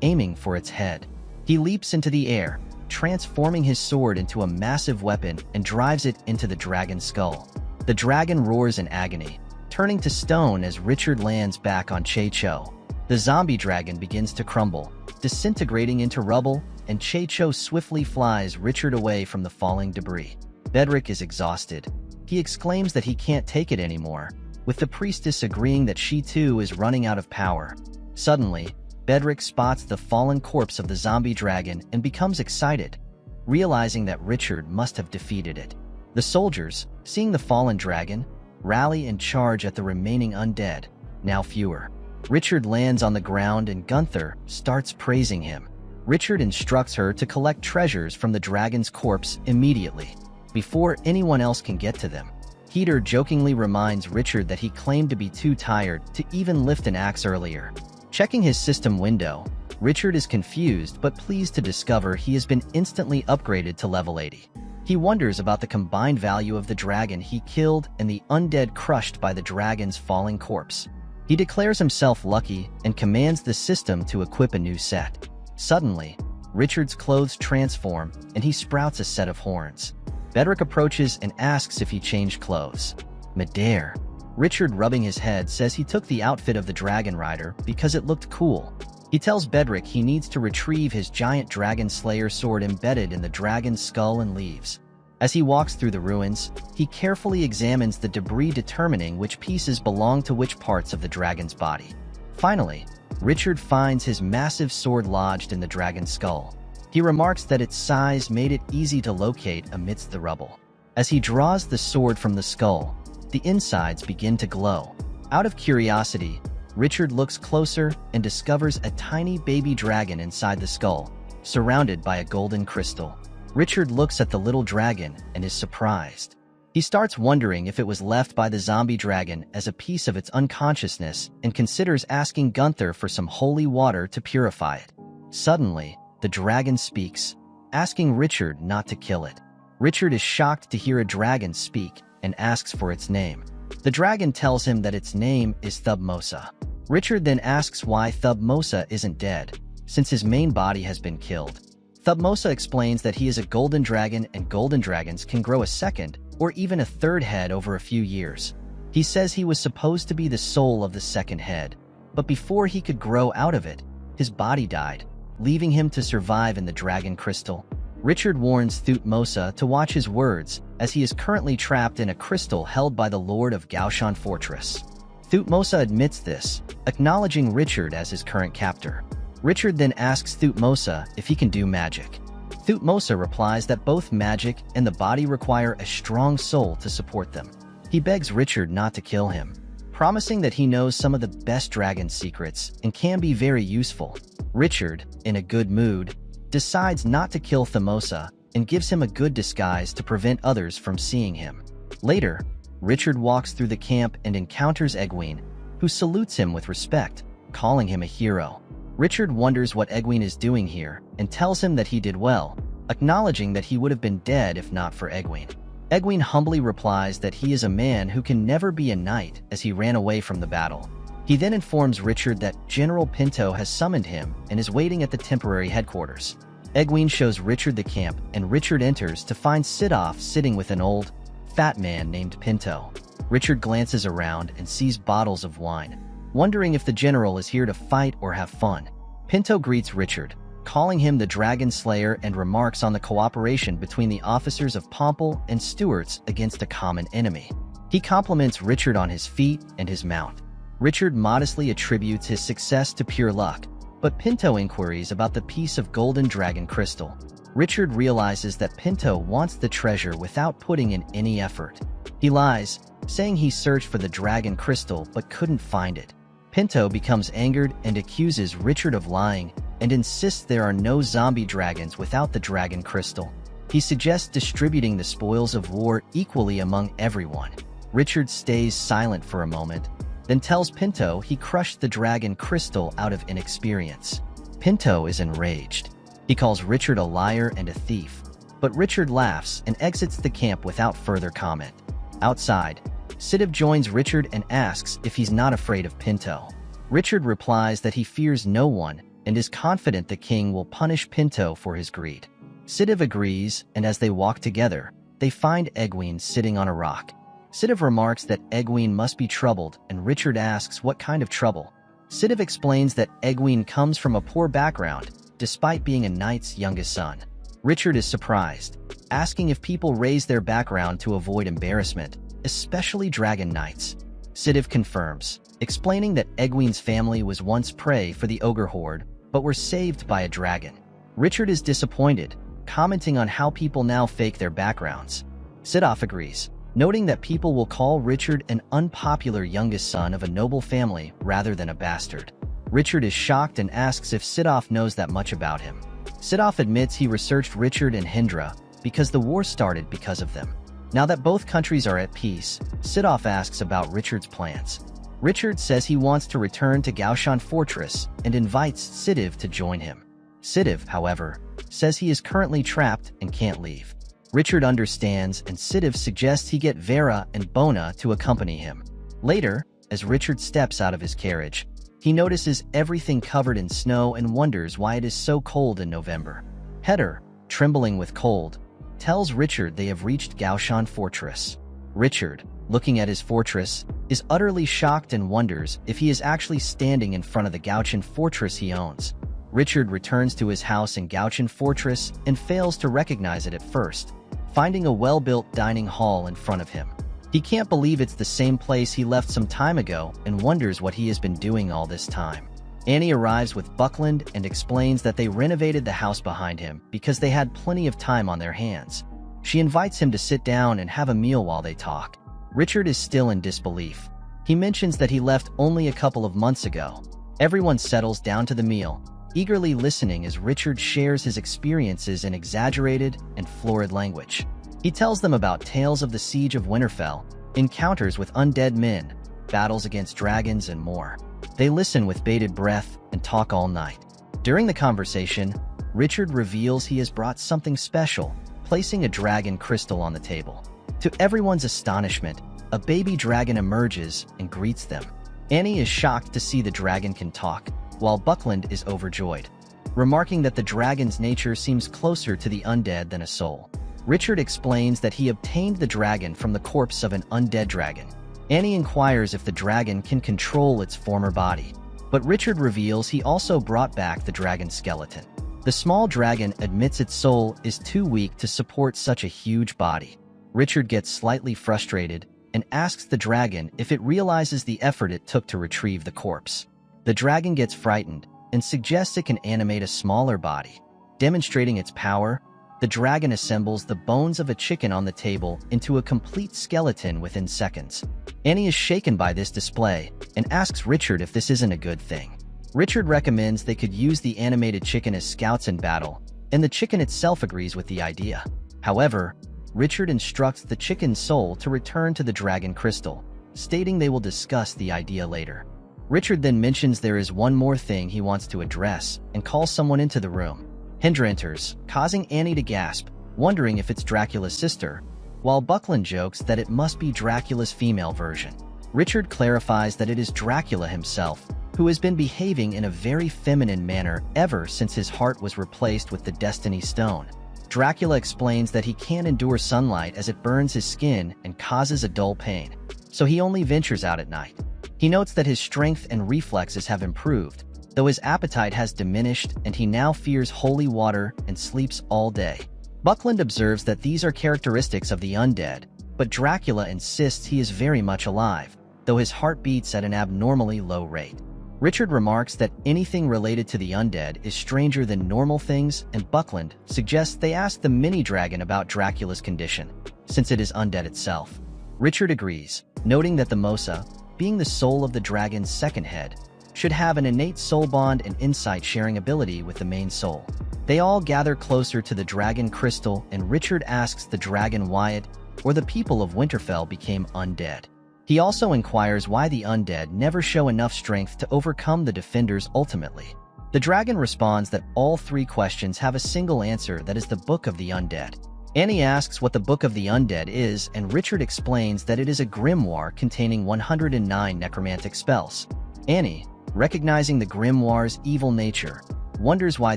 aiming for its head. He leaps into the air, transforming his sword into a massive weapon and drives it into the dragon's skull. The dragon roars in agony, turning to stone as Richard lands back on Checho. The zombie dragon begins to crumble, disintegrating into rubble, and Checho swiftly flies Richard away from the falling debris. Bedrick is exhausted. He exclaims that he can't take it anymore, with the priestess agreeing that she too is running out of power. Suddenly, Bedrick spots the fallen corpse of the zombie dragon and becomes excited, realizing that Richard must have defeated it. The soldiers, seeing the fallen dragon, rally and charge at the remaining undead, now fewer. Richard lands on the ground and Gunther starts praising him. Richard instructs her to collect treasures from the dragon's corpse immediately, before anyone else can get to them. Peter jokingly reminds Richard that he claimed to be too tired to even lift an axe earlier. Checking his system window, Richard is confused but pleased to discover he has been instantly upgraded to level 80. He wonders about the combined value of the dragon he killed and the undead crushed by the dragon's falling corpse. He declares himself lucky and commands the system to equip a new set. Suddenly, Richard's clothes transform and he sprouts a set of horns. Bedrick approaches and asks if he changed clothes. Midair, Richard, rubbing his head, says he took the outfit of the dragon rider because it looked cool. He tells Bedrick he needs to retrieve his giant dragon slayer sword embedded in the dragon's skull and leaves. As he walks through the ruins, he carefully examines the debris, determining which pieces belong to which parts of the dragon's body. Finally, Richard finds his massive sword lodged in the dragon's skull. He remarks that its size made it easy to locate amidst the rubble. As he draws the sword from the skull, the insides begin to glow. Out of curiosity, Richard looks closer and discovers a tiny baby dragon inside the skull, surrounded by a golden crystal. Richard looks at the little dragon and is surprised. He starts wondering if it was left by the zombie dragon as a piece of its unconsciousness and considers asking Gunther for some holy water to purify it. Suddenly, the dragon speaks, asking Richard not to kill it. Richard is shocked to hear a dragon speak and asks for its name. The dragon tells him that its name is Thubmosa. Richard then asks why Thubmosa isn't dead, since his main body has been killed. Thubmosa explains that he is a golden dragon and golden dragons can grow a second or even a third head over a few years. He says he was supposed to be the soul of the second head, but before he could grow out of it, his body died, leaving him to survive in the dragon crystal. Richard warns Thutmosa to watch his words, as he is currently trapped in a crystal held by the Lord of Gaoshan Fortress. Thutmosa admits this, acknowledging Richard as his current captor. Richard then asks Thutmosa if he can do magic. Thutmosa replies that both magic and the body require a strong soul to support them. He begs Richard not to kill him, promising that he knows some of the best dragon secrets and can be very useful. Richard, in a good mood, decides not to kill Thutmosa and gives him a good disguise to prevent others from seeing him. Later, Richard walks through the camp and encounters Egwene, who salutes him with respect, calling him a hero. Richard wonders what Egwene is doing here and tells him that he did well, acknowledging that he would have been dead if not for Egwene. Egwene humbly replies that he is a man who can never be a knight as he ran away from the battle. He then informs Richard that General Pinto has summoned him and is waiting at the temporary headquarters. Egwene shows Richard the camp and Richard enters to find Sidoff sitting with an old, fat man named Pinto. Richard glances around and sees bottles of wine, wondering if the general is here to fight or have fun. Pinto greets Richard, calling him the Dragon Slayer, and remarks on the cooperation between the officers of Pomple and Stewarts against a common enemy. He compliments Richard on his feet and his mount. Richard modestly attributes his success to pure luck, but Pinto inquiries about the piece of golden dragon crystal. Richard realizes that Pinto wants the treasure without putting in any effort. He lies, saying he searched for the dragon crystal but couldn't find it. Pinto becomes angered and accuses Richard of lying and insists there are no zombie dragons without the dragon crystal. He suggests distributing the spoils of war equally among everyone. Richard stays silent for a moment, then tells Pinto he crushed the dragon crystal out of inexperience. Pinto is enraged. He calls Richard a liar and a thief, but Richard laughs and exits the camp without further comment. Outside, Sidiv joins Richard and asks if he's not afraid of Pinto. Richard replies that he fears no one and is confident the king will punish Pinto for his greed. Sidiv agrees, and as they walk together, they find Egwene sitting on a rock. Sidiv remarks that Egwene must be troubled, and Richard asks what kind of trouble. Sidiv explains that Egwene comes from a poor background, despite being a knight's youngest son. Richard is surprised, asking if people raise their background to avoid embarrassment, especially dragon knights. Sidiv confirms, explaining that Egwene's family was once prey for the ogre horde, but were saved by a dragon. Richard is disappointed, commenting on how people now fake their backgrounds. Sidoff agrees, noting that people will call Richard an unpopular youngest son of a noble family rather than a bastard. Richard is shocked and asks if Sidoff knows that much about him. Sidoff admits he researched Richard and Hindra because the war started because of them. Now that both countries are at peace, Sidoff asks about Richard's plans. Richard says he wants to return to Gaoshan Fortress and invites Sidiv to join him. Sidiv, however, says he is currently trapped and can't leave. Richard understands, and Sidiv suggests he get Vera and Bona to accompany him. Later, as Richard steps out of his carriage, he notices everything covered in snow and wonders why it is so cold in November. Heder, trembling with cold, tells Richard they have reached Gaoshan Fortress. Richard, looking at his fortress, is utterly shocked and wonders if he is actually standing in front of the Gaoshan Fortress he owns. Richard returns to his house in Gaoshan Fortress and fails to recognize it at first, finding a well-built dining hall in front of him. He can't believe it's the same place he left some time ago and wonders what he has been doing all this time. Annie arrives with Buckland and explains that they renovated the house behind him because they had plenty of time on their hands. She invites him to sit down and have a meal while they talk. Richard is still in disbelief. He mentions that he left only a couple of months ago. Everyone settles down to the meal, eagerly listening as Richard shares his experiences in exaggerated and florid language. He tells them about tales of the siege of Winterfell, encounters with undead men, battles against dragons, and more. They listen with bated breath and talk all night. During the conversation, Richard reveals he has brought something special, placing a dragon crystal on the table. To everyone's astonishment, a baby dragon emerges and greets them. Annie is shocked to see the dragon can talk, while Buckland is overjoyed, remarking that the dragon's nature seems closer to the undead than a soul. Richard explains that he obtained the dragon from the corpse of an undead dragon. Annie inquires if the dragon can control its former body, but Richard reveals he also brought back the dragon's skeleton. The small dragon admits its soul is too weak to support such a huge body. Richard gets slightly frustrated and asks the dragon if it realizes the effort it took to retrieve the corpse. The dragon gets frightened and suggests it can animate a smaller body. Demonstrating its power, the dragon assembles the bones of a chicken on the table into a complete skeleton within seconds. Annie is shaken by this display and asks Richard if this isn't a good thing. Richard recommends they could use the animated chicken as scouts in battle, and the chicken itself agrees with the idea. However, Richard instructs the chicken's soul to return to the dragon crystal, stating they will discuss the idea later. Richard then mentions there is one more thing he wants to address and calls someone into the room. Hindra enters, causing Annie to gasp, wondering if it's Dracula's sister, while Buckland jokes that it must be Dracula's female version. Richard clarifies that it is Dracula himself, who has been behaving in a very feminine manner ever since his heart was replaced with the Destiny Stone. Dracula explains that he can't endure sunlight as it burns his skin and causes a dull pain, so he only ventures out at night. He notes that his strength and reflexes have improved, though his appetite has diminished and he now fears holy water and sleeps all day. Buckland observes that these are characteristics of the undead, but Dracula insists he is very much alive, though his heart beats at an abnormally low rate. Richard remarks that anything related to the undead is stranger than normal things, and Buckland suggests they ask the mini-dragon about Dracula's condition, since it is undead itself. Richard agrees, noting that the Mosa, being the soul of the dragon's second head, should have an innate soul bond and insight-sharing ability with the main soul. They all gather closer to the dragon crystal, and Richard asks the dragon why it, or the people of Winterfell, became undead. He also inquires why the undead never show enough strength to overcome the defenders ultimately. The dragon responds that all three questions have a single answer, that is the Book of the Undead. Annie asks what the Book of the Undead is, and Richard explains that it is a grimoire containing 109 necromantic spells. Annie, recognizing the grimoire's evil nature, wonders why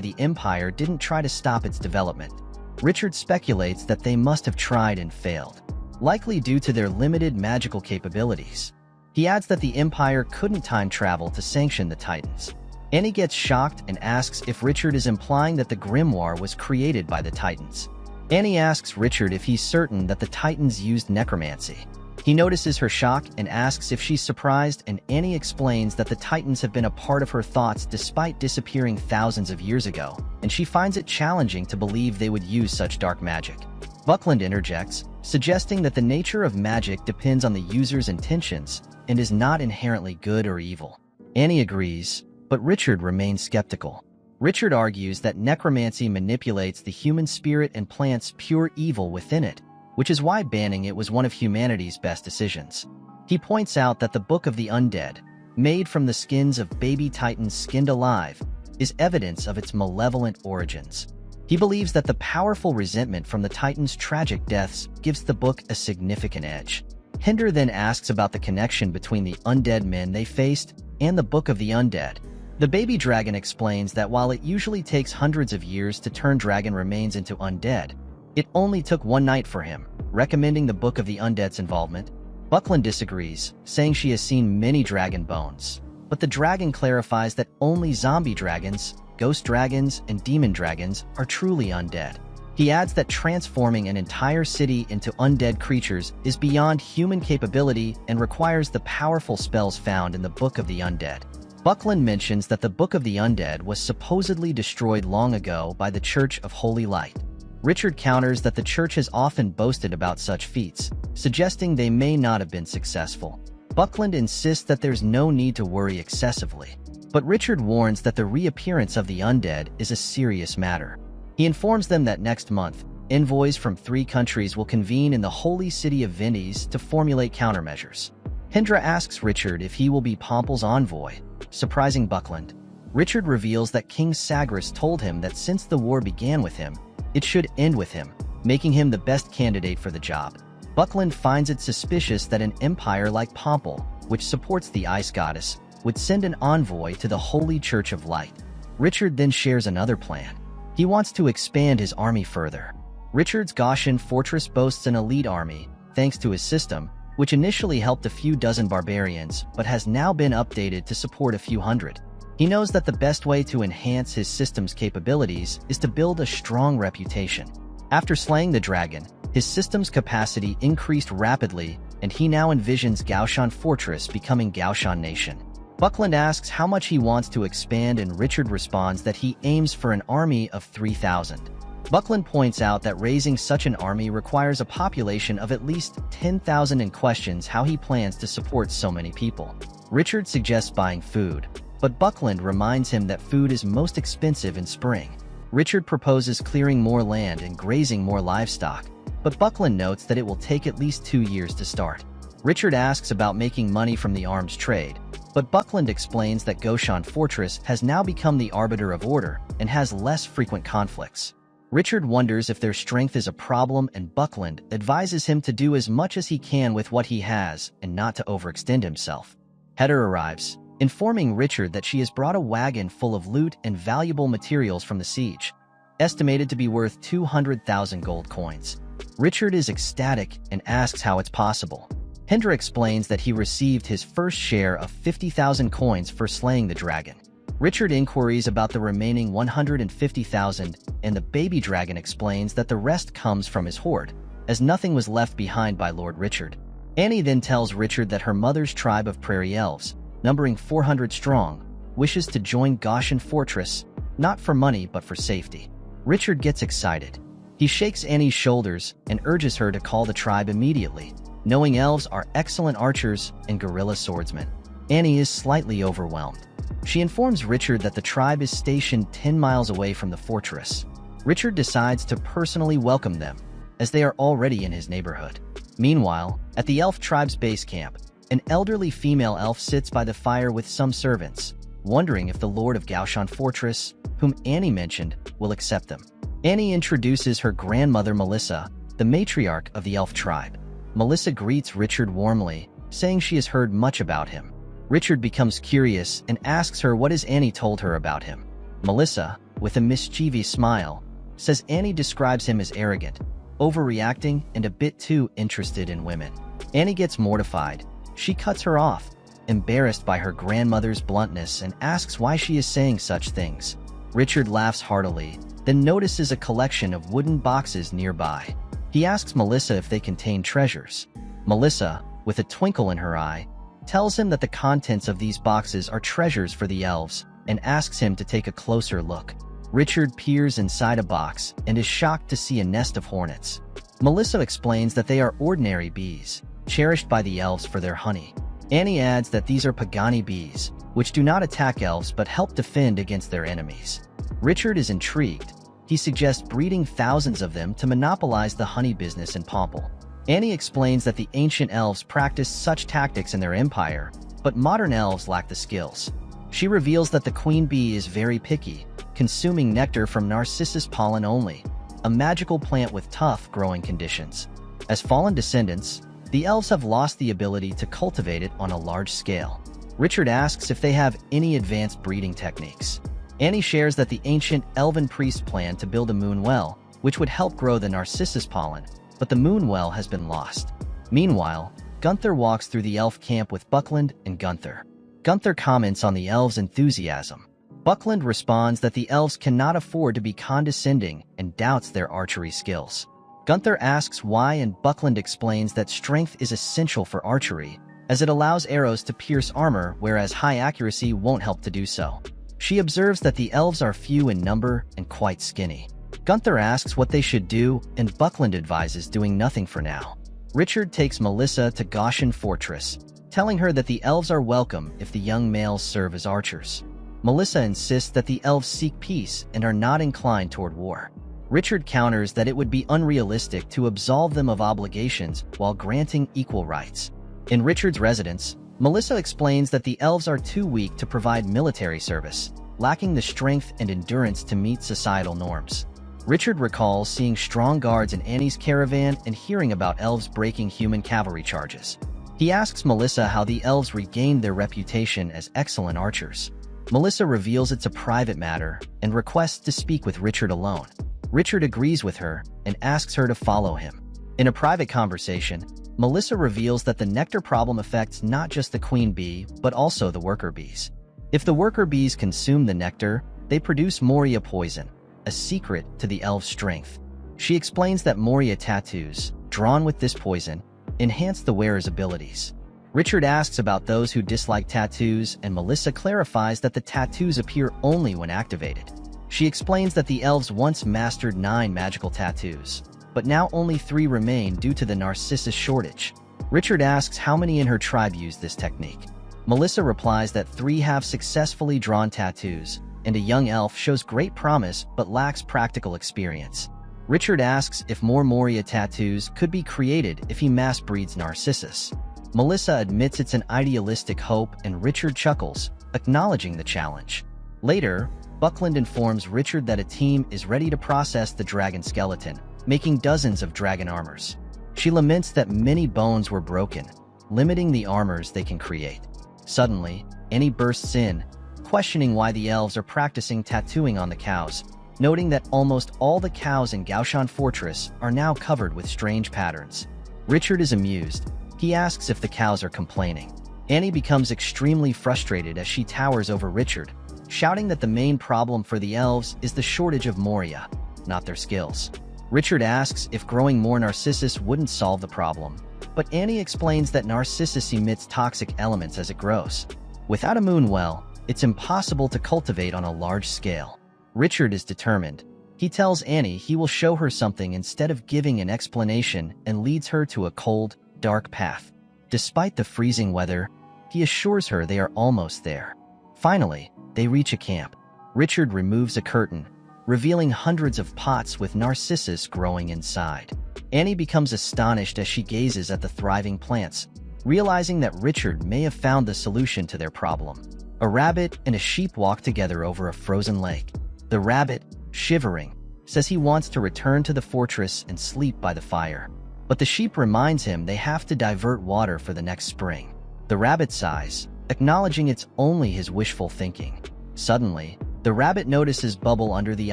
the Empire didn't try to stop its development. Richard speculates that they must have tried and failed, likely due to their limited magical capabilities. He adds that the Empire couldn't time travel to sanction the Titans. Annie gets shocked and asks if Richard is implying that the grimoire was created by the Titans. Annie asks Richard if he's certain that the Titans used necromancy. He notices her shock and asks if she's surprised, and Annie explains that the Titans have been a part of her thoughts despite disappearing thousands of years ago, and she finds it challenging to believe they would use such dark magic. Buckland interjects, suggesting that the nature of magic depends on the user's intentions and is not inherently good or evil. Annie agrees, but Richard remains skeptical. Richard argues that necromancy manipulates the human spirit and plants pure evil within it, which is why banning it was one of humanity's best decisions. He points out that the Book of the Undead, made from the skins of baby titans skinned alive, is evidence of its malevolent origins. He believes that the powerful resentment from the Titans' tragic deaths gives the book a significant edge. Hinder then asks about the connection between the undead men they faced and the Book of the Undead. The baby dragon explains that while it usually takes hundreds of years to turn dragon remains into undead, it only took one night for him, recommending the Book of the Undead's involvement. Buckland disagrees, saying she has seen many dragon bones, but the dragon clarifies that only zombie dragons, ghost dragons, and demon dragons are truly undead. He adds that transforming an entire city into undead creatures is beyond human capability and requires the powerful spells found in the Book of the Undead. Buckland mentions that the Book of the Undead was supposedly destroyed long ago by the Church of Holy Light. Richard counters that the Church has often boasted about such feats, suggesting they may not have been successful. Buckland insists that there's no need to worry excessively, but Richard warns that the reappearance of the undead is a serious matter. He informs them that next month, envoys from 3 countries will convene in the holy city of Venice to formulate countermeasures. Hendra asks Richard if he will be Pomple's envoy, surprising Buckland. Richard reveals that King Sagras told him that since the war began with him, it should end with him, making him the best candidate for the job. Buckland finds it suspicious that an empire like Pomple, which supports the ice goddess, would send an envoy to the Holy Church of Light. Richard then shares another plan. He wants to expand his army further. Richard's Gaussian fortress boasts an elite army, thanks to his system, which initially helped a few dozen barbarians, but has now been updated to support a few hundred. He knows that the best way to enhance his system's capabilities is to build a strong reputation. After slaying the dragon, his system's capacity increased rapidly, and he now envisions Gaussian Fortress becoming Gaussian Nation. Buckland asks how much he wants to expand, and Richard responds that he aims for an army of 3,000. Buckland points out that raising such an army requires a population of at least 10,000 and questions how he plans to support so many people. Richard suggests buying food, but Buckland reminds him that food is most expensive in spring. Richard proposes clearing more land and grazing more livestock, but Buckland notes that it will take at least 2 years to start. Richard asks about making money from the arms trade, but Buckland explains that Gaussian Fortress has now become the arbiter of order and has less frequent conflicts. Richard wonders if their strength is a problem, and Buckland advises him to do as much as he can with what he has and not to overextend himself. Heather arrives, informing Richard that she has brought a wagon full of loot and valuable materials from the siege, estimated to be worth 200,000 gold coins. Richard is ecstatic and asks how it's possible. Hendra explains that he received his first share of 50,000 coins for slaying the dragon. Richard inquiries about the remaining 150,000, and the baby dragon explains that the rest comes from his hoard, as nothing was left behind by Lord Richard. Annie then tells Richard that her mother's tribe of prairie elves, numbering 400 strong, wishes to join Goshen Fortress, not for money but for safety. Richard gets excited. He shakes Annie's shoulders and urges her to call the tribe immediately, knowing elves are excellent archers and guerrilla swordsmen. Annie is slightly overwhelmed. She informs Richard that the tribe is stationed 10 miles away from the fortress. Richard decides to personally welcome them, as they are already in his neighborhood. Meanwhile, at the elf tribe's base camp, an elderly female elf sits by the fire with some servants, wondering if the Lord of Gaoshan Fortress, whom Annie mentioned, will accept them. Annie introduces her grandmother Melissa, the matriarch of the elf tribe. Melissa greets Richard warmly, saying she has heard much about him. Richard becomes curious and asks her what has Annie told her about him. Melissa, with a mischievous smile, says Annie describes him as arrogant, overreacting, and a bit too interested in women. Annie gets mortified. She cuts her off, embarrassed by her grandmother's bluntness, and asks why she is saying such things. Richard laughs heartily, then notices a collection of wooden boxes nearby. He asks Melissa if they contain treasures. Melissa, with a twinkle in her eye, tells him that the contents of these boxes are treasures for the elves and asks him to take a closer look. Richard peers inside a box and is shocked to see a nest of hornets. Melissa explains that they are ordinary bees, cherished by the elves for their honey. Annie adds that these are Pagani bees, which do not attack elves but help defend against their enemies. Richard is intrigued. He suggests breeding thousands of them to monopolize the honey business in Pomple. Annie explains that the ancient elves practiced such tactics in their empire, but modern elves lack the skills. She reveals that the queen bee is very picky, consuming nectar from narcissus pollen only, a magical plant with tough growing conditions. As fallen descendants, the elves have lost the ability to cultivate it on a large scale. Richard asks if they have any advanced breeding techniques. Annie shares that the ancient elven priest planned to build a moon well, which would help grow the narcissus pollen, but the moon well has been lost. Meanwhile, Gunther walks through the elf camp with Buckland and Gunther. Gunther comments on the elves' enthusiasm. Buckland responds that the elves cannot afford to be condescending and doubts their archery skills. Gunther asks why, and Buckland explains that strength is essential for archery, as it allows arrows to pierce armor, whereas high accuracy won't help to do so. She observes that the elves are few in number and quite skinny. Gunther asks what they should do, and Buckland advises doing nothing for now. Richard takes Melissa to Goshen Fortress, telling her that the elves are welcome if the young males serve as archers. Melissa insists that the elves seek peace and are not inclined toward war. Richard counters that it would be unrealistic to absolve them of obligations while granting equal rights. In Richard's residence, Melissa explains that the elves are too weak to provide military service, lacking the strength and endurance to meet societal norms. Richard recalls seeing strong guards in Annie's caravan and hearing about elves breaking human cavalry charges. He asks Melissa how the elves regained their reputation as excellent archers. Melissa reveals it's a private matter and requests to speak with Richard alone. Richard agrees with her and asks her to follow him. In a private conversation, Melissa reveals that the nectar problem affects not just the queen bee, but also the worker bees. If the worker bees consume the nectar, they produce Moria poison, a secret to the elf's strength. She explains that Moria tattoos, drawn with this poison, enhance the wearer's abilities. Richard asks about those who dislike tattoos, and Melissa clarifies that the tattoos appear only when activated. She explains that the elves once mastered 9 magical tattoos, but now only 3 remain due to the narcissus shortage. Richard asks how many in her tribe use this technique. Melissa replies that 3 have successfully drawn tattoos, and a young elf shows great promise but lacks practical experience. Richard asks if more Moria tattoos could be created if he mass breeds Narcissus. Melissa admits it's an idealistic hope, and Richard chuckles, acknowledging the challenge. Later, Buckland informs Richard that a team is ready to process the dragon skeleton, making dozens of dragon armors. She laments that many bones were broken, limiting the armors they can create. Suddenly, Annie bursts in, questioning why the elves are practicing tattooing on the cows, noting that almost all the cows in Gaoshan Fortress are now covered with strange patterns. Richard is amused. He asks if the cows are complaining. Annie becomes extremely frustrated as she towers over Richard, shouting that the main problem for the elves is the shortage of Moria, not their skills. Richard asks if growing more Narcissus wouldn't solve the problem, but Annie explains that Narcissus emits toxic elements as it grows. Without a moon well, it's impossible to cultivate on a large scale. Richard is determined. He tells Annie he will show her something instead of giving an explanation and leads her to a cold, dark path. Despite the freezing weather, he assures her they are almost there. Finally, they reach a camp. Richard removes a curtain, revealing hundreds of pots with narcissus growing inside. Annie becomes astonished as she gazes at the thriving plants, realizing that Richard may have found the solution to their problem. A rabbit and a sheep walk together over a frozen lake. The rabbit, shivering, says he wants to return to the fortress and sleep by the fire. But the sheep reminds him they have to divert water for the next spring. The rabbit sighs, acknowledging it's only his wishful thinking. Suddenly, the rabbit notices bubble under the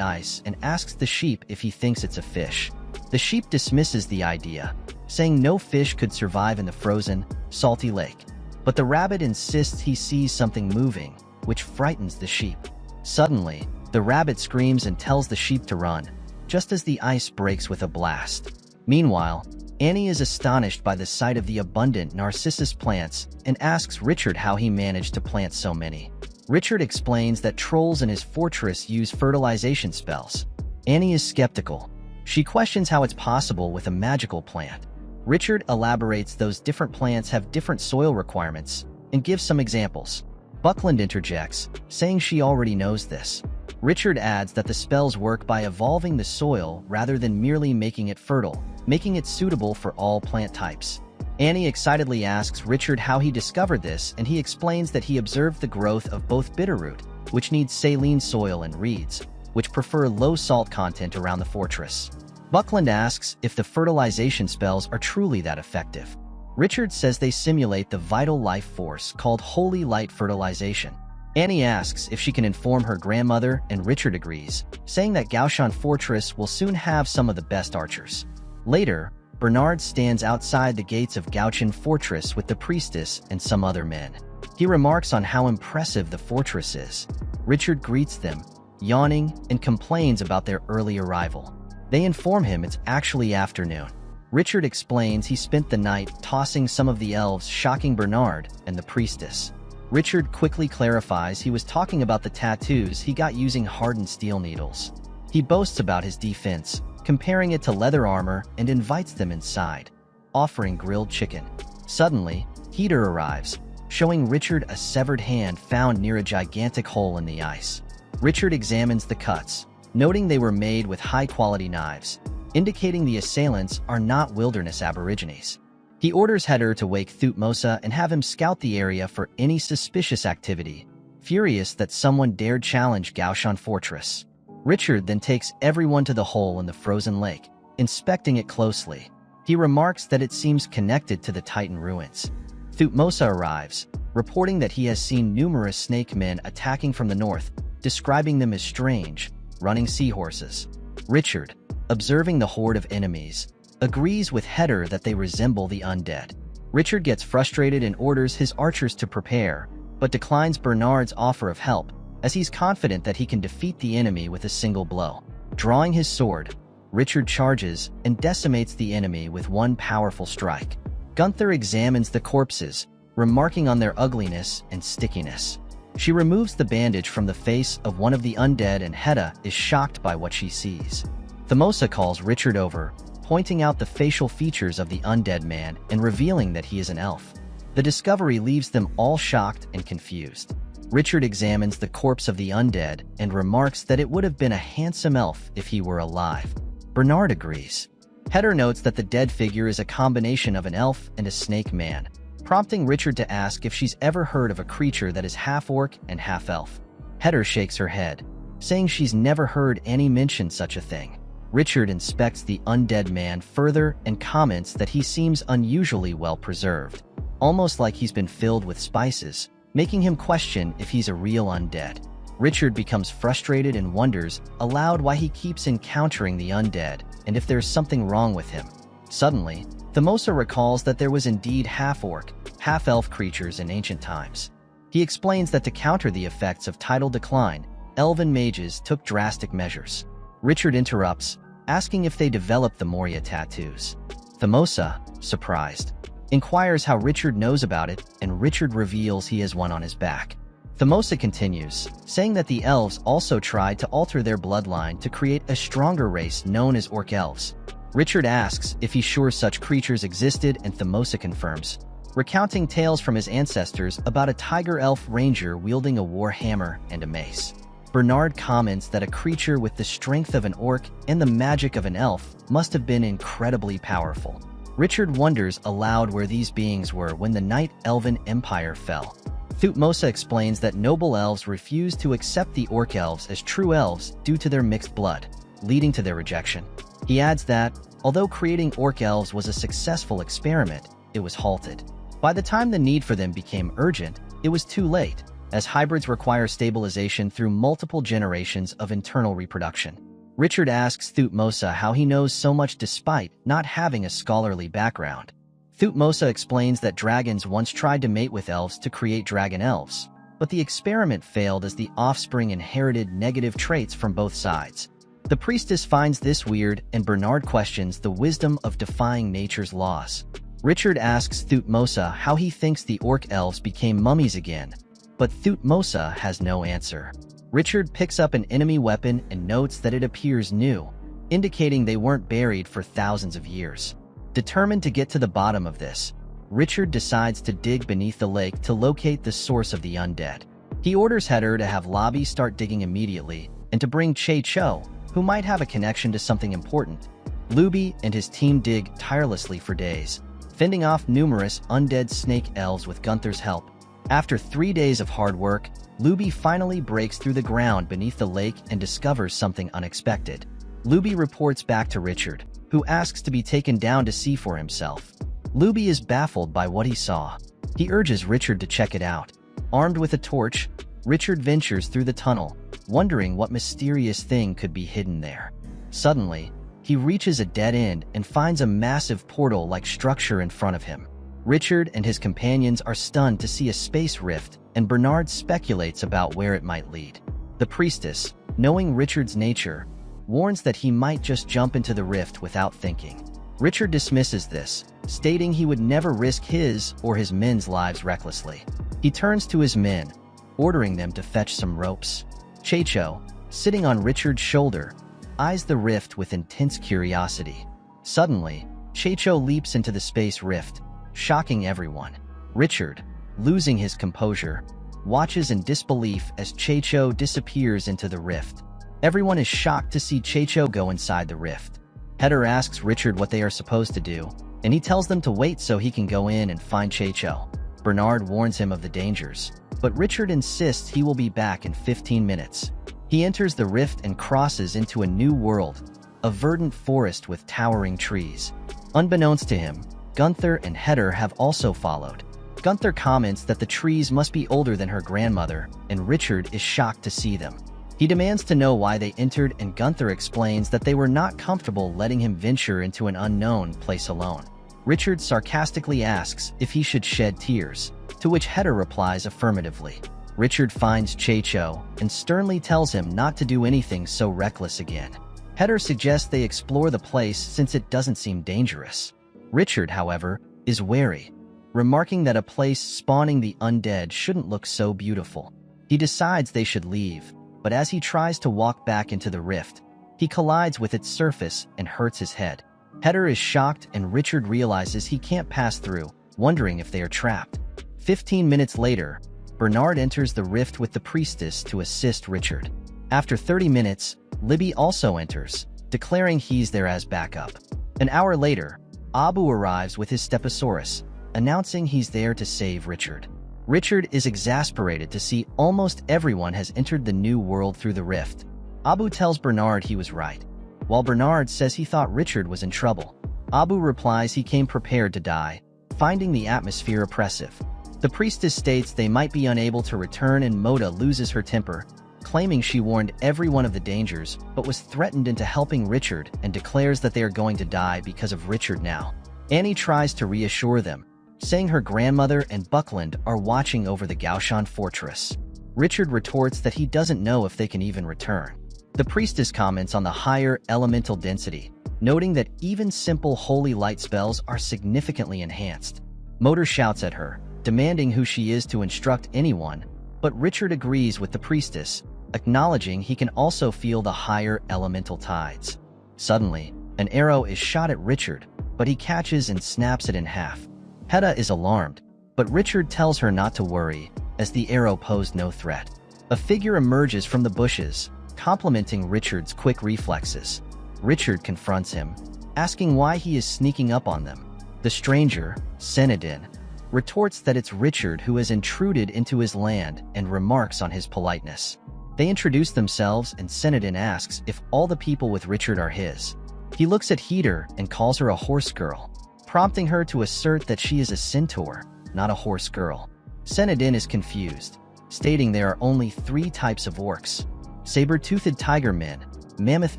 ice and asks the sheep if he thinks it's a fish. The sheep dismisses the idea, saying no fish could survive in the frozen, salty lake. But the rabbit insists he sees something moving, which frightens the sheep. Suddenly, the rabbit screams and tells the sheep to run, just as the ice breaks with a blast. Meanwhile, Annie is astonished by the sight of the abundant narcissus plants and asks Richard how he managed to plant so many. Richard explains that trolls in his fortress use fertilization spells. Annie is skeptical. She questions how it's possible with a magical plant. Richard elaborates those different plants have different soil requirements and gives some examples. Buckland interjects, saying she already knows this. Richard adds that the spells work by evolving the soil rather than merely making it fertile, making it suitable for all plant types. Annie excitedly asks Richard how he discovered this, and he explains that he observed the growth of both bitterroot, which needs saline soil, and reeds, which prefer low salt content around the fortress. Buckland asks if the fertilization spells are truly that effective. Richard says they simulate the vital life force called holy light fertilization. Annie asks if she can inform her grandmother, and Richard agrees, saying that Gaoshan Fortress will soon have some of the best archers. Later, Bernard stands outside the gates of Gaoshan Fortress with the priestess and some other men. He remarks on how impressive the fortress is. Richard greets them, yawning, and complains about their early arrival. They inform him it's actually afternoon. Richard explains he spent the night tossing some of the elves, shocking Bernard and the priestess. Richard quickly clarifies he was talking about the tattoos he got using hardened steel needles. He boasts about his defense, comparing it to leather armor, and invites them inside, offering grilled chicken. Suddenly, Heater arrives, showing Richard a severed hand found near a gigantic hole in the ice. Richard examines the cuts, noting they were made with high-quality knives, indicating the assailants are not wilderness aborigines. He orders Heater to wake Thutmose and have him scout the area for any suspicious activity, furious that someone dared challenge Gaoshan Fortress. Richard then takes everyone to the hole in the frozen lake, inspecting it closely. He remarks that it seems connected to the Titan ruins. Thutmose arrives, reporting that he has seen numerous snake men attacking from the north, describing them as strange, running seahorses. Richard, observing the horde of enemies, agrees with Heater that they resemble the undead. Richard gets frustrated and orders his archers to prepare, but declines Bernard's offer of help, as he's confident that he can defeat the enemy with a single blow. Drawing his sword, Richard charges and decimates the enemy with one powerful strike. Gunther examines the corpses, remarking on their ugliness and stickiness. She removes the bandage from the face of one of the undead, and Hedda is shocked by what she sees. Thutmose calls Richard over, pointing out the facial features of the undead man and revealing that he is an elf. The discovery leaves them all shocked and confused. Richard examines the corpse of the undead and remarks that it would have been a handsome elf if he were alive. Bernard agrees. Heater notes that the dead figure is a combination of an elf and a snake man, prompting Richard to ask if she's ever heard of a creature that is half-orc and half-elf. Heater shakes her head, saying she's never heard Annie mention such a thing. Richard inspects the undead man further and comments that he seems unusually well preserved, almost like he's been filled with spices, making him question if he's a real undead. Richard becomes frustrated and wonders aloud why he keeps encountering the undead and if there's something wrong with him. Suddenly, Thutmose recalls that there was indeed half-orc, half-elf creatures in ancient times. He explains that to counter the effects of tidal decline, elven mages took drastic measures. Richard interrupts, asking if they developed the Moria tattoos. Thutmose, surprised, inquires how Richard knows about it, and Richard reveals he has one on his back. Thermosa continues, saying that the elves also tried to alter their bloodline to create a stronger race known as Orc Elves. Richard asks if he's sure such creatures existed, and Thermosa confirms, recounting tales from his ancestors about a tiger elf ranger wielding a war hammer and a mace. Bernard comments that a creature with the strength of an orc and the magic of an elf must have been incredibly powerful. Richard wonders aloud where these beings were when the Night Elven Empire fell. Thutmose explains that noble elves refused to accept the orc elves as true elves due to their mixed blood, leading to their rejection. He adds that, although creating orc elves was a successful experiment, it was halted. By the time the need for them became urgent, it was too late, as hybrids require stabilization through multiple generations of internal reproduction. Richard asks Thutmose how he knows so much despite not having a scholarly background. Thutmose explains that dragons once tried to mate with elves to create dragon elves, but the experiment failed as the offspring inherited negative traits from both sides. The priestess finds this weird, and Bernard questions the wisdom of defying nature's laws. Richard asks Thutmose how he thinks the orc elves became mummies again, but Thutmose has no answer. Richard picks up an enemy weapon and notes that it appears new, indicating they weren't buried for thousands of years. Determined to get to the bottom of this, Richard decides to dig beneath the lake to locate the source of the undead. He orders Heather to have Lobby start digging immediately and to bring Che-Cho, who might have a connection to something important. Luby and his team dig tirelessly for days, fending off numerous undead snake elves with Gunther's help. After 3 days of hard work, Luby finally breaks through the ground beneath the lake and discovers something unexpected. Luby reports back to Richard, who asks to be taken down to see for himself. Luby is baffled by what he saw. He urges Richard to check it out. Armed with a torch, Richard ventures through the tunnel, wondering what mysterious thing could be hidden there. Suddenly, he reaches a dead end and finds a massive portal-like structure in front of him. Richard and his companions are stunned to see a space rift, and Bernard speculates about where it might lead. The priestess, knowing Richard's nature, warns that he might just jump into the rift without thinking. Richard dismisses this, stating he would never risk his or his men's lives recklessly. He turns to his men, ordering them to fetch some ropes. Che-Cho, sitting on Richard's shoulder, eyes the rift with intense curiosity. Suddenly, Che-Cho leaps into the space rift, shocking everyone. Richard, losing his composure, watches in disbelief as Che-Cho disappears into the rift. Everyone is shocked to see Che-Cho go inside the rift. Heather asks Richard what they are supposed to do, and he tells them to wait so he can go in and find Che-Cho. Bernard warns him of the dangers, but Richard insists he will be back in 15 minutes. He enters the rift and crosses into a new world, a verdant forest with towering trees. Unbeknownst to him, Gunther and Heather have also followed. Gunther comments that the trees must be older than her grandmother, and Richard is shocked to see them. He demands to know why they entered, and Gunther explains that they were not comfortable letting him venture into an unknown place alone. Richard sarcastically asks if he should shed tears, to which Heather replies affirmatively. Richard finds Che-Cho and sternly tells him not to do anything so reckless again. Heather suggests they explore the place since it doesn't seem dangerous. Richard, however, is wary, remarking that a place spawning the undead shouldn't look so beautiful. He decides they should leave, but as he tries to walk back into the rift, he collides with its surface and hurts his head. Heather is shocked, and Richard realizes he can't pass through, wondering if they are trapped. 15 minutes later, Bernard enters the rift with the priestess to assist Richard. After 30 minutes, Libby also enters, declaring he's there as backup. An hour later, Abu arrives with his Stegosaurus, announcing he's there to save Richard. Richard is exasperated to see almost everyone has entered the new world through the rift. Abu tells Bernard he was right, while Bernard says he thought Richard was in trouble. Abu replies he came prepared to die, finding the atmosphere oppressive. The priestess states they might be unable to return, and Moda loses her temper, claiming she warned everyone of the dangers but was threatened into helping Richard, and declares that they are going to die because of Richard now. Annie tries to reassure them, saying her grandmother and Buckland are watching over the Gaoshan fortress. Richard retorts that he doesn't know if they can even return. The priestess comments on the higher elemental density, noting that even simple holy light spells are significantly enhanced. Motor shouts at her, demanding who she is to instruct anyone, but Richard agrees with the priestess, acknowledging he can also feel the higher elemental tides. Suddenly, an arrow is shot at Richard, but he catches and snaps it in half. Hedda is alarmed, but Richard tells her not to worry, as the arrow posed no threat. A figure emerges from the bushes, complimenting Richard's quick reflexes. Richard confronts him, asking why he is sneaking up on them. The stranger, Senadin, retorts that it's Richard who has intruded into his land and remarks on his politeness. They introduce themselves and Senadin asks if all the people with Richard are his. He looks at Heater and calls her a horse girl, prompting her to assert that she is a centaur, not a horse girl. Senadin is confused, stating there are only 3 types of orcs: saber-toothed tiger men, mammoth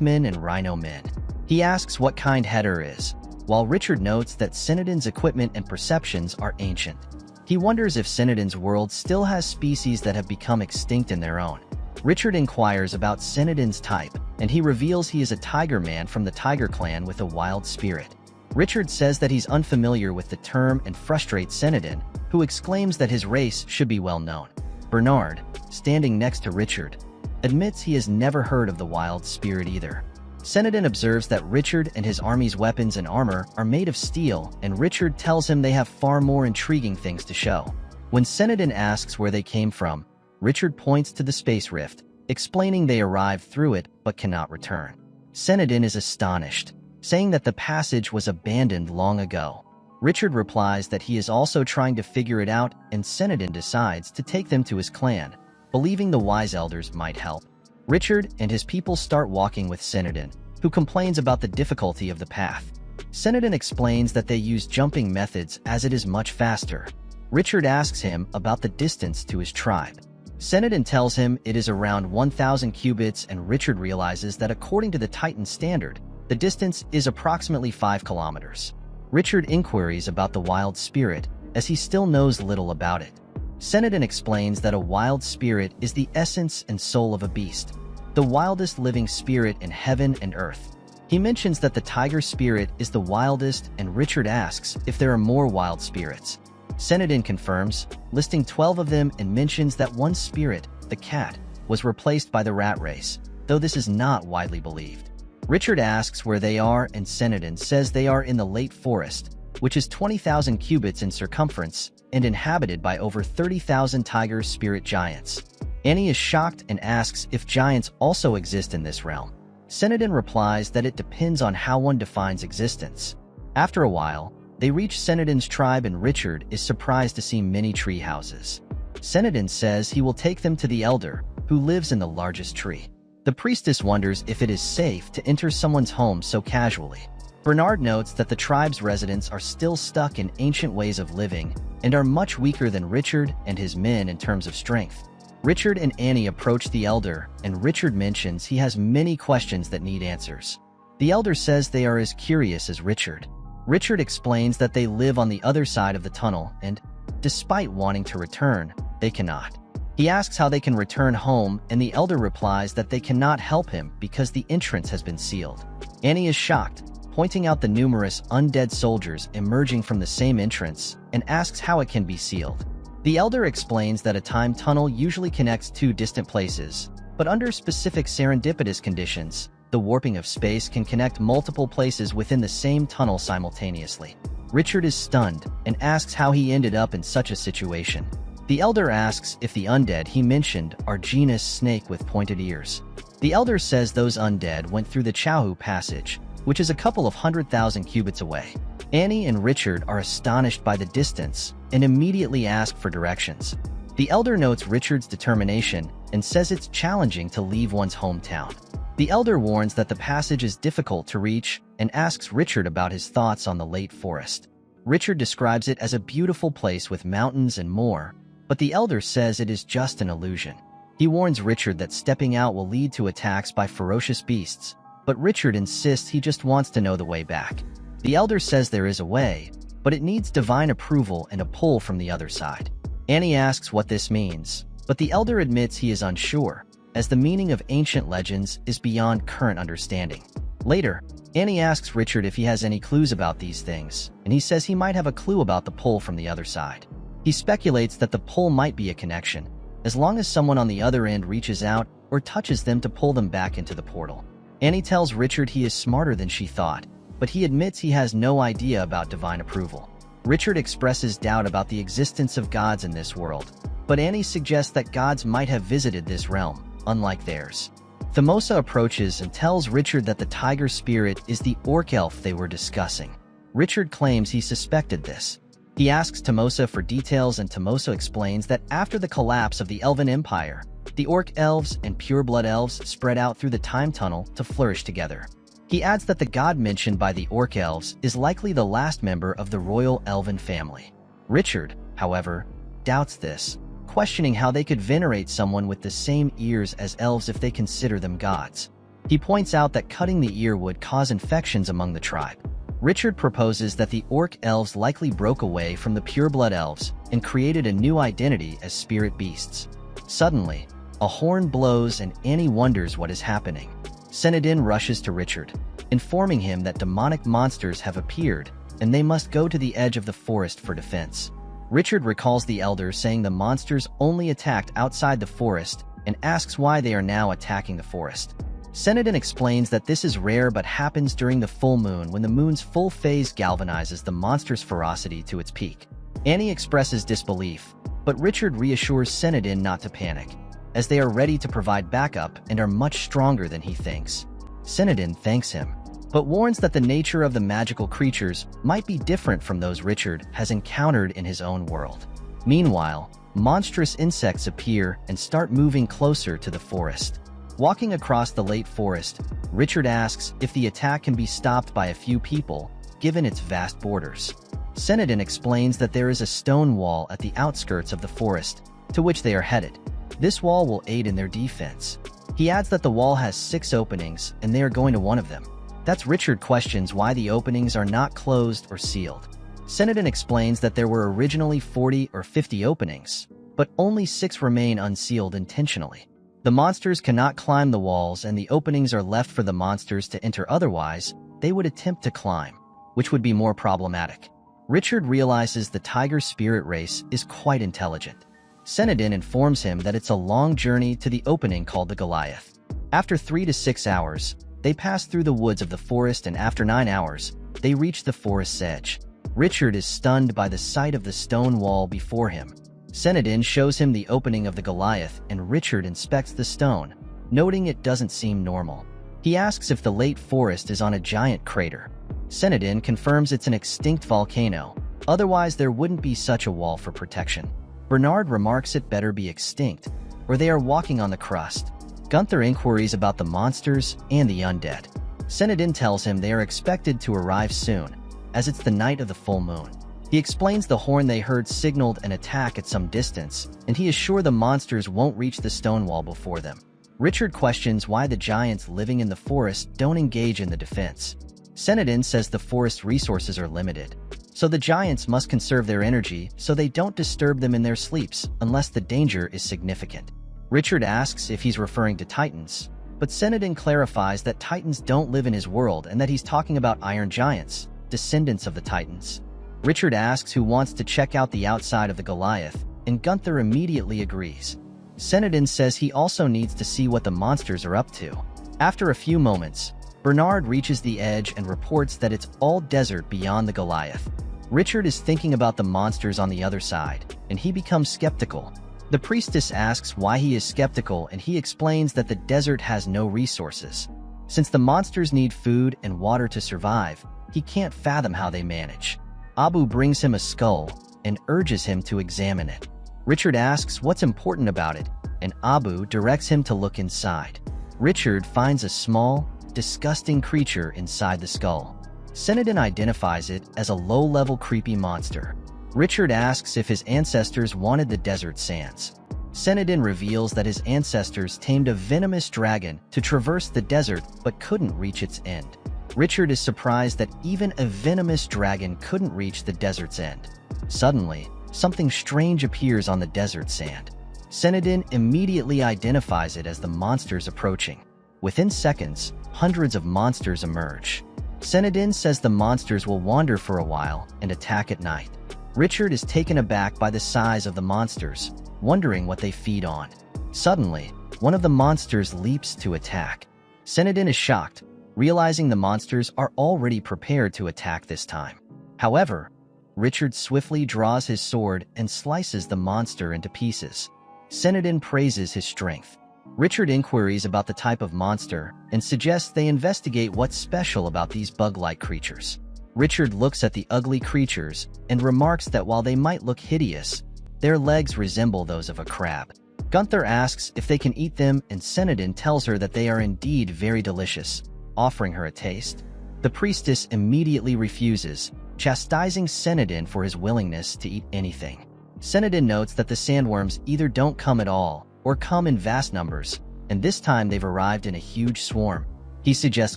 men, and rhino men. He asks what kind Heater is, while Richard notes that Senadin's equipment and perceptions are ancient. He wonders if Senadin's world still has species that have become extinct in their own. Richard inquires about Senadin's type, and he reveals he is a tiger man from the Tiger Clan with a wild spirit. Richard says that he's unfamiliar with the term and frustrates Senadin, who exclaims that his race should be well known. Bernard, standing next to Richard, admits he has never heard of the wild spirit either. Senadin observes that Richard and his army's weapons and armor are made of steel, and Richard tells him they have far more intriguing things to show. When Senadin asks where they came from, Richard points to the space rift, explaining they arrived through it but cannot return. Senadin is astonished, saying that the passage was abandoned long ago. Richard replies that he is also trying to figure it out, and Senadin decides to take them to his clan, believing the wise elders might help. Richard and his people start walking with Senadin, who complains about the difficulty of the path. Senadin explains that they use jumping methods as it is much faster. Richard asks him about the distance to his tribe. Senadin tells him it is around 1,000 cubits, and Richard realizes that according to the Titan standard, the distance is approximately 5 kilometers. Richard inquiries about the wild spirit, as he still knows little about it. Senadin explains that a wild spirit is the essence and soul of a beast, the wildest living spirit in heaven and earth. He mentions that the tiger spirit is the wildest, and Richard asks if there are more wild spirits. Senadin confirms, listing 12 of them, and mentions that one spirit, the cat, was replaced by the rat race, though this is not widely believed. Richard asks where they are, and Senadin says they are in the late forest, which is 20,000 cubits in circumference and inhabited by over 30,000 tiger spirit giants. Annie is shocked and asks if giants also exist in this realm. Senadin replies that it depends on how one defines existence. After a while, they reach Senadin's tribe, and Richard is surprised to see many tree houses. Senadin says he will take them to the elder, who lives in the largest tree. The priestess wonders if it is safe to enter someone's home so casually. Bernard notes that the tribe's residents are still stuck in ancient ways of living and are much weaker than Richard and his men in terms of strength. Richard and Annie approach the elder, and Richard mentions he has many questions that need answers. The elder says they are as curious as Richard. Richard explains that they live on the other side of the tunnel and, despite wanting to return, they cannot. He asks how they can return home, and the elder replies that they cannot help him because the entrance has been sealed. Annie is shocked, pointing out the numerous undead soldiers emerging from the same entrance, and asks how it can be sealed. The elder explains that a time tunnel usually connects 2 distant places, but under specific serendipitous conditions, the warping of space can connect multiple places within the same tunnel simultaneously. Richard is stunned and asks how he ended up in such a situation. The elder asks if the undead he mentioned are genus snake with pointed ears. The elder says those undead went through the Chaohu passage, which is a couple of 100,000 cubits away. Annie and Richard are astonished by the distance and immediately ask for directions. The elder notes Richard's determination and says it's challenging to leave one's hometown. The elder warns that the passage is difficult to reach and asks Richard about his thoughts on the late forest. Richard describes it as a beautiful place with mountains and more, but the elder says it is just an illusion. He warns Richard that stepping out will lead to attacks by ferocious beasts, but Richard insists he just wants to know the way back. The elder says there is a way, but it needs divine approval and a pull from the other side. Annie asks what this means, but the elder admits he is unsure, as the meaning of ancient legends is beyond current understanding. Later, Annie asks Richard if he has any clues about these things, and he says he might have a clue about the pull from the other side. He speculates that the pull might be a connection, as long as someone on the other end reaches out or touches them to pull them back into the portal. Annie tells Richard he is smarter than she thought, but he admits he has no idea about divine approval. Richard expresses doubt about the existence of gods in this world, but Annie suggests that gods might have visited this realm, unlike theirs. Thermosa approaches and tells Richard that the tiger spirit is the orc elf they were discussing. Richard claims he suspected this. He asks Thermosa for details, and Thermosa explains that after the collapse of the Elven Empire, the orc elves and pureblood elves spread out through the time tunnel to flourish together. He adds that the god mentioned by the orc elves is likely the last member of the royal elven family. Richard, however, doubts this, questioning how they could venerate someone with the same ears as elves if they consider them gods. He points out that cutting the ear would cause infections among the tribe. Richard proposes that the orc elves likely broke away from the pureblood elves and created a new identity as spirit beasts. Suddenly, a horn blows and Annie wonders what is happening. Senadin rushes to Richard, informing him that demonic monsters have appeared and they must go to the edge of the forest for defense. Richard recalls the elder saying the monsters only attacked outside the forest and asks why they are now attacking the forest. Senadin explains that this is rare but happens during the full moon, when the moon's full phase galvanizes the monster's ferocity to its peak. Annie expresses disbelief, but Richard reassures Senadin not to panic, as they are ready to provide backup and are much stronger than he thinks. Senadin thanks him, but warns that the nature of the magical creatures might be different from those Richard has encountered in his own world. Meanwhile, monstrous insects appear and start moving closer to the forest. Walking across the late forest, Richard asks if the attack can be stopped by a few people, given its vast borders. Senadin explains that there is a stone wall at the outskirts of the forest, to which they are headed. This wall will aid in their defense. He adds that the wall has 6 openings and they are going to one of them. That's Richard questions why the openings are not closed or sealed. Senadin explains that there were originally 40 or 50 openings, but only 6 remain unsealed intentionally. The monsters cannot climb the walls and the openings are left for the monsters to enter, otherwise they would attempt to climb, which would be more problematic. Richard realizes the tiger spirit race is quite intelligent. Senadin informs him that it's a long journey to the opening called the Goliath. After 3 to 6 hours, they pass through the woods of the forest, and after 9 hours, they reach the forest's edge. Richard is stunned by the sight of the stone wall before him. Senadin shows him the opening of the Goliath, and Richard inspects the stone, noting it doesn't seem normal. He asks if the late forest is on a giant crater. Senadin confirms it's an extinct volcano, otherwise there wouldn't be such a wall for protection. Bernard remarks it better be extinct, or they are walking on the crust. Gunther inquiries about the monsters and the undead. Senadin tells him they are expected to arrive soon, as it's the night of the full moon. He explains the horn they heard signaled an attack at some distance, and he is sure the monsters won't reach the stone wall before them. Richard questions why the giants living in the forest don't engage in the defense. Senadin says the forest resources are limited, so the giants must conserve their energy so they don't disturb them in their sleeps unless the danger is significant. Richard asks if he's referring to titans, but Senadin clarifies that titans don't live in his world and that he's talking about iron giants, descendants of the titans. Richard asks who wants to check out the outside of the Goliath, and Gunther immediately agrees. Senadin says he also needs to see what the monsters are up to. After a few moments, Bernard reaches the edge and reports that it's all desert beyond the Goliath. Richard is thinking about the monsters on the other side, and he becomes skeptical. The priestess asks why he is skeptical, and he explains that the desert has no resources. Since the monsters need food and water to survive, he can't fathom how they manage. Abu brings him a skull and urges him to examine it. Richard asks what's important about it, and Abu directs him to look inside. Richard finds a small, disgusting creature inside the skull. Senadin identifies it as a low-level creepy monster. Richard asks if his ancestors wanted the desert sands. Senadin reveals that his ancestors tamed a venomous dragon to traverse the desert but couldn't reach its end. Richard is surprised that even a venomous dragon couldn't reach the desert's end. Suddenly, something strange appears on the desert sand. Senadin immediately identifies it as the monsters approaching. Within seconds, hundreds of monsters emerge. Senadin says the monsters will wander for a while and attack at night. Richard is taken aback by the size of the monsters, wondering what they feed on. Suddenly, one of the monsters leaps to attack. Senadin is shocked, realizing the monsters are already prepared to attack this time. However, Richard swiftly draws his sword and slices the monster into pieces. Senadin praises his strength. Richard inquires about the type of monster and suggests they investigate what's special about these bug-like creatures. Richard looks at the ugly creatures and remarks that while they might look hideous, their legs resemble those of a crab. Gunther asks if they can eat them, and Senadin tells her that they are indeed very delicious, offering her a taste. The priestess immediately refuses, chastising Senadin for his willingness to eat anything. Senadin notes that the sandworms either don't come at all or come in vast numbers, and this time they've arrived in a huge swarm. He suggests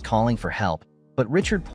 calling for help, but Richard